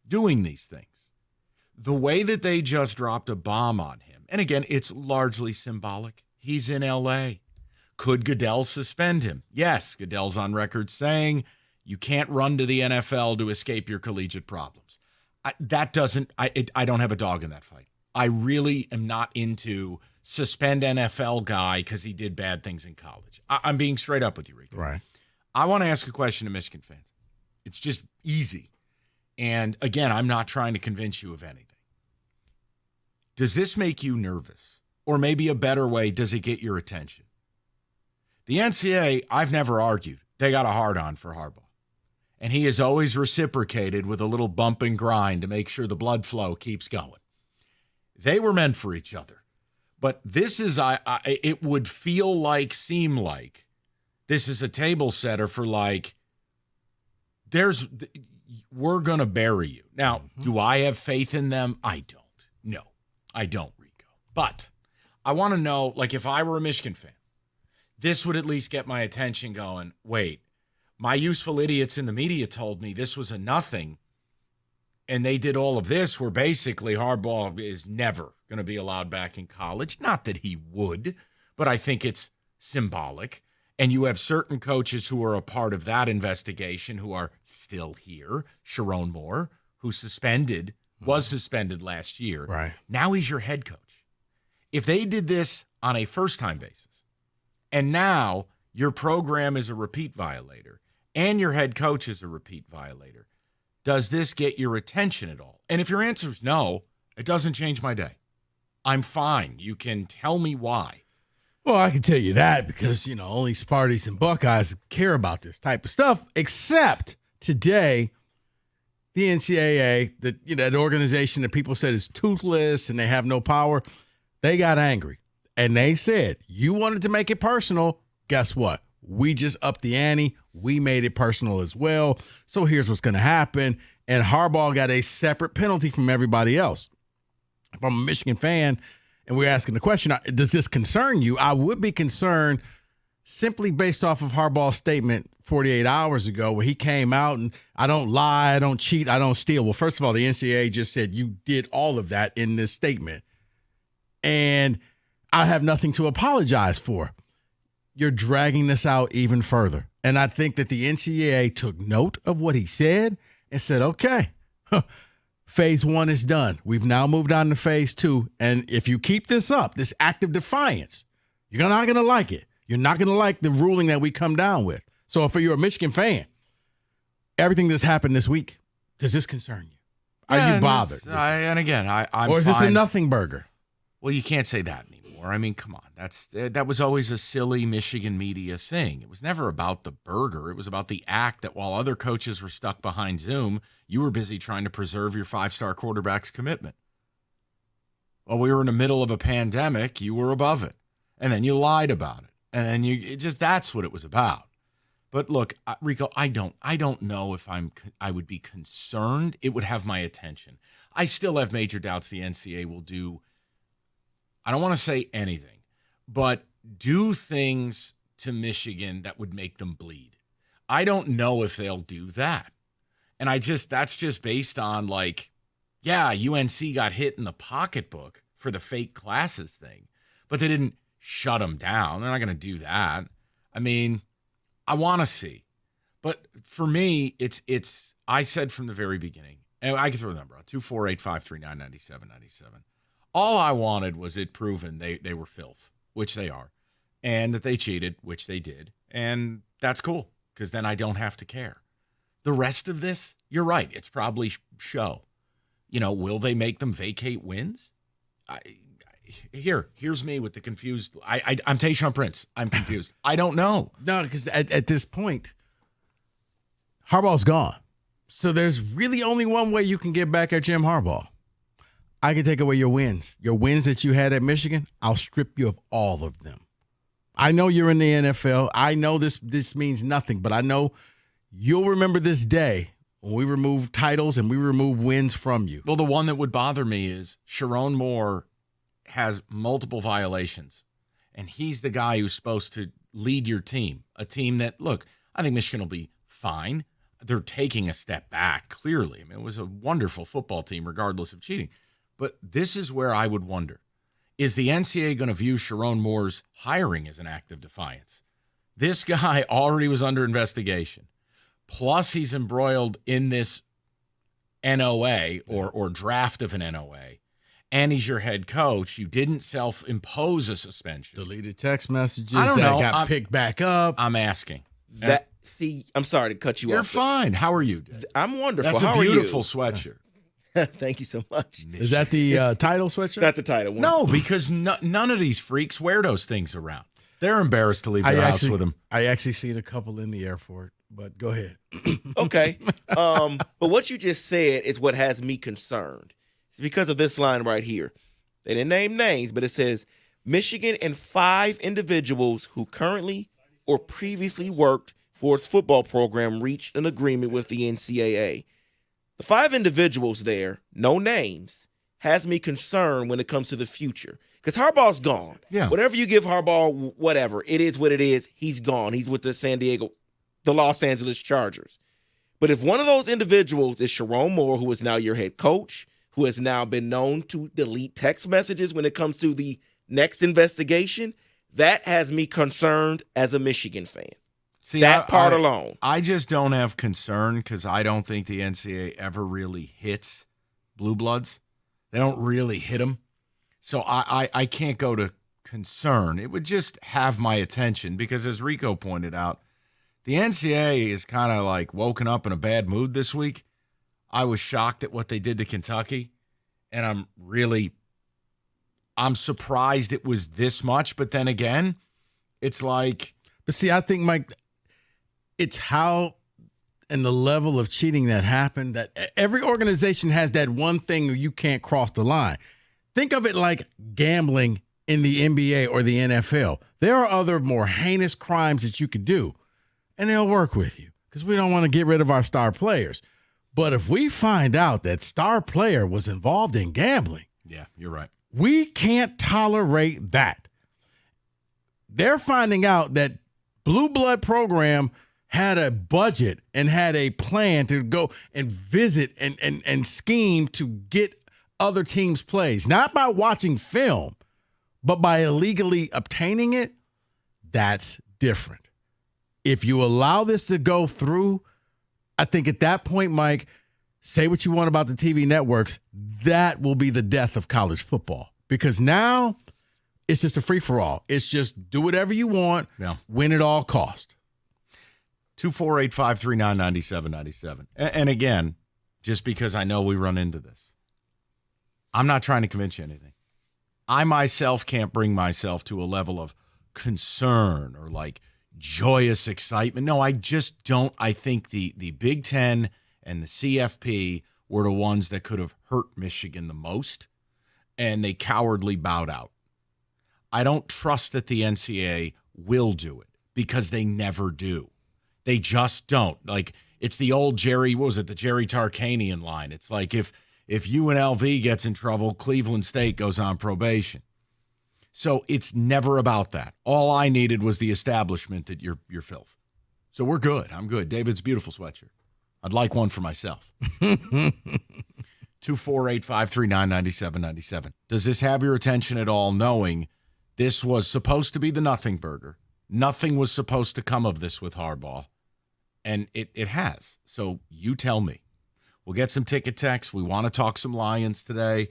doing these things. The way that they just dropped a bomb on him, and again, it's largely symbolic. He's in L.A. Could Goodell suspend him? Yes, Goodell's on record saying you can't run to the NFL to escape your collegiate problems. I don't have a dog in that fight. I really am not into suspend NFL guy because he did bad things in college. I'm being straight up with you, Rico. Right. I want to ask a question to Michigan fans. It's just easy. And again, I'm not trying to convince you of anything. Does this make you nervous? Or maybe a better way, does it get your attention? The NCAA, I've never argued. They got a hard-on for Harbaugh. And he has always reciprocated with a little bump and grind to make sure the blood flow keeps going. They were meant for each other. But this is, it would seem like, this is a table setter for like, we're going to bury you. Now, do I have faith in them? I don't. No, I don't, Rico. But I want to know, like, if I were a Michigan fan, this would at least get my attention going, wait, my useful idiots in the media told me this was a nothing, and they did all of this where basically Harbaugh is never going to be allowed back in college. Not that he would, but I think it's symbolic. And you have certain coaches who are a part of that investigation who are still here. Sharon Moore, who was suspended last year. Right. Now he's your head coach. If they did this on a first-time basis, and now your program is a repeat violator, and your head coach is a repeat violator, does this get your attention at all? And if your answer is no, it doesn't change my day. I'm fine. You can tell me why. Well, I can tell you that because, only Sparties and Buckeyes care about this type of stuff, except today, the NCAA, that organization that people said is toothless and they have no power, they got angry. And they said, you wanted to make it personal. Guess what? We just upped the ante. We made it personal as well. So here's what's going to happen. And Harbaugh got a separate penalty from everybody else. If I'm a Michigan fan and we're asking the question, does this concern you? I would be concerned simply based off of Harbaugh's statement 48 hours ago where he came out and I don't lie, I don't cheat, I don't steal. Well, first of all, the NCAA just said you did all of that in this statement. And I have nothing to apologize for. You're dragging this out even further. And I think that the NCAA took note of what he said and said, okay, phase 1 is done. We've now moved on to phase 2. And if you keep this up, this act of defiance, you're not going to like it. You're not going to like the ruling that we come down with. So if you're a Michigan fan, everything that's happened this week, does this concern you? Are you bothered? I'm or is fine. this a nothing burger? Well, you can't say that anymore. I mean, come on. That was always a silly Michigan media thing. It was never about the burger. It was about the act that while other coaches were stuck behind Zoom, you were busy trying to preserve your 5-star quarterback's commitment. While we were in the middle of a pandemic, you were above it. And then you lied about it. And then that's what it was about. But look, Rico, I don't know if I would be concerned. It would have my attention. I still have major doubts the NCAA will do. I don't want to say anything, but do things to Michigan that would make them bleed. I don't know if they'll do that. And that's just based on UNC got hit in the pocketbook for the fake classes thing, but they didn't shut them down. They're not going to do that. I mean, I want to see. But for me, it's I said from the very beginning, and I can throw the number out, 248-539-9797. All I wanted was it proven they were filth, which they are, and that they cheated, which they did. And that's cool, because then I don't have to care. The rest of this, you're right, it's probably show. Will they make them vacate wins? Here's me with the confused. I'm Tayshaun Prince. I'm confused. I don't know. No, because at this point, Harbaugh's gone. So there's really only one way you can get back at Jim Harbaugh. I can take away your wins. Your wins that you had at Michigan, I'll strip you of all of them. I know you're in the NFL. I know this means nothing, but I know you'll remember this day when we remove titles and we remove wins from you. Well, the one that would bother me is Sharon Moore has multiple violations, and he's the guy who's supposed to lead your team, a team that, look, I think Michigan will be fine. They're taking a step back, clearly. I mean, it was a wonderful football team, regardless of cheating. But this is where I would wonder, is the NCAA going to view Sharon Moore's hiring as an act of defiance? This guy already was under investigation. Plus, he's embroiled in this NOA or draft of an NOA. And he's your head coach. You didn't self-impose a suspension. Deleted text messages I don't that know. got picked back up. I'm asking. See, I'm sorry to cut you off. You're fine. How are you, Dave? I'm wonderful. That's How a beautiful are sweatshirt. you? Thank you so much. Is that the title sweatshirt? That's the title. No, because none of these freaks wear those things around. They're embarrassed to leave their house with them. I actually seen a couple in the airport, but go ahead. Okay. But what you just said is what has me concerned. It's because of this line right here. They didn't name names, but it says Michigan and 5 individuals who currently or previously worked for its football program reached an agreement with the NCAA. The 5 individuals there, no names, has me concerned when it comes to the future. Because Harbaugh's gone. Yeah. Whatever you give Harbaugh, whatever, it is what it is. He's gone. He's with the Los Angeles Chargers. But if one of those individuals is Sharon Moore, who is now your head coach, who has now been known to delete text messages when it comes to the next investigation, that has me concerned as a Michigan fan. See, that part alone. I just don't have concern because I don't think the NCAA ever really hits blue bloods. They don't really hit them. So I can't go to concern. It would just have my attention because, as Rico pointed out, the NCAA is kind of like woken up in a bad mood this week. I was shocked at what they did to Kentucky, and I'm surprised it was this much. But then again, it's like. But see, I think, Mike, it's how and the level of cheating that happened that every organization has that one thing you can't cross the line. Think of it like gambling in the NBA or the NFL. There are other more heinous crimes that you could do, and they'll work with you because we don't want to get rid of our star players. But if we find out that star player was involved in gambling, yeah, you're right. We can't tolerate that. They're finding out that Blue Blood program had a budget and had a plan to go and visit and scheme to get other teams' plays, not by watching film, but by illegally obtaining it. That's different. If you allow this to go through, I think at that point, Mike, say what you want about the TV networks, that will be the death of college football. Because now it's just a free-for-all. It's just do whatever you want, win at all cost. 248-539-9797. And again, just because I know we run into this, I'm not trying to convince you anything. I myself can't bring myself to a level of concern or like joyous excitement. No, I just don't. I think the Big Ten and the CFP were the ones that could have hurt Michigan the most, and they cowardly bowed out. I don't trust that the NCAA will do it because they never do. They just don't. Like, it's the old the Jerry Tarkanian line. It's like if UNLV gets in trouble, Cleveland State goes on probation. So it's never about that. All I needed was the establishment that you're filth. So we're good. I'm good. David's beautiful sweatshirt. I'd like one for myself. 248-539-9797. Does this have your attention at all, knowing this was supposed to be the nothing burger? Nothing was supposed to come of this with Harbaugh. And it has. So you tell me. We'll get some ticket texts. We want to talk some Lions today.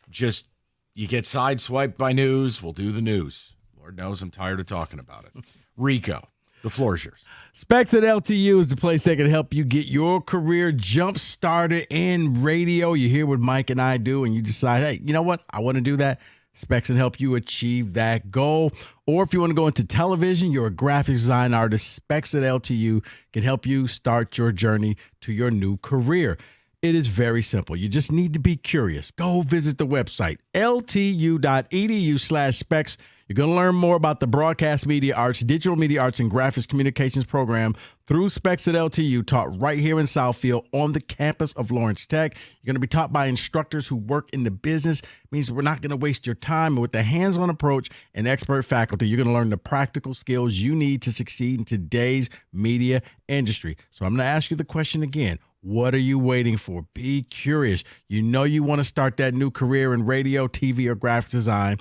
Just, you get sideswiped by news, we'll do the news. Lord knows I'm tired of talking about it. Rico, the floor is yours. Specs at LTU is the place that can help you get your career jump started in radio. You hear what Mike and I do, and you decide, hey, you know what? I want to do that. Specs can help you achieve that goal. Or if you want to go into television, you're a graphic design artist, Specs at LTU can help you start your journey to your new career. It is very simple. You just need to be curious. Go visit the website, ltu.edu/specs. You're going to learn more about the broadcast media arts, digital media arts, and graphics communications program through Specs at LTU, taught right here in Southfield on the campus of Lawrence Tech. You're going to be taught by instructors who work in the business. It means we're not going to waste your time. With the hands-on approach and expert faculty, you're going to learn the practical skills you need to succeed in today's media industry. So I'm going to ask you the question again. What are you waiting for? Be curious. You know you want to start that new career in radio, TV, or graphics design.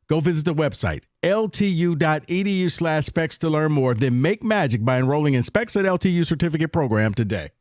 Go visit the website, ltu.edu/specs to learn more. Then make magic by enrolling in Specs at LTU certificate program today.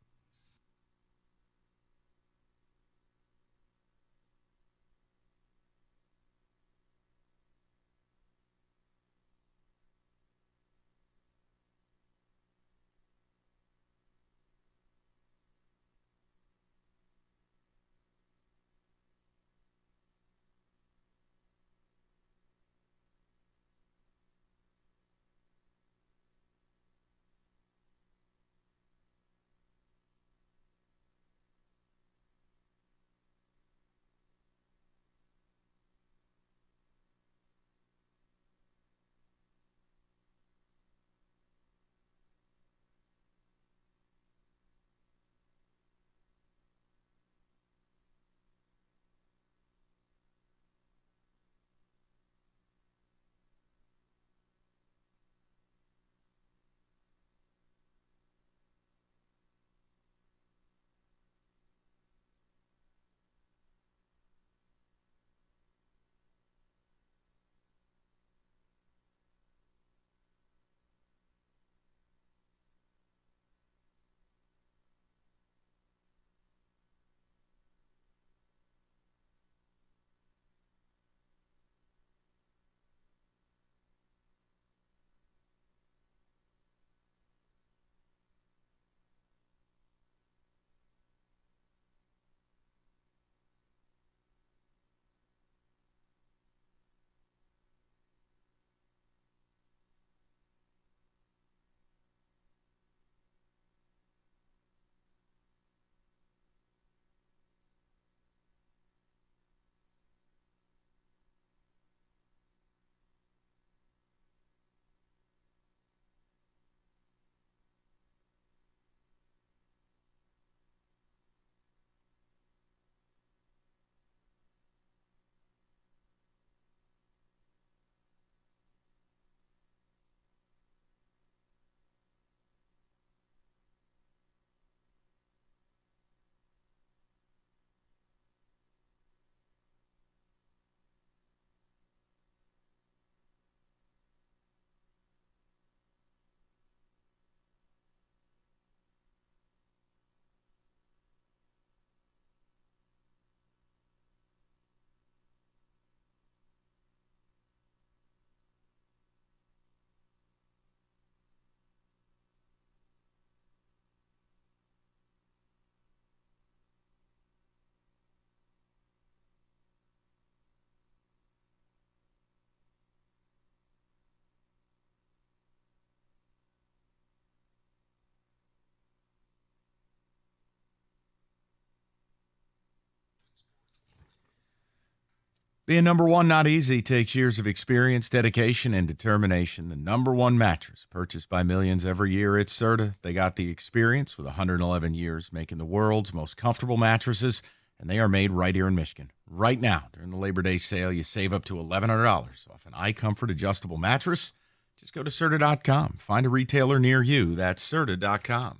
Being number one, not easy. Takes years of experience, dedication, and determination. The number one mattress purchased by millions every year. It's Serta. They got the experience with 111 years making the world's most comfortable mattresses, and they are made right here in Michigan. Right now, during the Labor Day sale, you save up to $1,100 off an iComfort adjustable mattress. Just go to Serta.com. Find a retailer near you. That's Serta.com.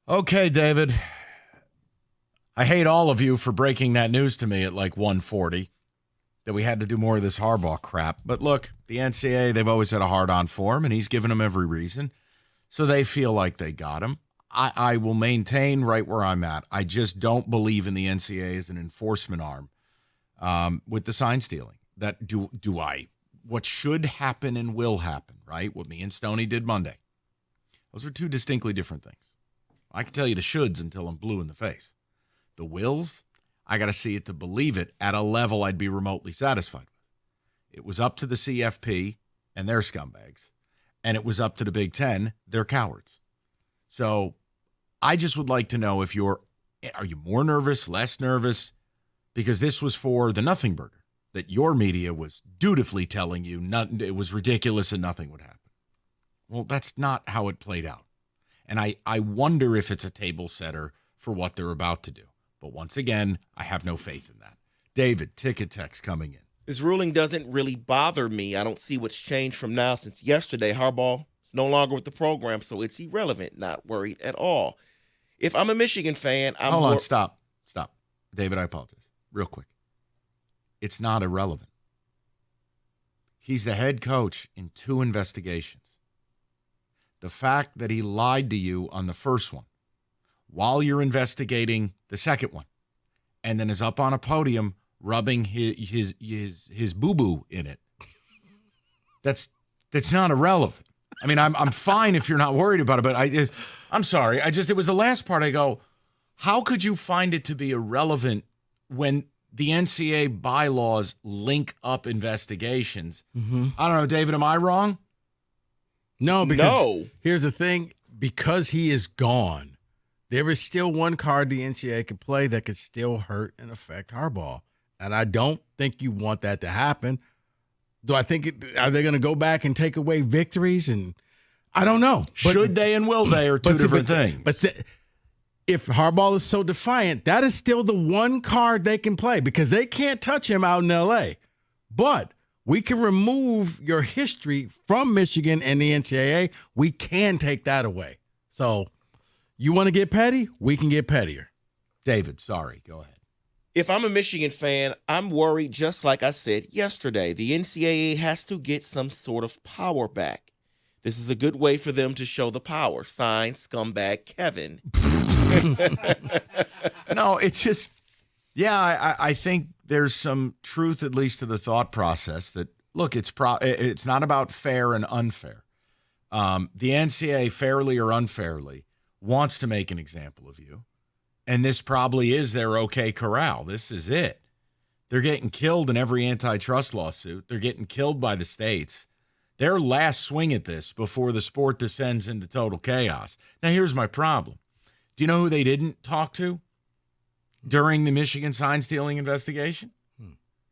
Okay, David. I hate all of you for breaking that news to me at like 1:40 that we had to do more of this Harbaugh crap. But look, the NCAA, they've always had a hard-on for him, and he's given them every reason. So they feel like they got him. I will maintain right where I'm at. I just don't believe in the NCAA as an enforcement arm with the sign stealing. That what should happen and will happen, right? What me and Stoney did Monday. Those are two distinctly different things. I can tell you the shoulds until I'm blue in the face. The wills, I got to see it to believe it at a level I'd be remotely satisfied with. It was up to the CFP and their scumbags, and it was up to the Big Ten, they're cowards. So I just would like to know if are you more nervous, less nervous? Because this was for the nothing burger that your media was dutifully telling you it was ridiculous and nothing would happen. Well, that's not how it played out. And I wonder if it's a table setter for what they're about to do. But once again, I have no faith in that. David, ticket text coming in. This ruling doesn't really bother me. I don't see what's changed from now since yesterday. Harbaugh is no longer with the program, so it's irrelevant. Not worried at all. If I'm a Michigan fan, Hold on, stop. David, I apologize. Real quick. It's not irrelevant. He's the head coach in 2 investigations. The fact that he lied to you on the first one while you're investigating the second one, and then is up on a podium rubbing his boo-boo in it. That's not irrelevant. I mean, I'm fine if you're not worried about it, but I'm sorry. It was the last part. I go, how could you find it to be irrelevant when the NCAA bylaws link up investigations? Mm-hmm. I don't know, David, am I wrong? No, because here's the thing. Because he is gone, there is still one card the NCAA could play that could still hurt and affect Harbaugh. And I don't think you want that to happen. Do I think are they going to go back and take away victories? And I don't know. Should they and will they are two different things. But if Harbaugh is so defiant, that is still the one card they can play because they can't touch him out in L.A. But we can remove your history from Michigan and the NCAA. We can take that away. So you want to get petty? We can get pettier. David, sorry. Go ahead. If I'm a Michigan fan, I'm worried just like I said yesterday. The NCAA has to get some sort of power back. This is a good way for them to show the power. Signed, scumbag Kevin. No, it's just, I think there's some truth at least to the thought process that, look, it's not about fair and unfair. The NCAA, fairly or unfairly, wants to make an example of you. And this probably is their okay corral. This is it. They're getting killed in every antitrust lawsuit. They're getting killed by the states. Their last swing at this before the sport descends into total chaos. Now, here's my problem. Do you know who they didn't talk to during the Michigan sign stealing investigation?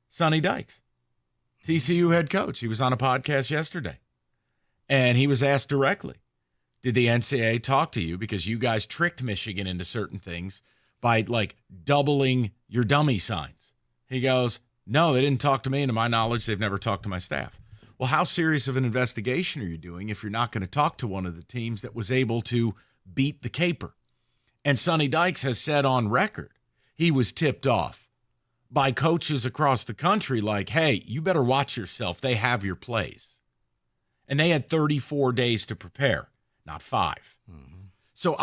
Sonny Dykes, TCU head coach. He was on a podcast yesterday. And he was asked directly, did the NCAA talk to you because you guys tricked Michigan into certain things by like doubling your dummy signs? He goes, no, they didn't talk to me. And to my knowledge, they've never talked to my staff. Well, how serious of an investigation are you doing if you're not going to talk to one of the teams that was able to beat the caper? And Sonny Dykes has said on record, he was tipped off by coaches across the country like, hey, you better watch yourself. They have your plays. And they had 34 days to prepare. Not 5. Mm-hmm. So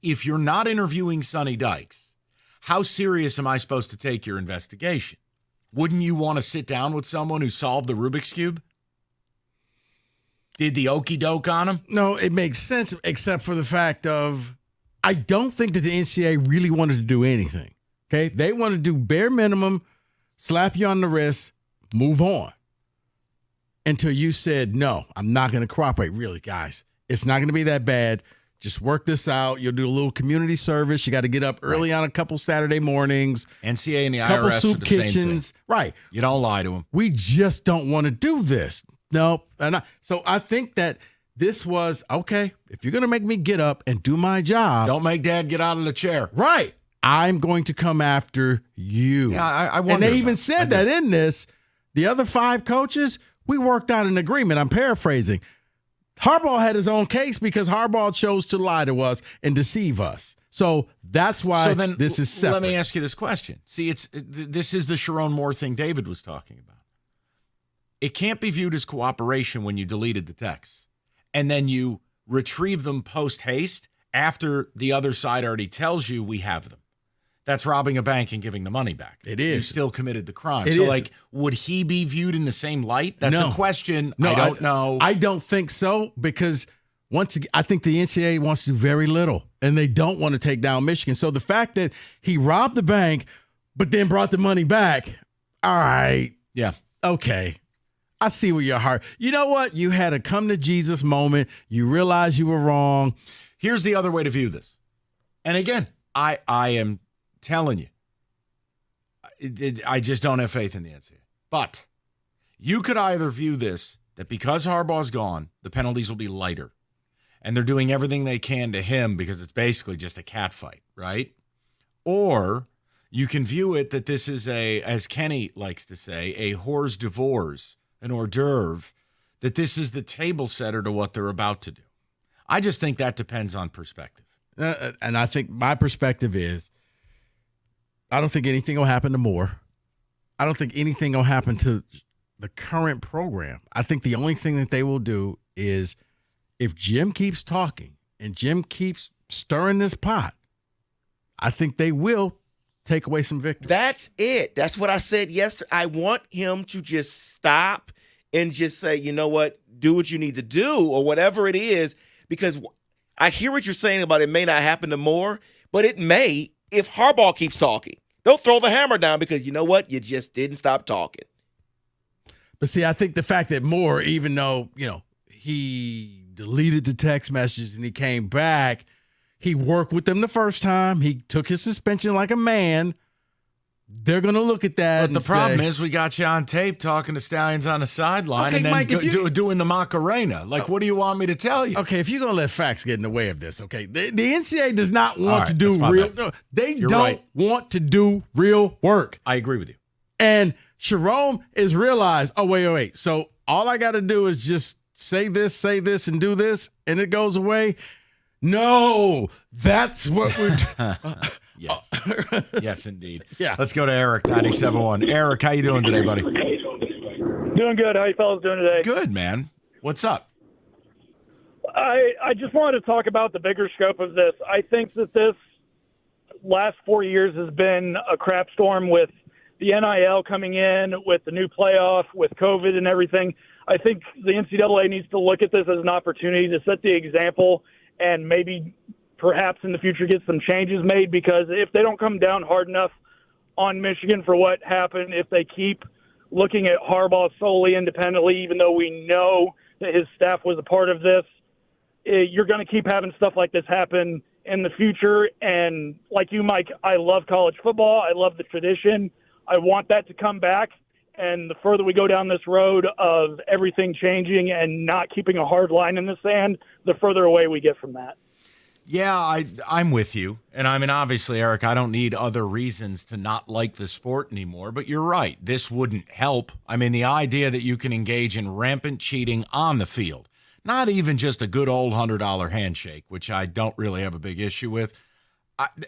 if you're not interviewing Sonny Dykes, how serious am I supposed to take your investigation? Wouldn't you want to sit down with someone who solved the Rubik's Cube? Did the okey doke on him? No, it makes sense, except for the fact of I don't think that the NCAA really wanted to do anything. Okay? They want to do bare minimum, slap you on the wrist, move on. Until you said, no, I'm not going to cooperate. Really, guys. It's not going to be that bad. Just work this out. You'll do a little community service. You got to get up early on a couple Saturday mornings. NCAA and the couple IRS soup are the kitchens. same thing. Right. You don't lie to them. We just don't want to do this. No. So I think that this was, okay, if you're going to make me get up and do my job. Don't make Dad get out of the chair. Right. I'm going to come after you. Yeah, I wonder. And they even said that in this. The other 5 coaches, we worked out an agreement. I'm paraphrasing. Harbaugh had his own case because Harbaugh chose to lie to us and deceive us. So that's why this is separate. Let me ask you this question. See, this is the Sharon Moore thing David was talking about. It can't be viewed as cooperation when you deleted the texts and then you retrieve them post-haste after the other side already tells you we have them. That's robbing a bank and giving the money back. It is. You still committed the crime. It so, is. would he be viewed in the same light? That's a question. No, I don't know. I don't think so because once again, I think the NCAA wants to do very little, and they don't want to take down Michigan. So the fact that he robbed the bank but then brought the money back, all right. Yeah. Okay. I see where your heart. You know what? You had a come to Jesus moment. You realized you were wrong. Here's the other way to view this. And again, I am telling you, I just don't have faith in the NCAA. But you could either view this that because Harbaugh's gone, the penalties will be lighter. And they're doing everything they can to him because it's basically just a cat fight, right? Or you can view it that this is as Kenny likes to say, a hors d'oeuvres, an hors d'oeuvre, that this is the table setter to what they're about to do. I just think that depends on perspective. And I think my perspective is I don't think anything will happen to Moore. I don't think anything will happen to the current program. I think the only thing that they will do is if Jim keeps talking and Jim keeps stirring this pot, I think they will take away some victories. That's it. That's what I said yesterday. I want him to just stop and just say, you know what, do what you need to do or whatever it is, because I hear what you're saying about it may not happen to Moore, but it may if Harbaugh keeps talking. They'll throw the hammer down because you know what? You just didn't stop talking. But see, I think the fact that Moore, even though, he deleted the text messages and he came back, he worked with them the first time. He took his suspension like a man. They're going to look at that. But the problem is we got you on tape talking to Stallions on the sideline Okay, and then Mike, doing the Macarena. What do you want me to tell you? Okay, if you're going to let facts get in the way of this, okay, the NCAA does not want to do that's real. bad. No, they You're don't right. want to do real work. I agree with you. And Sharon is realized, oh, wait. So all I got to do is just say this, and do this, and it goes away. No, that's what we're doing. Yes. Yes, indeed. Yeah. Let's go to Eric, 97.1. Eric, how you doing today, buddy? Doing good. How you fellas doing today? Good, man. What's up? I just wanted to talk about the bigger scope of this. I think that this last 4 years has been a crap storm with the NIL coming in, with the new playoff, with COVID and everything. I think the NCAA needs to look at this as an opportunity to set the example and maybe perhaps in the future get some changes made, because if they don't come down hard enough on Michigan for what happened, if they keep looking at Harbaugh solely independently, even though we know that his staff was a part of this, you're going to keep having stuff like this happen in the future. And like you, Mike, I love college football. I love the tradition. I want that to come back. And the further we go down this road of everything changing and not keeping a hard line in the sand, the further away we get from that. Yeah, I'm with you. And I mean, obviously, Eric, I don't need other reasons to not like the sport anymore, but you're right. This wouldn't help. I mean, the idea that you can engage in rampant cheating on the field, not even just a good old $100 handshake, which I don't really have a big issue with.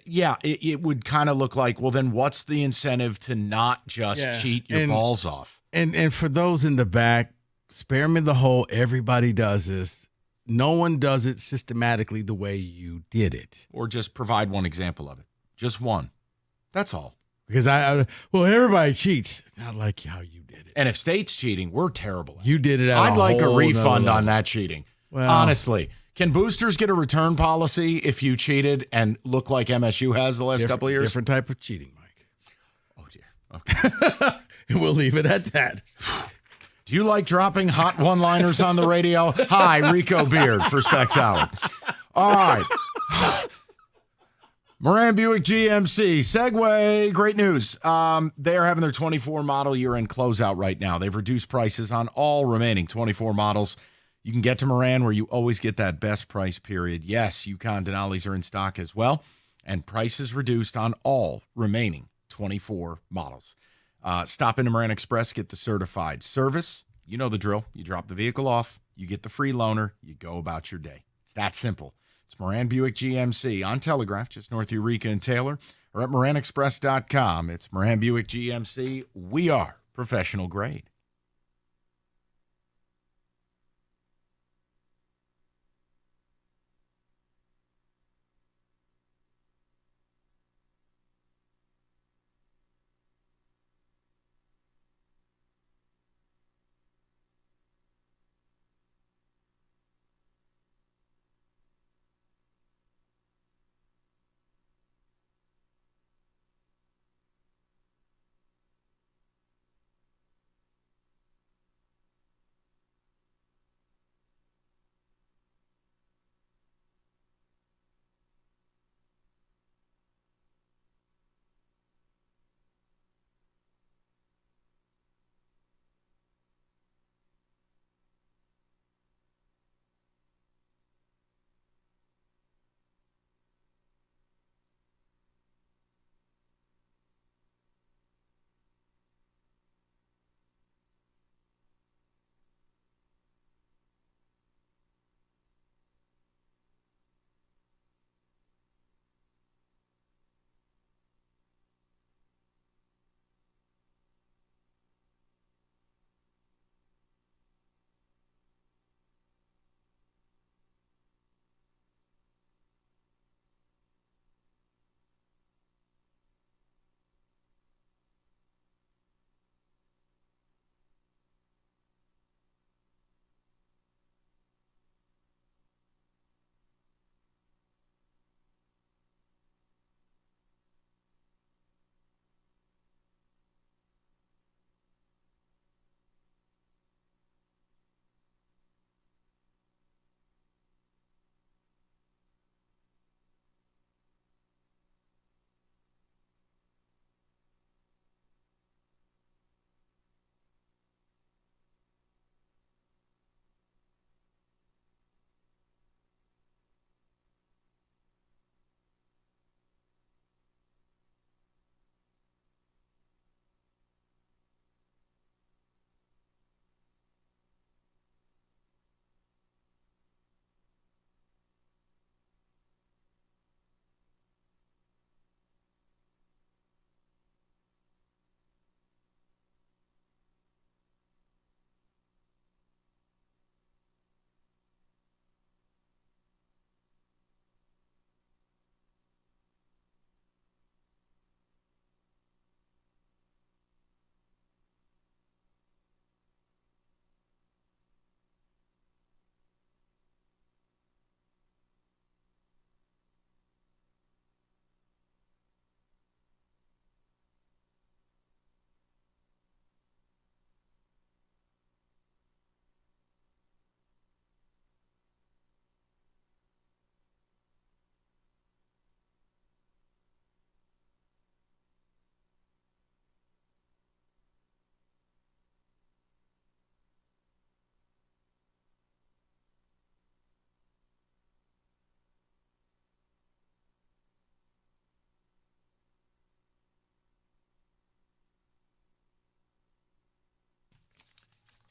It would kind of look like, well, then what's the incentive to not just cheat your balls off? And for those in the back, spare me the whole everybody does this. No one does it systematically the way you did it. Or just provide one example of it. Just one. That's all. Because well, everybody cheats. Not like how you did it. And if state's cheating, we're terrible at it. You did it at I'd like a whole refund nother on that cheating. Well, honestly. Can boosters get a return policy if you cheated and look like MSU has the last couple of years? Different type of cheating, Mike. Oh, dear. Okay. We'll leave it at that. Do you like dropping hot one-liners on the radio? Hi, Rico Beard for Specs Hour. All right. Moran Buick GMC. Segway, great news. They are having their 24 model year-end closeout right now. They've reduced prices on all remaining 24 models. You can get to Moran where you always get that best price period. Yes, Yukon Denali's are in stock as well, and prices reduced on all remaining 24 models. Stop into Moran Express, get the certified service. You know the drill. You drop the vehicle off, You get the free loaner. You go about your day. It's that simple. It's Moran Buick GMC on Telegraph, just north of Eureka and Taylor, or at MoranExpress.com. It's Moran Buick GMC. We are professional grade.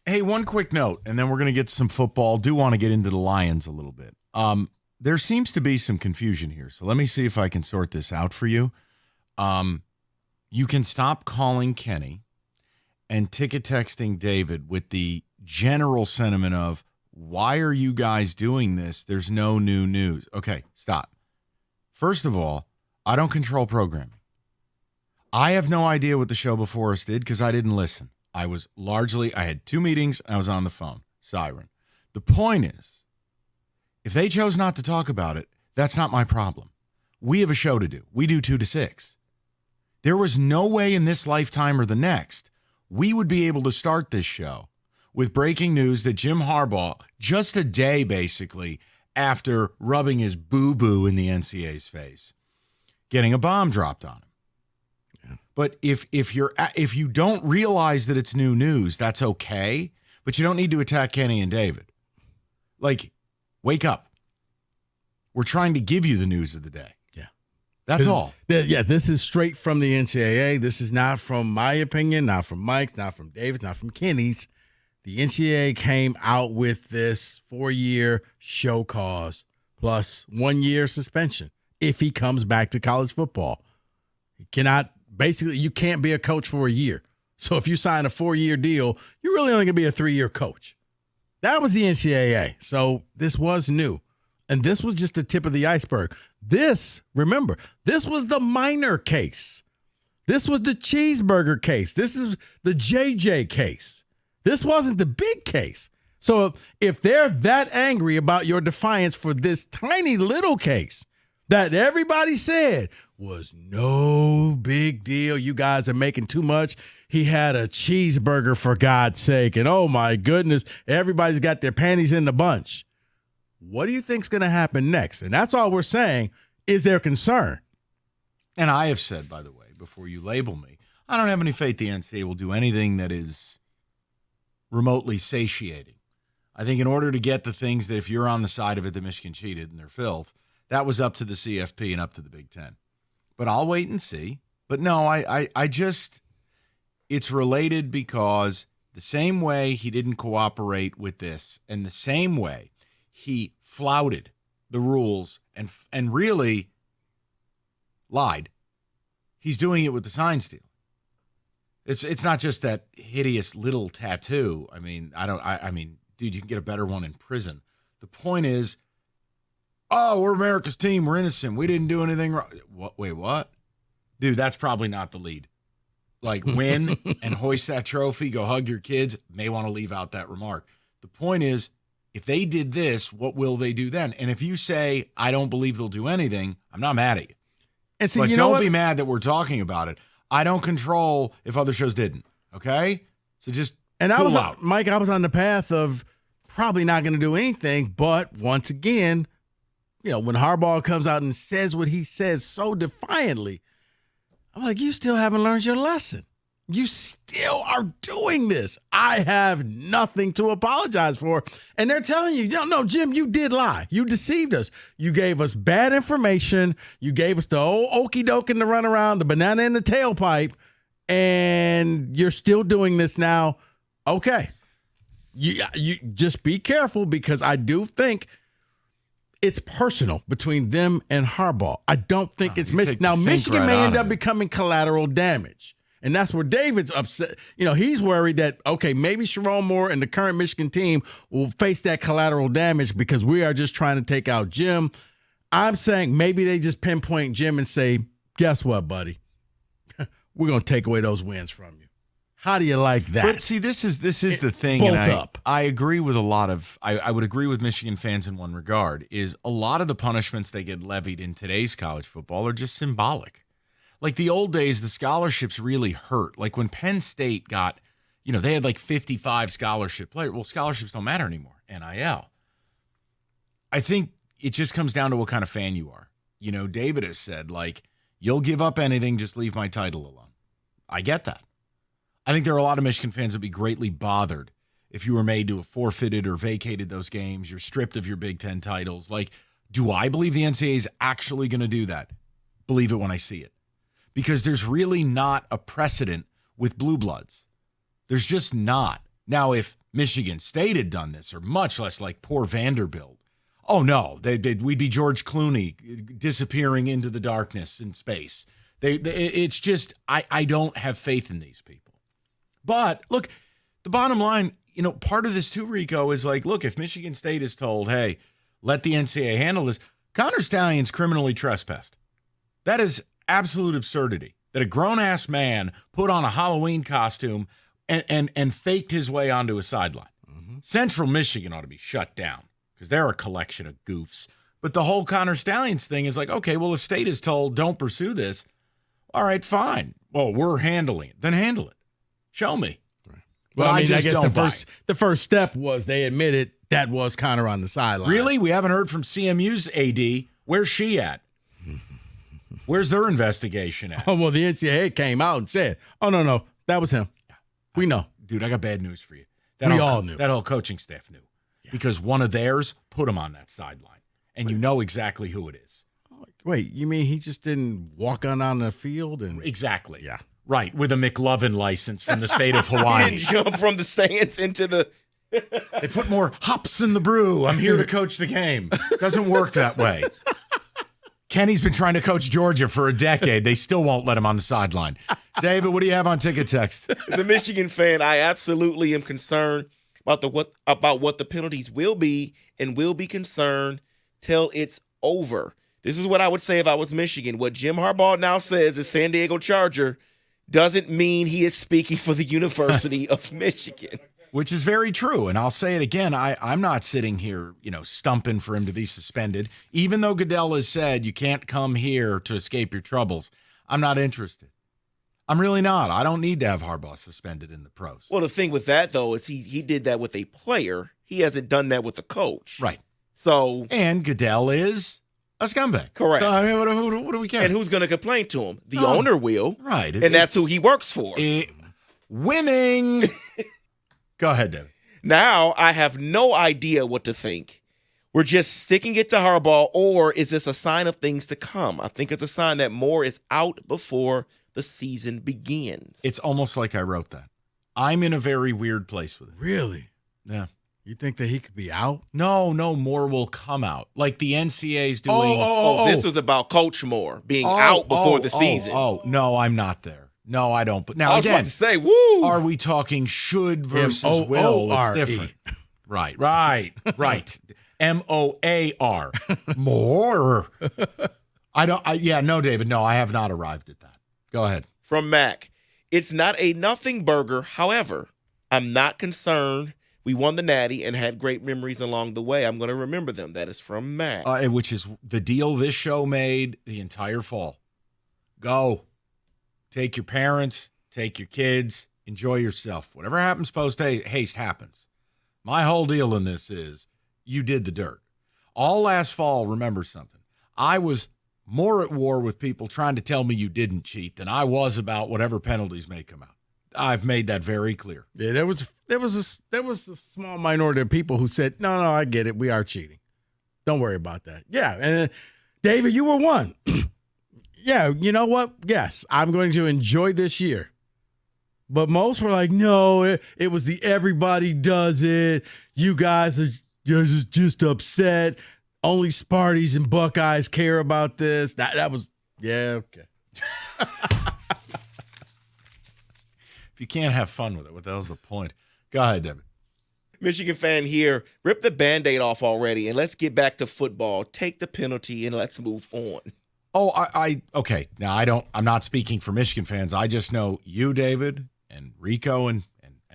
Hey, one quick note, and then we're going to get to some football. Do want to get into the Lions a little bit. There seems to be some confusion here, so let me see if I can sort this out for you. You can stop calling Kenny and ticket texting David with the general sentiment of, why are you guys doing this? There's no new news. Okay, stop. First of all, I don't control programming. I have no idea what the show before us did because I didn't listen. I had 2 meetings and I was on the phone. Siren. The point is, if they chose not to talk about it, that's not my problem. We have a show to do. We do 2 to 6. There was no way in this lifetime or the next we would be able to start this show with breaking news that Jim Harbaugh, just a day basically after rubbing his boo-boo in the NCAA's face, getting a bomb dropped on him. Yeah. But if you don't realize that it's new news, that's okay. But you don't need to attack Kenny and David. Like, wake up. We're trying to give you the news of the day. Yeah. That's all. This is straight from the NCAA. This is not from my opinion, not from Mike, not from David, not from Kenny's. the NCAA came out with this 4-year show cause plus 1-year suspension if he comes back to college football. You can't be a coach for a year. So if you sign a 4-year deal, you're really only going to be a 3-year coach. That was the NCAA. So this was new. And this was just the tip of the iceberg. Remember, this was the minor case. This was the cheeseburger case. This is the JJ case. This wasn't the big case. So if they're that angry about your defiance for this tiny little case that everybody said was no big deal, you guys are making too much. He had a cheeseburger, for God's sake. And oh my goodness, everybody's got their panties in the bunch. What do you think's going to happen next? And that's all we're saying is their concern. And I have said, by the way, before you label me, I don't have any faith the NCAA will do anything that is remotely satiating. I think in order to get the things that if you're on the side of it that Michigan cheated and they're filth, that was up to the CFP and up to the Big Ten. But I'll wait and see. But no, I just, it's related because the same way he didn't cooperate with this and the same way he flouted the rules and really lied, he's doing it with the sign steal. It's not just that hideous little tattoo. I mean, dude, you can get a better one in prison. The point is, oh, we're America's team. We're innocent. We didn't do anything wrong. What? Wait, what? Dude, that's probably not the lead. Like, win and hoist that trophy, go hug your kids. May want to leave out that remark. The point is, if they did this, what will they do then? And if you say, I don't believe they'll do anything, I'm not mad at you. And so, but you don't be mad that we're talking about it. I don't control if other shows didn't. Okay? So just cool out. Mike, I was on the path of probably not going to do anything. But once again, when Harbaugh comes out and says what he says so defiantly, I'm like, you still haven't learned your lesson. You still are doing this. I have nothing to apologize for. And they're telling you, no, Jim, you did lie. You deceived us. You gave us bad information. You gave us the old okie doke in the runaround, the banana in the tailpipe, and you're still doing this now. Okay. You just be careful, because I do think it's personal between them and Harbaugh. I don't think it's Michigan. Now, Michigan may end up becoming collateral damage. And that's where David's upset. He's worried that, okay, maybe Sharon Moore and the current Michigan team will face that collateral damage because we are just trying to take out Jim. I'm saying maybe they just pinpoint Jim and say, guess what, buddy? We're going to take away those wins from you. How do you like that? But see, this is the thing. Bolt and up. I agree with a lot of, I would agree with Michigan fans in one regard, is a lot of the punishments they get levied in today's college football are just symbolic. Like the old days, the scholarships really hurt. Like when Penn State got, they had like 55 scholarship players. Well, scholarships don't matter anymore. NIL. I think it just comes down to what kind of fan you are. David has said, like, you'll give up anything, just leave my title alone. I get that. I think there are a lot of Michigan fans that would be greatly bothered if you were made to have forfeited or vacated those games. You're stripped of your Big Ten titles. Like, do I believe the NCAA is actually going to do that? Believe it when I see it. Because there's really not a precedent with blue bloods. There's just not. Now, if Michigan State had done this, or much less like poor Vanderbilt, oh no, we'd be George Clooney disappearing into the darkness in space. It's just, I don't have faith in these people. But look, the bottom line, part of this too, Rico, is like, look, if Michigan State is told, hey, let the NCAA handle this, Connor Stalions criminally trespassed. That is absolute absurdity that a grown-ass man put on a Halloween costume and faked his way onto a sideline. Mm-hmm. Central Michigan ought to be shut down because they're a collection of goofs. But the whole Connor Stalions thing is like, okay, well, if State is told don't pursue this, all right, fine. Well, we're handling it. Then handle it. Show me. Right. But I guess the first step was they admitted that was Connor on the sideline. Really? We haven't heard from CMU's AD. Where's she at? Where's their investigation at? Oh, well, the NCAA came out and said, oh, no, that was him. We know. Dude, I got bad news for you. We all knew. That whole coaching staff knew. Yeah. Because one of theirs put him on that sideline. And you know exactly who it is. Wait, you mean he just didn't walk on the field? Exactly. Yeah. Right, with a McLovin license from the state of Hawaii. He didn't jump from the stands into the. They put more hops in the brew. I'm here to coach the game. Doesn't work that way. Kenny's been trying to coach Georgia for a decade. They still won't let him on the sideline. David, what do you have on ticket text? As a Michigan fan, I absolutely am concerned about what the penalties will be, and will be concerned till it's over. This is what I would say if I was Michigan. What Jim Harbaugh now says is San Diego Charger doesn't mean he is speaking for the University of Michigan. Which is very true. And I'll say it again. I'm not sitting here, stumping for him to be suspended. Even though Goodell has said you can't come here to escape your troubles, I'm not interested. I'm really not. I don't need to have Harbaugh suspended in the pros. Well, the thing with that, though, is he did that with a player. He hasn't done that with a coach. Right. So. And Goodell is a scumbag. Correct. So, I mean, what do we care? And who's going to complain to him? The owner will. Right. And that's who he works for. Winning. Go ahead, David. Now I have no idea what to think. We're just sticking it to Harbaugh, or is this a sign of things to come? I think it's a sign that more is out before the season begins. It's almost like I wrote that. I'm in a very weird place with it. Really? Yeah. You think that he could be out? No, more will come out. Like the NCAA's doing. This was about Coach Moore being out before the season. No, I'm not there. No, I don't. But now I was again, about to say, woo! Are we talking should versus will? It's different. Right. MOAR. More. No, David. No, I have not arrived at that. Go ahead. From Mac. It's not a nothing burger. However, I'm not concerned. We won the Natty and had great memories along the way. I'm going to remember them. That is from Mac. Which is the deal this show made the entire fall. Go. Take your parents, take your kids, enjoy yourself. Whatever happens post-haste happens. My whole deal in this is you did the dirt. All last fall, remember something. I was more at war with people trying to tell me you didn't cheat than I was about whatever penalties may come out. I've made that very clear. Yeah, there was a small minority of people who said, no, I get it. We are cheating. Don't worry about that. Yeah, and David, you were one. Yeah, you know what? Yes, I'm going to enjoy this year. But most were like, no, it was the everybody does it. You guys are just upset. Only Sparties and Buckeyes care about this. That was, yeah, okay. If you can't have fun with it, what the hell's the point? Go ahead, Debbie. Michigan fan here, rip the Band-Aid off already and let's get back to football. Take the penalty and let's move on. Okay. Now I'm not speaking for Michigan fans. I just know you, David, and Rico and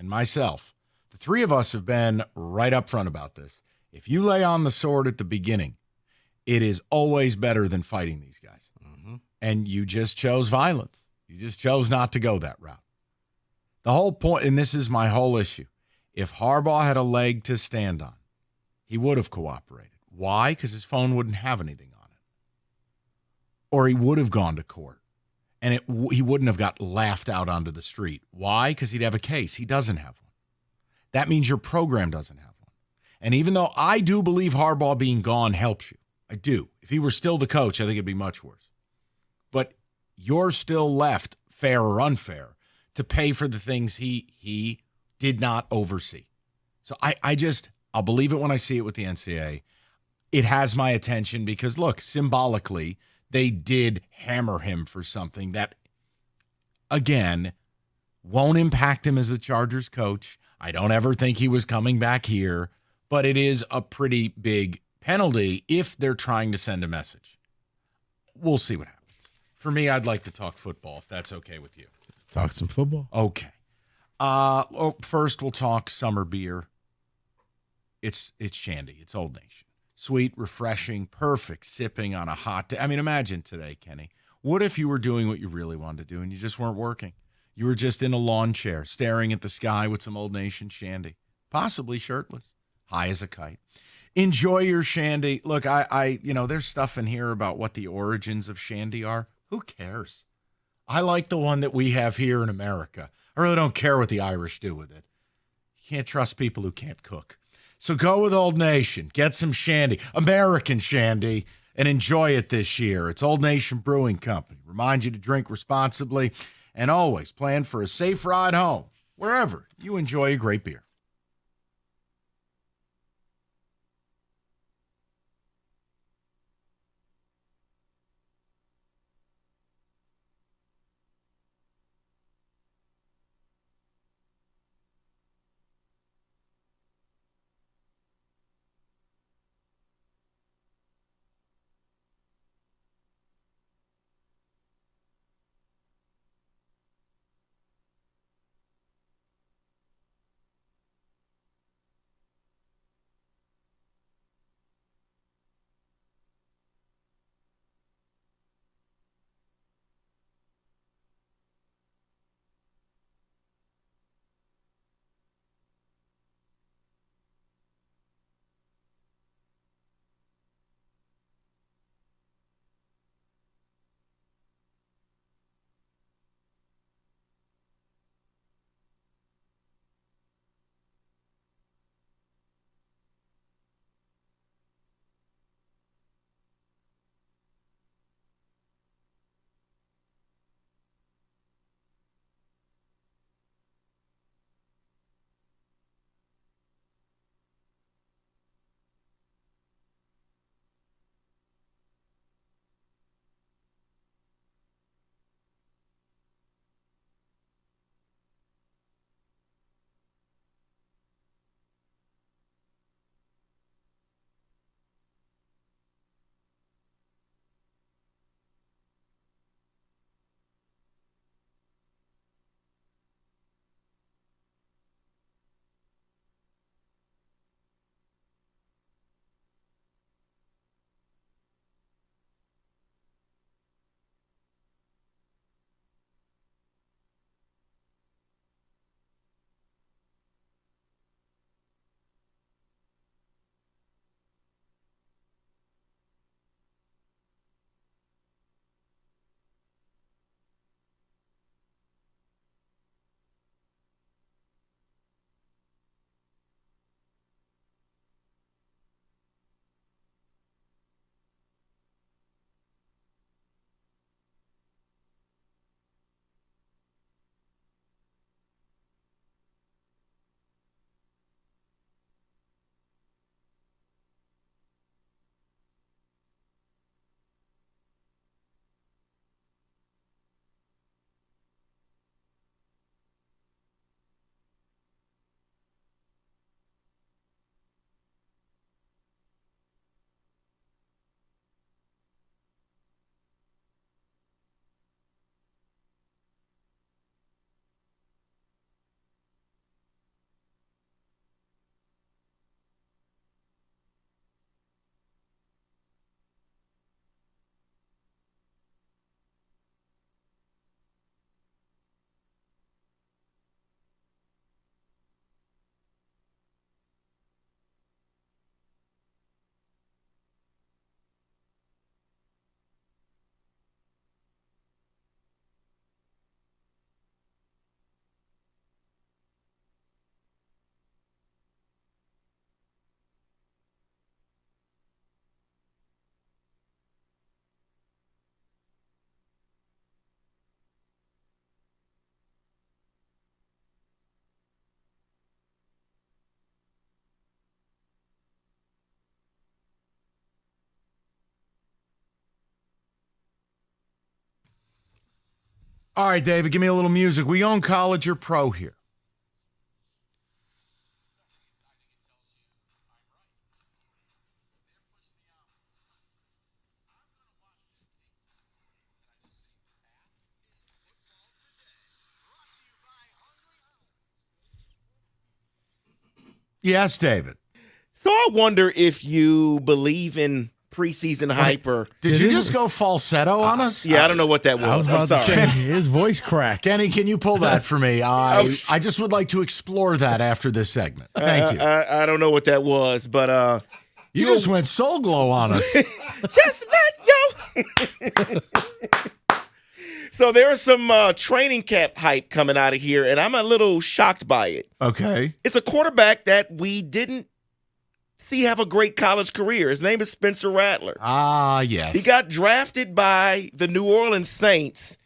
myself. The three of us have been right up front about this. If you lay on the sword at the beginning, it is always better than fighting these guys. Mm-hmm. And you just chose violence. You just chose not to go that route. The whole point, and this is my whole issue, if Harbaugh had a leg to stand on, he would have cooperated. Why? Because his phone wouldn't have anything on it. Or he would have gone to court, and he wouldn't have got laughed out onto the street. Why? Because he'd have a case. He doesn't have one. That means your program doesn't have one. And even though I do believe Harbaugh being gone helps you, I do. If he were still the coach, I think it'd be much worse. But you're still left, fair or unfair, to pay for the things he did not oversee. So I'll believe it when I see it with the NCAA. It has my attention because, look, symbolically, they did hammer him for something that, again, won't impact him as the Chargers coach. I don't ever think he was coming back here, but it is a pretty big penalty if they're trying to send a message. We'll see what happens. For me, I'd like to talk football, if that's okay with you. Let's talk some football. Okay. First, we'll talk summer beer. It's Shandy. It's Old Nation. Sweet, refreshing, perfect sipping on a hot day. I mean, imagine today, Kenny. What if you were doing what you really wanted to do and you just weren't working? You were just in a lawn chair, staring at the sky with some Old Nation Shandy, possibly shirtless, high as a kite. Enjoy your Shandy. Look, there's stuff in here about what the origins of Shandy are. Who cares? I like the one that we have here in America. I really don't care what the Irish do with it. You can't trust people who can't cook. So go with Old Nation. Get some Shandy, American Shandy, and enjoy it this year. It's Old Nation Brewing Company. Remind you to drink responsibly. And always plan for a safe ride home, wherever you enjoy a great beer. All right, David, give me a little music. We own college or pro here? Yes, David. So I wonder if you believe in preseason hyper. Did you just go falsetto on us? Yeah, I don't know what that was. I was about to say, his voice cracked. Kenny, can you pull that for me? I just would like to explore that after this segment. Thank you. I don't know what that was, but you just went soul glow on us. Just let yo. So there's some training camp hype coming out of here, and I'm a little shocked by it. Okay. It's a quarterback that we didn't see have a great college career. His name is Spencer Rattler. Ah, yes. He got drafted by the New Orleans Saints,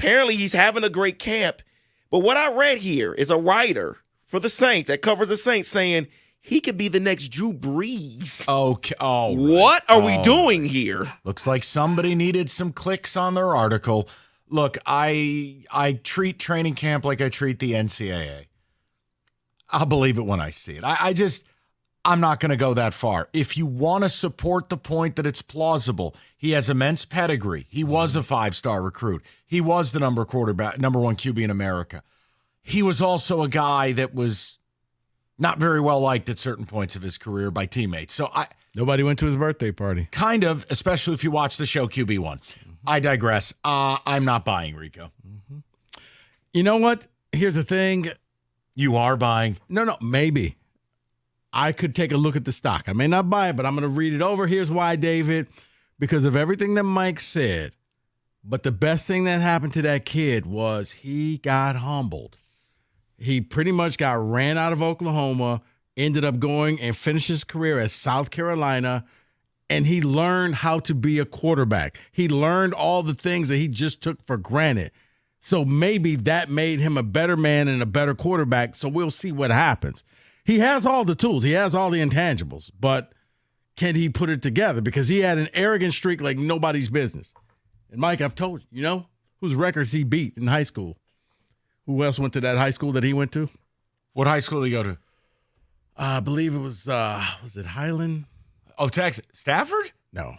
apparently he's having a great camp. But what I read here is a writer for the Saints that covers the Saints saying he could be the next Drew Brees. Okay. Oh, what are we doing here? Looks like somebody needed some clicks on their article. Look, I treat training camp like I treat the NCAA. I'll believe it when I see it. I'm not going to go that far. If you want to support the point that it's plausible, he has immense pedigree. He was a 5-star recruit. He was the number one QB in America. He was also a guy that was not very well liked at certain points of his career by teammates. So nobody went to his birthday party. Kind of, especially if you watch the show QB1. I digress. I'm not buying Rico. You know what? Here's the thing. You are buying? No, maybe. I could take a look at the stock. I may not buy it, but I'm going to read it over. Here's why, David. Because of everything that Mike said. But the best thing that happened to that kid was he got humbled. He pretty much got ran out of Oklahoma, ended up going and finished his career at South Carolina, and he learned how to be a quarterback. He learned all the things that he just took for granted. So maybe that made him a better man and a better quarterback, so we'll see what happens. He has all the tools. He has all the intangibles, but can he put it together? Because he had an arrogant streak like nobody's business. And, Mike, I've told you, whose records he beat in high school. Who else went to that high school that he went to? What high school did he go to? I believe it was it Highland? Oh, Texas. Stafford? No.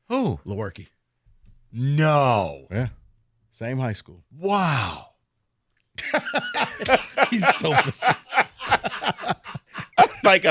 Who? Lewerke. No. Yeah. Same high school. Wow. He's so Mike,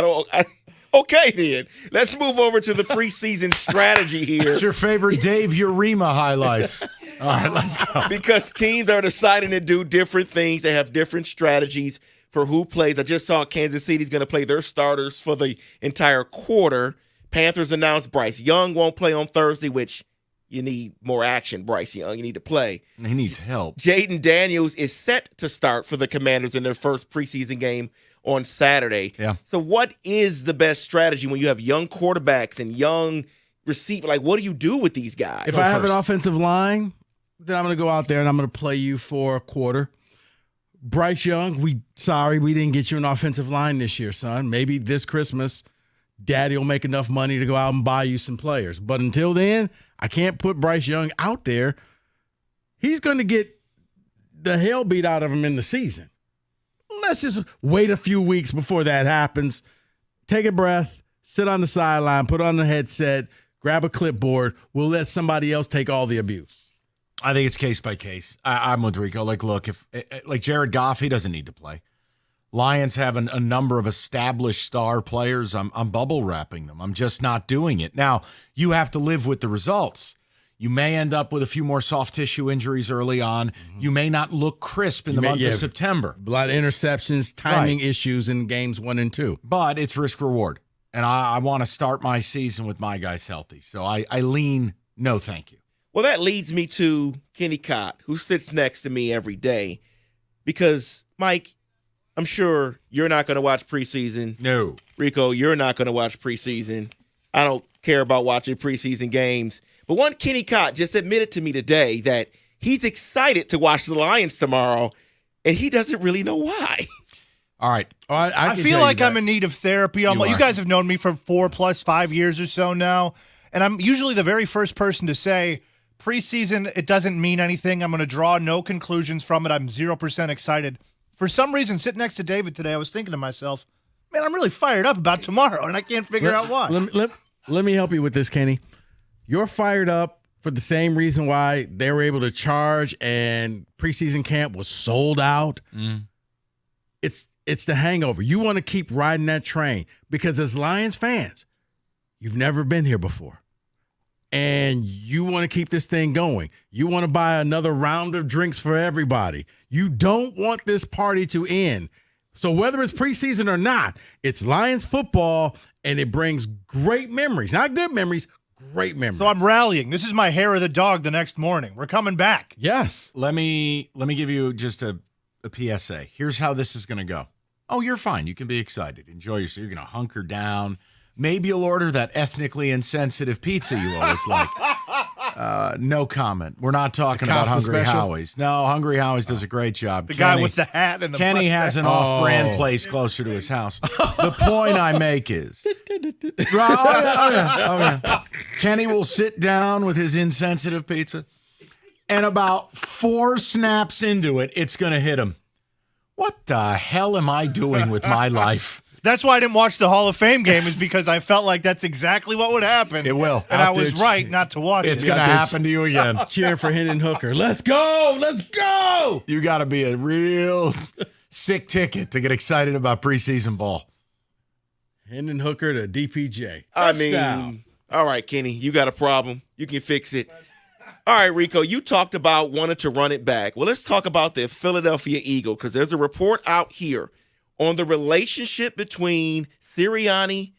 okay, then. Let's move over to the preseason strategy here. What's your favorite Dave Urema highlights? All right, let's go. Because teams are deciding to do different things. They have different strategies for who plays. I just saw Kansas City's going to play their starters for the entire quarter. Panthers announced Bryce Young won't play on Thursday, which you need more action, Bryce Young. You need to play. He needs help. Jaden Daniels is set to start for the Commanders in their first preseason game on Saturday. Yeah. So what is the best strategy when you have young quarterbacks and young receiver? Like, what do you do with these guys? If I have an offensive line, then I'm going to go out there and I'm going to play you for a quarter. Bryce Young, we didn't get you an offensive line this year, son. Maybe this Christmas, Daddy will make enough money to go out and buy you some players. But until then, I can't put Bryce Young out there. He's going to get the hell beat out of him in the season. Let's just wait a few weeks before that happens. Take a breath, sit on the sideline, put on the headset, grab a clipboard. We'll let somebody else take all the abuse. I think it's case by case. I'm with Rico. Like, look, if like Jared Goff, he doesn't need to play. Lions have a number of established star players. I'm bubble wrapping them. I'm just not doing it. Now, you have to live with the results. You may end up with a few more soft tissue injuries early on. Mm-hmm. You may not look crisp in the month of September. A lot of interceptions, timing issues in games 1 and 2. But it's risk reward. And I want to start my season with my guys healthy. So I lean no thank you. Well, that leads me to Kenny Cott, who sits next to me every day. Because, Mike, I'm sure you're not going to watch preseason. No. Rico, you're not going to watch preseason. I don't care about watching preseason games. But one Kenny Cott just admitted to me today that he's excited to watch the Lions tomorrow, and he doesn't really know why. All right. I feel like I'm in need of therapy. You guys have known me for 5 years or so now, and I'm usually the very first person to say, preseason, it doesn't mean anything. I'm going to draw no conclusions from it. I'm 0% excited. For some reason, sitting next to David today, I was thinking to myself, man, I'm really fired up about tomorrow, and I can't figure out why. Let me help you with this, Kenny. You're fired up for the same reason why they were able to charge and preseason camp was sold out. Mm. It's the hangover. You want to keep riding that train because as Lions fans, you've never been here before. And you want to keep this thing going. You want to buy another round of drinks for everybody. You don't want this party to end. So whether it's preseason or not, it's Lions football, and it brings great memories. Not good memories, great memories. So I'm rallying. This is my hair of the dog the next morning. We're coming back. Yes. Let me give you just a PSA. Here's how this is going to go. Oh, you're fine. You can be excited. Enjoy yourself. You're going to hunker down. Maybe you'll order that ethnically insensitive pizza you always like. No comment. We're not talking about Costa Hungry special? Howie's. No, Hungry Howie's does a great job. The guy with the hat and the Kenny mustache. has an off-brand place closer to his house. The point I make is, Kenny will sit down with his insensitive pizza, and about 4 snaps into it, it's going to hit him. What the hell am I doing with my life? That's why I didn't watch the Hall of Fame game, is because I felt like that's exactly what would happen. It will. And I was right not to watch it. It's going to happen to you again. Cheering for Hendon Hooker. Let's go. Let's go. You got to be a real sick ticket to get excited about preseason ball. Hendon Hooker to DPJ. I Touchdown. mean, all right, Kenny, you got a problem. You can fix it. All right, Rico, you talked about wanting to run it back. Well, let's talk about the Philadelphia Eagle, because there's a report out here on the relationship between Sirianni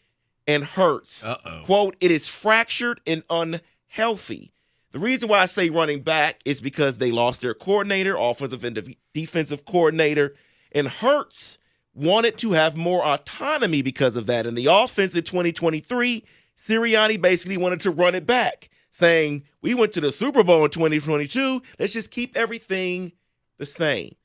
and Hurts. Quote, it is fractured and unhealthy. The reason why I say running back is because they lost their coordinator, offensive and defensive coordinator, and Hurts wanted to have more autonomy because of that. In the offense in 2023, Sirianni basically wanted to run it back, saying, we went to the Super Bowl in 2022. Let's just keep everything the same.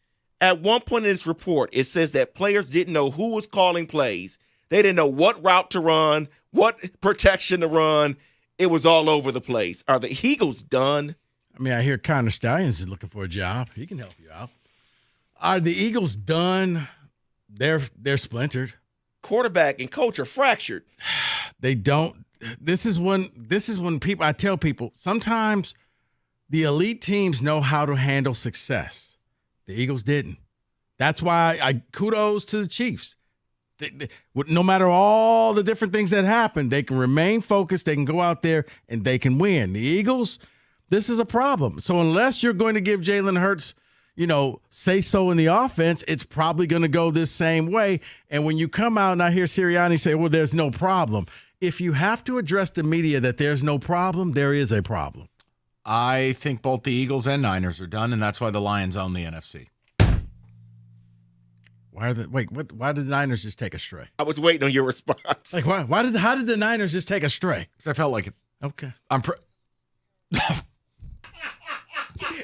At one point in this report, it says that players didn't know who was calling plays. They didn't know what route to run, what protection to run. It was all over the place. Are the Eagles done? I mean, I hear Connor Stallions is looking for a job. He can help you out. Are the Eagles done? They're splintered. Quarterback and coach are fractured. They don't. This is when people, I tell people, sometimes the elite teams know how to handle success. The Eagles didn't. That's why I kudos to the Chiefs. No matter all the different things that happen, they can remain focused. They can go out there and they can win. The Eagles, this is a problem. So unless you're going to give Jalen Hurts, say so in the offense, it's probably going to go this same way. And when you come out and I hear Sirianni say, well, there's no problem. If you have to address the media that there's no problem, there is a problem. I think both the Eagles and Niners are done, and that's why the Lions own the NFC. Why did the Niners just take a stray? I was waiting on your response. Like how did the Niners just take a stray? Because I felt like it. Okay.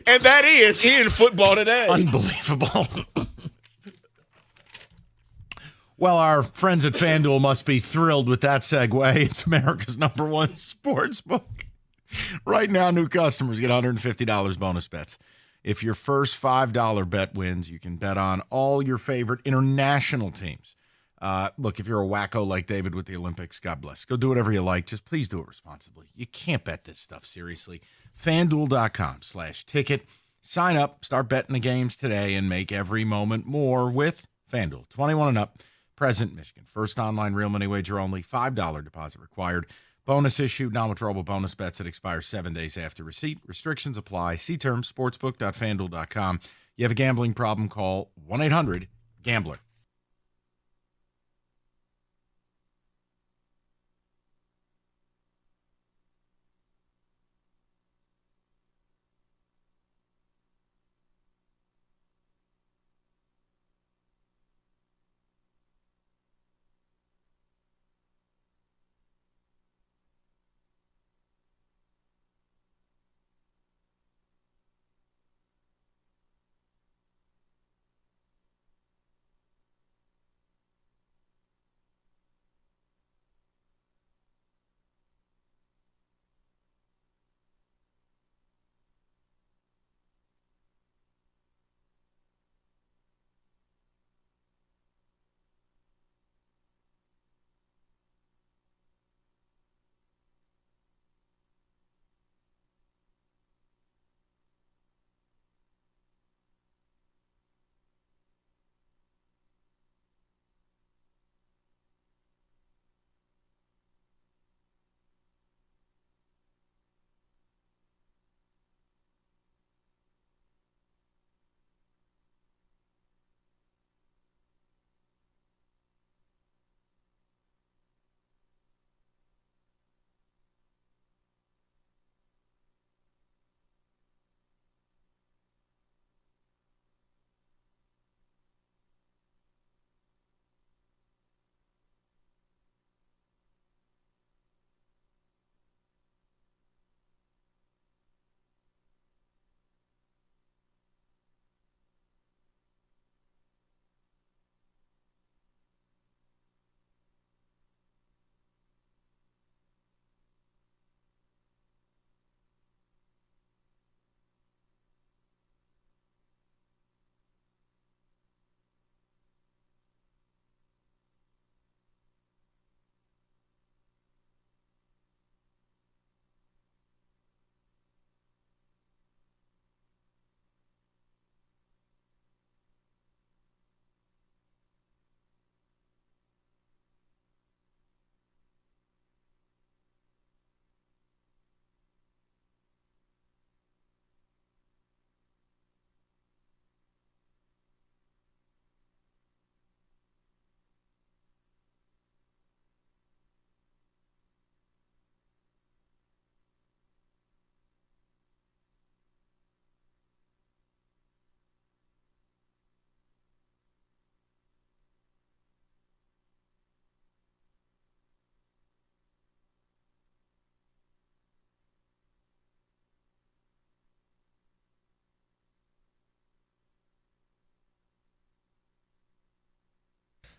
And that is in football today. Unbelievable. Well, our friends at FanDuel must be thrilled with that segue. It's America's #1 sports book. Right now, new customers get $150 bonus bets. If your first $5 bet wins, you can bet on all your favorite international teams. Look, if you're a wacko like David with the Olympics, God bless. Go do whatever you like. Just please do it responsibly. You can't bet this stuff seriously. FanDuel.com/ticket. Sign up, start betting the games today, and make every moment more with FanDuel. 21 and up, present Michigan. First online real money wager only. $5 deposit required. Bonus issue, non-withdrawable bonus bets that expire 7 days after receipt. Restrictions apply. See terms, sportsbook.fanduel.com. You have a gambling problem, call 1-800-GAMBLER.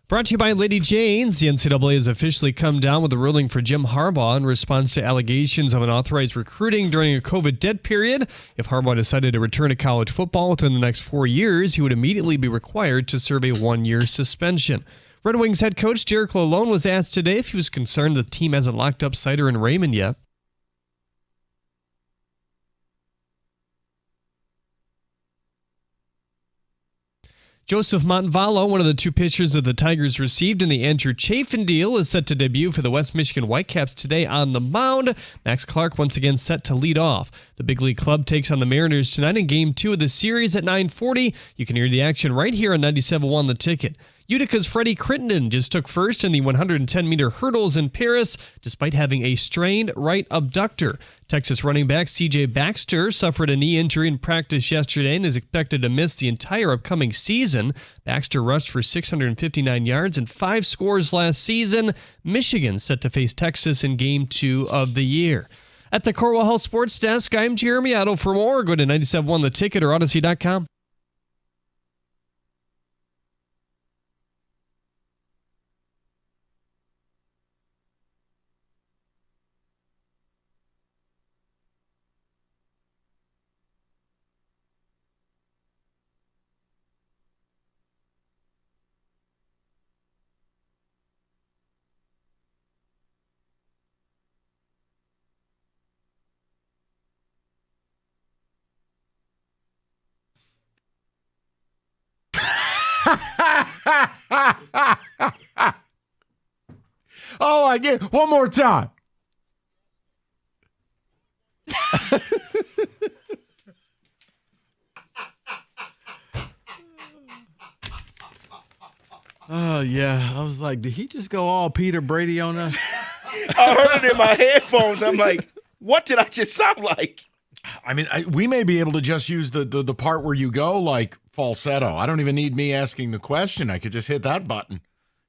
Brought to you by Lady Jane's. The NCAA has officially come down with a ruling for Jim Harbaugh in response to allegations of unauthorized recruiting during a COVID dead period. If Harbaugh decided to return to college football within the next 4 years, he would immediately be required to serve a 1-year suspension. Red Wings head coach Derek Lalonde was asked today if he was concerned the team hasn't locked up Sider and Raymond yet. Joseph Montalvo, one of the 2 pitchers that the Tigers received in the Andrew Chafin deal, is set to debut for the West Michigan Whitecaps today on the mound. Max Clark once again set to lead off. The big league club takes on the Mariners tonight in Game 2 of the series at 9:40. You can hear the action right here on 97.1 The Ticket. Utica's Freddie Crittenden just took first in the 110-meter hurdles in Paris, despite having a strained right abductor. Texas running back C.J. Baxter suffered a knee injury in practice yesterday and is expected to miss the entire upcoming season. Baxter rushed for 659 yards and 5 scores last season. Michigan set to face Texas in Game 2 of the year. At the Corwell Health Sports Desk, I'm Jeremy Otto. For more, go to 97.1 The Ticket or Odyssey.com. Oh, I get one more time. Oh, yeah. I was like, did he just go all Peter Brady on us? I heard it in my headphones. I'm like, what did I just sound like? I mean, we may be able to just use the part where you go like falsetto. I don't even need me asking the question. I could just hit that button.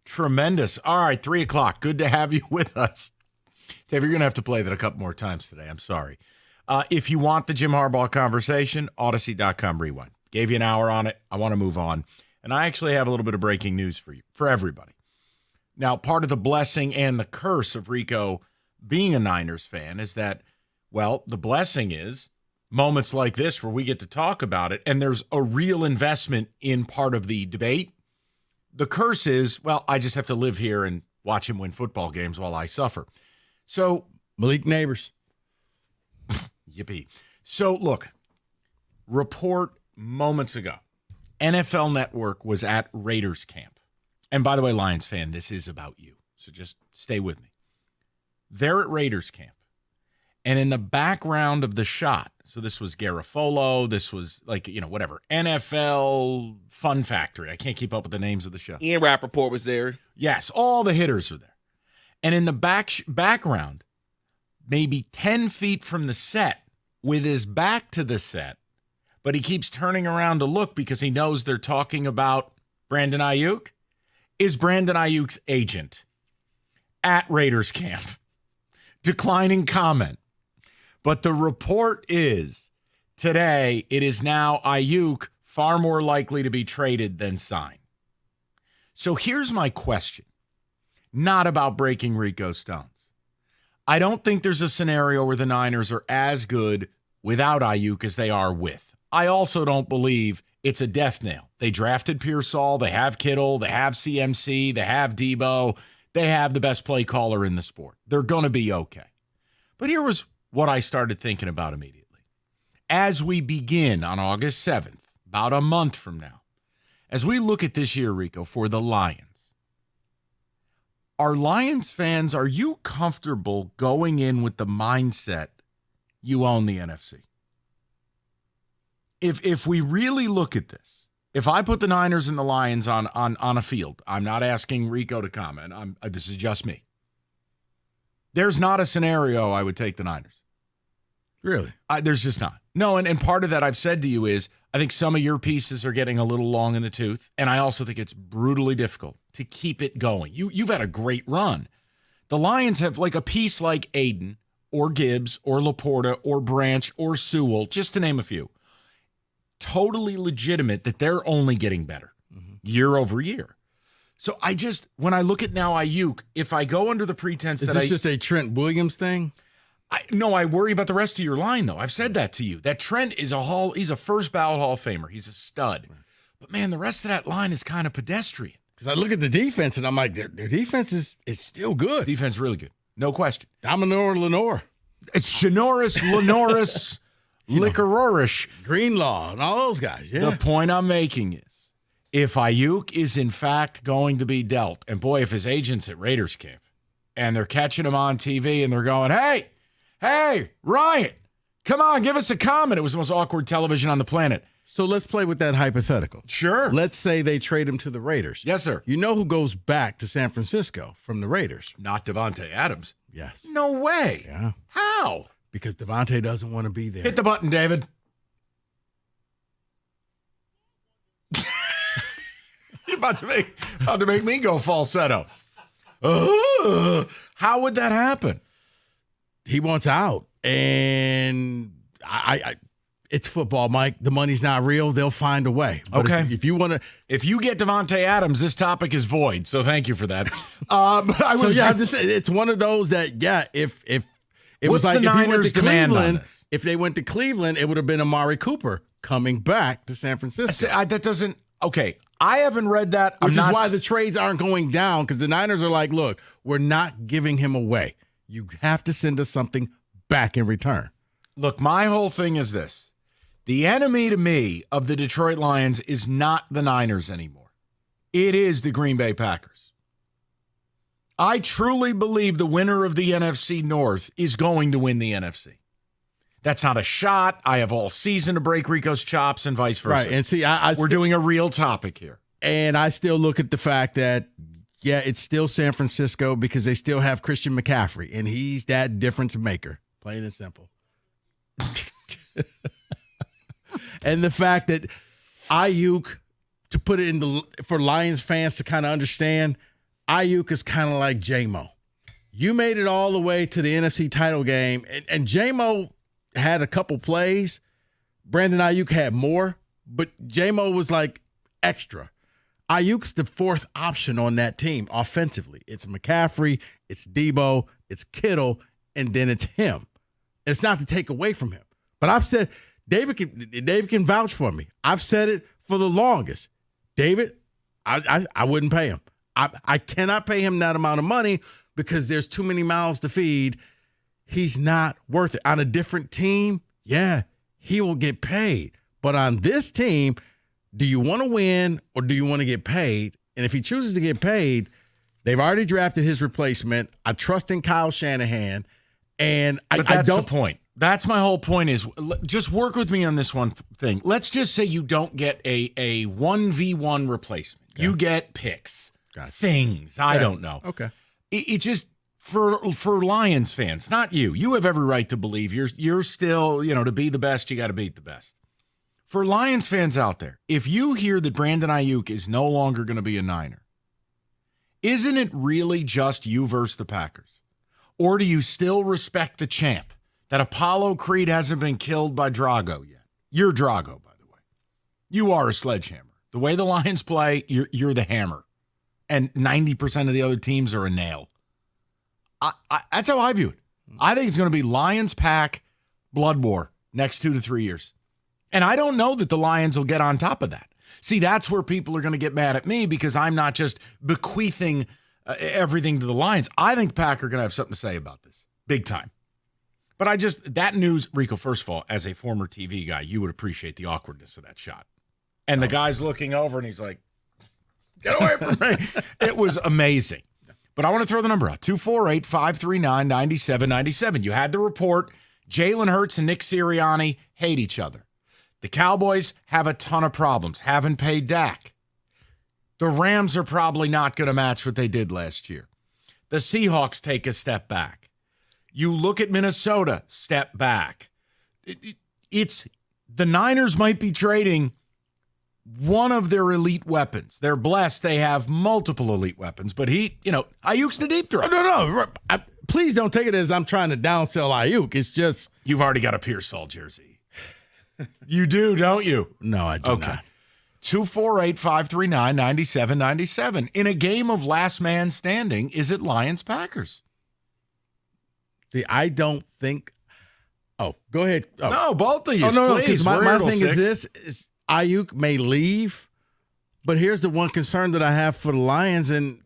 Tremendous. All right, 3 o'clock. Good to have you with us. Dave, you're going to have to play that a couple more times today. I'm sorry. If you want the Jim Harbaugh conversation, Odyssey.com rewind. Gave you an hour on it. I want to move on. And I actually have a little bit of breaking news for you, for everybody. Now, part of the blessing and the curse of Rico being a Niners fan is that, well, the blessing is moments like this where we get to talk about it, and there's a real investment in part of the debate. The curse is, well, I just have to live here and watch him win football games while I suffer. So, Malik Nabers. Yippee. So, look, report moments ago. NFL Network was at Raiders camp. And by the way, Lions fan, this is about you. So just stay with me. They're at Raiders camp. And in the background of the shot, so this was Garofalo, this was like, whatever, NFL Fun Factory. I can't keep up with the names of the show. Ian Rappaport was there. Yes, all the hitters were there. And in the background, maybe 10 feet from the set, with his back to the set, but he keeps turning around to look because he knows they're talking about Brandon Ayuk, is Brandon Ayuk's agent at Raiders camp. Declining comment. But the report is today it is now Ayuk far more likely to be traded than signed. So here's my question. Not about breaking Rico Stones. I don't think there's a scenario where the Niners are as good without Ayuk as they are with. I also don't believe it's a death nail. They drafted Pearsall. They have Kittle. They have CMC. They have Debo. They have the best play caller in the sport. They're going to be okay. But here was what I started thinking about immediately. As we begin on August 7th, about a month from now, as we look at this year, Rico, for the Lions, are Lions fans, are you comfortable going in with the mindset you own the NFC? If we really look at this, if I put the Niners and the Lions on a field, I'm not asking Rico to comment. This is just me. There's not a scenario I would take the Niners. Really? There's just not. No, and part of that I've said to you is I think some of your pieces are getting a little long in the tooth, and I also think it's brutally difficult to keep it going. You've had a great run. The Lions have like a piece like Aiden or Gibbs or Laporta or Branch or Sewell, just to name a few. Totally legitimate that they're only getting better year over year. So when I look at now Ayuk, if I go under the pretense Is this just a Trent Williams thing? I worry about the rest of your line, though. I've said that to you. That Trent is he's a first ballot Hall of Famer. He's a stud. But, man, the rest of that line is kind of pedestrian. Because I look at the defense, and I'm like, their defense is still good. Defense really good. No question. Dominor Lenore. It's Shanoris, Lenoris, Liquororish. Greenlaw, and all those guys, yeah. The point I'm making is, if Ayuk is in fact going to be dealt, and boy, if his agent's at Raiders camp, and they're catching him on TV, and they're going, hey, Ryan, come on, give us a comment. It was the most awkward television on the planet. So let's play with that hypothetical. Sure. Let's say they trade him to the Raiders. Yes, sir. You know who goes back to San Francisco from the Raiders? Not Devontae Adams. Yes. No way. Yeah. How? Because Devontae doesn't want to be there. Hit the button, David. You're about to make me go falsetto. How would that happen? He wants out, and I it's football, Mike. The money's not real. They'll find a way. But okay. If you want to, if you get Devontae Adams, this topic is void. So thank you for that. But I was it's one of those that if it was like the if he went Niners' to demand on Cleveland, this? if they went to Cleveland, it would have been Amari Cooper coming back to San Francisco. That doesn't. Okay, I haven't read that. Which is why the trades aren't going down, because the Niners are like, look, we're not giving him away. You have to send us something back in return. Look, my whole thing is this. The enemy to me of the Detroit Lions is not the Niners anymore. It is the Green Bay Packers. I truly believe the winner of the NFC North is going to win the NFC. That's not a shot. I have all season to break Rico's chops and vice versa. Right, and see, we're doing a real topic here. And I still look at the fact that, yeah, it's still San Francisco because they still have Christian McCaffrey, and he's that difference maker, plain and simple. And the fact that Ayuk, to put it for Lions fans to kind of understand, Ayuk is kind of like J-Mo. You made it all the way to the NFC title game, and J-Mo had a couple plays. Brandon Ayuk had more, but J-Mo was like extra. Ayuk's the fourth option on that team offensively. It's McCaffrey, it's Debo, it's Kittle, and then it's him. It's not to take away from him. But I've said, David can vouch for me. I've said it for the longest. David, I wouldn't pay him. I cannot pay him that amount of money because there's too many mouths to feed. He's not worth it. On a different team, yeah, he will get paid. But on this team, do you want to win or do you want to get paid? And if he chooses to get paid, they've already drafted his replacement. I trust in Kyle Shanahan. And but that's the point. That's my whole point is just work with me on this one thing. Let's just say you don't get a 1v1 replacement. Okay. You get picks, things. I don't know. Okay. It just for Lions fans, not you. You have every right to believe you're still, to be the best, you got to beat the best. For Lions fans out there, if you hear that Brandon Ayuk is no longer going to be a Niner, isn't it really just you versus the Packers? Or do you still respect the champ? That Apollo Creed hasn't been killed by Drago yet. You're Drago, by the way. You are a sledgehammer. The way the Lions play, you're the hammer. And 90% of the other teams are a nail. That's how I view it. I think it's going to be Lions-Pack blood war next 2 to 3 years. And I don't know that the Lions will get on top of that. See, that's where people are going to get mad at me because I'm not just bequeathing everything to the Lions. I think Pack are going to have something to say about this. Big time. But that news, Rico, first of all, as a former TV guy, you would appreciate the awkwardness of that shot. And the guy's looking over and he's like, get away from me. It was amazing. But I want to throw the number out, 248-539-9797. You had the report, Jalen Hurts and Nick Sirianni hate each other. The Cowboys have a ton of problems, haven't paid Dak. The Rams are probably not going to match what they did last year. The Seahawks take a step back. You look at Minnesota, step back. It's the Niners might be trading one of their elite weapons. They're blessed they have multiple elite weapons, but Ayuk's the deep throw. No. Please don't take it as I'm trying to downsell Ayuk. It's just you've already got a Pearsall jersey. You do, don't you? No, I do not. 248-539-9797. In a game of last man standing, is it Lions-Packers? See, I don't think. Oh, go ahead. Oh. No, both of you. Oh, no, please. my thing is this: is Ayuk may leave, but here's the one concern that I have for the Lions, and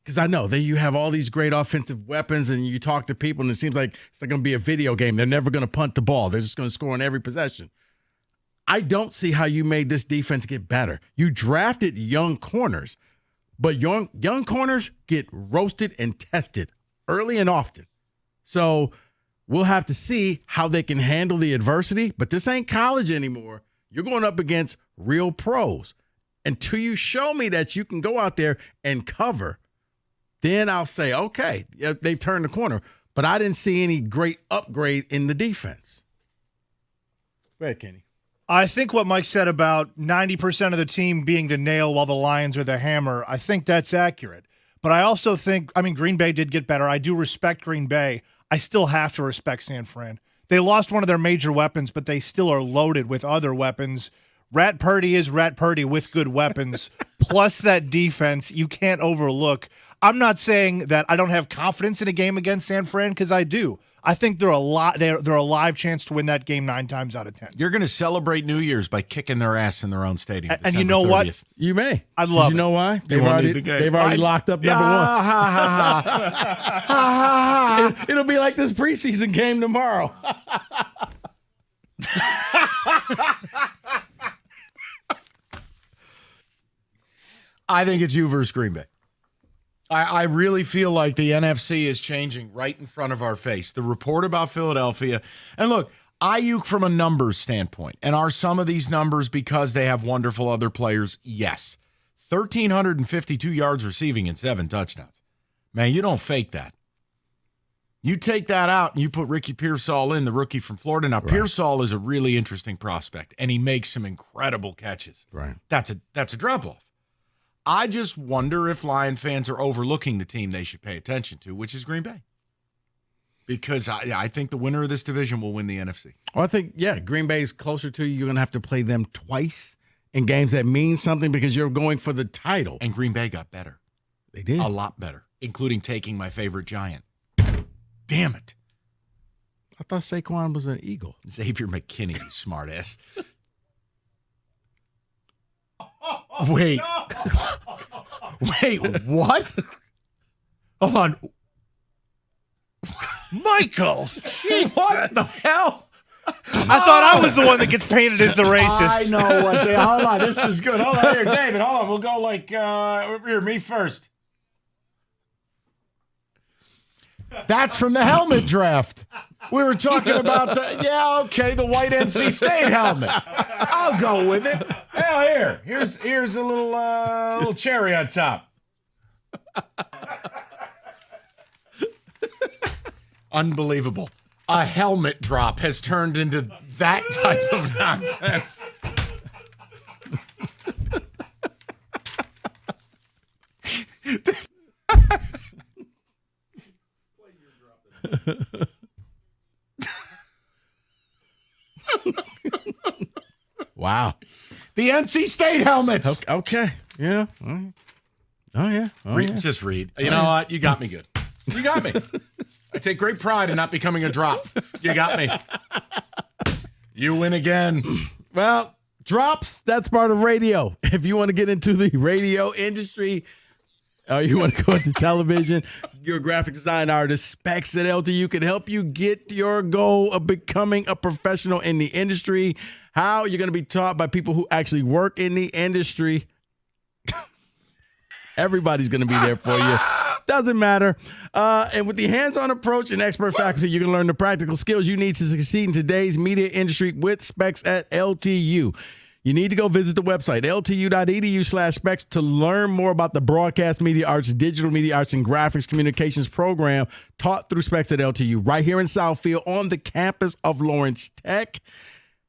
because I know that you have all these great offensive weapons, and you talk to people, and it seems like it's going to be a video game. They're never going to punt the ball; they're just going to score on every possession. I don't see how you made this defense get better. You drafted young corners, but young corners get roasted and tested early and often. So we'll have to see how they can handle the adversity, but this ain't college anymore. You're going up against real pros. Until you show me that you can go out there and cover, then I'll say, okay, they've turned the corner. But I didn't see any great upgrade in the defense. Go ahead, Kenny. I think what Mike said about 90% of the team being the nail while the Lions are the hammer, I think that's accurate. But I also think, Green Bay did get better. I do respect Green Bay. I still have to respect San Fran. They lost one of their major weapons, but they still are loaded with other weapons. Rat Purdy is Rat Purdy with good weapons, plus that defense you can't overlook. I'm not saying that I don't have confidence in a game against San Fran, because I do. I think they're a live chance to win that game 9 times out of 10. You're going to celebrate New Year's by kicking their ass in their own stadium. And you know 30th. What? You may. I love it. You know why? They've already locked up number one. It'll be like this preseason game tomorrow. I think it's you versus Green Bay. I really feel like the NFC is changing right in front of our face. The report about Philadelphia. And look, Ayuk from a numbers standpoint. And are some of these numbers because they have wonderful other players? Yes. 1,352 yards receiving and 7 touchdowns. Man, you don't fake that. You take that out and you put Ricky Pearsall in, the rookie from Florida. Now, right. Pearsall is a really interesting prospect, and he makes some incredible catches. Right. That's a drop-off. I just wonder if Lion fans are overlooking the team they should pay attention to, which is Green Bay. Because I think the winner of this division will win the NFC. Well, I think, Green Bay is closer to you. You're going to have to play them twice in games that mean something because you're going for the title. And Green Bay got better. They did. A lot better, including taking my favorite Giant. Damn it. I thought Saquon was an Eagle. Xavier McKinney, you smartass. Wait. Wait, what? Hold on. Michael! What the hell? I thought I was the one that gets painted as the racist. I know what they hold on. This is good. Hold on here, David. Hold on. We'll go like over here, me first. That's from the helmet draft. We were talking about the white NC State helmet. I'll go with it. Hell, here's a little cherry on top. Unbelievable. A helmet drop has turned into that type of nonsense. Wow. The NC State helmets. Okay. Yeah. Oh, yeah. Just read. You know what? You got me good. You got me. I take great pride in not becoming a drop. You got me. You win again. Well, drops, that's part of radio. If you want to get into the radio industry, you want to go into television, you're a graphic design artist, Specs at LTU can help you get your goal of becoming a professional in the industry. How? You're going to be taught by people who actually work in the industry. Everybody's going to be there for you. Doesn't matter. And with the hands-on approach and expert faculty, you can learn the practical skills you need to succeed in today's media industry with Specs at LTU. You need to go visit the website, ltu.edu/specs, to learn more about the broadcast media arts, digital media arts, and graphics communications program taught through Specs at LTU right here in Southfield on the campus of Lawrence Tech.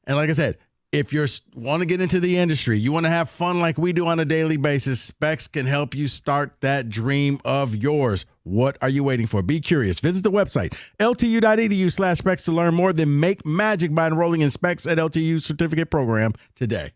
And like I said, if you want to get into the industry, you want to have fun like we do on a daily basis, Specs can help you start that dream of yours. What are you waiting for? Be curious. Visit the website, ltu.edu/specs, to learn more. Then make magic by enrolling in Specs at LTU certificate program today.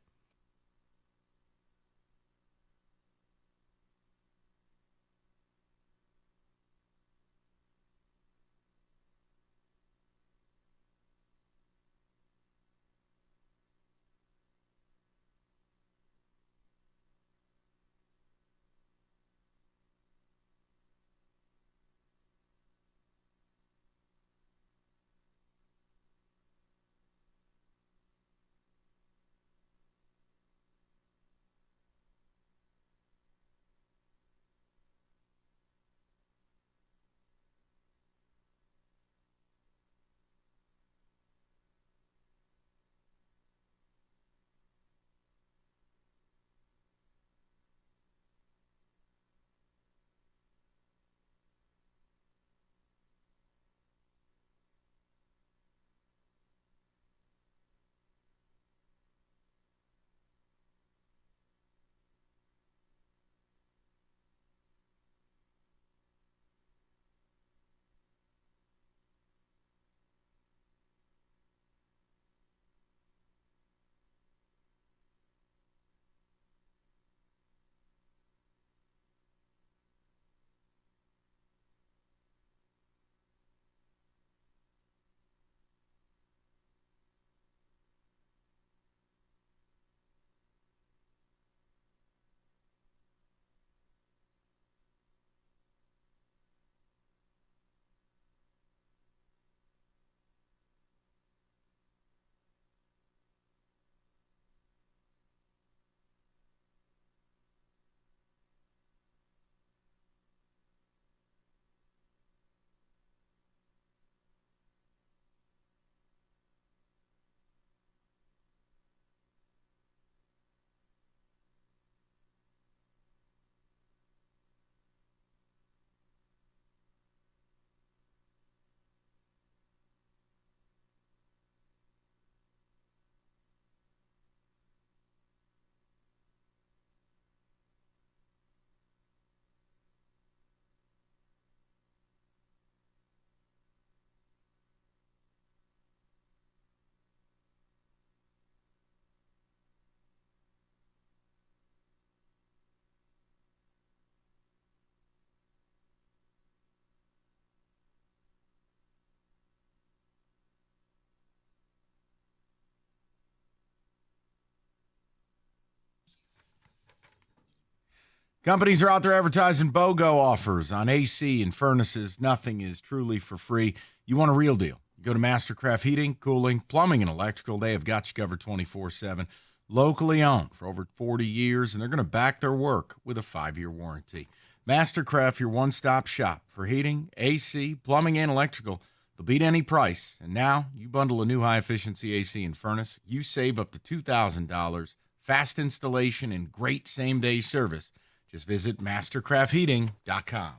Companies are out there advertising BOGO offers on AC and furnaces. Nothing is truly for free. You want a real deal. Go to Mastercraft Heating, Cooling, Plumbing, and Electrical. They have got you covered 24/7. Locally owned for over 40 years, and they're going to back their work with a 5-year warranty. Mastercraft, your one-stop shop for heating, AC, plumbing, and electrical. They'll beat any price. And now you bundle a new high-efficiency AC and furnace. You save up to $2,000. Fast installation and great same-day service. Just visit mastercraftheating.com.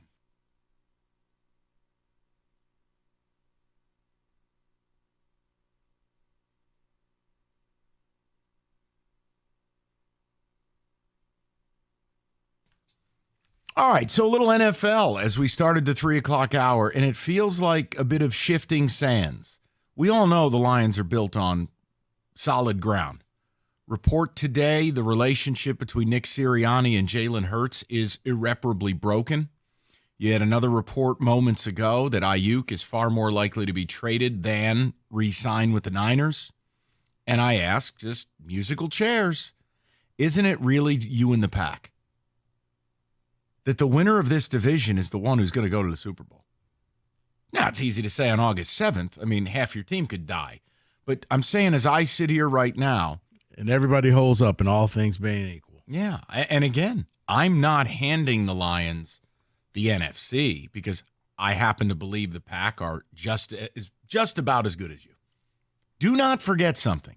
All right, so a little NFL as we started the 3 o'clock hour, and it feels like a bit of shifting sands. We all know the Lions are built on solid ground. Report today, the relationship between Nick Sirianni and Jalen Hurts is irreparably broken. You had another report moments ago that Ayuk is far more likely to be traded than re-sign with the Niners. And I ask, just musical chairs, isn't it really you and the pack? That the winner of this division is the one who's going to go to the Super Bowl. Now, it's easy to say on August 7th. I mean, half your team could die. But I'm saying as I sit here right now. And everybody holds up and all things being equal. Yeah. And again, I'm not handing the Lions the NFC because I happen to believe the Pack are just about as good as you. Do not forget something.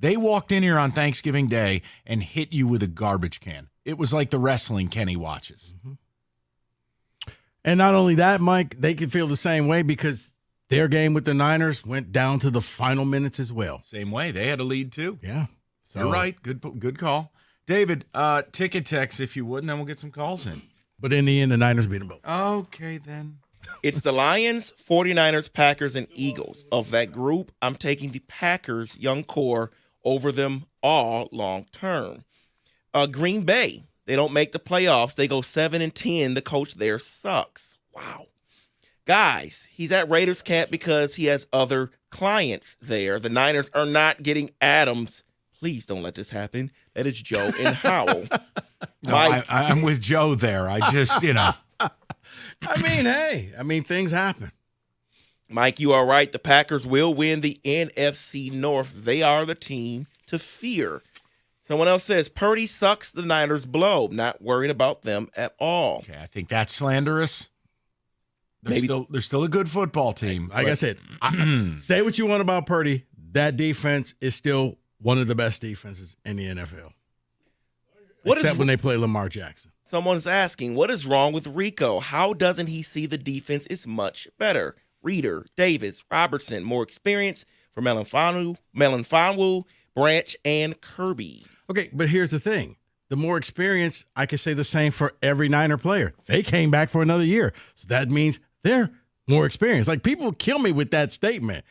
They walked in here on Thanksgiving Day and hit you with a garbage can. It was like the wrestling Kenny watches. Mm-hmm. And not only that, Mike, they can feel the same way because their game with the Niners went down to the final minutes as well. Same way. They had a lead too. Yeah. So you're right. Good call. David, ticket text if you would, and then we'll get some calls in. But in the end, the Niners beat them both. Okay, then. It's the Lions, 49ers, Packers, and Eagles. Of that group, I'm taking the Packers' young core over them all long term. Green Bay, they don't make the playoffs. They go 7-10. The coach there sucks. Wow. Guys, he's at Raiders camp because he has other clients there. The Niners are not getting Adams. Please don't let this happen. That is Joe and Howell. No, I'm with Joe there. I just, I mean, things happen. Mike, you are right. The Packers will win the NFC North. They are the team to fear. Someone else says, Purdy sucks, the Niners blow. Not worried about them at all. Okay, I think that's slanderous. They're still a good football team. Like I said, say what you want about Purdy. That defense is still one of the best defenses in the NFL. Except when they play Lamar Jackson. Someone's asking, what is wrong with Rico? How doesn't he see the defense is much better? Reeder, Davis, Robertson, more experience for Melanfonwu, Branch, and Kirby. Okay, but here's the thing. The more experience, I can say the same for every Niner player. They came back for another year. So that means they're more experienced. Like, people kill me with that statement.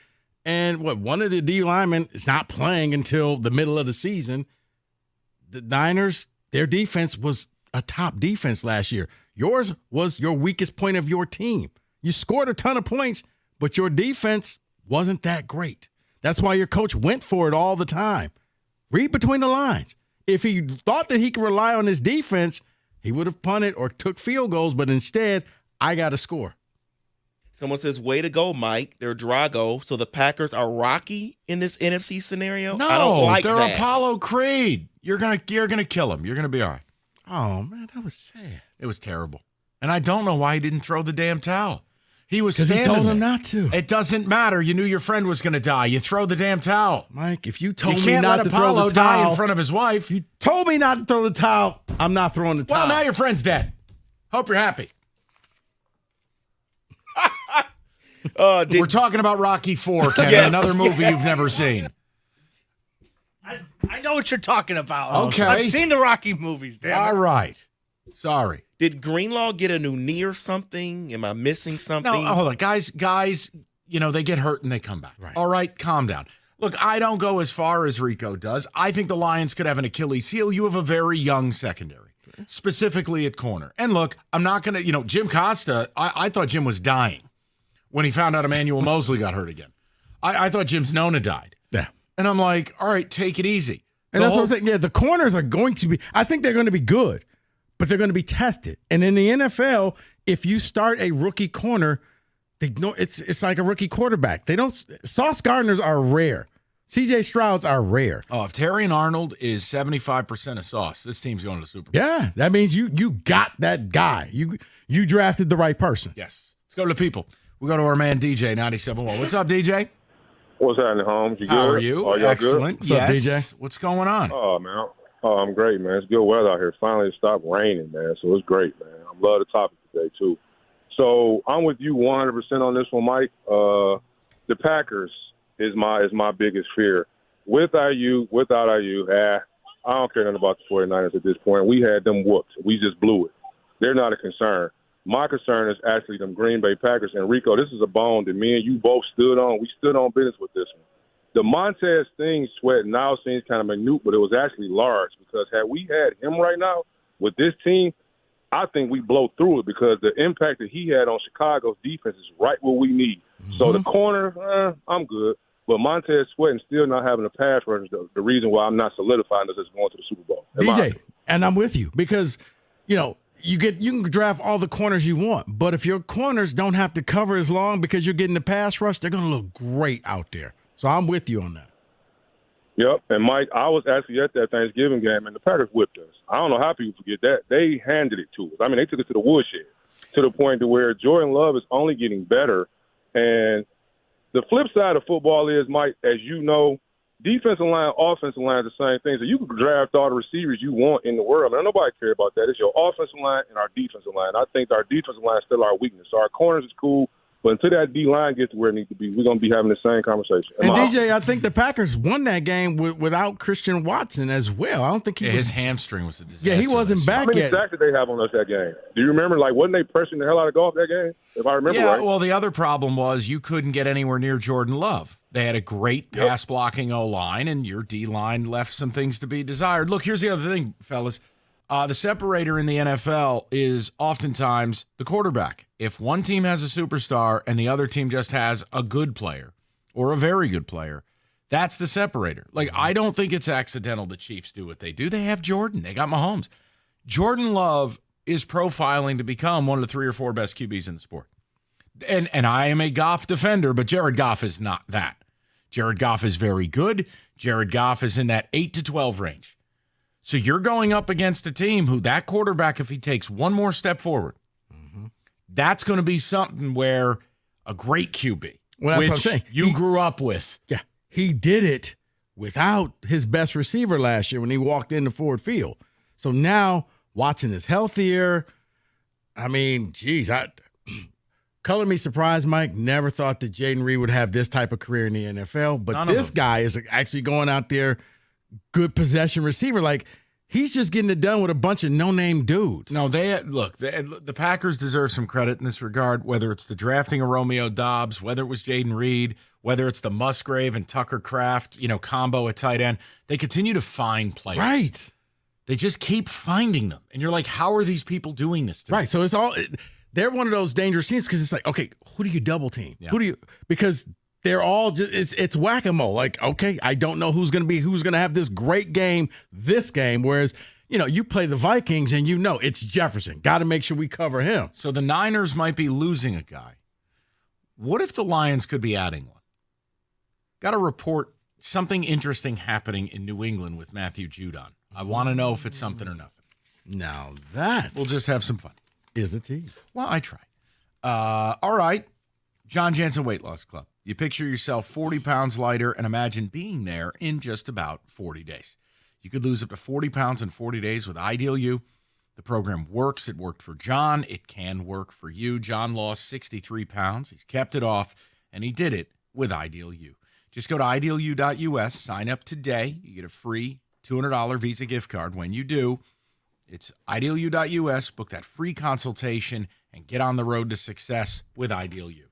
And one of the D linemen is not playing until the middle of the season. The Niners, their defense was a top defense last year. Yours was your weakest point of your team. You scored a ton of points, but your defense wasn't that great. That's why your coach went for it all the time. Read between the lines. If he thought that he could rely on his defense, he would have punted or took field goals, but instead, I got to score. Someone says, way to go, Mike. They're Drago. So the Packers are Rocky in this NFC scenario? No, I don't like they're that. Apollo Creed. You're gonna kill him. You're gonna be all right. Oh, man, that was sad. It was terrible. And I don't know why he didn't throw the damn towel. He was standing he told there. him not to. It doesn't matter. You knew your friend was going to die. You throw the damn towel. Mike, if you told you me can't not let to Apollo throw the towel, die in front of his wife. You told me not to throw the towel. I'm not throwing the towel. Well, now your friend's dead. Hope you're happy. We're talking about Rocky IV, Ken, Yes. another movie you've never seen. I know what you're talking about. Okay. I've seen the Rocky movies. Damn All it. right. Sorry. Did Greenlaw get a new knee or something? Am I missing something? No, hold on. Guys, they get hurt and they come back. Right. All right, calm down. Look, I don't go as far as Rico does. I think the Lions could have an Achilles heel. You have a very young secondary, specifically at corner. And look, I'm not going to, Jim Costa, I thought Jim was dying when he found out Emmanuel Mosley got hurt again. I thought Jim's Nona died. Yeah. And I'm like, all right, take it easy. And that's what I'm saying. Yeah, the corners are going to be, I think they're going to be good. but they're going to be tested. And in the NFL, if you start a rookie corner, it's like a rookie quarterback. Sauce Gardners are rare. C.J. Strouds are rare. Oh, if Terrion Arnold is 75% of Sauce, this team's going to the Super Bowl. Yeah, that means you got that guy. You drafted the right person. Yes. Let's go to the people. We go to our man DJ 97.1. What's up, DJ? What's happening, Holmes? You good? How are you? Y'all Excellent. Good? What's up, yes. DJ? What's going on? Oh, man. Oh, I'm great, man. It's good weather out here. Finally, it stopped raining, man. So it's great, man. I love the topic today, too. So I'm with you 100% on this one, Mike. The Packers is my biggest fear. With IU, without IU, I don't care nothing about the 49ers at this point. We had them whooped. We just blew it. They're not a concern. My concern is actually them Green Bay Packers. And, Rico, this is a bone that me and you both stood on. We stood on business with this one. The Montez thing, Sweat, now seems kind of minute, but it was actually large because had we had him right now with this team, I think we blow through it because the impact that he had on Chicago's defense is right what we need. Mm-hmm. So the corner, I'm good. But Montez Sweat and still not having a pass rush is the reason why I'm not solidifying this as going to the Super Bowl. DJ, and I'm with you because, you can draft all the corners you want, but if your corners don't have to cover as long because you're getting the pass rush, they're going to look great out there. So I'm with you on that. Yep, and Mike, I was actually at that Thanksgiving game, and the Packers whipped us. I don't know how people forget that. They handed it to us. I mean, they took it to the woodshed to the point to where Jordan Love is only getting better. And the flip side of football is, Mike, as you know, defensive line, offensive line is the same thing. So you can draft all the receivers you want in the world. Man, nobody cares about that. It's your offensive line and our defensive line. I think our defensive line is still our weakness. So our corners is cool. But until that D-line gets to where it needs to be, we're going to be having the same conversation. And DJ, I think the Packers won that game without Christian Watson as well. I don't think his hamstring was a disaster. Yeah, he wasn't back yet. How many sacks did they have on us that game? Do you remember? Wasn't they pressing the hell out of Goff that game? If I remember right. Well, the other problem was you couldn't get anywhere near Jordan Love. They had a great pass-blocking O-line, and your D-line left some things to be desired. Look, here's the other thing, fellas. The separator in the NFL is oftentimes the quarterback. If one team has a superstar and the other team just has a good player or a very good player, that's the separator. I don't think it's accidental the Chiefs do what they do. They have Jordan. They got Mahomes. Jordan Love is profiling to become one of the 3 or 4 best QBs in the sport. And I am a Goff defender, but Jared Goff is not that. Jared Goff is very good. Jared Goff is in that 8 to 12 range. So you're going up against a team who that quarterback, if he takes one more step forward, that's going to be something where a great QB, well, that's which what I'm saying. You grew up with. Yeah, he did it without his best receiver last year when he walked into Ford Field. So now Watson is healthier. I mean, geez, color me surprised, Mike. Never thought that Jaden Reed would have this type of career in the NFL, but this guy is actually going out there. Good possession receiver. He's just getting it done with a bunch of no-name dudes. No, the Packers deserve some credit in this regard, whether it's the drafting of Romeo Doubs, whether it was Jaden Reed, whether it's the Musgrave and Tucker Kraft, combo at tight end. They continue to find players. Right. They just keep finding them. And you're like, how are these people doing this to me? Right. So they're one of those dangerous teams because it's like, okay, who do you double team? Yeah. Because they're all just it's whack-a-mole. Okay, I don't know who's going to have this great game this game. Whereas, you play the Vikings and it's Jefferson. Got to make sure we cover him. So the Niners might be losing a guy. What if the Lions could be adding one? Got to report something interesting happening in New England with Matthew Judon. I want to know if it's something or nothing. Now that we'll just have some fun. Is a tease. Well, I try. All right. John Jansen Weight Loss Club. You picture yourself 40 pounds lighter and imagine being there in just about 40 days. You could lose up to 40 pounds in 40 days with Ideal You. The program works. It worked for John. It can work for you. John lost 63 pounds. He's kept it off, and he did it with Ideal You. Just go to idealu.us, sign up today. You get a free $200 Visa gift card. When you do, it's idealu.us. Book that free consultation and get on the road to success with Ideal You.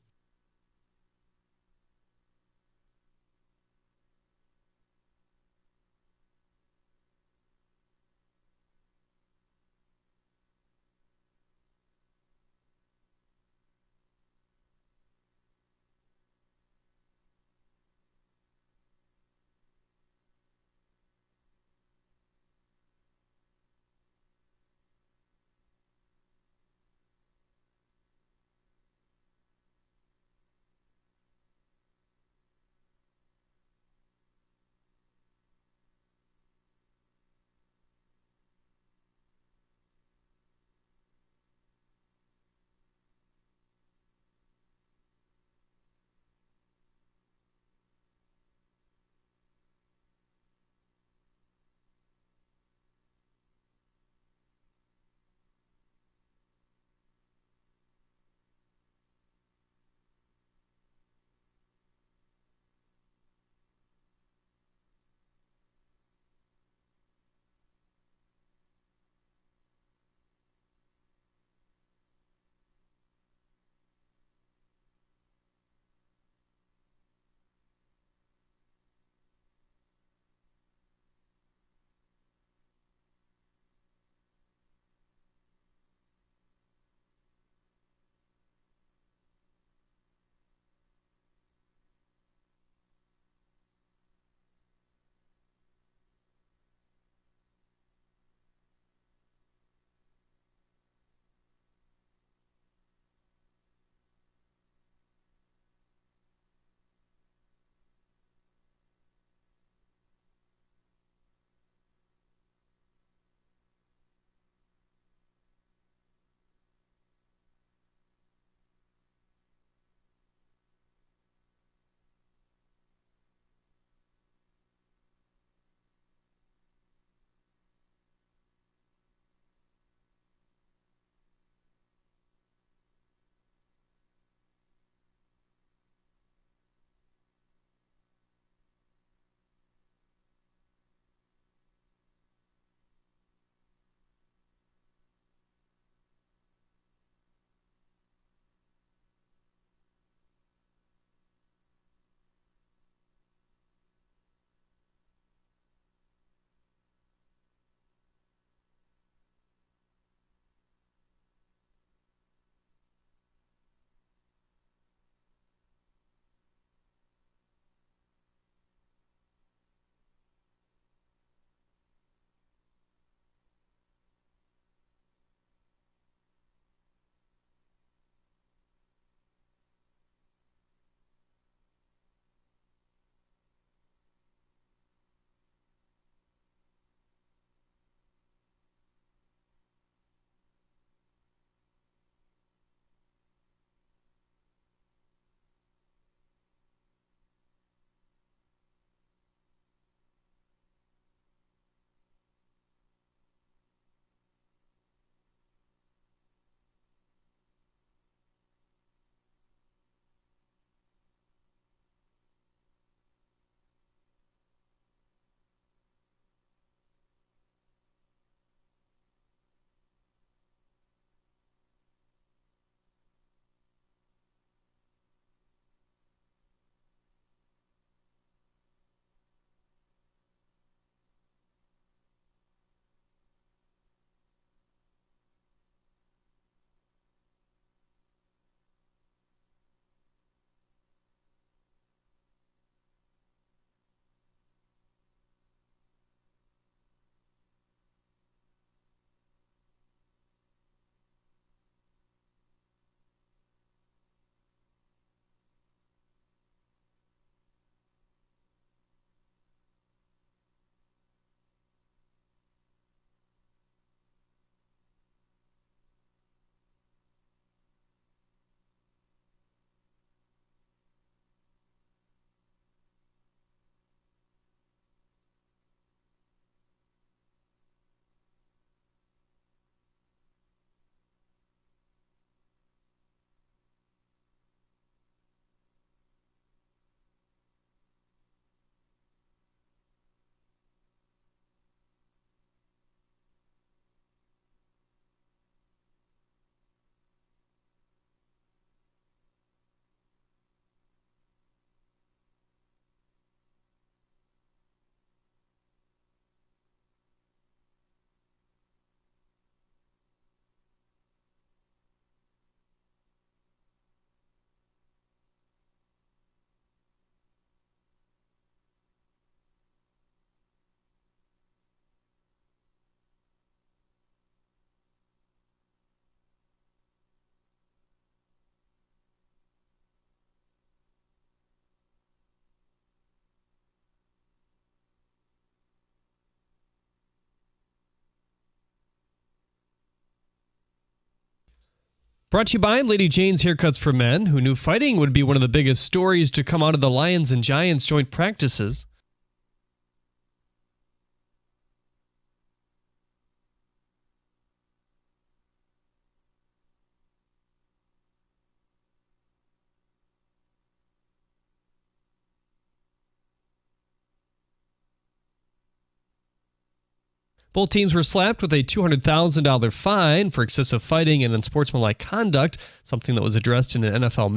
Brought to you by Lady Jane's Haircuts for Men, who knew fighting would be one of the biggest stories to come out of the Lions and Giants joint practices. Both teams were slapped with a $200,000 fine for excessive fighting and unsportsmanlike conduct, something that was addressed in an NFL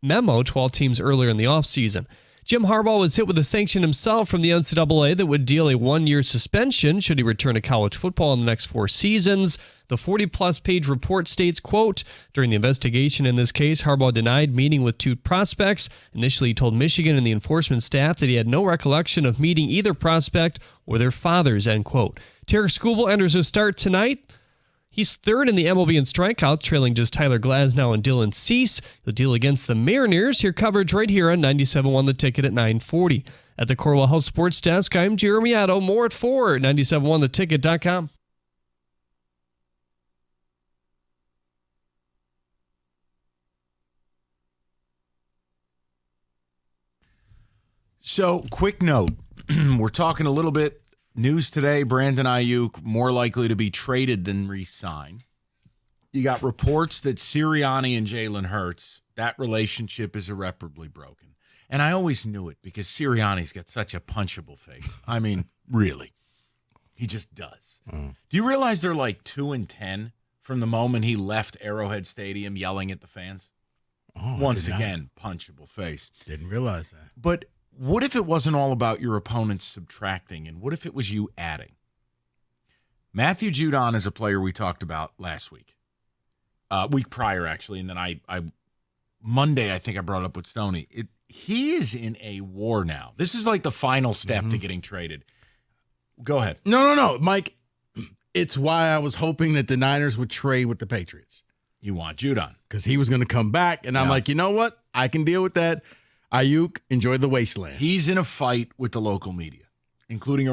memo to all teams earlier in the offseason. Jim Harbaugh was hit with a sanction himself from the NCAA that would deal a 1-year suspension should he return to college football in the next 4 seasons. The 40-plus page report states, quote, during the investigation in this case, Harbaugh denied meeting with 2 prospects. Initially, he told Michigan and the enforcement staff that he had no recollection of meeting either prospect or their fathers, end quote. Tarek Skubal enters his start tonight. He's third in the MLB in strikeouts, trailing just Tyler Glasnow and Dylan Cease. He'll deal against the Mariners. Hear coverage right here on 97.1 The Ticket at 9:40. At the Corwell House Sports Desk, I'm Jeremy Addo. More at 4 at 97.1theticket.com. So, quick note. We're talking a little bit news today. Brandon Ayuk more likely to be traded than re-sign. You got reports that Sirianni and Jalen Hurts, that relationship is irreparably broken. And I always knew it because Sirianni's got such a punchable face. I mean, really. He just does. Do you realize they're like 2-10 from the moment he left Arrowhead Stadium yelling at the fans? Once again, punchable face. Didn't realize that. But what if it wasn't all about your opponents subtracting, and what if it was you adding? Matthew Judon is a player we talked about last week. Week prior, actually, and then I Monday, I think I brought it up with Stoney. He is in a war now. This is like the final step to getting traded. Go ahead. No, Mike. It's why I was hoping that the Niners would trade with the Patriots. You want Judon. Because he was going to come back, and I'm like, you know what? I can deal with that. Ayuk, enjoy the wasteland. He's in a fight with the local media, including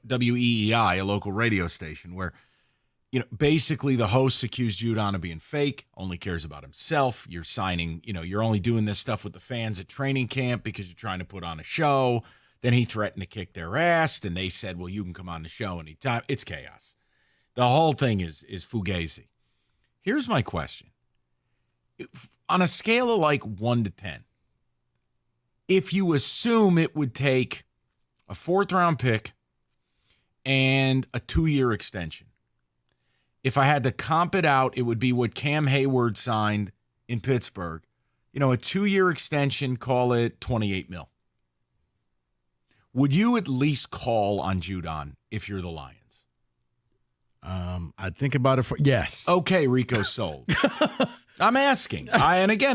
WEEI, a local radio station, where basically the hosts accused Judon of being fake, only cares about himself. You're signing, you're only doing this stuff with the fans at training camp because you're trying to put on a show. Then he threatened to kick their ass, and they said, well, you can come on the show anytime. It's chaos. The whole thing is fugazi. Here's my question. On a scale of like 1 to 10, if you assume it would take a 4th-round pick and a 2-year extension, if I had to comp it out, it would be what Cam Hayward signed in Pittsburgh. A 2-year extension, call it $28 million. Would you at least call on Judon if you're the Lions? I'd think about it yes. Okay, Rico sold. I'm asking. Absolutely.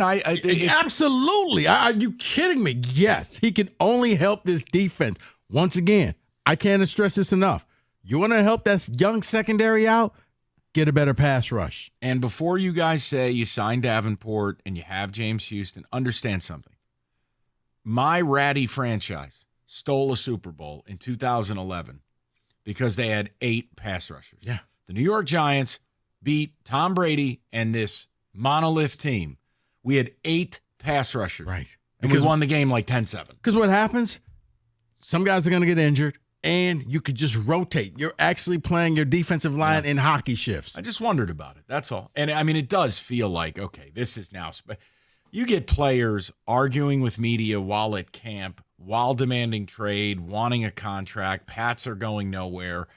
Are you kidding me? Yes. He can only help this defense. Once again, I can't stress this enough. You want to help that young secondary out? Get a better pass rush. And before you guys say you signed Davenport and you have James Houston, understand something. My ratty franchise stole a Super Bowl in 2011 because they had 8 pass rushers. Yeah. The New York Giants beat Tom Brady and this monolith team. We had 8 pass rushers. Right. And we won the game like 10-7. Because what happens? Some guys are going to get injured, and you could just rotate. You're actually playing your defensive line in hockey shifts. I just wondered about it. That's all. And, I mean, it does feel like, okay, this is now you get players arguing with media while at camp, while demanding trade, wanting a contract. Pats are going nowhere.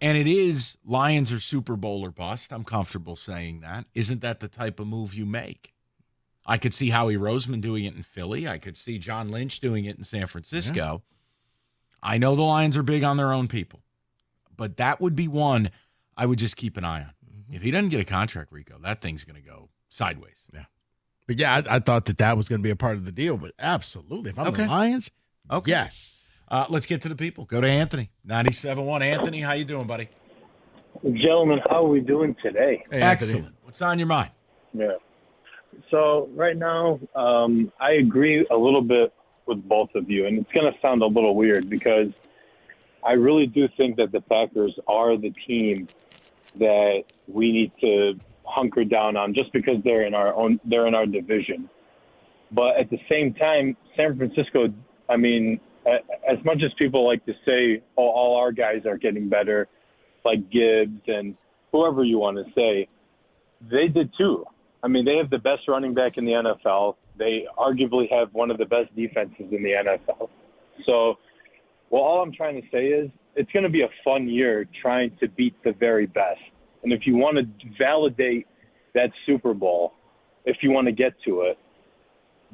And it is Lions are Super Bowl or bust. I'm comfortable saying that. Isn't that the type of move you make? I could see Howie Roseman doing it in Philly. I could see John Lynch doing it in San Francisco. Yeah. I know the Lions are big on their own people, but that would be one I would just keep an eye on. If he doesn't get a contract, Rico, that thing's going to go sideways. Yeah. But yeah, I thought that was going to be a part of the deal, but absolutely. If I'm the Lions, yes. Let's get to the people. Go to Anthony, 97.1. Anthony, how you doing, buddy? Gentlemen, how are we doing today? Hey, excellent. What's on your mind? Yeah. So right now, I agree a little bit with both of you, and it's going to sound a little weird because I really do think that the Packers are the team that we need to hunker down on just because they're in our division. But at the same time, San Francisco, I mean, as much as people like to say, oh, all our guys are getting better, like Gibbs and whoever you want to say, they did too. I mean, they have the best running back in the NFL. They arguably have one of the best defenses in the NFL. So, well, all I'm trying to say is it's going to be a fun year trying to beat the very best. And if you want to validate that Super Bowl, if you want to get to it,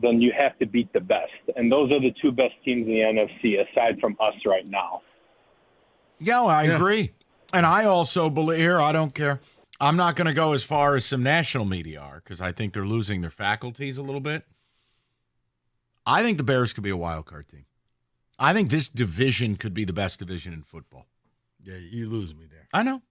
then you have to beat the best. And those are the two best teams in the NFC aside from us right now. Yeah, I agree. And I also believe here, I don't care. I'm not going to go as far as some national media are because I think they're losing their faculties a little bit. I think the Bears could be a wild card team. I think this division could be the best division in football. Yeah, you lose me there. I know.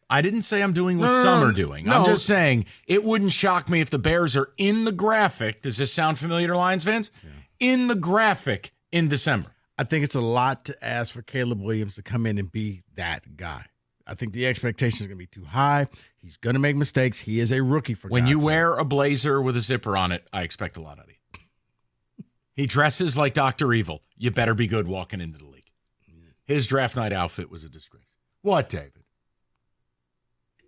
I didn't say I'm doing what some are doing. I'm just saying it wouldn't shock me if the Bears are in the graphic. Does this sound familiar to Lions fans? Yeah. In the graphic in December. I think it's a lot to ask for Caleb Williams to come in and be that guy. I think the expectation is going to be too high. He's going to make mistakes. He is a rookie for when you wear a blazer with a zipper on it, I expect a lot out of you. He dresses like Dr. Evil. You better be good walking into the league. His draft night outfit was a disgrace. What, David?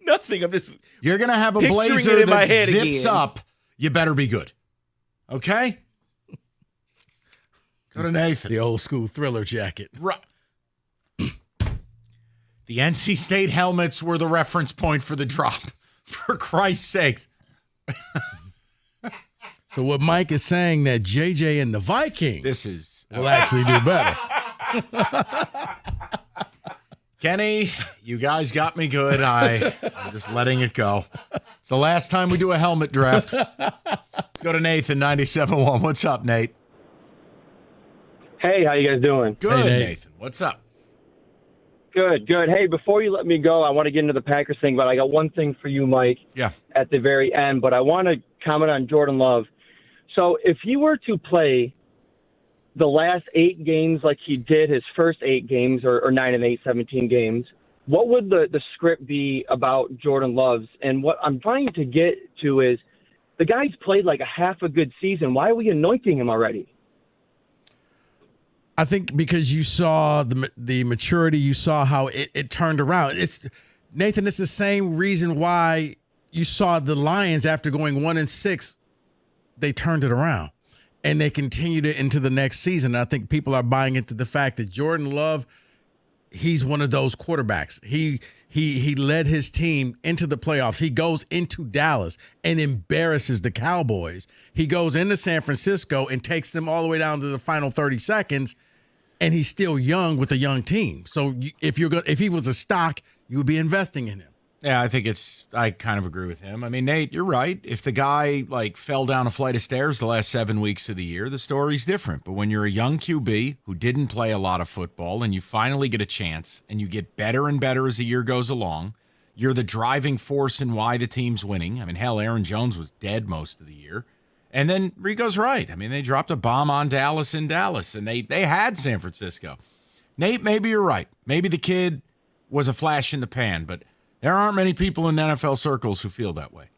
Nothing. I'm just You're going to have a blazer that zips up. You better be good. Okay? Go to Nathan. The old school Thriller jacket. Right. The NC State helmets were the reference point for the drop. For Christ's sakes. So what Mike is saying that JJ and the Vikings will actually do better. Kenny, you guys got me good. I'm just letting it go. It's the last time we do a helmet draft. Let's go to Nathan, 97.1. What's up, Nate? Hey, how you guys doing? Good, hey, Nathan. What's up? Good. Hey, before you let me go, I want to get into the Packers thing, but I got one thing for you, Mike. Yeah. At the very end, but I want to comment on Jordan Love. So if he were to play the last 8 games like he did his first 8 games, or 9 and 8, 17 games, what would the script be about Jordan Love? And what I'm trying to get to is the guy's played like a half a good season. Why are we anointing him already? I think because you saw the maturity, you saw how it turned around. Nathan, it's the same reason why you saw the Lions after going 1-6, they turned it around and they continued it into the next season. And I think people are buying into the fact that Jordan Love, he's one of those quarterbacks. He led his team into the playoffs. He goes into Dallas and embarrasses the Cowboys. He goes into San Francisco and takes them all the way down to the final 30 seconds. And he's still young with a young team. So if he was a stock, you would be investing in him. Yeah, I kind of agree with him. I mean, Nate, you're right. If the guy fell down a flight of stairs the last 7 weeks of the year, the story's different. But when you're a young QB who didn't play a lot of football and you finally get a chance and you get better and better as the year goes along, you're the driving force in why the team's winning. I mean, hell, Aaron Jones was dead most of the year. And then Rico's right. I mean, they dropped a bomb on Dallas in Dallas, and they had San Francisco. Nate, maybe you're right. Maybe the kid was a flash in the pan, but there aren't many people in NFL circles who feel that way.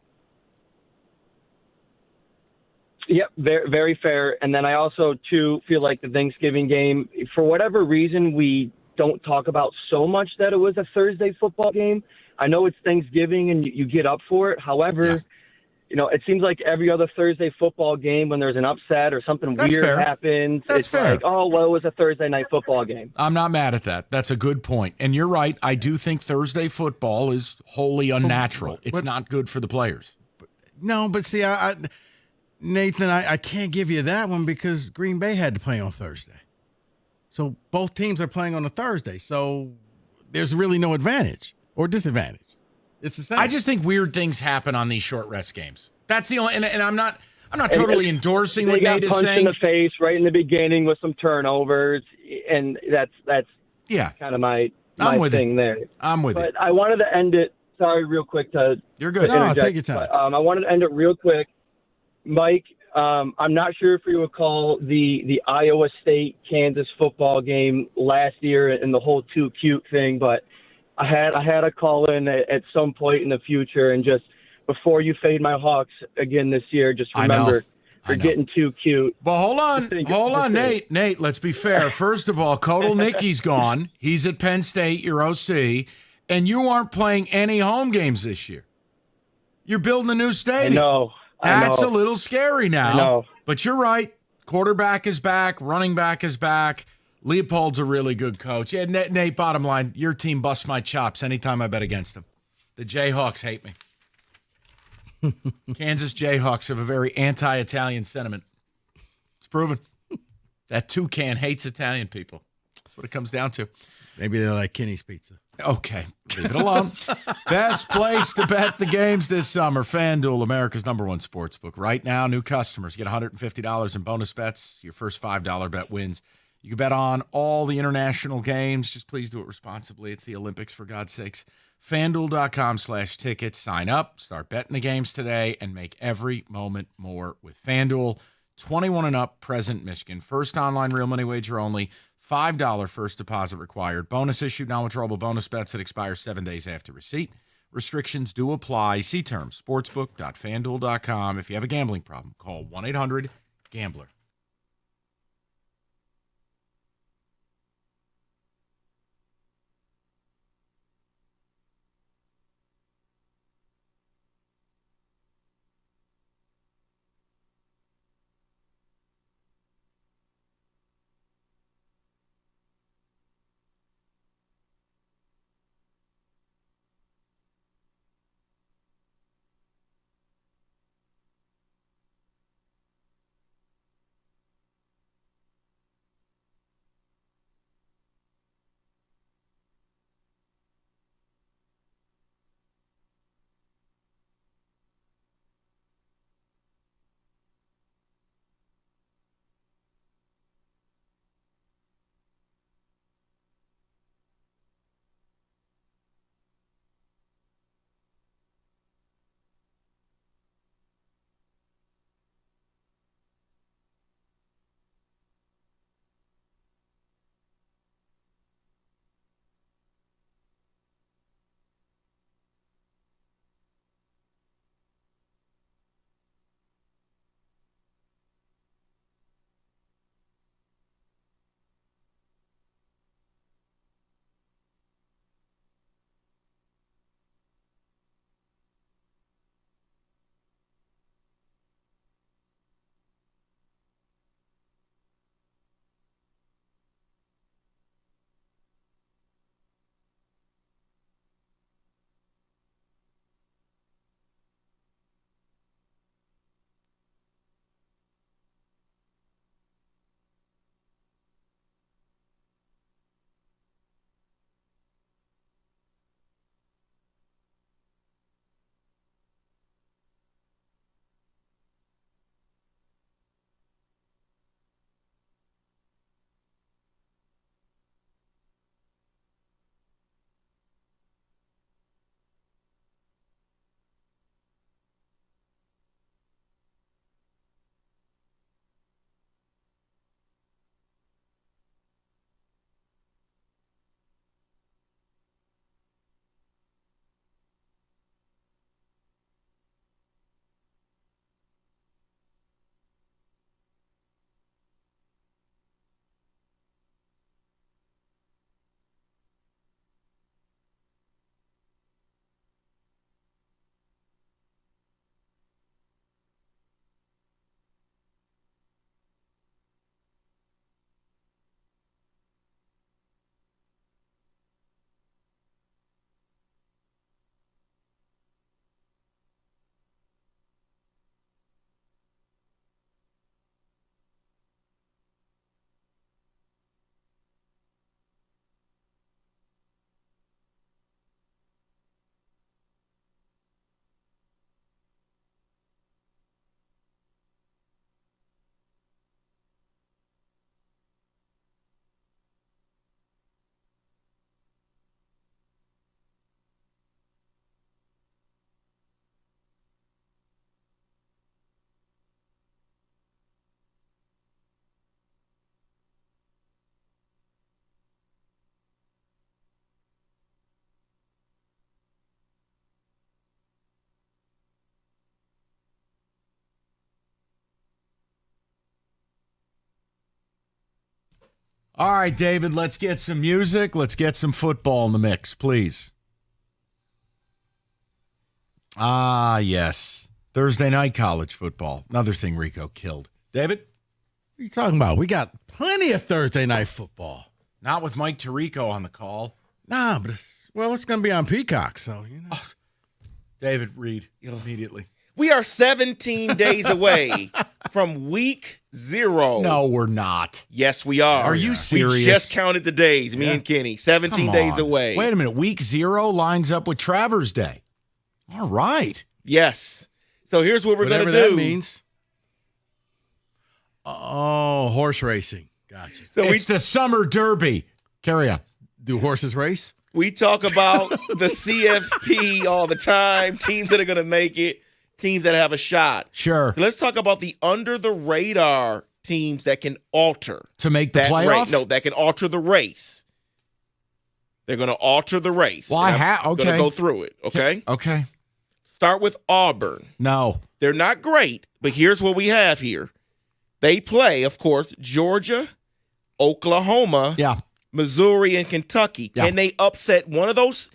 Yep, very, very fair. And then I also, too, feel like the Thanksgiving game, for whatever reason, we don't talk about so much that it was a Thursday football game. I know it's Thanksgiving and you get up for it. However, it seems like every other Thursday football game when there's an upset or something weird happens, it's fair. Like, oh, well, it was a Thursday night football game. I'm not mad at that. That's a good point. And you're right. I do think Thursday football is wholly unnatural. It's not good for the players. No, but see, Nathan, I can't give you that one because Green Bay had to play on Thursday. So both teams are playing on a Thursday. So there's really no advantage or disadvantage. It's the same. I just think weird things happen on these short rest games. That's the only, and I'm not totally endorsing what Nate is saying. They got punched in the face right in the beginning with some turnovers, and that's kind of my thing there. I'm with you. But I wanted to end it. Sorry, real quick You're good. No, take your time. But, I wanted to end it real quick, Mike. I'm not sure if you recall the Iowa State Kansas football game last year and the whole too cute thing, but I had a call in at some point in the future and just before you fade my Hawks again this year, just remember you're getting too cute. But hold on, Nate. Nate, let's be fair. First of all, Kodal Nicky's gone. He's at Penn State, your OC, and you aren't playing any home games this year. You're building a new stadium. I know. That's a little scary now. I know. But you're right. Quarterback is back. Running back is back. Leopold's a really good coach. And Nate, bottom line, your team busts my chops anytime I bet against them. The Jayhawks hate me. Kansas Jayhawks have a very anti-Italian sentiment. It's proven. That toucan hates Italian people. That's what it comes down to. Maybe they like Kenny's Pizza. Okay, leave it alone. Best place to bet the games this summer. FanDuel, America's #1 sportsbook. Right now, new customers get $150 in bonus bets. Your first $5 bet wins. You can bet on all the international games. Just please do it responsibly. It's the Olympics, for God's sakes. FanDuel.com/tickets. Sign up, start betting the games today, and make every moment more with FanDuel. 21 and up, present Michigan. First online real money wager only. $5 first deposit required. Bonus issued, non-withdrawable bonus bets that expire 7 days after receipt. Restrictions do apply. See terms. Sportsbook.fanduel.com. If you have a gambling problem, call 1-800-GAMBLER. All right, David, let's get some music. Let's get some football in the mix, please. Ah, yes. Thursday night college football. Another thing Rico killed. David? What are you talking about? We got plenty of Thursday night football. Not with Mike Tirico on the call. Nah, but it's going to be on Peacock, so, you know. Oh, David, read immediately. We are 17 days away from week 0. No, we're not. Yes, we are. Are you serious? We just counted the days, me and Kenny. 17 days away. Wait a minute. Week 0 lines up with Travers Day. All right. Yes. So here's what we're going to do. Whatever that means. Oh, horse racing. Gotcha. So it's the Summer Derby. Carry on. Do horses race? We talk about the CFP all the time, teams that are going to make it, teams that have a shot. Sure. So let's talk about the under-the-radar teams that can alter. To make the playoff? No, that can alter the race. They're going to alter the race. Well, I'm okay. going to go through it, okay? Okay. Start with Auburn. No. They're not great, but here's what we have here. They play, of course, Georgia, Oklahoma, Missouri, and Kentucky. Yeah. Can they upset one of those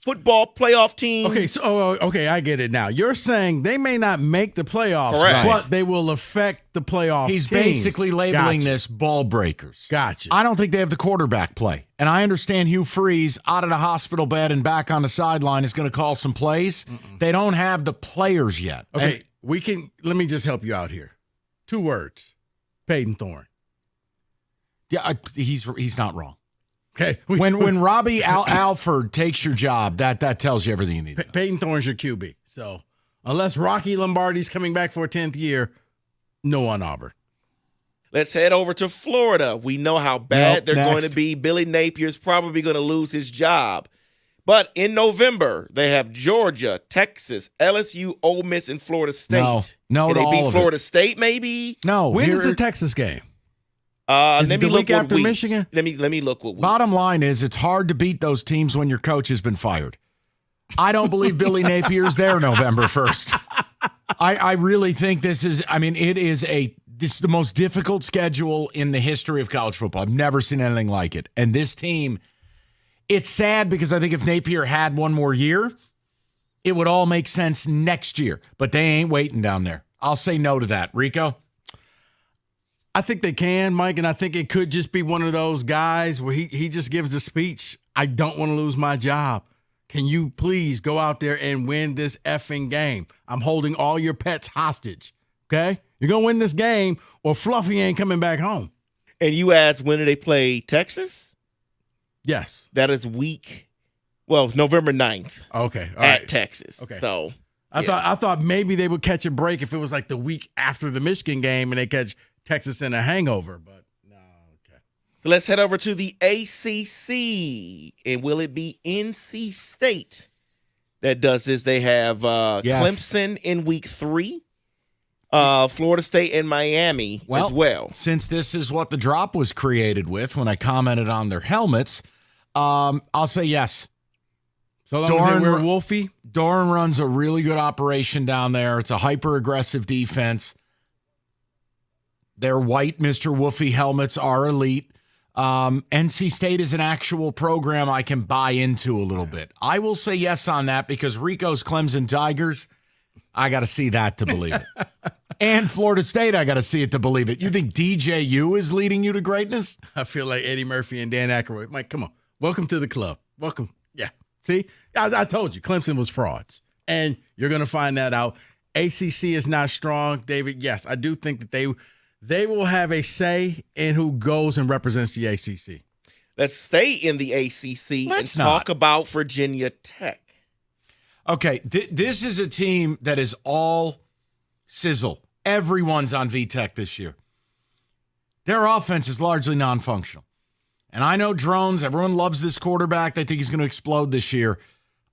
football playoff teams? Okay, so I get it now. You're saying they may not make the playoffs, Correct. but they will affect the playoff He's teams. basically labeling this ball breakers. Gotcha. I don't think they have the quarterback play. And I understand Hugh Freeze out of the hospital bed and back on the sideline is going to call some plays. They don't have the players yet. Okay, let me just help you out here. 2 words. Peyton Thorne. Yeah, he's not wrong. Okay. When Robbie Alford takes your job, that tells you everything you need to know. Peyton Thorne's your QB. So unless Rocky Lombardi's coming back for a 10th year, no on Auburn. Let's head over to Florida. We know how bad they're going to be. Billy Napier's probably going to lose his job. But in November, they have Georgia, Texas, LSU, Ole Miss, and Florida State. No, Can to they all beat of Florida it. State, maybe? No. When is the Texas game? Let it me the look week what after week. Michigan? Let me look what week. Bottom line is it's hard to beat those teams when your coach has been fired. I don't believe Billy Napier's there November 1st. I really think this is the most difficult schedule in the history of college football. I've never seen anything like it. And this team, it's sad because I think if Napier had one more year, it would all make sense next year. But they ain't waiting down there. I'll say no to that. Rico? I think they can, Mike, and I think it could just be one of those guys where he just gives a speech. I don't want to lose my job. Can you please go out there and win this effing game? I'm holding all your pets hostage, okay? You're going to win this game or Fluffy ain't coming back home. And you asked, when do they play Texas? Yes. That is November 9th. Okay. All at right. Texas. Okay. So I thought maybe they would catch a break if it was like the week after the Michigan game and they catch Texas in a hangover, but no. Okay. So let's head over to the ACC. And will it be NC State that does this? They have Clemson in week 3, Florida State and Miami as well. Since this is what the drop was created with when I commented on their helmets, I'll say yes. So long as they wear Wolfie? Doran runs a really good operation down there. It's a hyper-aggressive defense. Their white Mr. Wolfie helmets are elite. NC State is an actual program I can buy into a little bit. I will say yes on that because Rico's Clemson Tigers, I got to see that to believe it. And Florida State, I got to see it to believe it. You think DJU is leading you to greatness? I feel like Eddie Murphy and Dan Aykroyd. Mike, come on. Welcome to the club. Welcome. Yeah. See, I told you, Clemson was frauds. And you're going to find that out. ACC is not strong, David. Yes, I do think that they will have a say in who goes and represents the ACC. Let's stay in the ACC and talk about Virginia Tech. Okay, this is a team that is all sizzle. Everyone's on VTech this year. Their offense is largely non-functional. And I know drones, everyone loves this quarterback. They think he's going to explode this year.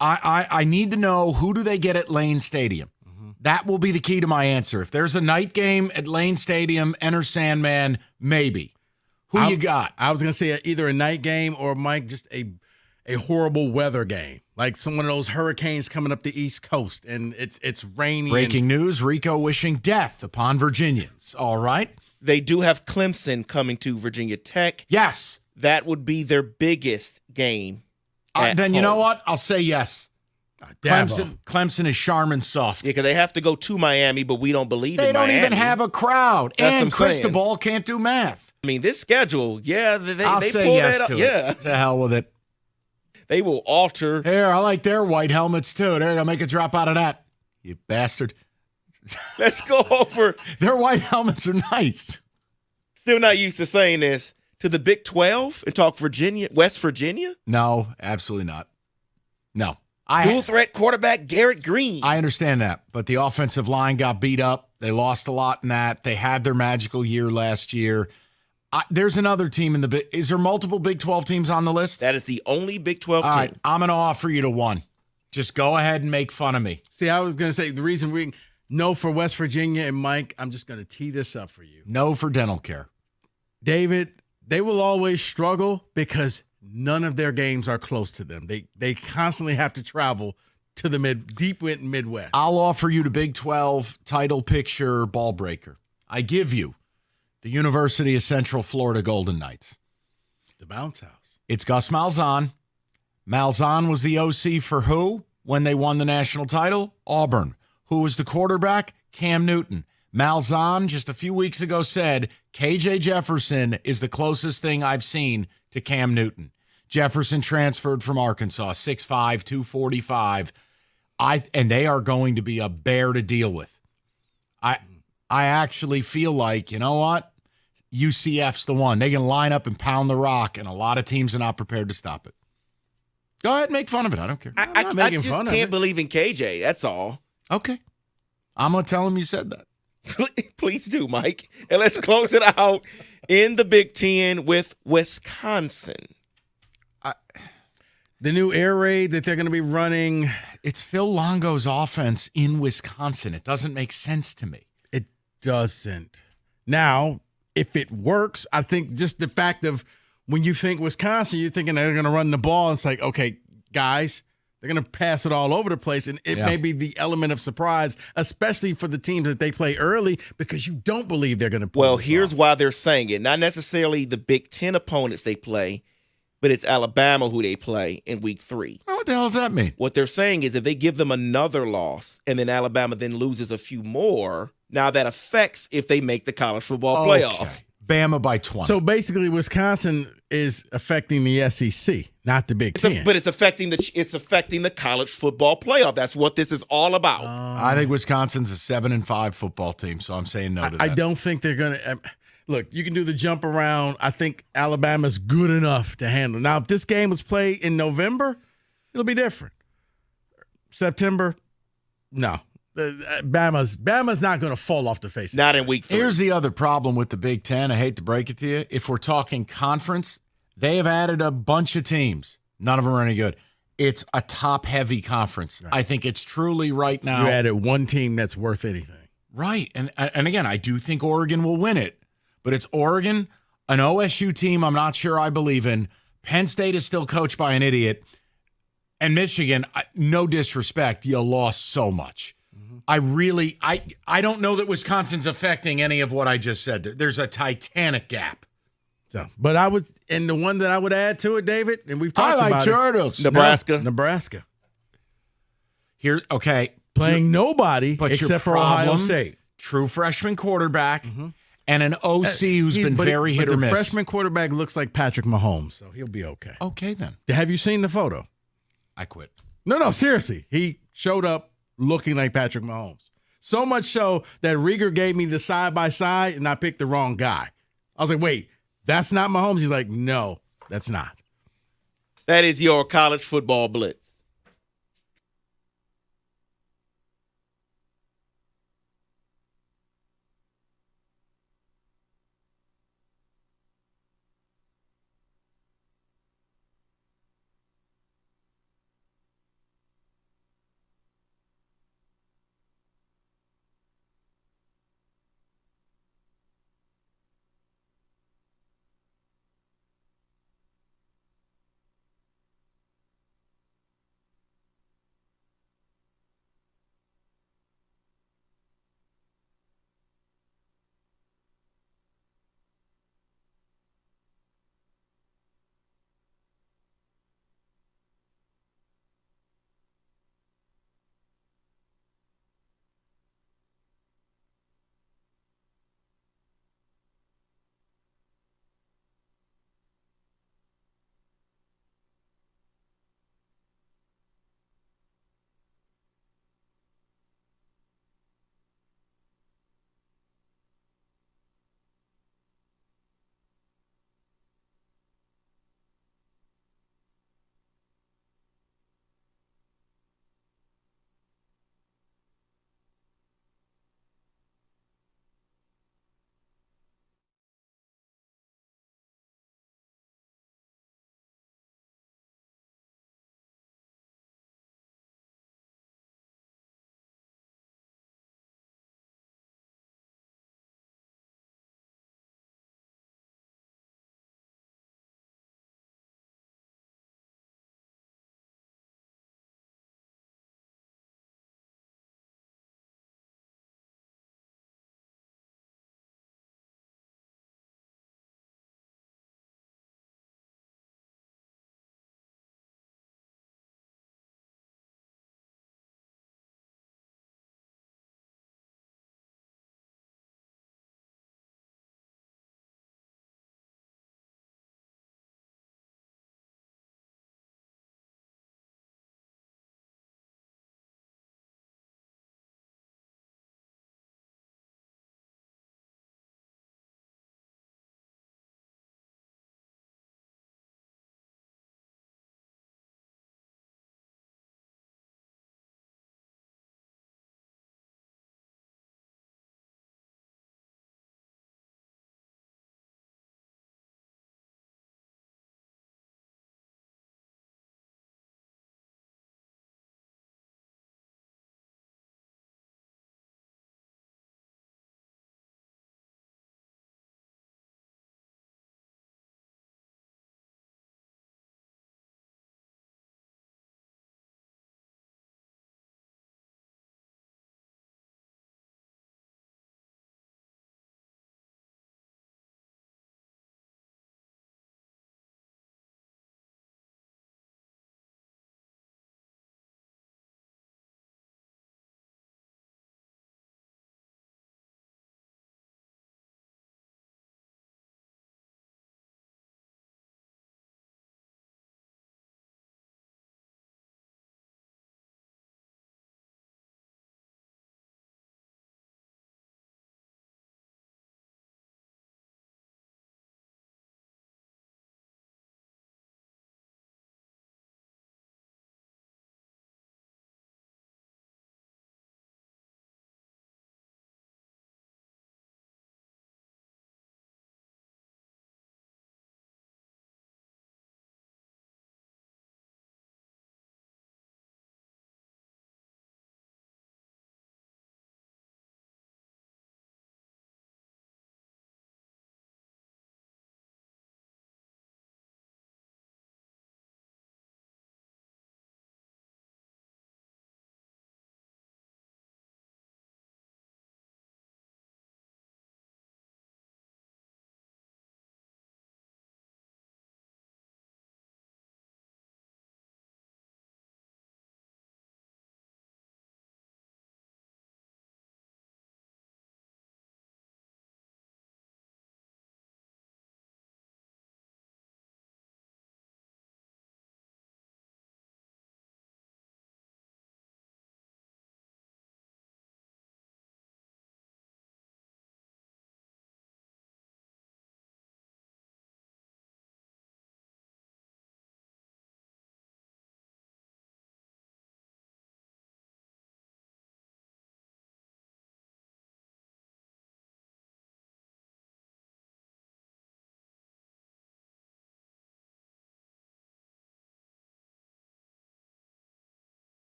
I need to know, who do they get at Lane Stadium? That will be the key to my answer. If there's a night game at Lane Stadium, enter Sandman, maybe. Who you got? I was going to say either a night game or, Mike, just a horrible weather game. Like some one of those hurricanes coming up the East Coast, and it's rainy. Breaking news, Rico wishing death upon Virginians. All right. They do have Clemson coming to Virginia Tech. Yes. That would be their biggest game. Then you know what? I'll say yes. Clemson is Charmin soft. Yeah, because they have to go to Miami, but we don't believe They in Miami. don't even have a crowd. That's And what I'm saying. Cristobal can't do math. I mean, this schedule, yeah, I'll they say pull yes that up. to Yeah. it. To hell with it. They will alter. Here, I like their white helmets too. There, I'll make a drop out of that. You bastard. Let's go over. Their white helmets are nice. Still not used to saying this. To the Big 12 and talk West Virginia? No, absolutely not. No. Dual threat quarterback Garrett Green. I understand that, but the offensive line got beat up. They lost a lot in that. They had their magical year last year. There's another team in the Big. Is there multiple Big 12 teams on the list? That is the only Big 12 All team. right, I'm going to offer you to one. Just go ahead and make fun of me. See, I was going to say the reason we no for West Virginia and Mike, I'm just going to tee this up for you. No for dental care. David, they will always struggle because none of their games are close to them. They constantly have to travel to the deep Midwest. I'll offer you the Big 12 title picture ball breaker. I give you the University of Central Florida Golden Knights. The bounce house. It's Gus Malzahn. Malzahn was the OC for who when they won the national title? Auburn. Who was the quarterback? Cam Newton. Malzahn just a few weeks ago said KJ Jefferson is the closest thing I've seen to Cam Newton. Jefferson transferred from Arkansas, 6'5", 245. And they are going to be a bear to deal with. I actually feel like, you know what? UCF's the one. They can line up and pound the rock, and a lot of teams are not prepared to stop it. Go ahead and make fun of it. I don't care. I just can't believe in KJ. That's all. Okay. I'm going to tell him you said that. Please do, Mike. And let's close it out in the Big Ten with Wisconsin. The new air raid that they're going to be running. It's Phil Longo's offense in Wisconsin. It doesn't make sense to me. It doesn't. Now, if it works, I think just the fact of when you think Wisconsin, you're thinking they're going to run the ball. It's like, okay, guys, they're going to pass it all over the place. And it may be the element of surprise, especially for the teams that they play early, because you don't believe they're going to pull this here's off. why they're saying it. Not necessarily the Big Ten opponents they play, but it's Alabama who they play in week 3. Well, what the hell does that mean? What they're saying is if they give them another loss and then Alabama then loses a few more, now that affects if they make the college football playoff. Bama by 20. So basically, Wisconsin is affecting the SEC, not the Big Ten. But it's affecting the college football playoff. That's what this is all about. I think Wisconsin's a 7-5 football team, so I'm saying no to that. I don't think they're going to. Look, you can do the jump around. I think Alabama's good enough to handle. Now, if this game was played in November, it'll be different. September, no. Bama's not going to fall off the face. Not in week 3. Here's the other problem with the Big Ten. I hate to break it to you. If we're talking conference, they have added a bunch of teams. None of them are any good. It's a top-heavy conference. Right. I think it's truly right now. You added one team that's worth anything. Right. And again, I do think Oregon will win it. But it's Oregon, an OSU team I'm not sure I believe in. Penn State is still coached by an idiot. And Michigan, no disrespect, you lost so much. I don't know that Wisconsin's affecting any of what I just said. There's a titanic gap. So, but I would, and the one that I would add to it, David, and we've talked about Turtles. Nebraska. Here, okay. Playing nobody except for Ohio State. True freshman quarterback and an OC who's been very hit or miss. The freshman quarterback looks like Patrick Mahomes, so he'll be okay. Okay, then. Have you seen the photo? I quit. No, seriously. He showed up looking like Patrick Mahomes. So much so that Rieger gave me the side-by-side, and I picked the wrong guy. I was like, wait, that's not Mahomes? He's like, no, that's not. That is your college football blitz.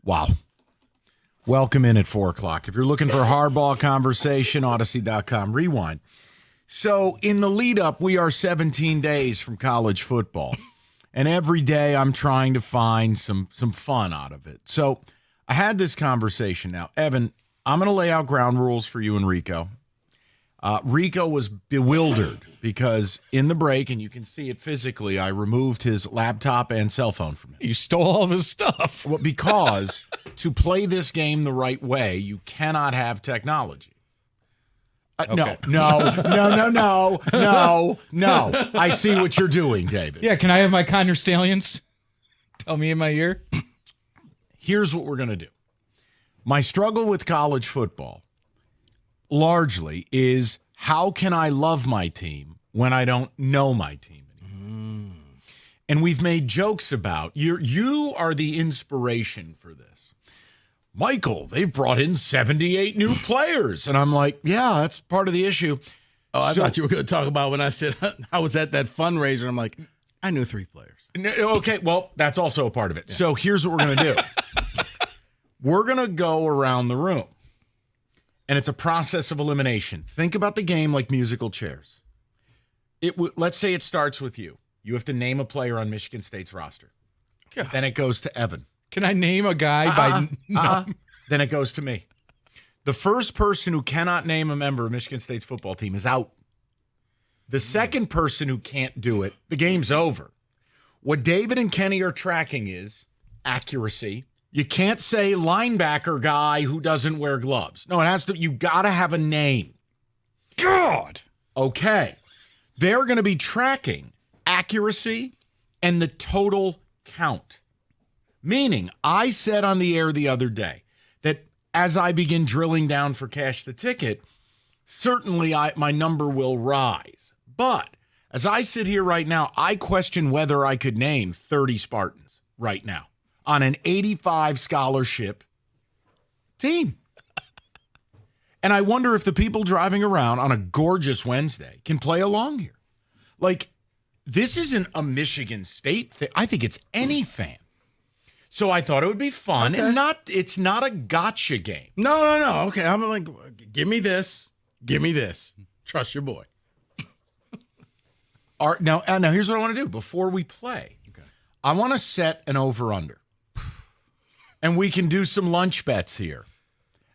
Wow. Welcome in at 4 o'clock. If you're looking for Harbaugh conversation, Odyssey.com, rewind. So in the lead up, we are 17 days from college football. And every day I'm trying to find some fun out of it. So I had this conversation. Now, Evan, I'm going to lay out ground rules for you and Rico. Rico was bewildered because in the break, and you can see it physically, I removed his laptop and cell phone from him. You stole all of his stuff. Well, because to play this game the right way, you cannot have technology. Okay. No. I see what you're doing, David. Yeah, can I have my Connor Stallions? Tell me in my ear. Here's what we're going to do. My struggle with college football largely is how can I love my team when I don't know my team anymore? And we've made jokes about, you are the inspiration for this. Michael, they've brought in 78 new players. And I'm like, yeah, that's part of the issue. Oh, I thought you were going to talk about when I said I was at that fundraiser. I'm like, I knew 3 players. Okay, well, that's also a part of it. Yeah. So here's what we're going to do. We're going to go around the room. And it's a process of elimination. Think about the game like musical chairs. Let's say it starts with you. You have to name a player on Michigan State's roster. God. Then it goes to Evan. Can I name a guy by Then it goes to me. The first person who cannot name a member of Michigan State's football team is out. The second person who can't do it, the game's over. What David and Kenny are tracking is accuracy. You can't say linebacker guy who doesn't wear gloves. No, it has to. You got to have a name. God. Okay. They're going to be tracking accuracy and the total count. Meaning, I said on the air the other day that as I begin drilling down for Cash the Ticket, certainly my number will rise. But as I sit here right now, I question whether I could name 30 Spartans right now on an 85 scholarship team. And I wonder if the people driving around on a gorgeous Wednesday can play along here. Like, this isn't a Michigan State thing. I think it's any fan. So I thought it would be fun, and it's not a gotcha game. No. Okay, I'm like, give me this. Trust your boy. Now here's what I want to do before we play. Okay. I want to set an over-under. And we can do some lunch bets here.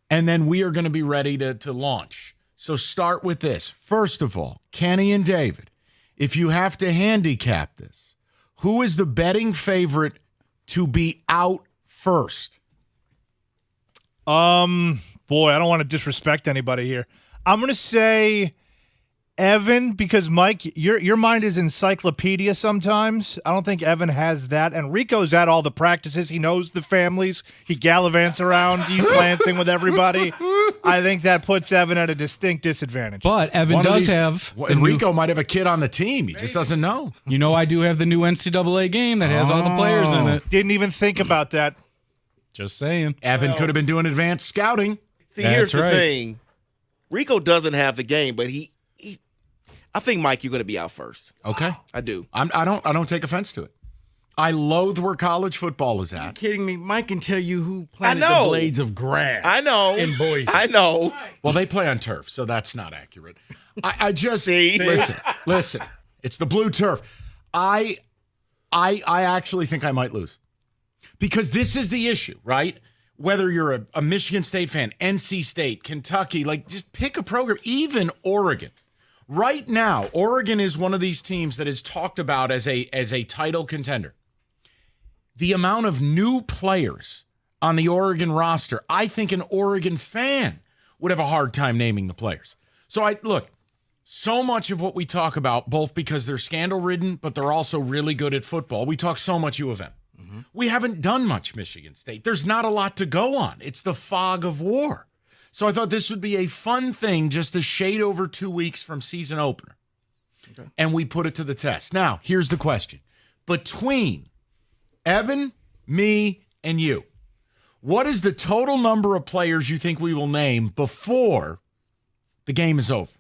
And then we are going to be ready to launch. So start with this. First of all, Kenny and David, if you have to handicap this, who is the betting favorite to be out first? Boy, I don't want to disrespect anybody here. I'm going to say Evan, because Mike, your mind is encyclopedia sometimes. I don't think Evan has that. And Rico's at all the practices. He knows the families. He gallivants around East Lansing with everybody. I think that puts Evan at a distinct disadvantage. But Evan does have... And Rico might have a kid on the team. He just doesn't know. You know, I do have the new NCAA game that has all the players in it. Didn't even think about that. Just saying. Evan could have been doing advanced scouting. See, here's the thing. Rico doesn't have the game, but I think, Mike, you're going to be out first. Okay. I do. I don't take offense to it. I loathe where college football is at. Are you kidding me? Mike can tell you who planted the blades of grass. I know. In Boise. I know. Well, they play on turf, so that's not accurate. I just listen. It's the blue turf. I actually think I might lose. Because this is the issue, right? Whether you're a Michigan State fan, NC State, Kentucky, like just pick a program, even Oregon. Right now, Oregon is one of these teams that is talked about as a title contender. The amount of new players on the Oregon roster, I think an Oregon fan would have a hard time naming the players. So look, so much of what we talk about, both because they're scandal-ridden, but they're also really good at football. We talk so much U of M. Mm-hmm. We haven't done much Michigan State. There's not a lot to go on. It's the fog of war. So I thought this would be a fun thing just a shade over 2 weeks from season opener. Okay. And we put it to the test. Now, here's the question. Between Evan, me, and you, what is the total number of players you think we will name before the game is over?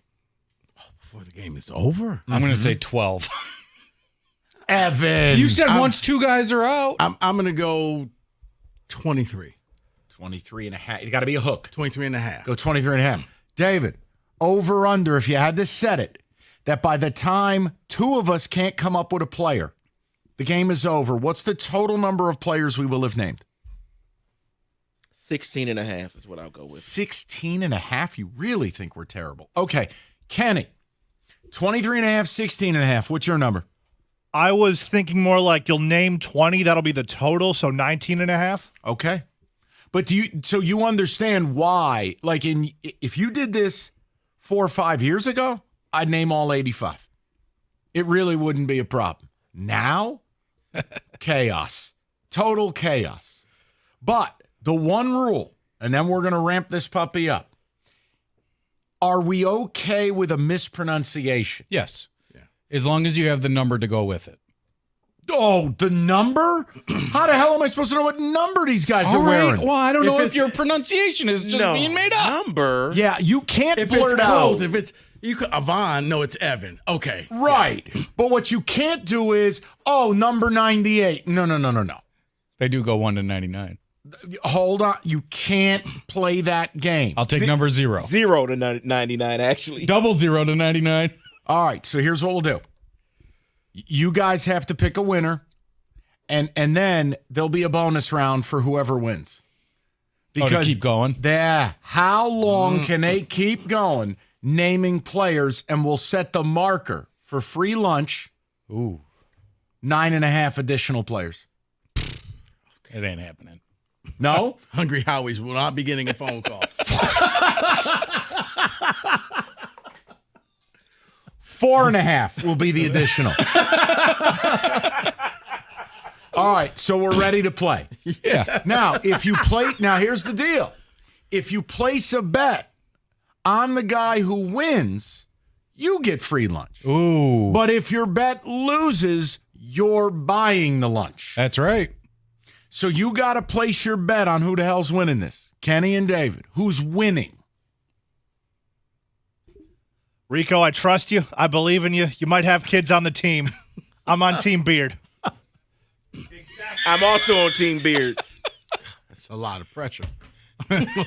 Before the game is over? I'm going to say 12. Evan. You said once 2 guys are out. I'm going to go 23. 23 and a half. You got to be a hook. 23 and a half. Go 23 and a half. David, over under, if you had to set it, that by the time two of us can't come up with a player, the game is over. What's the total number of players we will have named? 16 and a half is what I'll go with. 16 and a half? You really think we're terrible. Okay. Kenny, 23 and a half, 16 and a half. What's your number? I was thinking more like you'll name 20. That'll be the total, so 19 and a half. Okay. But so you understand why, like if you did this 4 or 5 years ago, I'd name all 85. It really wouldn't be a problem. Now, chaos. Total chaos. But the one rule, and then we're going to ramp this puppy up. Are we okay with a mispronunciation? Yes. Yeah. As long as you have the number to go with it. Oh, the number? How the hell am I supposed to know what number these guys are wearing? Well, I don't know if your pronunciation is just being made up. Number? Yeah, you can't If blurt it's out. close, if it's Avon, no, it's Evan. Okay. Right. Yeah. But what you can't do is, number 98. No. They do go 1 to 99. Hold on. You can't play that game. I'll take number 0. 0 to 99, actually. 00 to 99. All right, so here's what we'll do. You guys have to pick a winner, and then there'll be a bonus round for whoever wins. To keep going? Yeah. How long can they keep going naming players, and we'll set the marker for free lunch. Ooh. 9.5 additional players. It ain't happening. No? Hungry Howies will not be getting a phone call. 4.5 will be the additional. All right, so we're ready to play. Yeah. Now, here's the deal. If you place a bet on the guy who wins, you get free lunch. Ooh. But if your bet loses, you're buying the lunch. That's right. So you got to place your bet on who the hell's winning this. Kenny and David, who's winning? Rico, I trust you. I believe in you. You might have kids on the team. I'm on Team Beard. I'm also on Team Beard. That's a lot of pressure.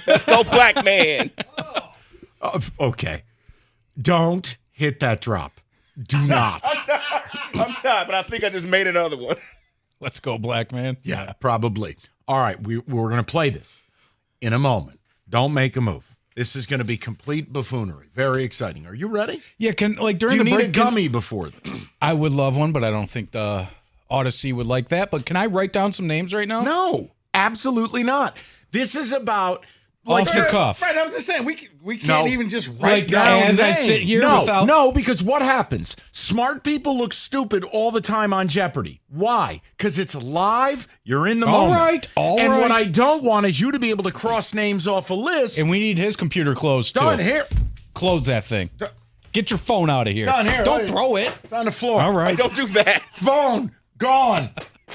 Let's go, black man. Okay. Don't hit that drop. Do not. I'm not, but I think I just made another one. Let's go, black man. Yeah, probably. All right, we're going to play this in a moment. Don't make a move. This is going to be complete buffoonery. Very exciting. Are you ready? Yeah, during Do the you need break, a gummy before this? I would love one, but I don't think the Odyssey would like that. But can I write down some names right now? No, absolutely not. This is about off the cuff. Right, I'm just saying we can't even just write down as names. I sit here without. No, because what happens? Smart people look stupid all the time on Jeopardy. Why? Because it's live. You're in the moment. All and right. what I don't want is you to be able to cross names off a list. And we need his computer closed too. Done here. Close that thing. Get your phone out of here. Done here. Don't throw it. It's on the floor. All right. Don't do that. Phone gone.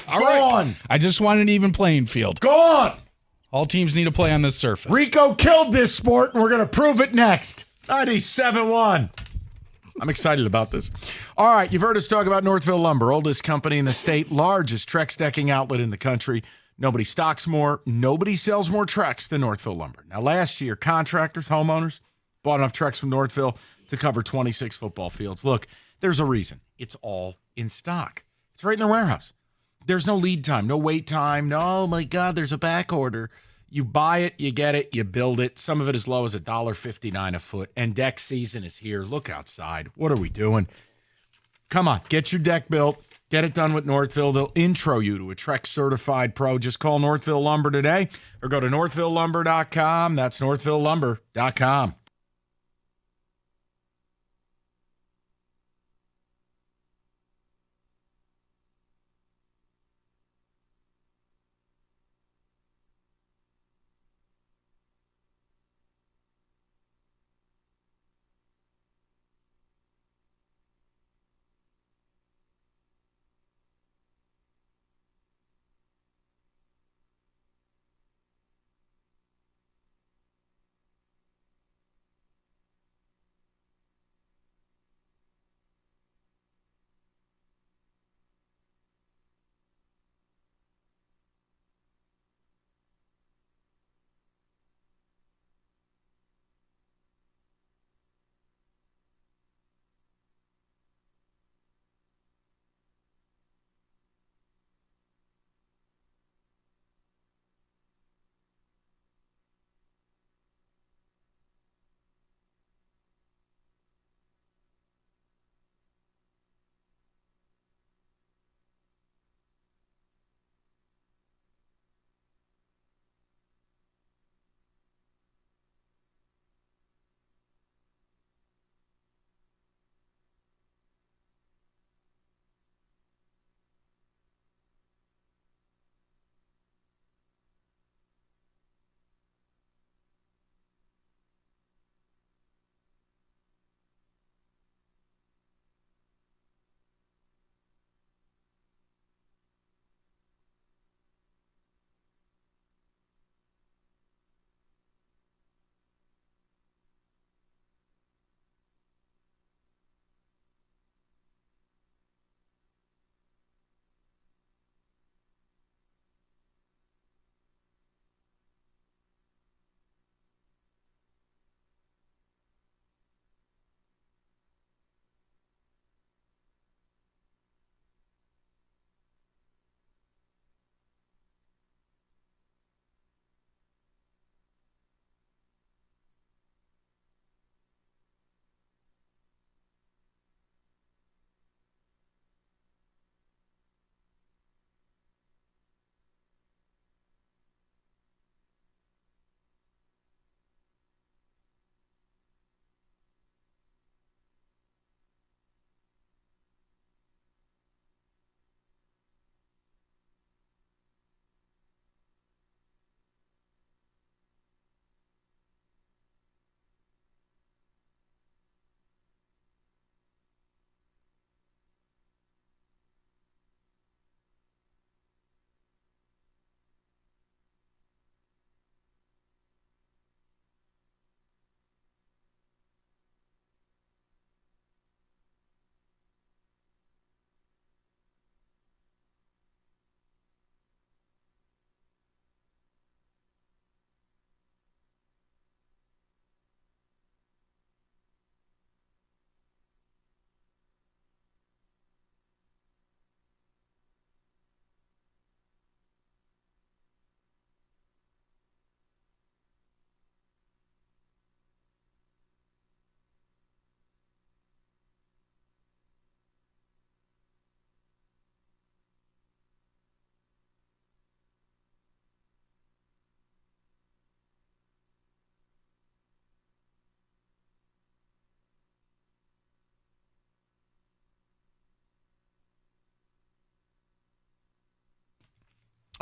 All right. Gone. I just want an even playing field. Gone. All teams need to play on this surface. Rico killed this sport, and we're going to prove it next. 97-1. I'm excited about this. All right, you've heard us talk about Northville Lumber, oldest company in the state, largest Trex decking outlet in the country. Nobody stocks more, nobody sells more Trex than Northville Lumber. Now, last year, contractors, homeowners bought enough Trex from Northville to cover 26 football fields. Look, there's a reason. It's all in stock. It's right in their warehouse. There's no lead time, no wait time. No, oh my God, there's a back order. You buy it, you get it, you build it. Some of it as low as $1.59 a foot. And deck season is here. Look outside. What are we doing? Come on, get your deck built. Get it done with Northville. They'll intro you to a Trex certified pro. Just call Northville Lumber today or go to northvillelumber.com. That's northvillelumber.com.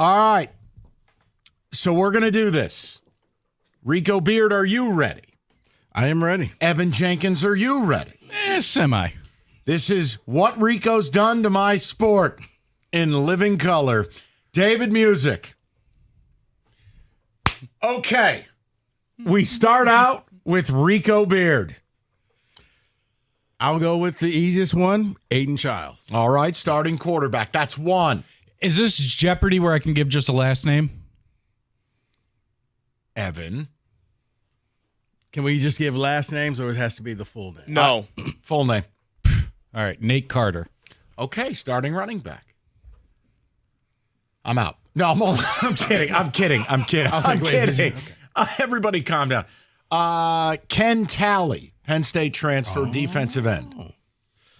All right. So we're going to do this. Rico Beard, are you ready? I am ready. Evan Jenkins, are you ready? Semi. This is What Rico's Done to My Sport in living color. David Music. Okay. We start out with Rico Beard. I'll go with the easiest one, Aiden Childs. All right, starting quarterback. That's one. Is this Jeopardy where I can give just a last name? Evan. Can we just give last names or it has to be the full name? No. Full name. All right, Nate Carter. Okay, starting running back. I'm out. No, I'm kidding. I'm kidding. I'm kidding. Everybody calm down. Ken Talley, Penn State transfer, defensive end.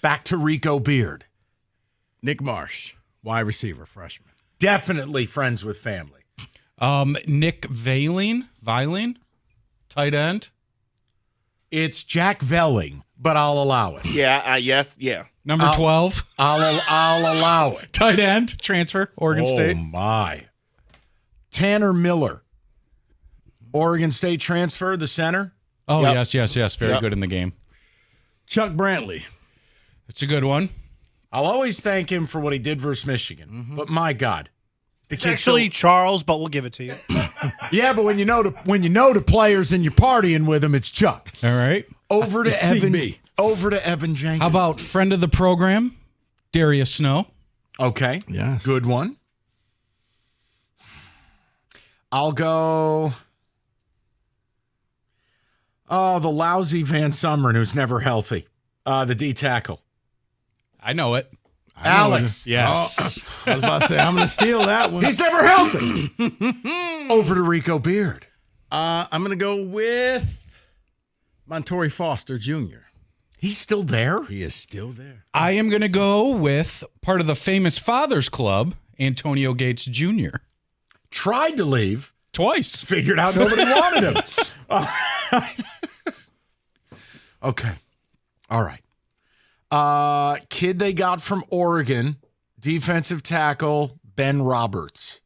Back to Rico Beard. Nick Marsh, wide receiver, freshman. Definitely friends with family. Nick Viling, tight end. It's Jack Velling, but I'll allow it. Yeah, yes, yeah. Number 12. I'll allow it. Tight end, transfer, Oregon State. Oh, my. Tanner Miller, Oregon State transfer, the center. Oh, Yep. yes. Very good in the game. Chuck Brantley. It's a good one. I'll always thank him for what he did versus Michigan. But my God. The It's actually Charles, but we'll give it to you. Yeah, but when you know the players and you're partying with them, it's Chuck. All right. Over to It's Evan. CB. Over to Evan Jenkins. How about friend of the program, Darius Snow? Okay. Yes. Good one. I'll go. Oh, the lousy Van Sumeren who's never healthy. The D tackle. I know it. Alex. Yes. Oh, I was about to say, I'm going to steal that one. He's never healthy. Over to Rico Beard. I'm going to go with Montori Foster Jr. He's still there? He is still there. I am going to go with part of the famous Fathers Club, Antonio Gates Jr. Tried to leave. Twice. Figured out nobody wanted him. Okay. All right. Kid they got from Oregon, defensive tackle, Ben Roberts.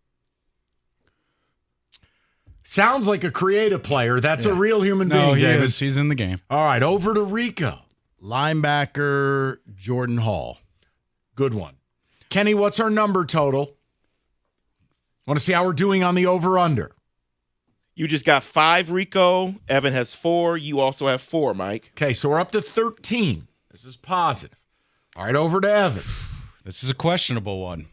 Sounds like a creative player. That's a real human being, David. Is. He's in the game. All right, over to Rico. Linebacker Jordan Hall. Good one. Kenny, what's our number total? Want to see how we're doing on the over-under? You just got 5, Rico. Evan has 4. You also have 4, Mike. Okay, so we're up to 13. This is positive. All right, over to Evan. This is a questionable one.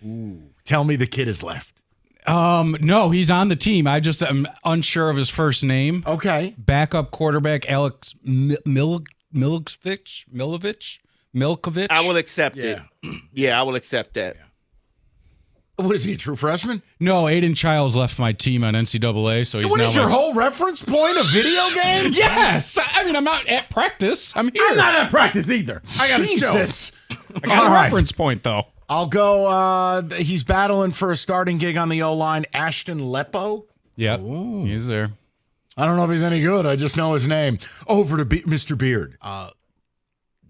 Ooh. Tell me the kid is left. No, he's on the team. I just am unsure of his first name. Okay. Backup quarterback Alex Milkovich. I will accept it. Yeah, I will accept that. What is he, a true freshman? No, Aiden Childs left my team on NCAA, so he's What now is your my... whole reference point? A video game? Yes! I mean, I'm not at practice. I'm here. I'm not at practice either. I got Jesus. I got a reference point, though. I'll go. He's battling for a starting gig on the O-line. Ashton Lepo. Yeah, he's there. I don't know if he's any good. I just know his name. Over to Mr. Beard.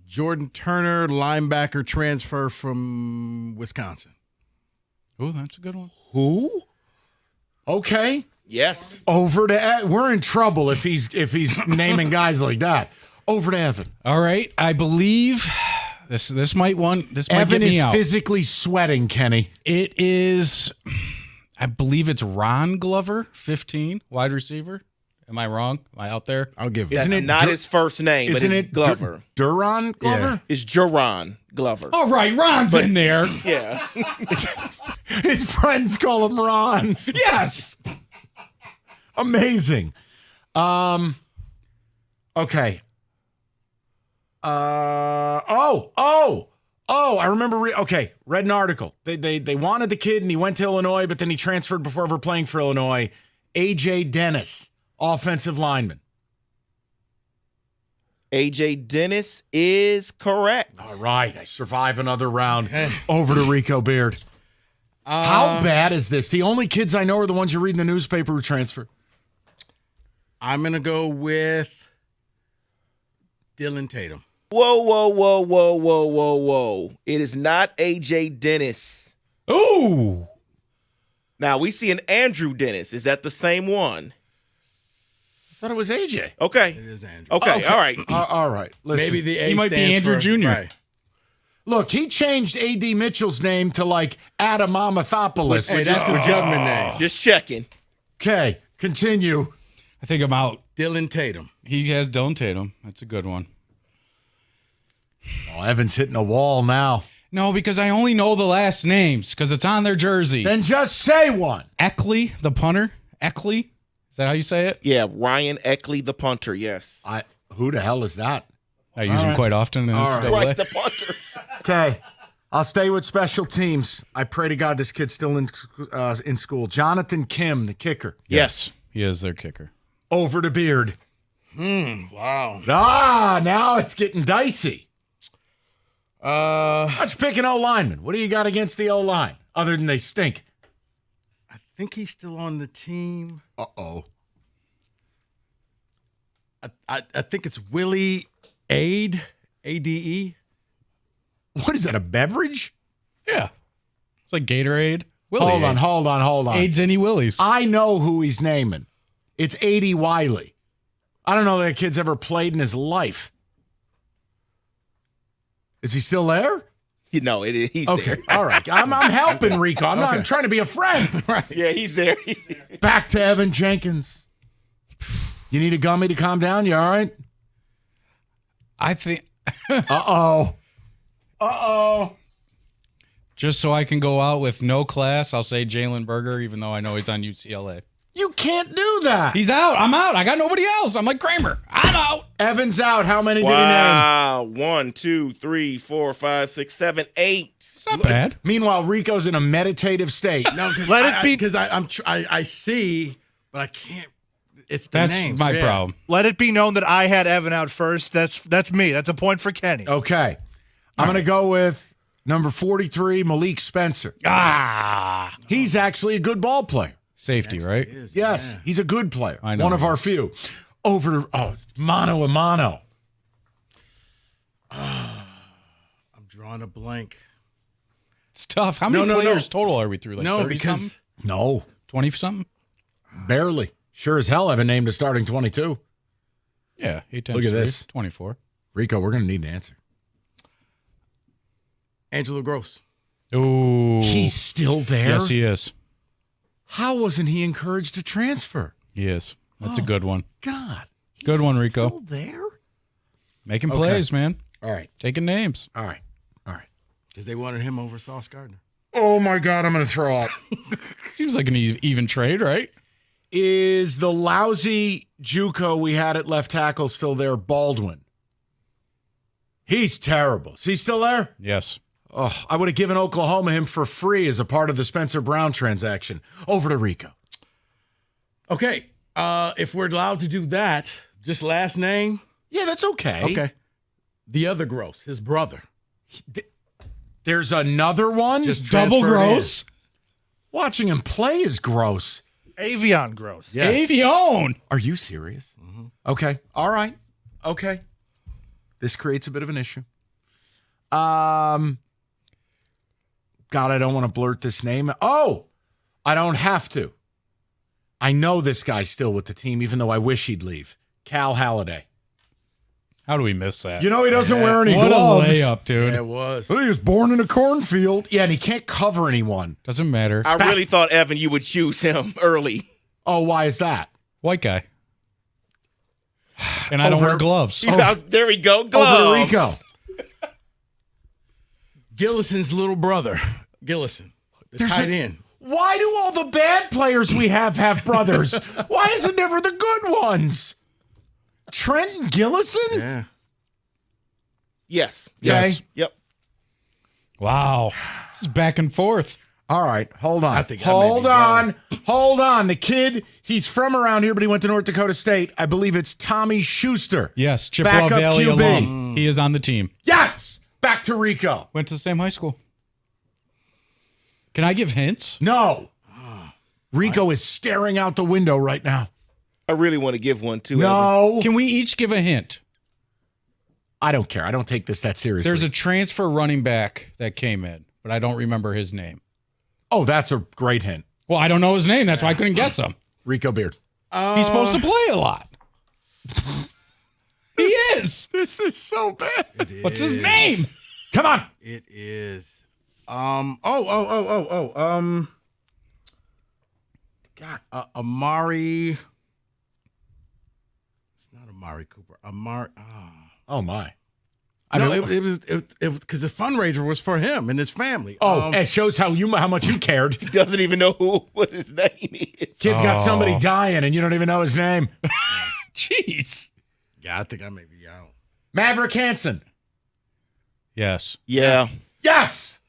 Jordan Turner, linebacker transfer from Wisconsin. Oh, that's a good one. Who? Okay. Yes. Over to we're in trouble if he's naming guys like that. Over to Evan. All right, I believe this might Evan get me is out. physically sweating, Kenny. It is, I believe it's Ron Glover, 15, wide receiver. Am I wrong? Am I out there? I'll give it. That's not his first name, but it's Glover. Duran Glover? Yeah. It's Jaron Glover. All right, Ron's in there. Yeah. His friends call him Ron. Yes. Amazing. Okay. I remember. Okay, read an article. They wanted the kid, and he went to Illinois, but then he transferred before ever playing for Illinois. A.J. Dennis, offensive lineman. A.J. Dennis is correct. All right, I survive another round. Over to Rico Beard. How bad is this? The only kids I know are the ones you read in the newspaper who transfer. I'm going to go with Dylan Tatum. Whoa. It is not A.J. Dennis. Ooh. Now we see an Andrew Dennis. Is that the same one? I thought it was AJ. Okay. It is Andrew. Okay. All right. All right. Listen, Maybe the A He might be stands Andrew for- Jr. Right. Look, he changed A.D. Mitchell's name to like Adam Amathopoulos. Hey, that's his government name. Just checking. Okay, continue. I think I'm out. Dylan Tatum. He has Dylan Tatum. That's a good one. Oh, Evan's hitting a wall now. No, because I only know the last names because it's on their jersey. Then just say one. Eckley, the punter. Eckley? Is that how you say it? Yeah, Ryan Eckley, the punter. Yes. Who the hell is that? I use him quite often in NCAA. Right, the punter. Okay, I'll stay with special teams. I pray to God this kid's still in school. Jonathan Kim, the kicker. Yes, he is their kicker. Over to Beard. Wow. Now it's getting dicey. Let's pick an O-lineman. What do you got against the O-line, other than they stink? I think he's still on the team. Uh-oh. I think it's Willie Ade, A-D-E. What is that, a beverage? Yeah. It's like Gatorade. Willie Hold Aid. on. Aids any Willies. I know who he's naming. It's A.D. Wiley. I don't know that kid's ever played in his life. Is he still there? You know, he's okay. there. All right. I'm helping Rico. I'm trying to be a friend. Right. Yeah, he's there. Back to Evan Jenkins. You need a gummy to calm down? You all right? I think. Uh-oh. Just so I can go out with no class, I'll say Jalen Berger, even though I know he's on UCLA. You can't do that. He's out. I'm out. I got nobody else. I'm like Kramer. I'm out. Evan's out. How many did he name? Wow. 1, 2, 3, 4, 5, 6, 7, 8. It's not bad. Meanwhile, Rico's in a meditative state. No, Let it be- because I see, but I can't. It's the That's names. my Yeah. problem. Let it be known that I had Evan out first. That's me. That's a point for Kenny. Okay. I'm going to go with number 43, Malik Spencer. He's actually a good ball player. Safety, right? Yes, he's a good player. I know One of he our is. few. Over to it's mano a mano. I'm drawing a blank. It's tough. How many No. players total are we through? Like No, 30 because something? No, 20 something? barely. Sure as hell Evan named a starting 22. Yeah, 8 times Look at 3, this. 24. Rico, we're going to need an answer. Angelo Gross. Ooh. He's still there? Yes, he is. How wasn't he encouraged to transfer? He is. That's a good one. God. Good one, Rico. Still there? Making Okay. plays, man. All right. Taking names. All right. Because they wanted him over Sauce Gardner. Oh, my God. I'm going to throw up. Seems like an even trade, right? Is the lousy JUCO we had at left tackle still there, Baldwin? He's terrible. Is he still there? Yes. Oh, I would have given Oklahoma him for free as a part of the Spencer Brown transaction. Over to Rico. Okay. If we're allowed to do that, just last name. Yeah, that's okay. Okay. The other Gross, his brother. There's another one? Just Double transferred in. gross? Watching him play is gross. Avion gross. Yes. Avion. Are you serious? Okay. All right. Okay. This creates a bit of an issue. God, I don't want to blurt this name. Oh, I don't have to. I know this guy's still with the team, even though I wish he'd leave. Cal Halliday. How do we miss that? You know he doesn't wear any What gloves. a layup, dude. Yeah, it was. He was born in a cornfield. Yeah, and he can't cover anyone. Doesn't matter. I really thought, Evan, you would choose him early. Oh, why is that? White guy. And I don't wear gloves. There we go. Gloves. Over to Rico. Gillison's little brother. Gillison. The There's tight a- end. Why do all the bad players we have brothers? Why is it never the good ones? Trent Gillison? Yeah. Yes. Yes. Yep. Wow. This is back and forth. All right, hold on. I think Hold on. The kid, he's from around here, but he went to North Dakota State. I believe it's Tommy Schuster. Yes, Chippewa Backup Valley QB. alum. He is on the team. Yes! Back to Rico. Went to the same high school. Can I give hints? No. Rico is staring out the window right now. I really want to give one too. Evan. No. Can we each give a hint? I don't care. I don't take this that seriously. There's a transfer running back that came in, but I don't remember his name. Oh, that's a great hint. Well, I don't know his name. That's why I couldn't guess him. Rico Beard. He's supposed to play a lot. He is. This is so bad. What's his name? Come on. It is. God, Amari. It's not Amari Cooper. Oh my. It was because the fundraiser was for him and his family. It shows how much you cared. He doesn't even know what his name is. Kid's got somebody dying and you don't even know his name. Jeez. Yeah, I think I may be out. Maverick Hansen. Yes. Yeah. Yes.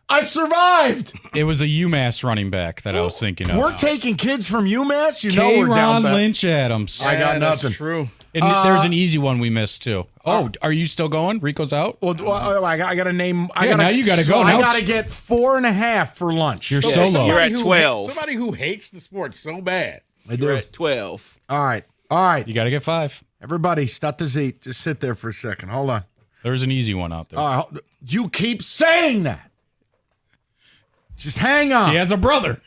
I've survived. It was a UMass running back that I was thinking of. We're taking kids from UMass. You know we're down K-Ron Lynch Adams. I got nothing. That's true. And there's an easy one we missed too. Are you still going? Rico's out? Well, I got to name. Now you got to go. I got to get 4.5 for lunch. You're so low. You're at 12. Somebody who hates the sport so bad. You're at 12. All right. You got to get 5. Everybody, start the Z. Just sit there for a second. Hold on. There's an easy one out there. You keep saying that. Just hang on. He has a brother.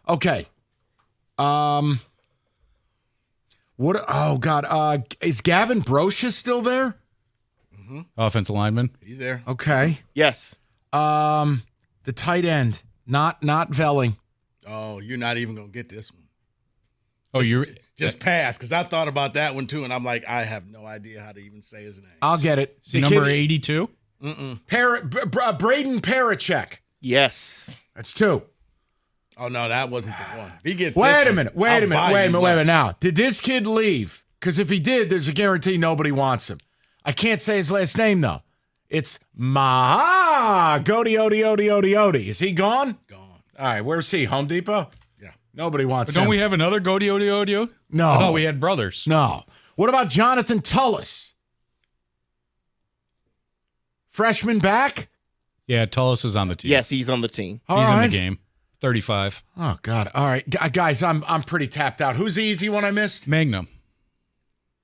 Okay. What? Oh God. Is Gavin Brocious still there? Mm-hmm. Offensive lineman. He's there. Okay. Yes. The tight end, not Velling. Oh, you're not even gonna get this one. Oh, you're just pass because I thought about that one too, and I'm like, I have no idea how to even say his name. I'll get it. The number 82. Braden Parachek. Yes. That's 2. Oh no, that wasn't the one. If he gets Wait a minute. Now, did this kid leave? Because if he did, there's a guarantee nobody wants him. I can't say his last name though. It's Maha Odi. Is he gone? Gone. All right, where's he? Home Depot? Yeah. Nobody wants But him. don't we have another Odi? No. I thought we had brothers. No. What about Jonathan Tullis? Freshman back? Yeah, Tullis is on the team. Yes, he's on the team. He's in the game. 35. Oh God! All right, guys, I'm pretty tapped out. Who's the easy one I missed? Magnum.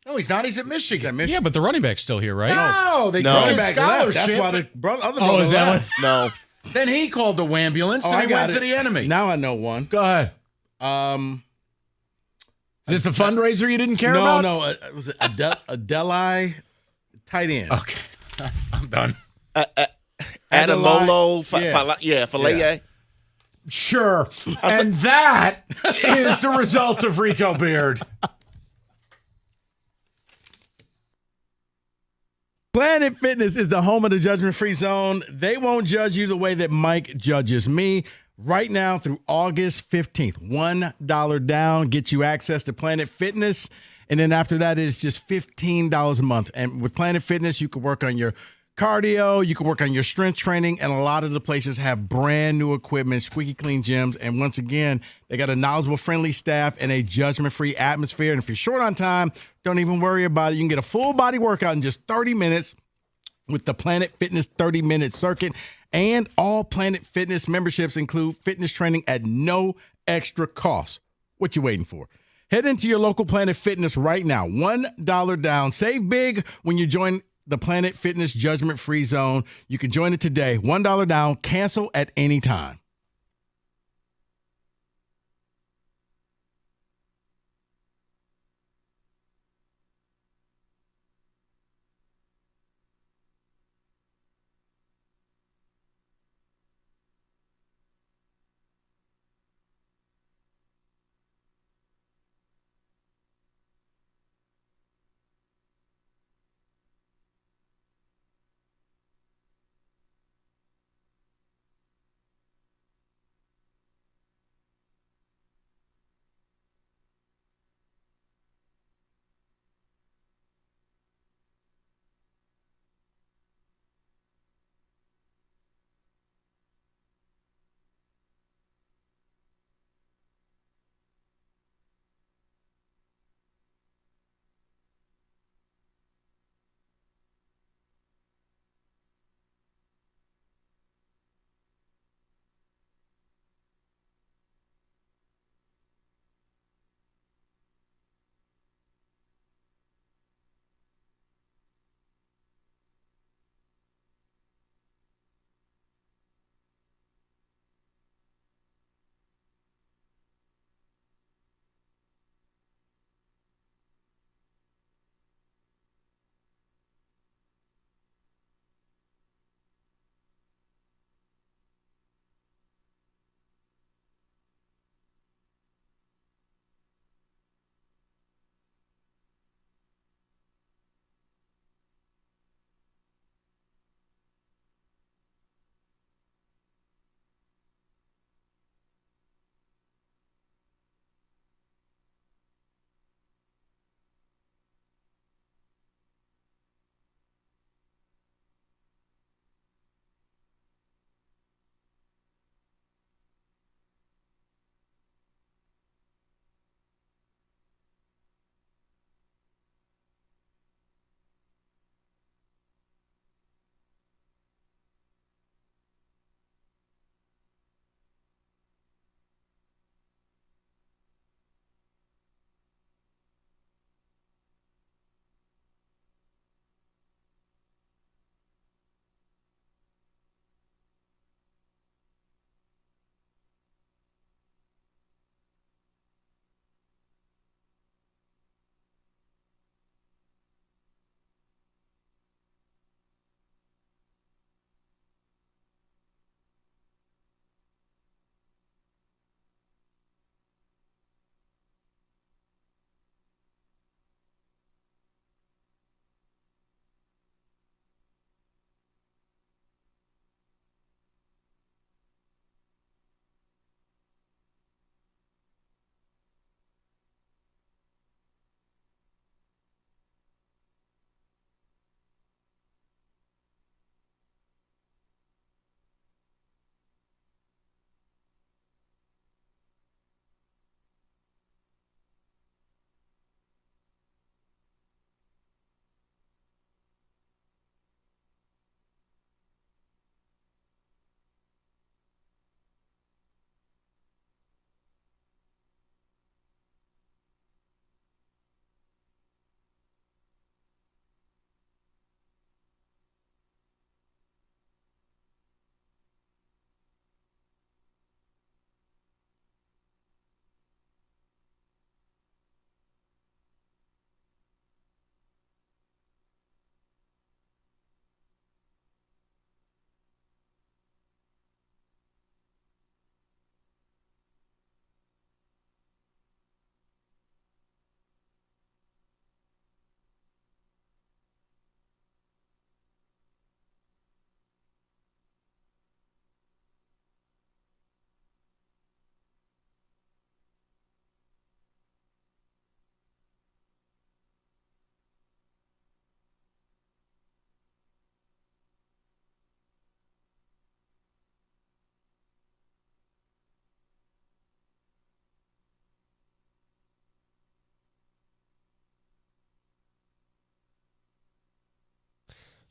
No, he's not. He's at Michigan. Yeah, but the running back's still here, right? No, they took his scholarship. That's why the other Oh, brother is that left. one? No. Then he called the ambulance and he went to the enemy. Now I know one. Go ahead. Is this the fundraiser you didn't care about? No. Was it Adeli tight end? Okay, I'm done. Adamolo, Yeah. Faleye. Sure. And that is the result of Rico Beard. Planet Fitness is the home of the judgment-free zone. They won't judge you the way that Mike judges me. Right now through August 15th, $1 down, get you access to Planet Fitness. And then after that is just $15 a month. And with Planet Fitness, you can work on your cardio, you can work on your strength training, and a lot of the places have brand new equipment, squeaky clean gyms. And once again, they got a knowledgeable, friendly staff and a judgment-free atmosphere. And if you're short on time, don't even worry about it. You can get a full body workout in just 30 minutes with the Planet Fitness 30-minute circuit. And all Planet Fitness memberships include fitness training at no extra cost. What you waiting for? Head into your local Planet Fitness right now. $1 down. Save big when you join the Planet Fitness judgment-free zone. You can join it today. $1 down. Cancel at any time.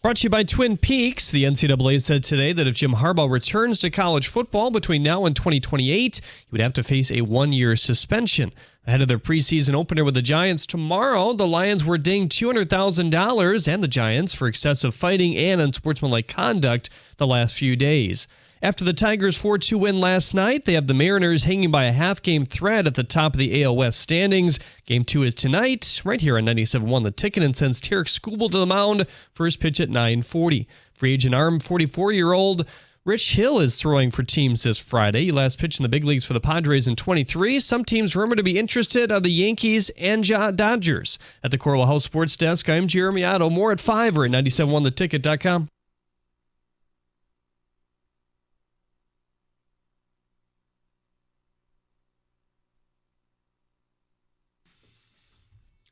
Brought to you by Twin Peaks. The NCAA said today that if Jim Harbaugh returns to college football between now and 2028, he would have to face a 1-year suspension. Ahead of their preseason opener with the Giants tomorrow, the Lions were dinged $200,000 and the Giants for excessive fighting and unsportsmanlike conduct the last few days. After the Tigers' 4-2 win last night, they have the Mariners hanging by a half-game thread at the top of the AL West standings. Game 2 is tonight, right here on 97.1 The Ticket, and sends Tarek Skubal to the mound. First pitch at 9:40. Free agent arm 44-year-old Rich Hill is throwing for teams this Friday. He last pitched in the big leagues for the Padres in 23. Some teams rumored to be interested are the Yankees and Dodgers. At the Coral House Sports Desk, I'm Jeremy Otto. More at 5 or at 97.1theticket.com.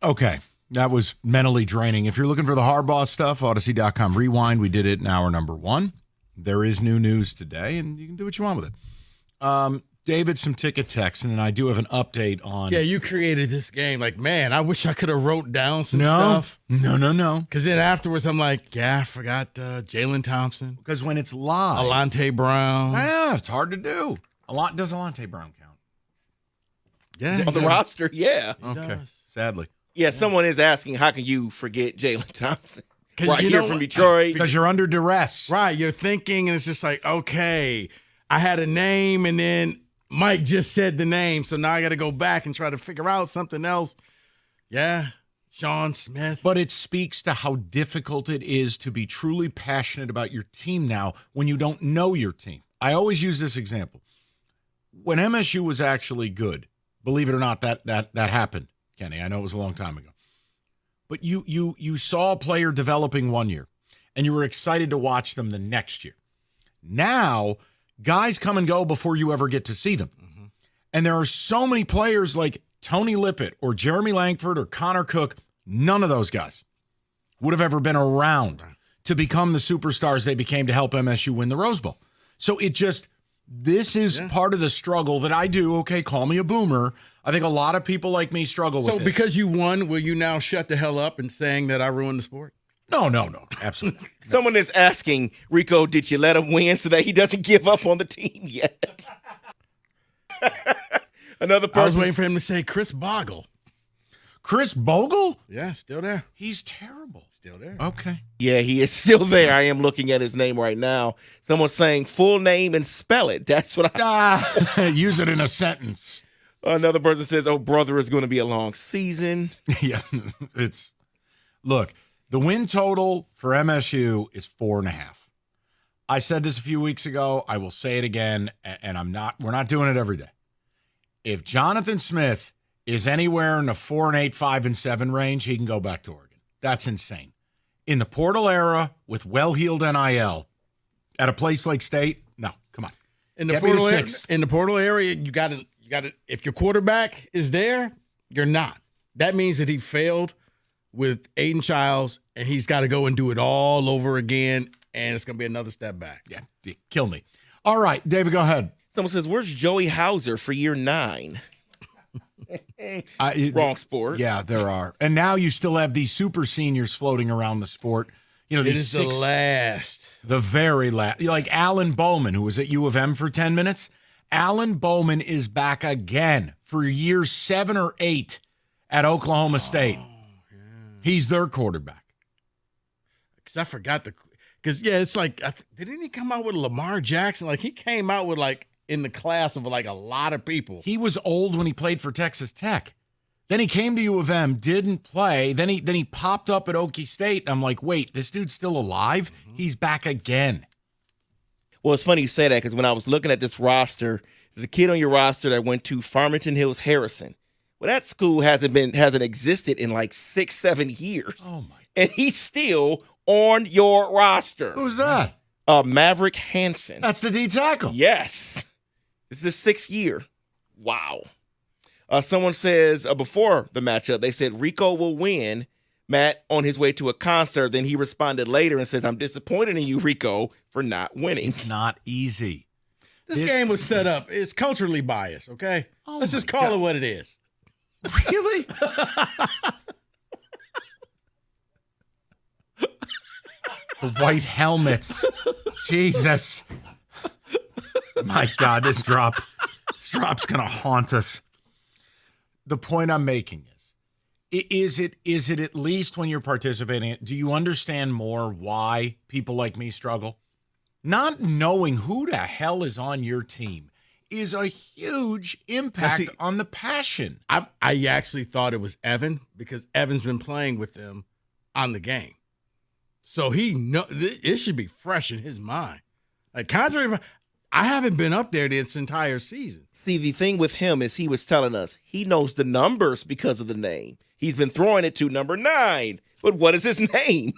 Okay, that was mentally draining. If you're looking for the Harbaugh stuff, Odyssey.com Rewind. We did it in hour number 1. There is new news today, and you can do what you want with it. David, some ticket text, and then I do have an update on. Yeah, you created this game. Like, man, I wish I could have wrote down some stuff. No. Because then afterwards, I'm like, yeah, I forgot Jalen Thompson. Because when it's live. Alante Brown. Yeah, it's hard to do. Does Alante Brown count? Yeah. On the roster, yeah. Okay, sadly. Yeah, someone is asking, how can you forget Jalen Thompson? Right you here know from what? Detroit. Because you're under duress. Right, you're thinking, and it's just like, okay, I had a name, and then Mike just said the name, so now I got to go back and try to figure out something else. Yeah, Sean Smith. But it speaks to how difficult it is to be truly passionate about your team now when you don't know your team. I always use this example. When MSU was actually good, believe it or not, that happened, Kenny. I know it was a long time ago. But you saw a player developing one year, and you were excited to watch them the next year. Now, guys come and go before you ever get to see them. Mm-hmm. And there are so many players like Tony Lippett or Jeremy Langford or Connor Cook. None of those guys would have ever been around to become the superstars they became to help MSU win the Rose Bowl. So this is part of the struggle that I do. Okay, call me a boomer. I think a lot of people like me struggle with this. So because you won, will you now shut the hell up and saying that I ruined the sport? No, absolutely. Someone is asking, Rico, did you let him win so that he doesn't give up on the team yet? Another person. I was waiting for him to say Chris Bogle. Chris Bogle? Yeah, still there. He's terrible. Still there. Okay. Yeah, he is still there. I am looking at his name right now. Someone's saying full name and spell it. That's what use it in a sentence. Another person says, oh, brother, it's going to be a long season. Yeah, look, the win total for MSU is 4.5. I said this a few weeks ago. I will say it again, and we're not doing it every day. If Jonathan Smith is anywhere in the 4-8, 5-7 range, he can go back to Oregon. That's insane. In the portal era with well-heeled NIL at a place like State, no, come on. In the portal area, you got to. If your quarterback is there, you're not. That means that he failed with Aiden Childs, and he's got to go and do it all over again, and it's going to be another step back. Yeah, kill me. All right, David, go ahead. Someone says, where's Joey Hauser for year 9? Wrong sport. Yeah, there are. And now you still have these super seniors floating around the sport. You know, these the last. The very last. Like Alan Bowman, who was at U of M for 10 minutes. Alan Bowman is back again for year 7 or 8 at Oklahoma State. Yeah. He's their quarterback. Because I forgot it's like, didn't he come out with Lamar Jackson? Like, he came out with, like, in the class of, like, a lot of people. He was old when he played for Texas Tech. Then he came to U of M, didn't play. Then he popped up at Okie State. And I'm like, wait, this dude's still alive? Mm-hmm. He's back again. Well, it's funny you say that because when I was looking at this roster, there's a kid on your roster that went to Farmington Hills Harrison. Well, that school hasn't existed in like 6-7 years. Oh my! And he's still on your roster. Who's that? Maverick Hansen. That's the D tackle. Yes. This is the 6th year. Wow. Someone says before the matchup, they said Rico will win. Matt on his way to a concert. Then he responded later and says, I'm disappointed in you, Rico, for not winning. It's not easy. This game was set up. It's culturally biased, okay? Let's just call it what it is. Really? The white helmets. Jesus. My God, this drop's going to haunt us. The point I'm making is it at least when you're participating, do you understand more why people like me struggle? Not knowing who the hell is on your team is a huge impact on the passion. I actually thought it was Evan because Evan's been playing with them on the game. So it should be fresh in his mind. Like, contrary, I haven't been up there this entire season. See, the thing with him is he was telling us he knows the numbers because of the name. He's been throwing it to number 9. But what is his name?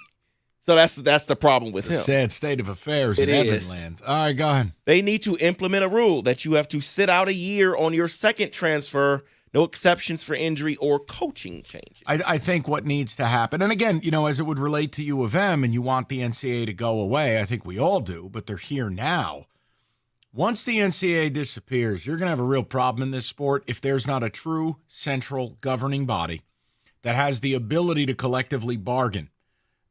So that's the problem with him. Sad state of affairs in Evanland. All right, go ahead. They need to implement a rule that you have to sit out a year on your second transfer, no exceptions for injury or coaching changes. I think what needs to happen, and again, as it would relate to U of M, and you want the NCAA to go away, I think we all do, but they're here now. Once the NCAA disappears, you're going to have a real problem in this sport if there's not a true central governing body that has the ability to collectively bargain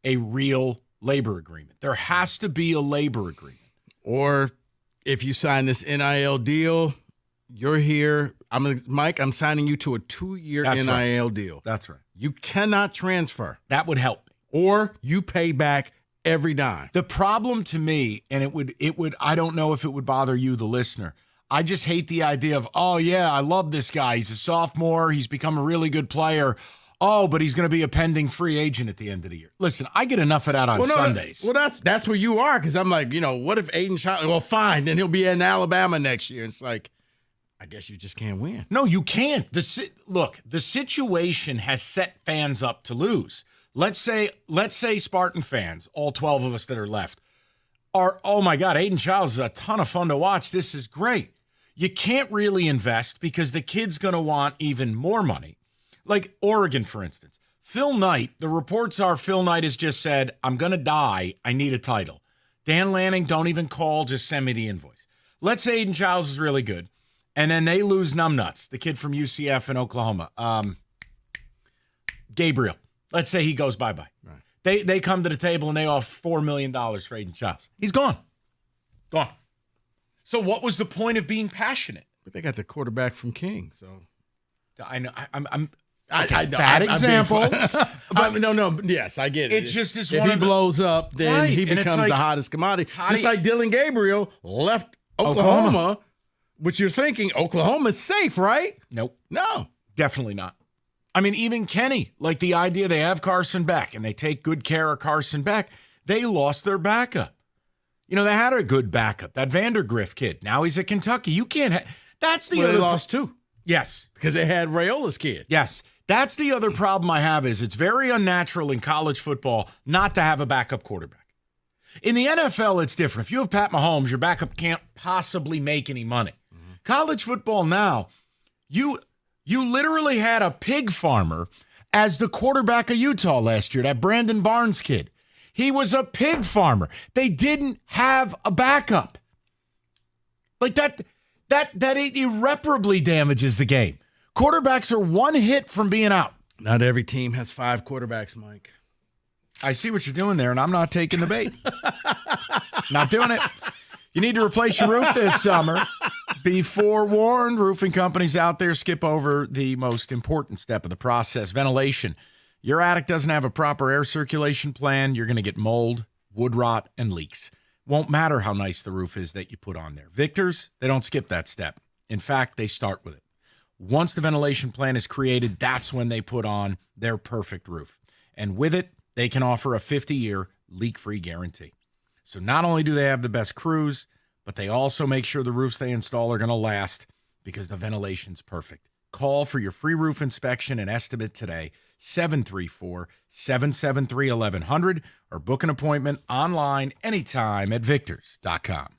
a real labor agreement. There has to be a labor agreement. Or if you sign this NIL deal, you're here. Mike, I'm signing you to a 2-year NIL deal. That's right. You cannot transfer. That would help. Or you pay back every dime. The problem to me, and it would I don't know if it would bother you, the listener, I just hate the idea of, oh yeah, I love this guy. He's a sophomore. He's become a really good player. Oh, but he's going to be a pending free agent at the end of the year. Listen, I get enough of that on Sundays. That's where you are, because I'm like, what if Aiden Child? Well, fine, then he'll be in Alabama next year. It's like, I guess you just can't win. No, you can't. Look, the situation has set fans up to lose. Let's say Spartan fans, all 12 of us that are left, are, oh my God, Aiden Childs is a ton of fun to watch. This is great. You can't really invest because the kid's going to want even more money. Like Oregon, for instance. Phil Knight, the reports are Phil Knight has just said, I'm going to die. I need a title. Dan Lanning, don't even call. Just send me the invoice. Let's say Aiden Childs is really good. And then they lose Numbnuts, the kid from UCF in Oklahoma. Gabriel. Let's say he goes bye-bye. Right. They come to the table and they offer $4 million for Aiden Childs. He's gone. Gone. So what was the point of being passionate? But they got the quarterback from King, so. I know. Okay, bad example. But no, yes, I get it. It's just this if one he blows up, then he becomes the hottest commodity. Just like Dylan Gabriel left Oklahoma, which you're thinking Oklahoma's safe, right? Nope. No. Definitely not. I mean, even Kenny, like the idea they have Carson Beck and they take good care of Carson Beck, they lost their backup. They had a good backup, that Vandergrift kid. Now he's at Kentucky. You can't that's the other they lost too. Yes. Because they had Rayola's kid. Yes. That's the other problem I have is it's very unnatural in college football not to have a backup quarterback. In the NFL, it's different. If you have Pat Mahomes, your backup can't possibly make any money. Mm-hmm. College football now, you literally had a pig farmer as the quarterback of Utah last year, that Brandon Barnes kid. He was a pig farmer. They didn't have a backup. Like that irreparably damages the game. Quarterbacks are one hit from being out. Not every team has 5 quarterbacks, Mike. I see what you're doing there, and I'm not taking the bait. Not doing it. You need to replace your roof this summer. Be forewarned, roofing companies out there skip over the most important step of the process, ventilation. Your attic doesn't have a proper air circulation plan, you're going to get mold, wood rot, and leaks. Won't matter how nice the roof is that you put on there. Victors, they don't skip that step. In fact, they start with it. Once the ventilation plan is created, that's when they put on their perfect roof. And with it, they can offer a 50-year leak-free guarantee. So not only do they have the best crews, but they also make sure the roofs they install are going to last because the ventilation's perfect. Call for your free roof inspection and estimate today, 734-773-1100, or book an appointment online anytime at victors.com.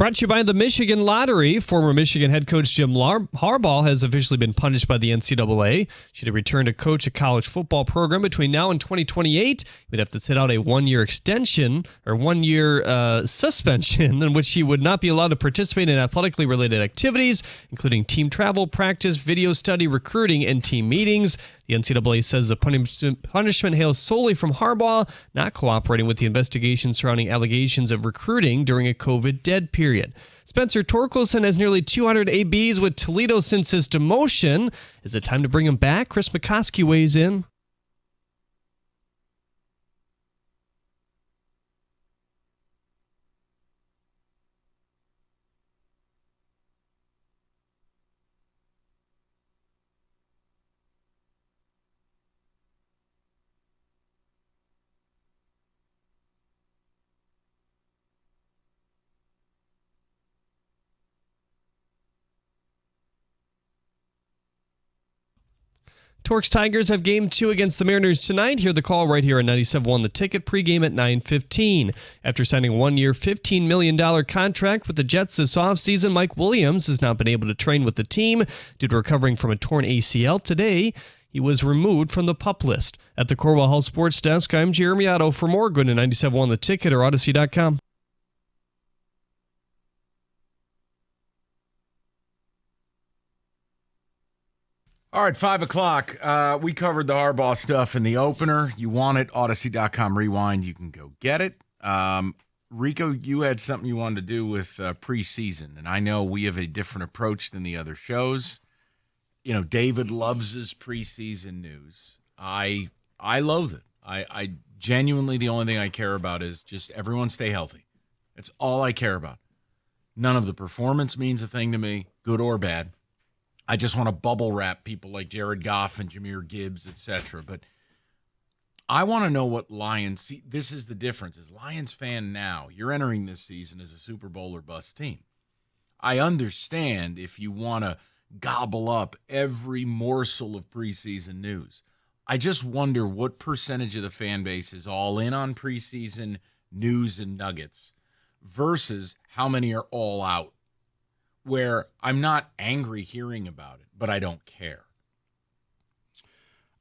Brought to you by the Michigan Lottery. Former Michigan head coach Jim Harbaugh has officially been punished by the NCAA. Should he return to coach a college football program between now and 2028, he'd have to sit out a one-year extension or one-year suspension in which he would not be allowed to participate in athletically related activities, including team travel, practice, video study, recruiting, and team meetings. The NCAA says the punishment hails solely from Harbaugh not cooperating with the investigation surrounding allegations of recruiting during a COVID dead period. Spencer Torkelson has nearly 200 ABs with Toledo since his demotion. Is it time to bring him back? Chris McCoskey weighs in. Torks Tigers have game 2 against the Mariners tonight. Hear the call right here on 97.1 The Ticket, pregame at 9:15. After signing a one-year, $15 million contract with the Jets this offseason, Mike Williams has not been able to train with the team due to recovering from a torn ACL. Today, he was removed from the PUP list. At the Corwell Hall Sports Desk, I'm Jeremy Otto. For more, go to 97.1 The Ticket or Odyssey.com. All right, 5 o'clock. We covered the Harbaugh stuff in the opener. You want it, Odyssey.com rewind. You can go get it. Rico, you had something you wanted to do with preseason, and I know we have a different approach than the other shows. You know, David loves his preseason news. I loathe it. I genuinely, the only thing I care about is just everyone stay healthy. That's all I care about. None of the performance means a thing to me, good or bad. I just want to bubble wrap people like Jared Goff and Jahmyr Gibbs, etc. But I want to know what Lions see. This is the difference. As Lions fan now, you're entering this season as a Super Bowl or bust team. I understand if you want to gobble up every morsel of preseason news. I just wonder what percentage of the fan base is all in on preseason news and nuggets versus how many are all out. Where I'm not angry hearing about it, but I don't care.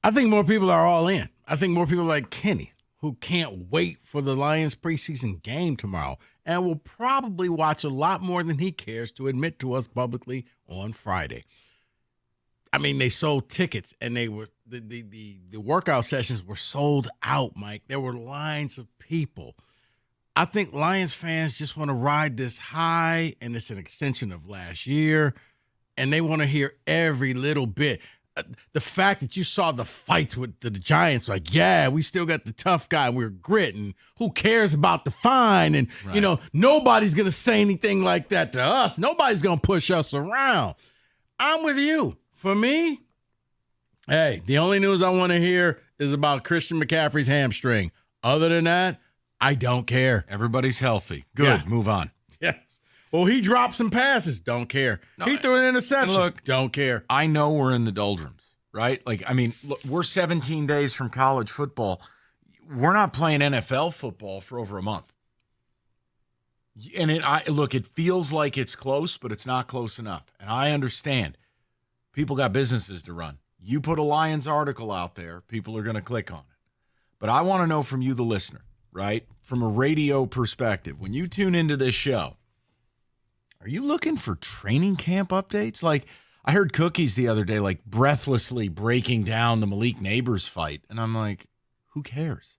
I think more people are all in. I think more people like Kenny, who can't wait for the Lions preseason game tomorrow and will probably watch a lot more than he cares to admit to us publicly on Friday. I mean, they sold tickets and they were the workout sessions were sold out, Mike. There were lines of people. I think Lions fans just want to ride this high, and it's an extension of last year, and they want to hear every little bit. The fact that you saw the fights with the Giants, like, yeah, we still got the tough guy, we're gritting. Who cares about the fine? And, right. You know, nobody's going to say anything like that to us. Nobody's going to push us around. I'm with you. For me, hey, the only news I want to hear is about Christian McCaffrey's hamstring. Other than that, I don't care. Everybody's healthy. Good. Yeah. Move on. Yes. Well, he dropped some passes. Don't care. No, he threw an interception. Look, don't care. I know we're in the doldrums, right? Like, I mean, look, we're 17 days from college football. We're not playing NFL football for over a month. And it feels like it's close, but it's not close enough. And I understand. People got businesses to run. You put a Lions article out there, people are going to click on it. But I want to know from you, the listener, right? From a radio perspective, when you tune into this show, are you looking for training camp updates? Like, I heard Cookies the other day, like, breathlessly breaking down the Malik Nabers fight. And I'm like, who cares?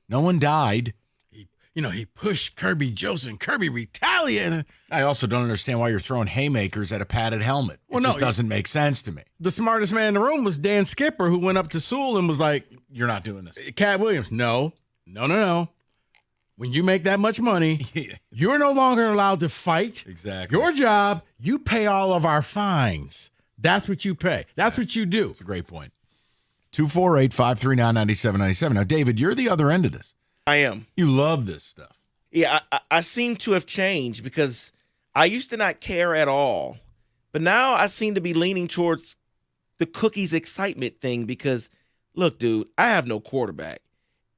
No one died. He pushed Kirby Joseph, and Kirby retaliated. I also don't understand why you're throwing haymakers at a padded helmet. It just doesn't make sense to me. The smartest man in the room was Dan Skipper, who went up to Sewell and was like, you're not doing this. Cat Williams, no. When you make that much money, you're no longer allowed to fight. Exactly. Your job, you pay all of our fines. That's what you pay. That's what you do. It's a great point. 248-539-9797. Now, David, you're the other end of this. I am. You love this stuff. Yeah, I seem to have changed because I used to not care at all. But now I seem to be leaning towards the Cookies excitement thing because, look, dude, I have no quarterback.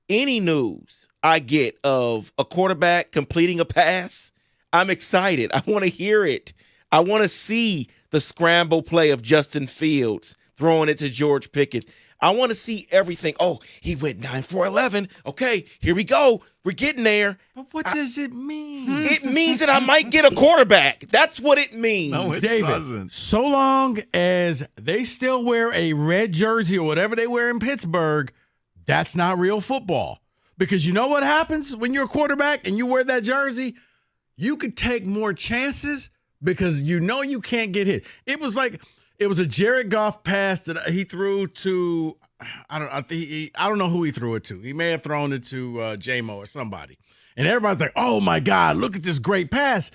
Any news I get of a quarterback completing a pass, I'm excited. I want to hear it. I want to see the scramble play of Justin Fields throwing it to George Pickens. I want to see everything. Oh, he went 9 for 11. Okay, here we go. We're getting there. But what does it mean? It means that I might get a quarterback. That's what it means. No, it David, doesn't. so long as they still wear a red jersey or whatever they wear in Pittsburgh, that's not real football. Because you know what happens when you're a quarterback and you wear that jersey? You could take more chances because you know you can't get hit. It was a Jared Goff pass that he threw to I don't know who he threw it to. He may have thrown it to J-Mo or somebody. And everybody's like, "Oh my God, look at this great pass."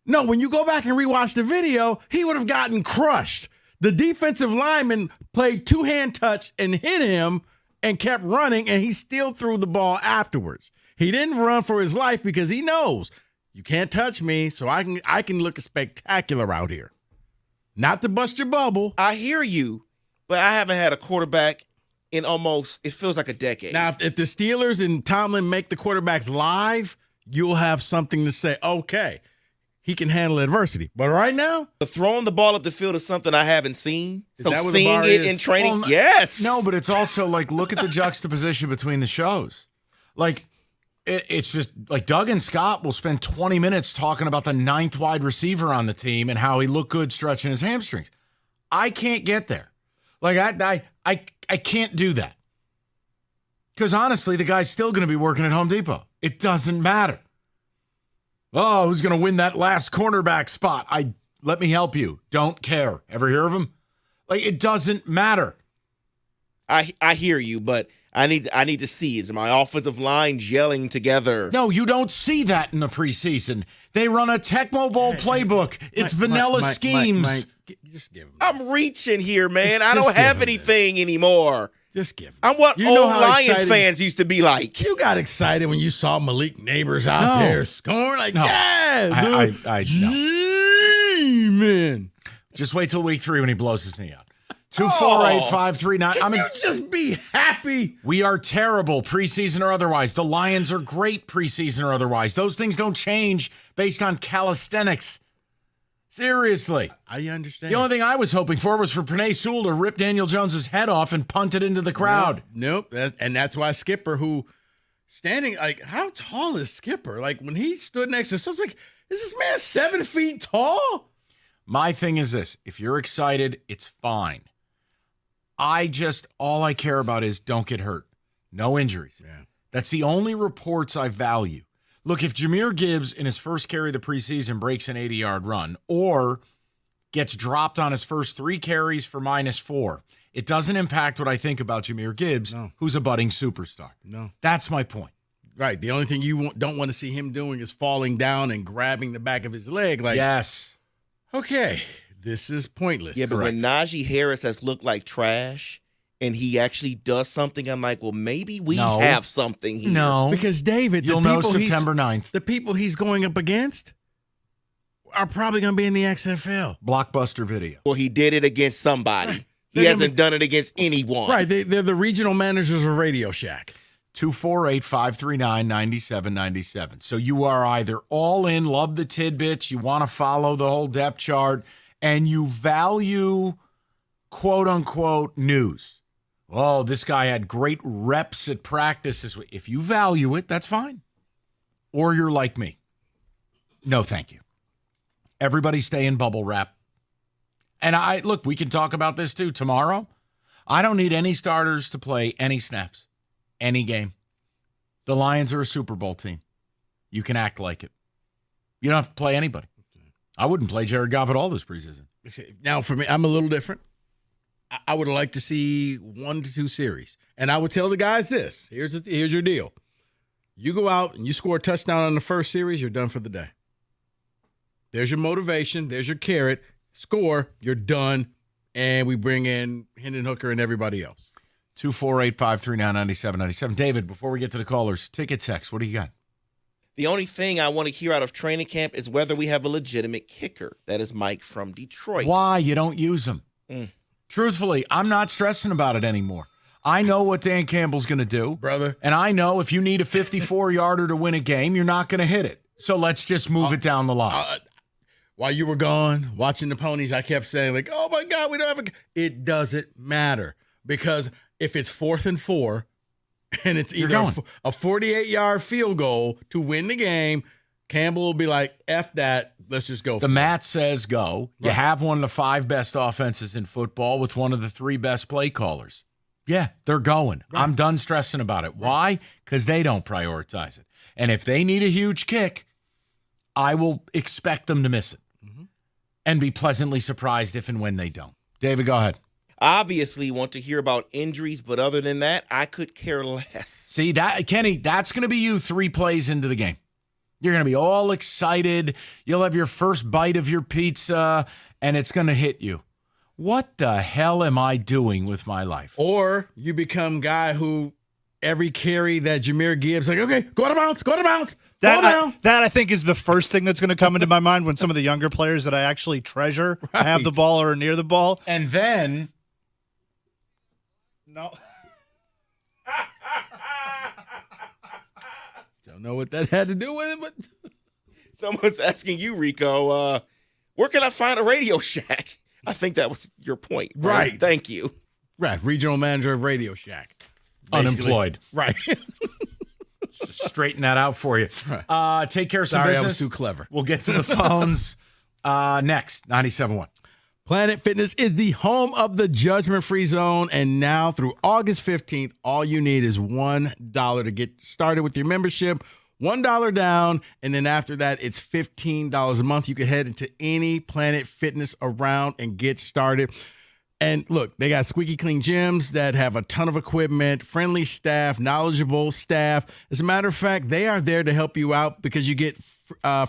No, when you go back and rewatch the video, he would have gotten crushed. The defensive lineman played two-hand touch and hit him and kept running, and he still threw the ball afterwards. He didn't run for his life because he knows you can't touch me, so I can look spectacular out here. Not to bust your bubble. I hear you, but I haven't had a quarterback in almost, it feels like a decade. Now, if the Steelers and Tomlin make the quarterbacks live, you'll have something to say. Okay, he can handle adversity. But right now, throwing the ball up the field is something I haven't seen. Is So that what the seeing bar it is? in training, Well, yes. No, but it's also like, look at the juxtaposition between the shows. Like, it's just like Doug and Scott will spend 20 minutes talking about the 9th wide receiver on the team and how he looked good stretching his hamstrings. I can't get there. Like, I can't do that. Because honestly, the guy's still going to be working at Home Depot. It doesn't matter. Oh, who's going to win that last cornerback spot? Let me help you. Don't care. Ever hear of him? Like, it doesn't matter. I hear you, but I need to see. Is my offensive line gelling together? No, you don't see that in the preseason. They run a Tecmo Bowl playbook. It's vanilla schemes. Mike, just give him. I'm reaching here, man. Just I don't give have him anything anymore. Just give him. I'm what You know old how Lions excited- fans used to be like. You got excited when you saw Malik Nabers out there scoring. Like, No. yeah, man. Just wait till week 3 when he blows his knee out. 248-539. Can you just be happy? We are terrible, preseason or otherwise. The Lions are great, preseason or otherwise. Those things don't change based on calisthenics. Seriously. I understand. The only thing I was hoping for was for Penei Sewell to rip Daniel Jones's head off and punt it into the crowd. Nope. And that's why Skipper, who standing, like, how tall is Skipper? Like, when he stood next to something, like, is this man 7 feet tall? My thing is this. If you're excited, it's fine. All I care about is don't get hurt. No injuries. Yeah. That's the only reports I value. Look, if Jahmyr Gibbs in his first carry of the preseason breaks an 80-yard run or gets dropped on his first 3 carries for -4, it doesn't impact what I think about Jahmyr Gibbs, who's a budding superstar. No. That's my point. Right. The only thing you don't want to see him doing is falling down and grabbing the back of his leg. Like, yes. Okay, this is pointless. Yeah, but when Najee Harris has looked like trash and he actually does something, I'm like, well, maybe we have something here. No. Because, David, You'll know September 9th. The people he's going up against are probably going to be in the XFL. Blockbuster video. Well, he did it against somebody. He hasn't done it against anyone. Right. They're the regional managers of Radio Shack. 248-539-9797. So you are either all in, love the tidbits, you want to follow the whole depth chart, and you value quote-unquote news. Oh, this guy had great reps at practice this week. If you value it, that's fine. Or you're like me. No, thank you. Everybody stay in bubble wrap. And look, we can talk about this too tomorrow. I don't need any starters to play any snaps, any game. The Lions are a Super Bowl team. You can act like it. You don't have to play anybody. I wouldn't play Jared Goff at all this preseason. Now, for me, I'm a little different. I would like to see 1 to 2 series. And I would tell the guys this. Here's your deal. You go out and you score a touchdown on the first series, you're done for the day. There's your motivation. There's your carrot. Score, you're done. And we bring in Hendon Hooker and everybody else. 248-539-9797. David, before we get to the callers, ticket text, what do you got? The only thing I want to hear out of training camp is whether we have a legitimate kicker. That is Mike from Detroit. Why you don't use them? Truthfully, I'm not stressing about it anymore. I know what Dan Campbell's going to do. Brother. And I know if you need a 54-yarder to win a game, you're not going to hit it. So let's just move it down the line. While you were gone watching the ponies, I kept saying, like, oh, my God, we don't have a – it doesn't matter because if it's 4th and 4 and it's either a 48-yard field goal to win the game, Campbell will be like, F that, let's just go. The mat says go. You have one of the 5 best offenses in football with one of the 3 best play callers. Yeah, they're going. Right. I'm done stressing about it. Why? Because they don't prioritize it. And if they need a huge kick, I will expect them to miss it and be pleasantly surprised if and when they don't. David, go ahead. Obviously want to hear about injuries, but other than that, I could care less. See, that Kenny, that's going to be you 3 plays into the game. You're going to be all excited. You'll have your first bite of your pizza, and it's going to hit you. What the hell am I doing with my life? Or you become guy who every carry that Jahmyr Gibbs, like, okay, go out of bounds, go out of bounds. That I think is the first thing that's going to come into my mind when some of the younger players that I actually treasure have the ball or are near the ball. And then... No. Don't know what that had to do with it, but... Someone's asking you, Rico, where can I find a Radio Shack? I think that was your point. Right. Thank you. Right. Regional manager of Radio Shack. Basically. Unemployed. Right. Straighten that out for you. Take care of some Sorry, business. I was too clever. We'll get to the phones next. 97.1. Planet Fitness is the home of the judgment-free zone, and now through August 15th, all you need is $1 to get started with your membership. $1 down, and then after that, it's $15 a month. You can head into any Planet Fitness around and get started. And look, they got squeaky clean gyms that have a ton of equipment, friendly staff, knowledgeable staff. As a matter of fact, they are there to help you out because you get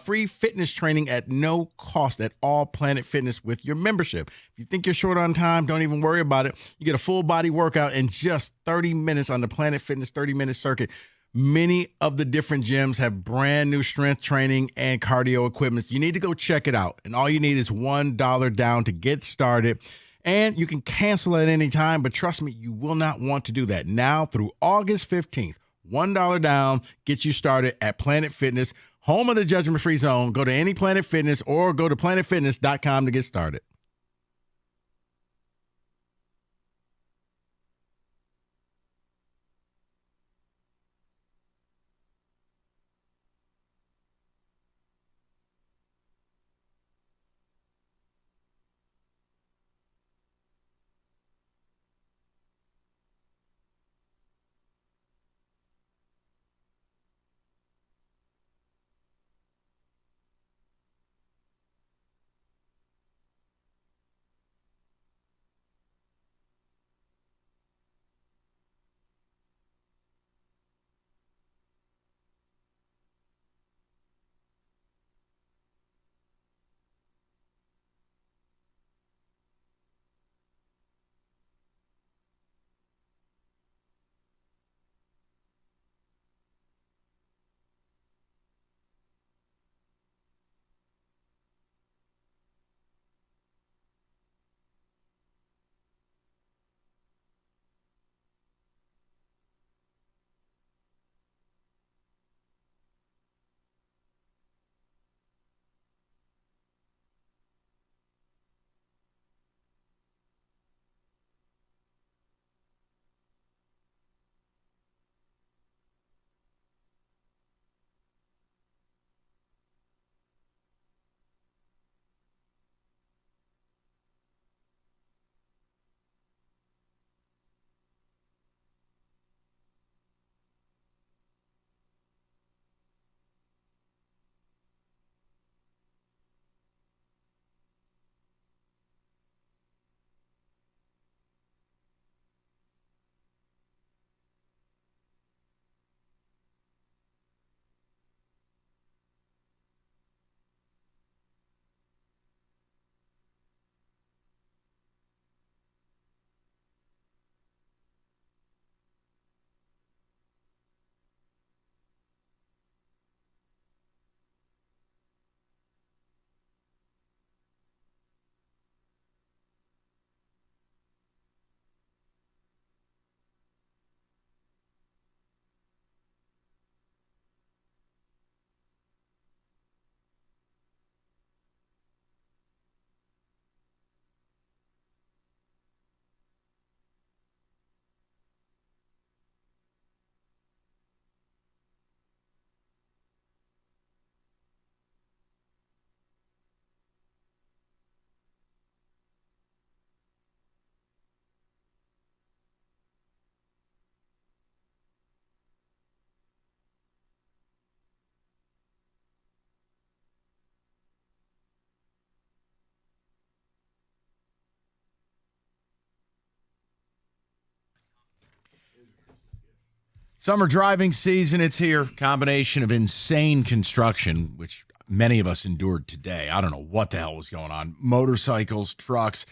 free fitness training at no cost at all Planet Fitness with your membership. If you think you're short on time, don't even worry about it. You get a full body workout in just 30 minutes on the Planet Fitness 30-minute circuit. Many of the different gyms have brand new strength training and cardio equipment. You need to go check it out. And all you need is $1 down to get started. And you can cancel at any time, but trust me, you will not want to do that. Now through August 15th, $1 down gets you started at Planet Fitness, home of the judgment-free zone. Go to any Planet Fitness or go to planetfitness.com to get started. Summer driving season, it's here. Combination of insane construction, which many of us endured today. I don't know what the hell was going on. Motorcycles, trucks,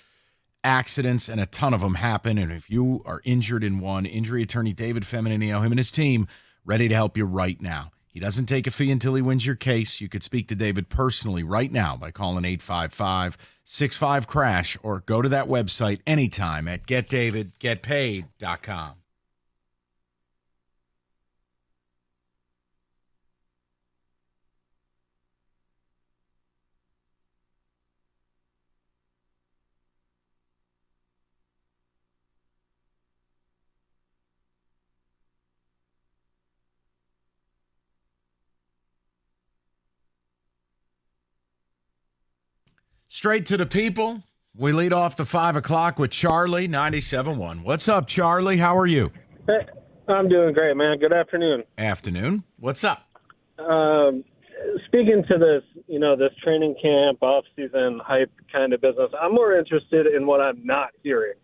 accidents, and a ton of them happen. And if you are injured in one, injury attorney David Femininio, him and his team, ready to help you right now. He doesn't take a fee until he wins your case. You could speak to David personally right now by calling 855-65-CRASH or go to that website anytime at getdavidgetpaid.com. Straight to the people. We lead off the 5 o'clock with Charlie, 97.1. What's up, Charlie? How are you? Hey, I'm doing great, man. Good afternoon. Afternoon. What's up? Speaking to this, this training camp, off-season hype kind of business, I'm more interested in what I'm not hearing.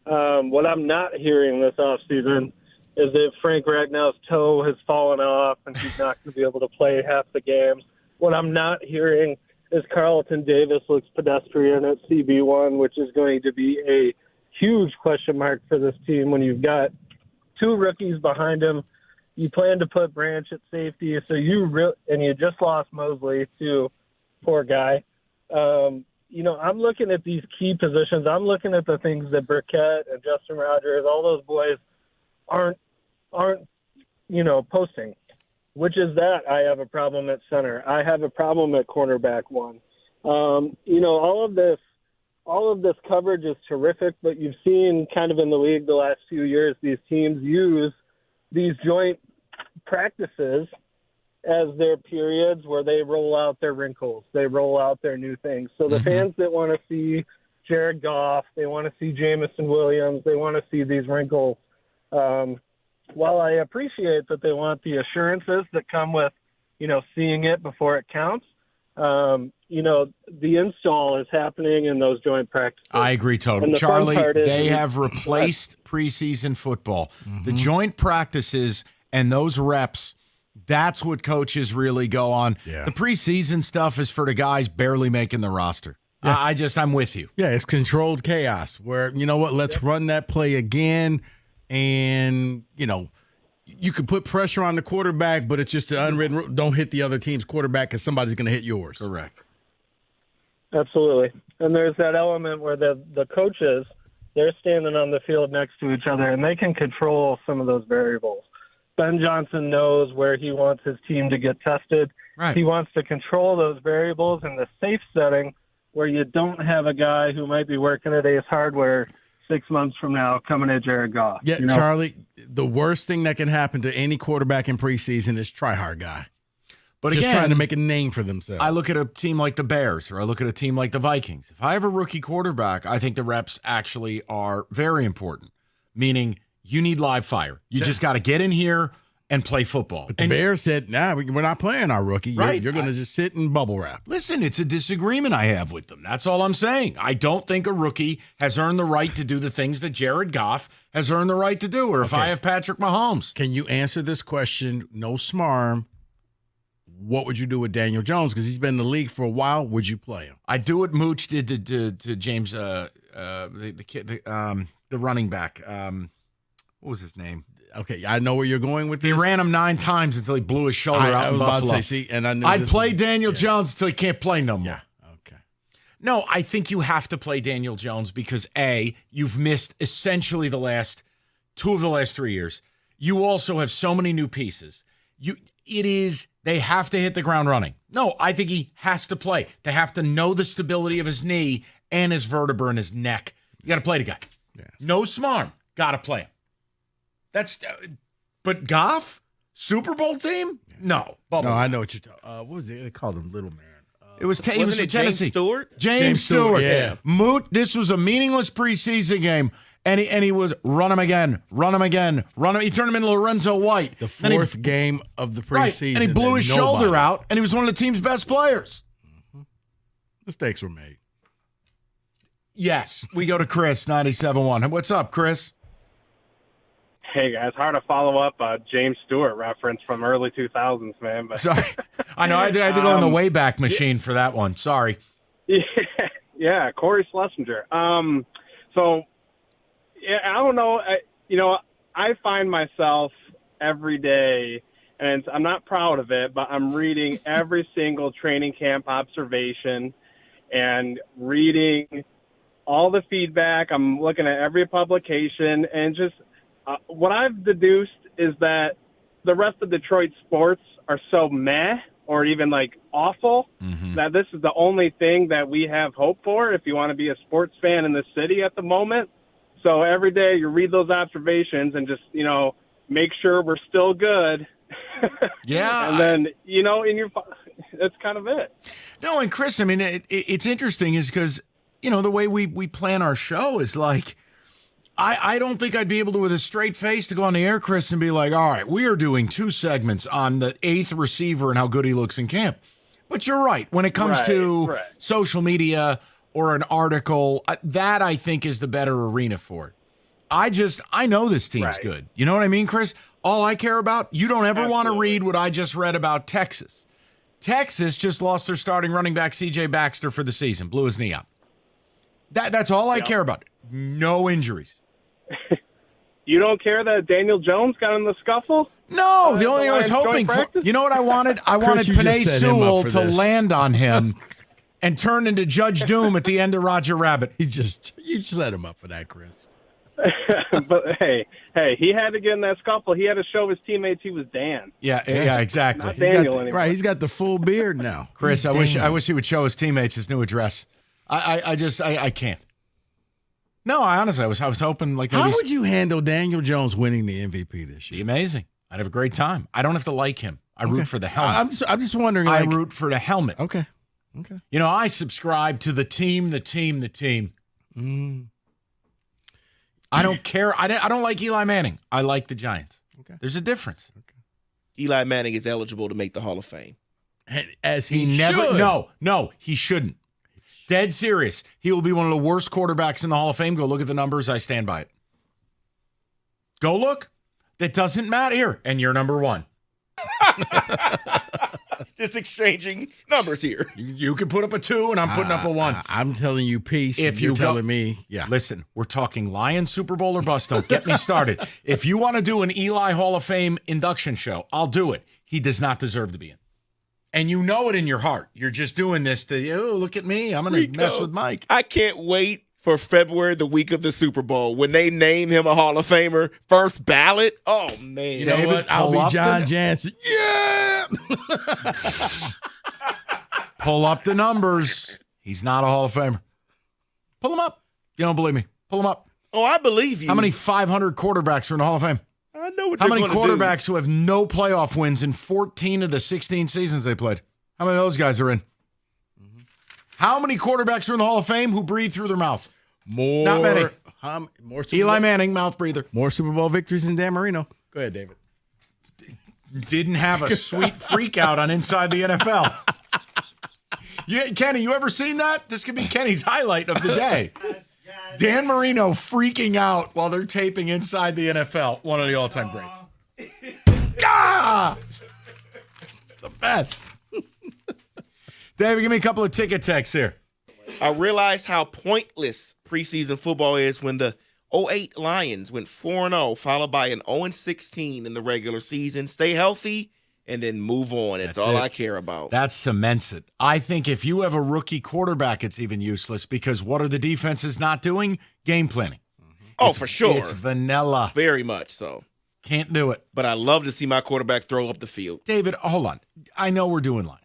What I'm not hearing this off-season is that Frank Ragnow's toe has fallen off and he's not going to be able to play half the games. What I'm not hearing is Carlton Davis looks pedestrian at CB1, which is going to be a huge question mark for this team when you've got two rookies behind him. You plan to put Branch at safety, so you just lost Mosley too, poor guy. I'm looking at these key positions. I'm looking at the things that Burkett and Justin Rogers, all those boys aren't posting. Which is that I have a problem at center. I have a problem at cornerback one. All of this coverage is terrific, but you've seen kind of in the league the last few years, these teams use these joint practices as their periods where they roll out their wrinkles. They roll out their new things. So the fans that want to see Jared Goff, they want to see Jamison Williams, they want to see these wrinkles. While I appreciate that they want the assurances that come with, seeing it before it counts, the install is happening in those joint practices. I agree totally. Charlie, they have replaced preseason football. The joint practices and those reps, that's what coaches really go on. Yeah. The preseason stuff is for the guys barely making the roster. Yeah. I'm with you. Yeah, it's controlled chaos where, let's run that play again. And, you can put pressure on the quarterback, but it's just the unwritten rule. Don't hit the other team's quarterback because somebody's going to hit yours. Correct. Absolutely. And there's that element where the coaches, they're standing on the field next to each other, and they can control some of those variables. Ben Johnson knows where he wants his team to get tested. Right. He wants to control those variables in the safe setting where you don't have a guy who might be working at Ace Hardware 6 months from now coming at Jared Goff. Yeah, Charlie, the worst thing that can happen to any quarterback in preseason is try-hard guy. But just again, trying to make a name for themselves. I look at a team like the Bears or I look at a team like the Vikings. If I have a rookie quarterback, I think the reps actually are very important, meaning you need live fire. You just got to get in here and play football. But the Bears said, we're not playing our rookie. You're going to just sit and bubble wrap. Listen, it's a disagreement I have with them. That's all I'm saying. I don't think a rookie has earned the right to do the things that Jared Goff has earned the right to do, or if I have Patrick Mahomes. Can you answer this question? No smarm. What would you do with Daniel Jones? Because he's been in the league for a while. Would you play him? I'd do what Mooch did to James, the running back. What was his name? Okay, I know where you're going with this. He ran him 9 times until he blew his shoulder out in Buffalo. I'd play Daniel Jones until he can't play no more. Yeah, okay. No, I think you have to play Daniel Jones because, A, you've missed essentially the last 2 of the last 3 years. You also have so many new pieces. They have to hit the ground running. No, I think he has to play. They have to know the stability of his knee and his vertebra in his neck. You got to play the guy. Yeah. No smarm. Got to play him. But Goff, Super Bowl team? No. No, I know what you're talking. What was it? They called him Little Man. It was from Tennessee. James Stewart? James Stewart. Yeah. Moot. This was a meaningless preseason game, and he was run him again. He turned him into Lorenzo White. The fourth game of the preseason. Right, and he blew his shoulder out, and he was one of the team's best players. Mistakes were made. Yes. We go to Chris, 97.1. What's up, Chris? Hey guys, hard to follow up a James Stewart reference from early 2000s, man. But sorry, I know I had to go in the Wayback Machine for that one. Sorry. Yeah, Corey Schlesinger. So yeah, I don't know. I find myself every day, and I'm not proud of it, but I'm reading every single training camp observation and reading all the feedback. I'm looking at every publication, and just what I've deduced is that the rest of Detroit sports are so meh or even like awful that this is the only thing that we have hope for if you want to be a sports fan in the city at the moment. So every day you read those observations and just, make sure we're still good. Yeah. And then, that's kind of it. No, and Chris, I mean, it's interesting is because, the way we plan our show is like, I don't think I'd be able to, with a straight face, to go on the air, Chris, and be like, all right, we are doing 2 segments on the 8th receiver and how good he looks in camp. But you're right. When it comes to social media or an article, that I think is the better arena for it. I know this team's good. You know what I mean, Chris? All I care about, you don't ever want to read what I just read about Texas. Texas just lost their starting running back, C.J. Baxter, for the season. Blew his knee out. That's all I care about. No injuries. You don't care that Daniel Jones got in the scuffle? No, the only thing I was hoping for, you know what I wanted? I wanted Penei Sewell to land on him and turn into Judge Doom at the end of Roger Rabbit. You set him up for that, Chris. But hey, he had to get in that scuffle. He had to show his teammates he was Dan. Yeah, exactly. Not Daniel anymore. Right, he's got the full beard now. Chris, I wish he would show his teammates his new address. I can't. No, I honestly, I was hoping like maybe. How would you handle Daniel Jones winning the MVP this year? Be amazing. I'd have a great time. I don't have to like him. I root for the helmet. I'm just wondering. I root for the helmet. Okay. I subscribe to the team. I don't care. I don't like Eli Manning. I like the Giants. Okay. There's a difference. Okay. Eli Manning is eligible to make the Hall of Fame. As he never. should. No, he shouldn't. Dead serious. He will be one of the worst quarterbacks in the Hall of Fame. Go look at the numbers. I stand by it. Go look. That doesn't matter. Here, and you're number 1. Just exchanging numbers here. You can put up a 2, and I'm putting up a 1. I'm telling you peace. If you're you telling me, Listen, we're talking Lions Super Bowl or bust. Don't get me started. If you want to do an Eli Hall of Fame induction show, I'll do it. He does not deserve to be in. And you know it in your heart. You're just doing this to, look at me. I'm going to mess with Mike. I can't wait for February, the week of the Super Bowl, when they name him a Hall of Famer, first ballot. Oh, man. You know what? I'll be John Jansen. Yeah! Pull up the numbers. He's not a Hall of Famer. Pull him up. You don't believe me. Pull him up. Oh, I believe you. How many 500 quarterbacks are in the Hall of Fame? I know what How you're many gonna quarterbacks who have no playoff wins in 14 of the 16 seasons they played? How many of those guys are in? How many quarterbacks are in the Hall of Fame who breathe through their mouth? More. Not many. More Eli Manning, mouth breather. More Super Bowl victories than Dan Marino. Go ahead, David. Didn't have a sweet freak out on Inside the NFL. Kenny, you ever seen that? This could be Kenny's highlight of the day. Dan Marino freaking out while they're taping Inside the NFL. One of the all-time greats. It's the best. David, give me a couple of ticket texts here. I realized how pointless preseason football is when the 2008 Lions went 4-0, followed by an 0-16 in the regular season. Stay healthy and then move on. That's all I care about. That cements it. I think if you have a rookie quarterback, it's even useless because what are the defenses not doing? Game planning. Oh, for sure. It's vanilla. Very much so. Can't do it. But I love to see my quarterback throw up the field. David, hold on. I know we're doing lines.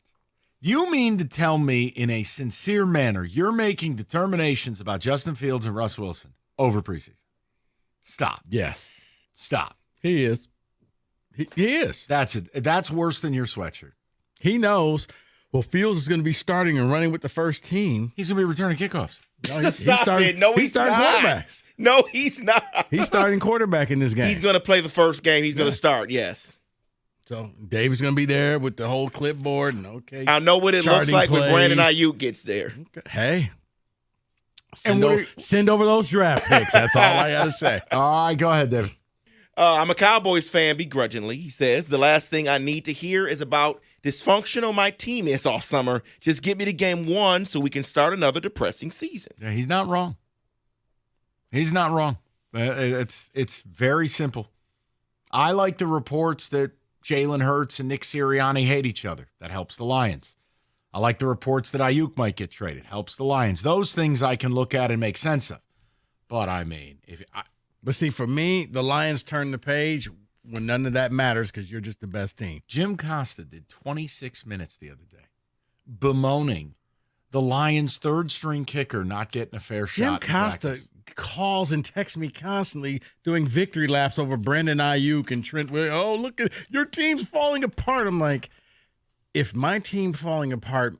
You mean to tell me in a sincere manner you're making determinations about Justin Fields and Russ Wilson over preseason? Stop. Yes. Stop. He is. He is. That's it. That's worse than your sweatshirt. He knows, Fields is going to be starting and running with the first team. He's going to be returning kickoffs. No, he's starting quarterbacks. No, he's not. He's starting quarterback in this game. He's going to play the first game. He's going to start, yes. So David's going to be there with the whole clipboard and I know what it looks like when Brandon Ayuk gets there. Okay. Hey. Send over those draft picks. That's all I got to say. All right, go ahead, David. I'm a Cowboys fan begrudgingly, he says. The last thing I need to hear is about dysfunctional my team is all summer. Just get me to game 1 so we can start another depressing season. Yeah, he's not wrong. He's not wrong. It's very simple. I like the reports that Jalen Hurts and Nick Sirianni hate each other. That helps the Lions. I like the reports that Ayuk might get traded. Helps the Lions. Those things I can look at and make sense of. But I mean, but see, for me, the Lions turn the page when none of that matters because you're just the best team. Jim Costa did 26 minutes the other day bemoaning the Lions' third-string kicker not getting a fair shot. Jim Costa calls and texts me constantly doing victory laps over Brandon Ayuk and Trent Williams. Oh, look at your team's falling apart. I'm like, if my team falling apart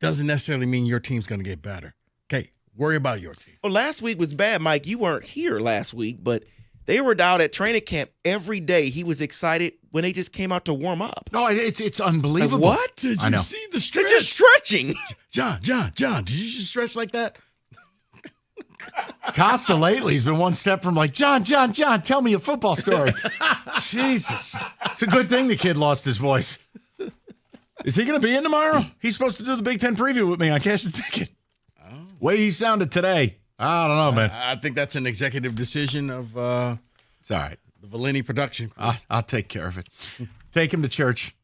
doesn't necessarily mean your team's going to get better. Okay, worry about your team. Well, last week was bad, Mike. You weren't here last week, but they were out at training camp every day. He was excited when they just came out to warm up. No, it's unbelievable. Like, what? Did you see the stretch? They're just stretching. John, did you just stretch like that? Costa lately has been one step from like, John, tell me a football story. Jesus. It's a good thing the kid lost his voice. Is he going to be in tomorrow? He's supposed to do the Big Ten preview with me. I cashed the ticket. Way he sounded today. I don't know, man. I think that's an executive decision of it's all right. The Valini production crew. I'll take care of it. Take him to church.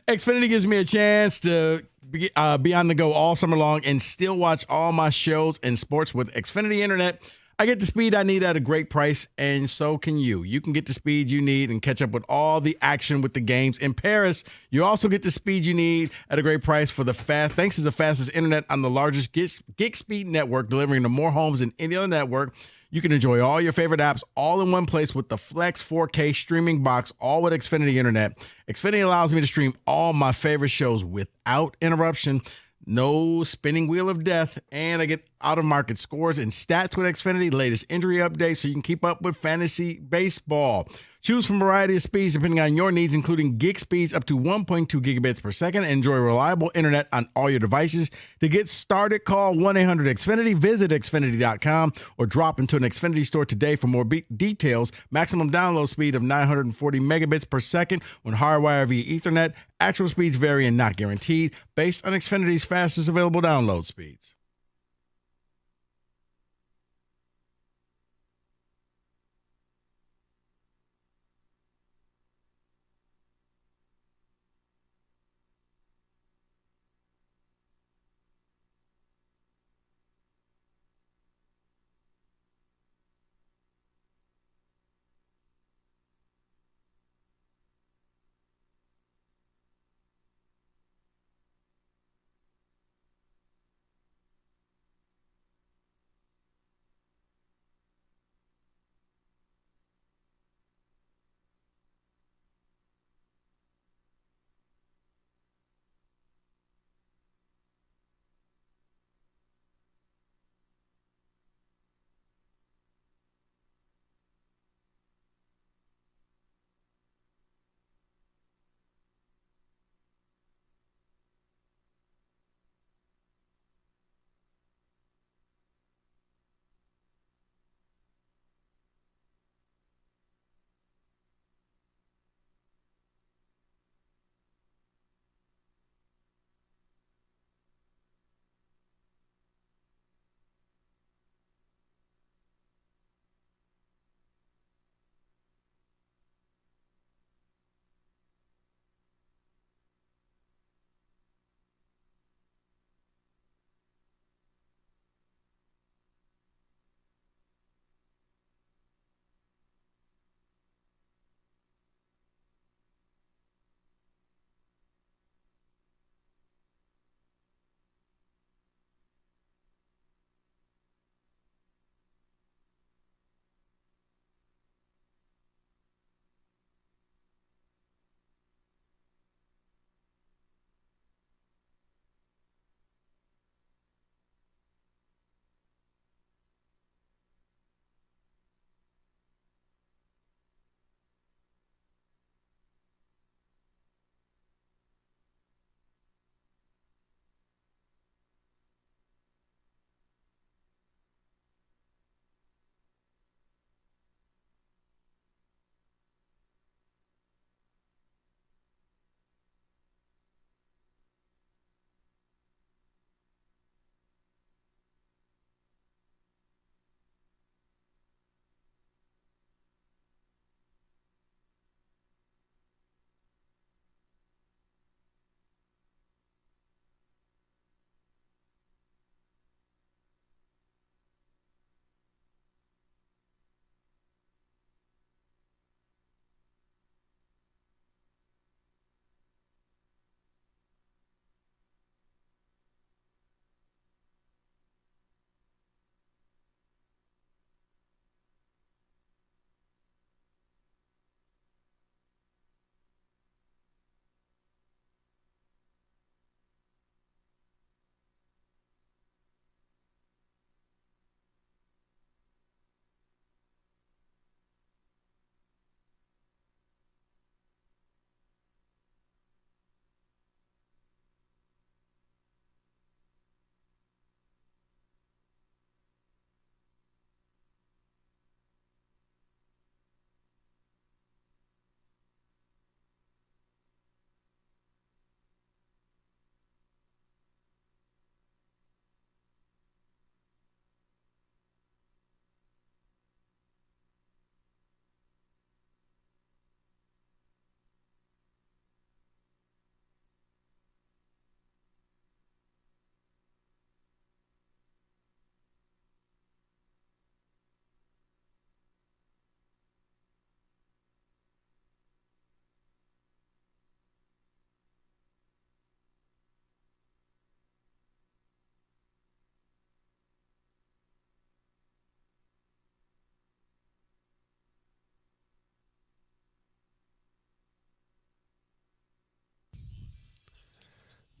Xfinity gives me a chance to be on the go all summer long and still watch all my shows and sports with Xfinity Internet. I get the speed I need at a great price, and so can you. You can get the speed you need and catch up with all the action with the games in Paris. You also get the speed you need at a great price thanks to the fastest internet on the largest gig speed network, delivering to more homes than any other network. You can enjoy all your favorite apps all in one place with the Flex 4K streaming box, all with Xfinity Internet. Xfinity allows me to stream all my favorite shows without interruption. No spinning wheel of death, and I get out-of-market scores and stats with Xfinity, latest injury updates, so you can keep up with fantasy baseball. Choose from a variety of speeds depending on your needs, including gig speeds up to 1.2 gigabits per second. Enjoy reliable internet on all your devices. To get started, call 1-800-XFINITY, visit Xfinity.com, or drop into an Xfinity store today for more details. Maximum download speed of 940 megabits per second when hardwired via Ethernet. Actual speeds vary and not guaranteed, based on Xfinity's fastest available download speeds.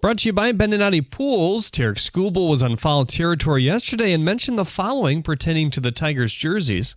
Brought to you by Beninati Pools. Tarek Skubal was on foul territory yesterday and mentioned the following pertaining to the Tigers jerseys.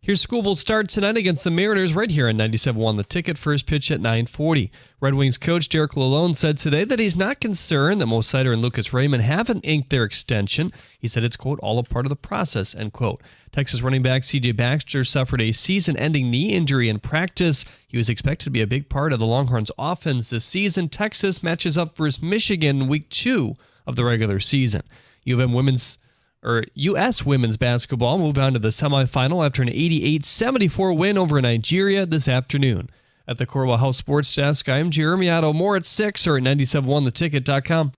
Here's Scooble's start tonight against the Mariners right here on 97.1 The Ticket. First pitch at 9:40. Red Wings coach Derek Lalonde said today that he's not concerned that Mo Sider and Lucas Raymond haven't inked their extension. He said it's, quote, all a part of the process, end quote. Texas running back C.J. Baxter suffered a season-ending knee injury in practice. He was expected to be a big part of the Longhorns' offense this season. Texas matches up versus Michigan in Week 2 of the regular season. U.S. women's basketball moved on to the semifinal after an 88-74 win over Nigeria this afternoon. At the Corwell House Sports Desk, I'm Jeremy Otto. More at 6 or at 971theticket.com.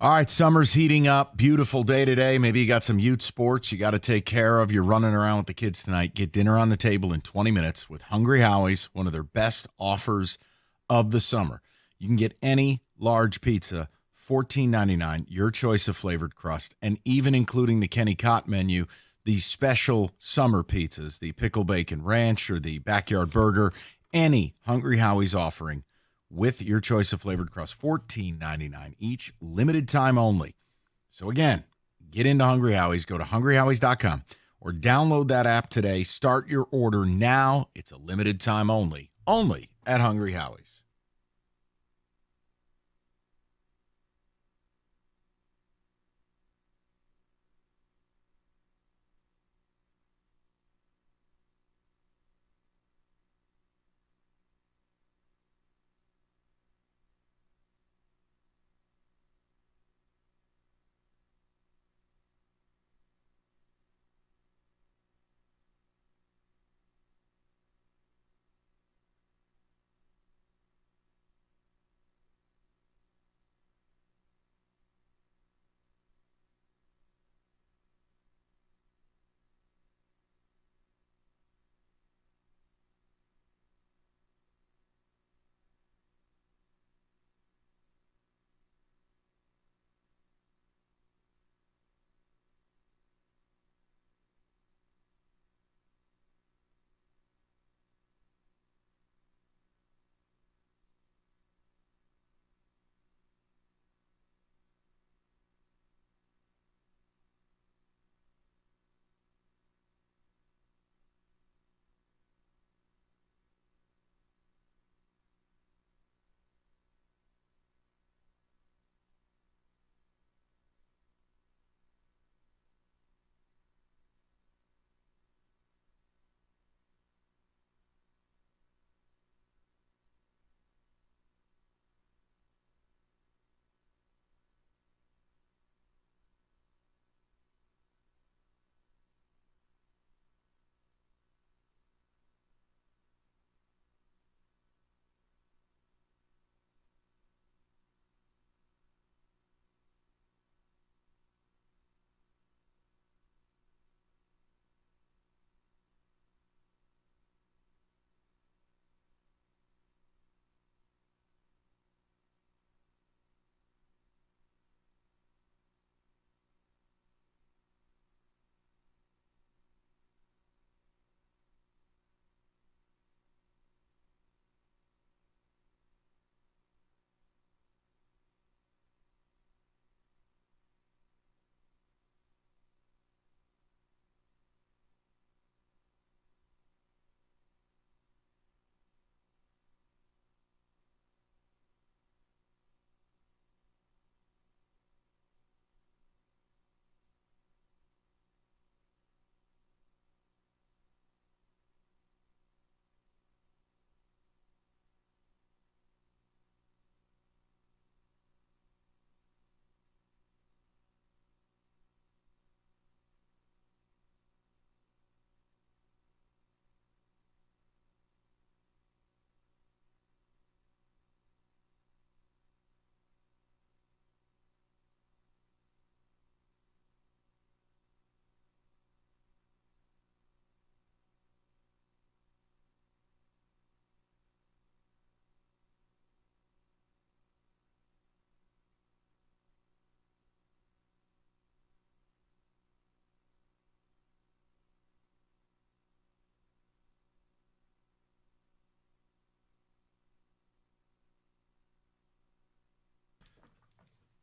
All right, summer's heating up. Beautiful day today. Maybe you got some youth sports you got to take care of. You're running around with the kids tonight. Get dinner on the table in 20 minutes with Hungry Howie's, one of their best offers of the summer. You can get any large pizza, $14.99, your choice of flavored crust, and even including the Kenny Cott menu, these special summer pizzas, the pickle bacon ranch or the backyard burger, any Hungry Howie's offering with your choice of flavored crust, $14.99 each, limited time only. So again, get into Hungry Howie's. Go to hungryhowies.com or download that app today. Start your order now. It's a limited time only at Hungry Howie's.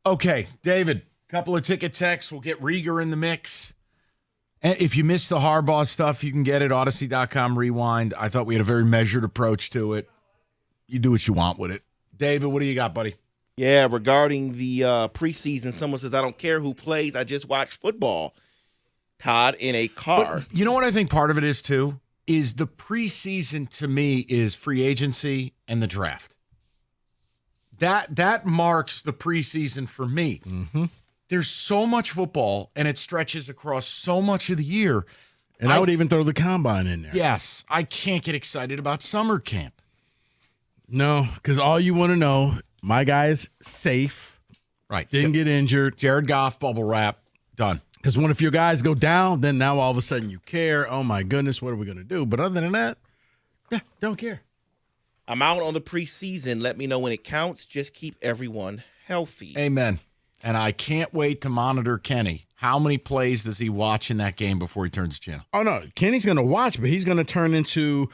Okay, David, couple of ticket texts. We'll get Rieger in the mix. And if you missed the Harbaugh stuff, you can get it, Odyssey.com rewind. I thought we had a very measured approach to it. You do what you want with it. David, what do you got, buddy? Yeah, regarding the preseason, someone says, I don't care who plays, I just watch football. Todd, in a car. But you know what I think part of it is, too? Is the preseason, to me, is free agency and the draft. That marks the preseason for me. Mm-hmm. There's so much football, and it stretches across so much of the year. And I would even throw the combine in there. Yes, I can't get excited about summer camp. No, because all you want to know, my guy's safe. Right. Didn't get injured. Jared Goff, bubble wrap, done. Because one, if your guys go down, then now all of a sudden you care. Oh, my goodness, what are we going to do? But other than that, yeah, don't care. I'm out on the preseason. Let me know when it counts. Just keep everyone healthy. Amen. And I can't wait to monitor Kenny. How many plays does he watch in that game before he turns the channel? Oh, no. Kenny's going to watch, but he's going to turn into,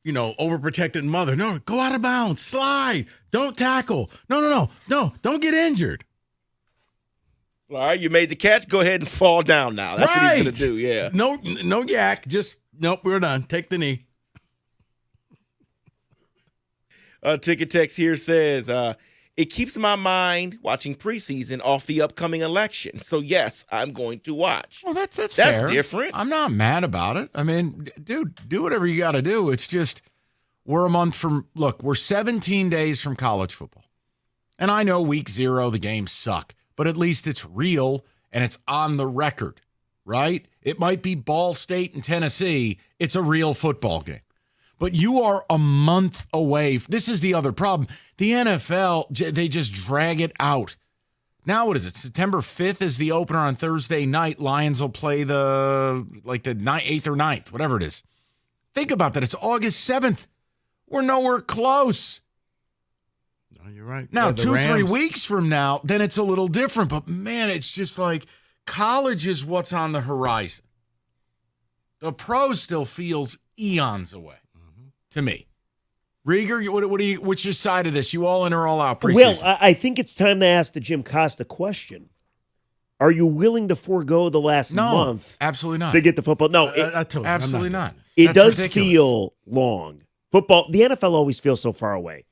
overprotected mother. No, go out of bounds. Slide. Don't tackle. No. Don't get injured. All right, you made the catch. Go ahead and fall down now. That's what he's going to do, yeah. No yak. Just, nope, we're done. Take the knee. Ticket Text here says, it keeps my mind watching preseason off the upcoming election. So, yes, I'm going to watch. Well, that's fair. Different. I'm not mad about it. I mean, dude, do whatever you got to do. It's just we're a month from – look, we're 17 days from college football. And I know week 0, the games suck. But at least it's real and it's on the record, right? It might be Ball State and Tennessee. It's a real football game. But you are a month away. This is the other problem. The NFL, they just drag it out. Now, what is it? September 5th is the opener on Thursday night. Lions will play the 8th or 9th, whatever it is. Think about that. It's August 7th. We're nowhere close. No, you're right. Now, Yeah, 2-3 weeks from now, then it's a little different. But, man, it's just like college is what's on the horizon. The pro still feels eons away. To me. Rieger, what's your side of this? You all in or all out preseason? Well, I think it's time to ask the Jim Costa question. Are you willing to forego the last month? Absolutely not. To get the football? No, absolutely not. It does feel long. Football, the NFL always feels so far away.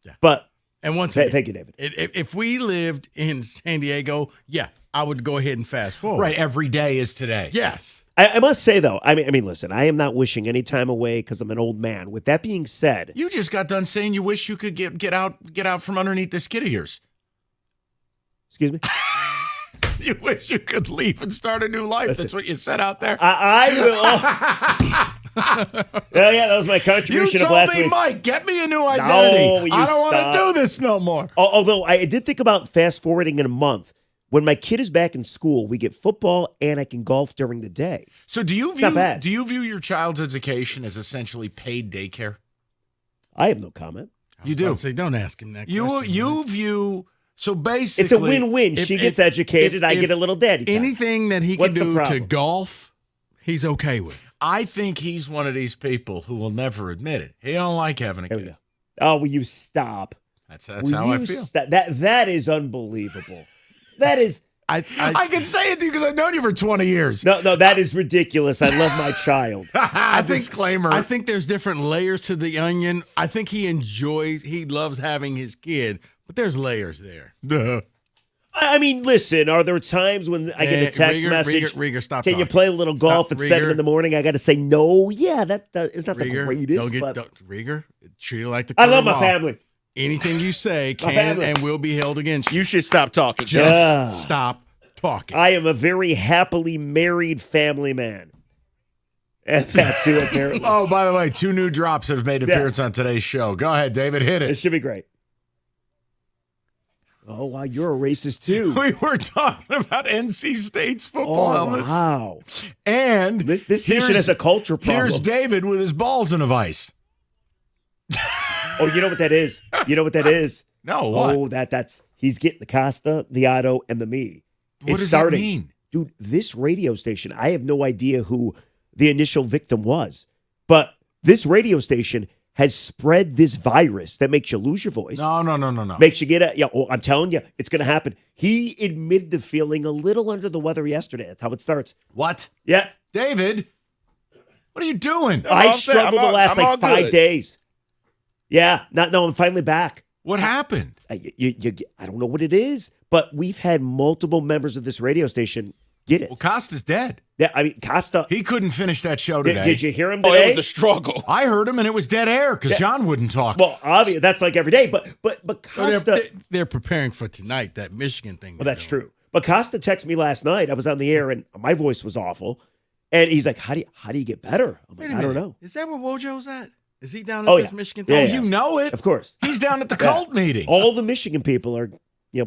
Yeah. But and once again, thank you, David. If we lived in San Diego, yeah, I would go ahead and fast forward. Right, every day is today. Yes. I must say, though, I mean, listen, I am not wishing any time away because I'm an old man. With that being said, you just got done saying you wish you could get out from underneath this skid of yours. Excuse me? You wish you could leave and start a new life. Listen, that's what you said out there. I will. Yeah, that was my contribution of last week. You told me, Mike, get me a new identity. No, I don't want to do this no more. Although I did think about fast forwarding in a month. When my kid is back in school, we get football and I can golf during the day. So do you view your child's education as essentially paid daycare? I have no comment. You do. Say, don't ask him that question. You view so basically it's a win-win. She gets educated, I get a little daddy time. Anything that he can do to golf, he's okay with. I think he's one of these people who will never admit it. He don't like having a kid. Oh, will you stop? That's how I feel. That is unbelievable. That is. I can say it to you because I've known you for 20 years. No, that is ridiculous. I love my child. Disclaimer. I think there's different layers to the onion. I think he loves having his kid, but there's layers there. Duh. I mean, listen, are there times when I get a text message? Rieger, stop Can talking. you play a little golf at 7 in the morning? I got to say, no, yeah, that is not Rieger, the greatest. Rieger, treat it like the I love my family. Anything you say can and will be held against you. You should stop talking. Just stop talking. I am a very happily married family man. And that too, apparently. Oh, by the way, 2 new drops that have made an appearance on today's show. Go ahead, David, hit it. It should be great. Oh, wow, you're a racist too. We were talking about NC State's football helmets. Wow. And this nation has a culture problem. Here's David with his balls in a vice. Oh, you know what that is? No, what? Oh, that's he's getting the Costa, the Otto, and the me. What does that mean? Dude, this radio station, I have no idea who the initial victim was, but this radio station has spread this virus that makes you lose your voice. No. Makes you I'm telling you, it's going to happen. He admitted to feeling a little under the weather yesterday. That's how it starts. What? Yeah. David, what are you doing? I struggled the last 5 days. Yeah. I'm finally back. What happened? I don't know what it is, but we've had multiple members of this radio station get it. Well, Costa's dead. Yeah, I mean, Costa. He couldn't finish that show today. Did you hear him today? It was a struggle. I heard him, and it was dead air because John wouldn't talk. Well, obviously, that's like every day, but Costa. They're preparing for tonight, that Michigan thing. Well, that's true. But Costa texted me last night. I was on the air, and my voice was awful. And he's like, how do you get better? I'm like, I don't know. Is that where Wojo's at? Is he down at this Michigan thing? You know it. Of course. He's down at the cult meeting. All the Michigan people are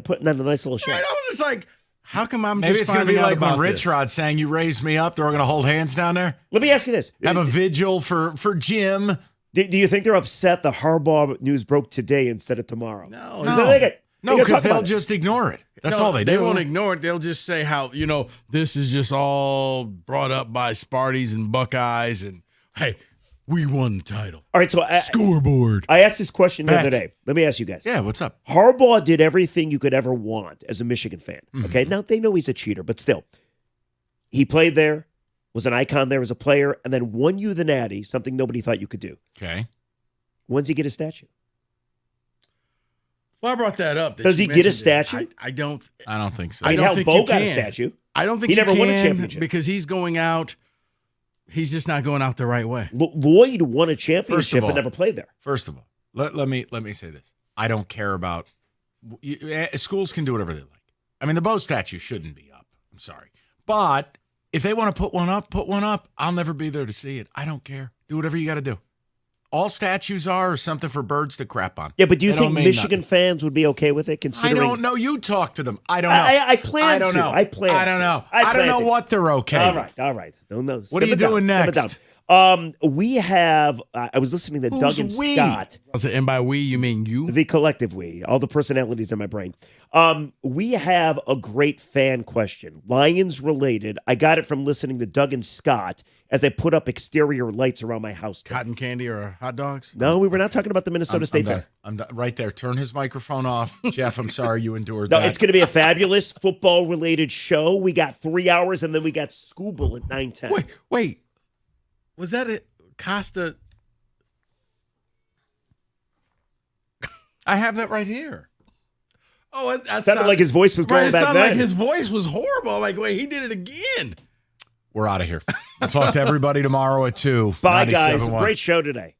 putting on a nice little show. Right, I was just like, how come I'm Maybe just it's going to finding be out like about when Rich this? Rod sang, "You raised me up." They're all going to hold hands down there. Let me ask you this: Have a vigil for Jim. Do you think they're upset the Harbaugh news broke today instead of tomorrow? No, because they'll just ignore it. That's all they do. They won't ignore it. They'll just say how, this is just all brought up by Sparties and Buckeyes, and hey, we won the title. All right, so scoreboard. I asked this question the other day. Let me ask you guys. Yeah, what's up? Harbaugh did everything you could ever want as a Michigan fan. Okay, now they know he's a cheater, but still, he played there, was an icon there as a player, and then won you the Natty, something nobody thought you could do. Okay. When's he get a statue? Well, I brought that up. Does he get a statue? I don't think so. I mean, hell, Bo got a statue. I don't think he never won a championship because he's going out. He's just not going out the right way. Lloyd won a championship but never played there. First of all, let me say this. I don't care about schools can do whatever they like. I mean, the Bo statue shouldn't be up. I'm sorry, but if they want to put one up, put one up. I'll never be there to see it. I don't care. Do whatever you got to do. All statues are something for birds to crap on. Yeah, but do you They think don't mean Michigan nothing. fans would be okay with it? Considering I don't know. You talk to them. I don't know. I plan I don't to. know. I plan. I don't to. know. I don't know what they're okay. All right. Don't know. What are you doing next? We have. I was listening to Doug and we? Scott. And by we, you mean you? The collective we. All the personalities in my brain. We have a great fan question, Lions related. I got it from listening to Doug and Scott as I put up exterior lights around my house. Cotton candy or hot dogs? No, we were not talking about the Minnesota State Fair. I'm done. Right there. Turn his microphone off. Jeff, I'm sorry you endured No, that. it's going to be a fabulous football-related show. We got 3 hours, and then we got Scooble at 9:10. Wait. Was that it? Costa? I have that right here. Oh, that sounded like his voice was going it back sounded then. like his voice was horrible. Like, wait, he did it again. We're out of here. I'll talk to everybody tomorrow at 2. Bye, guys. 97.1. Great show today.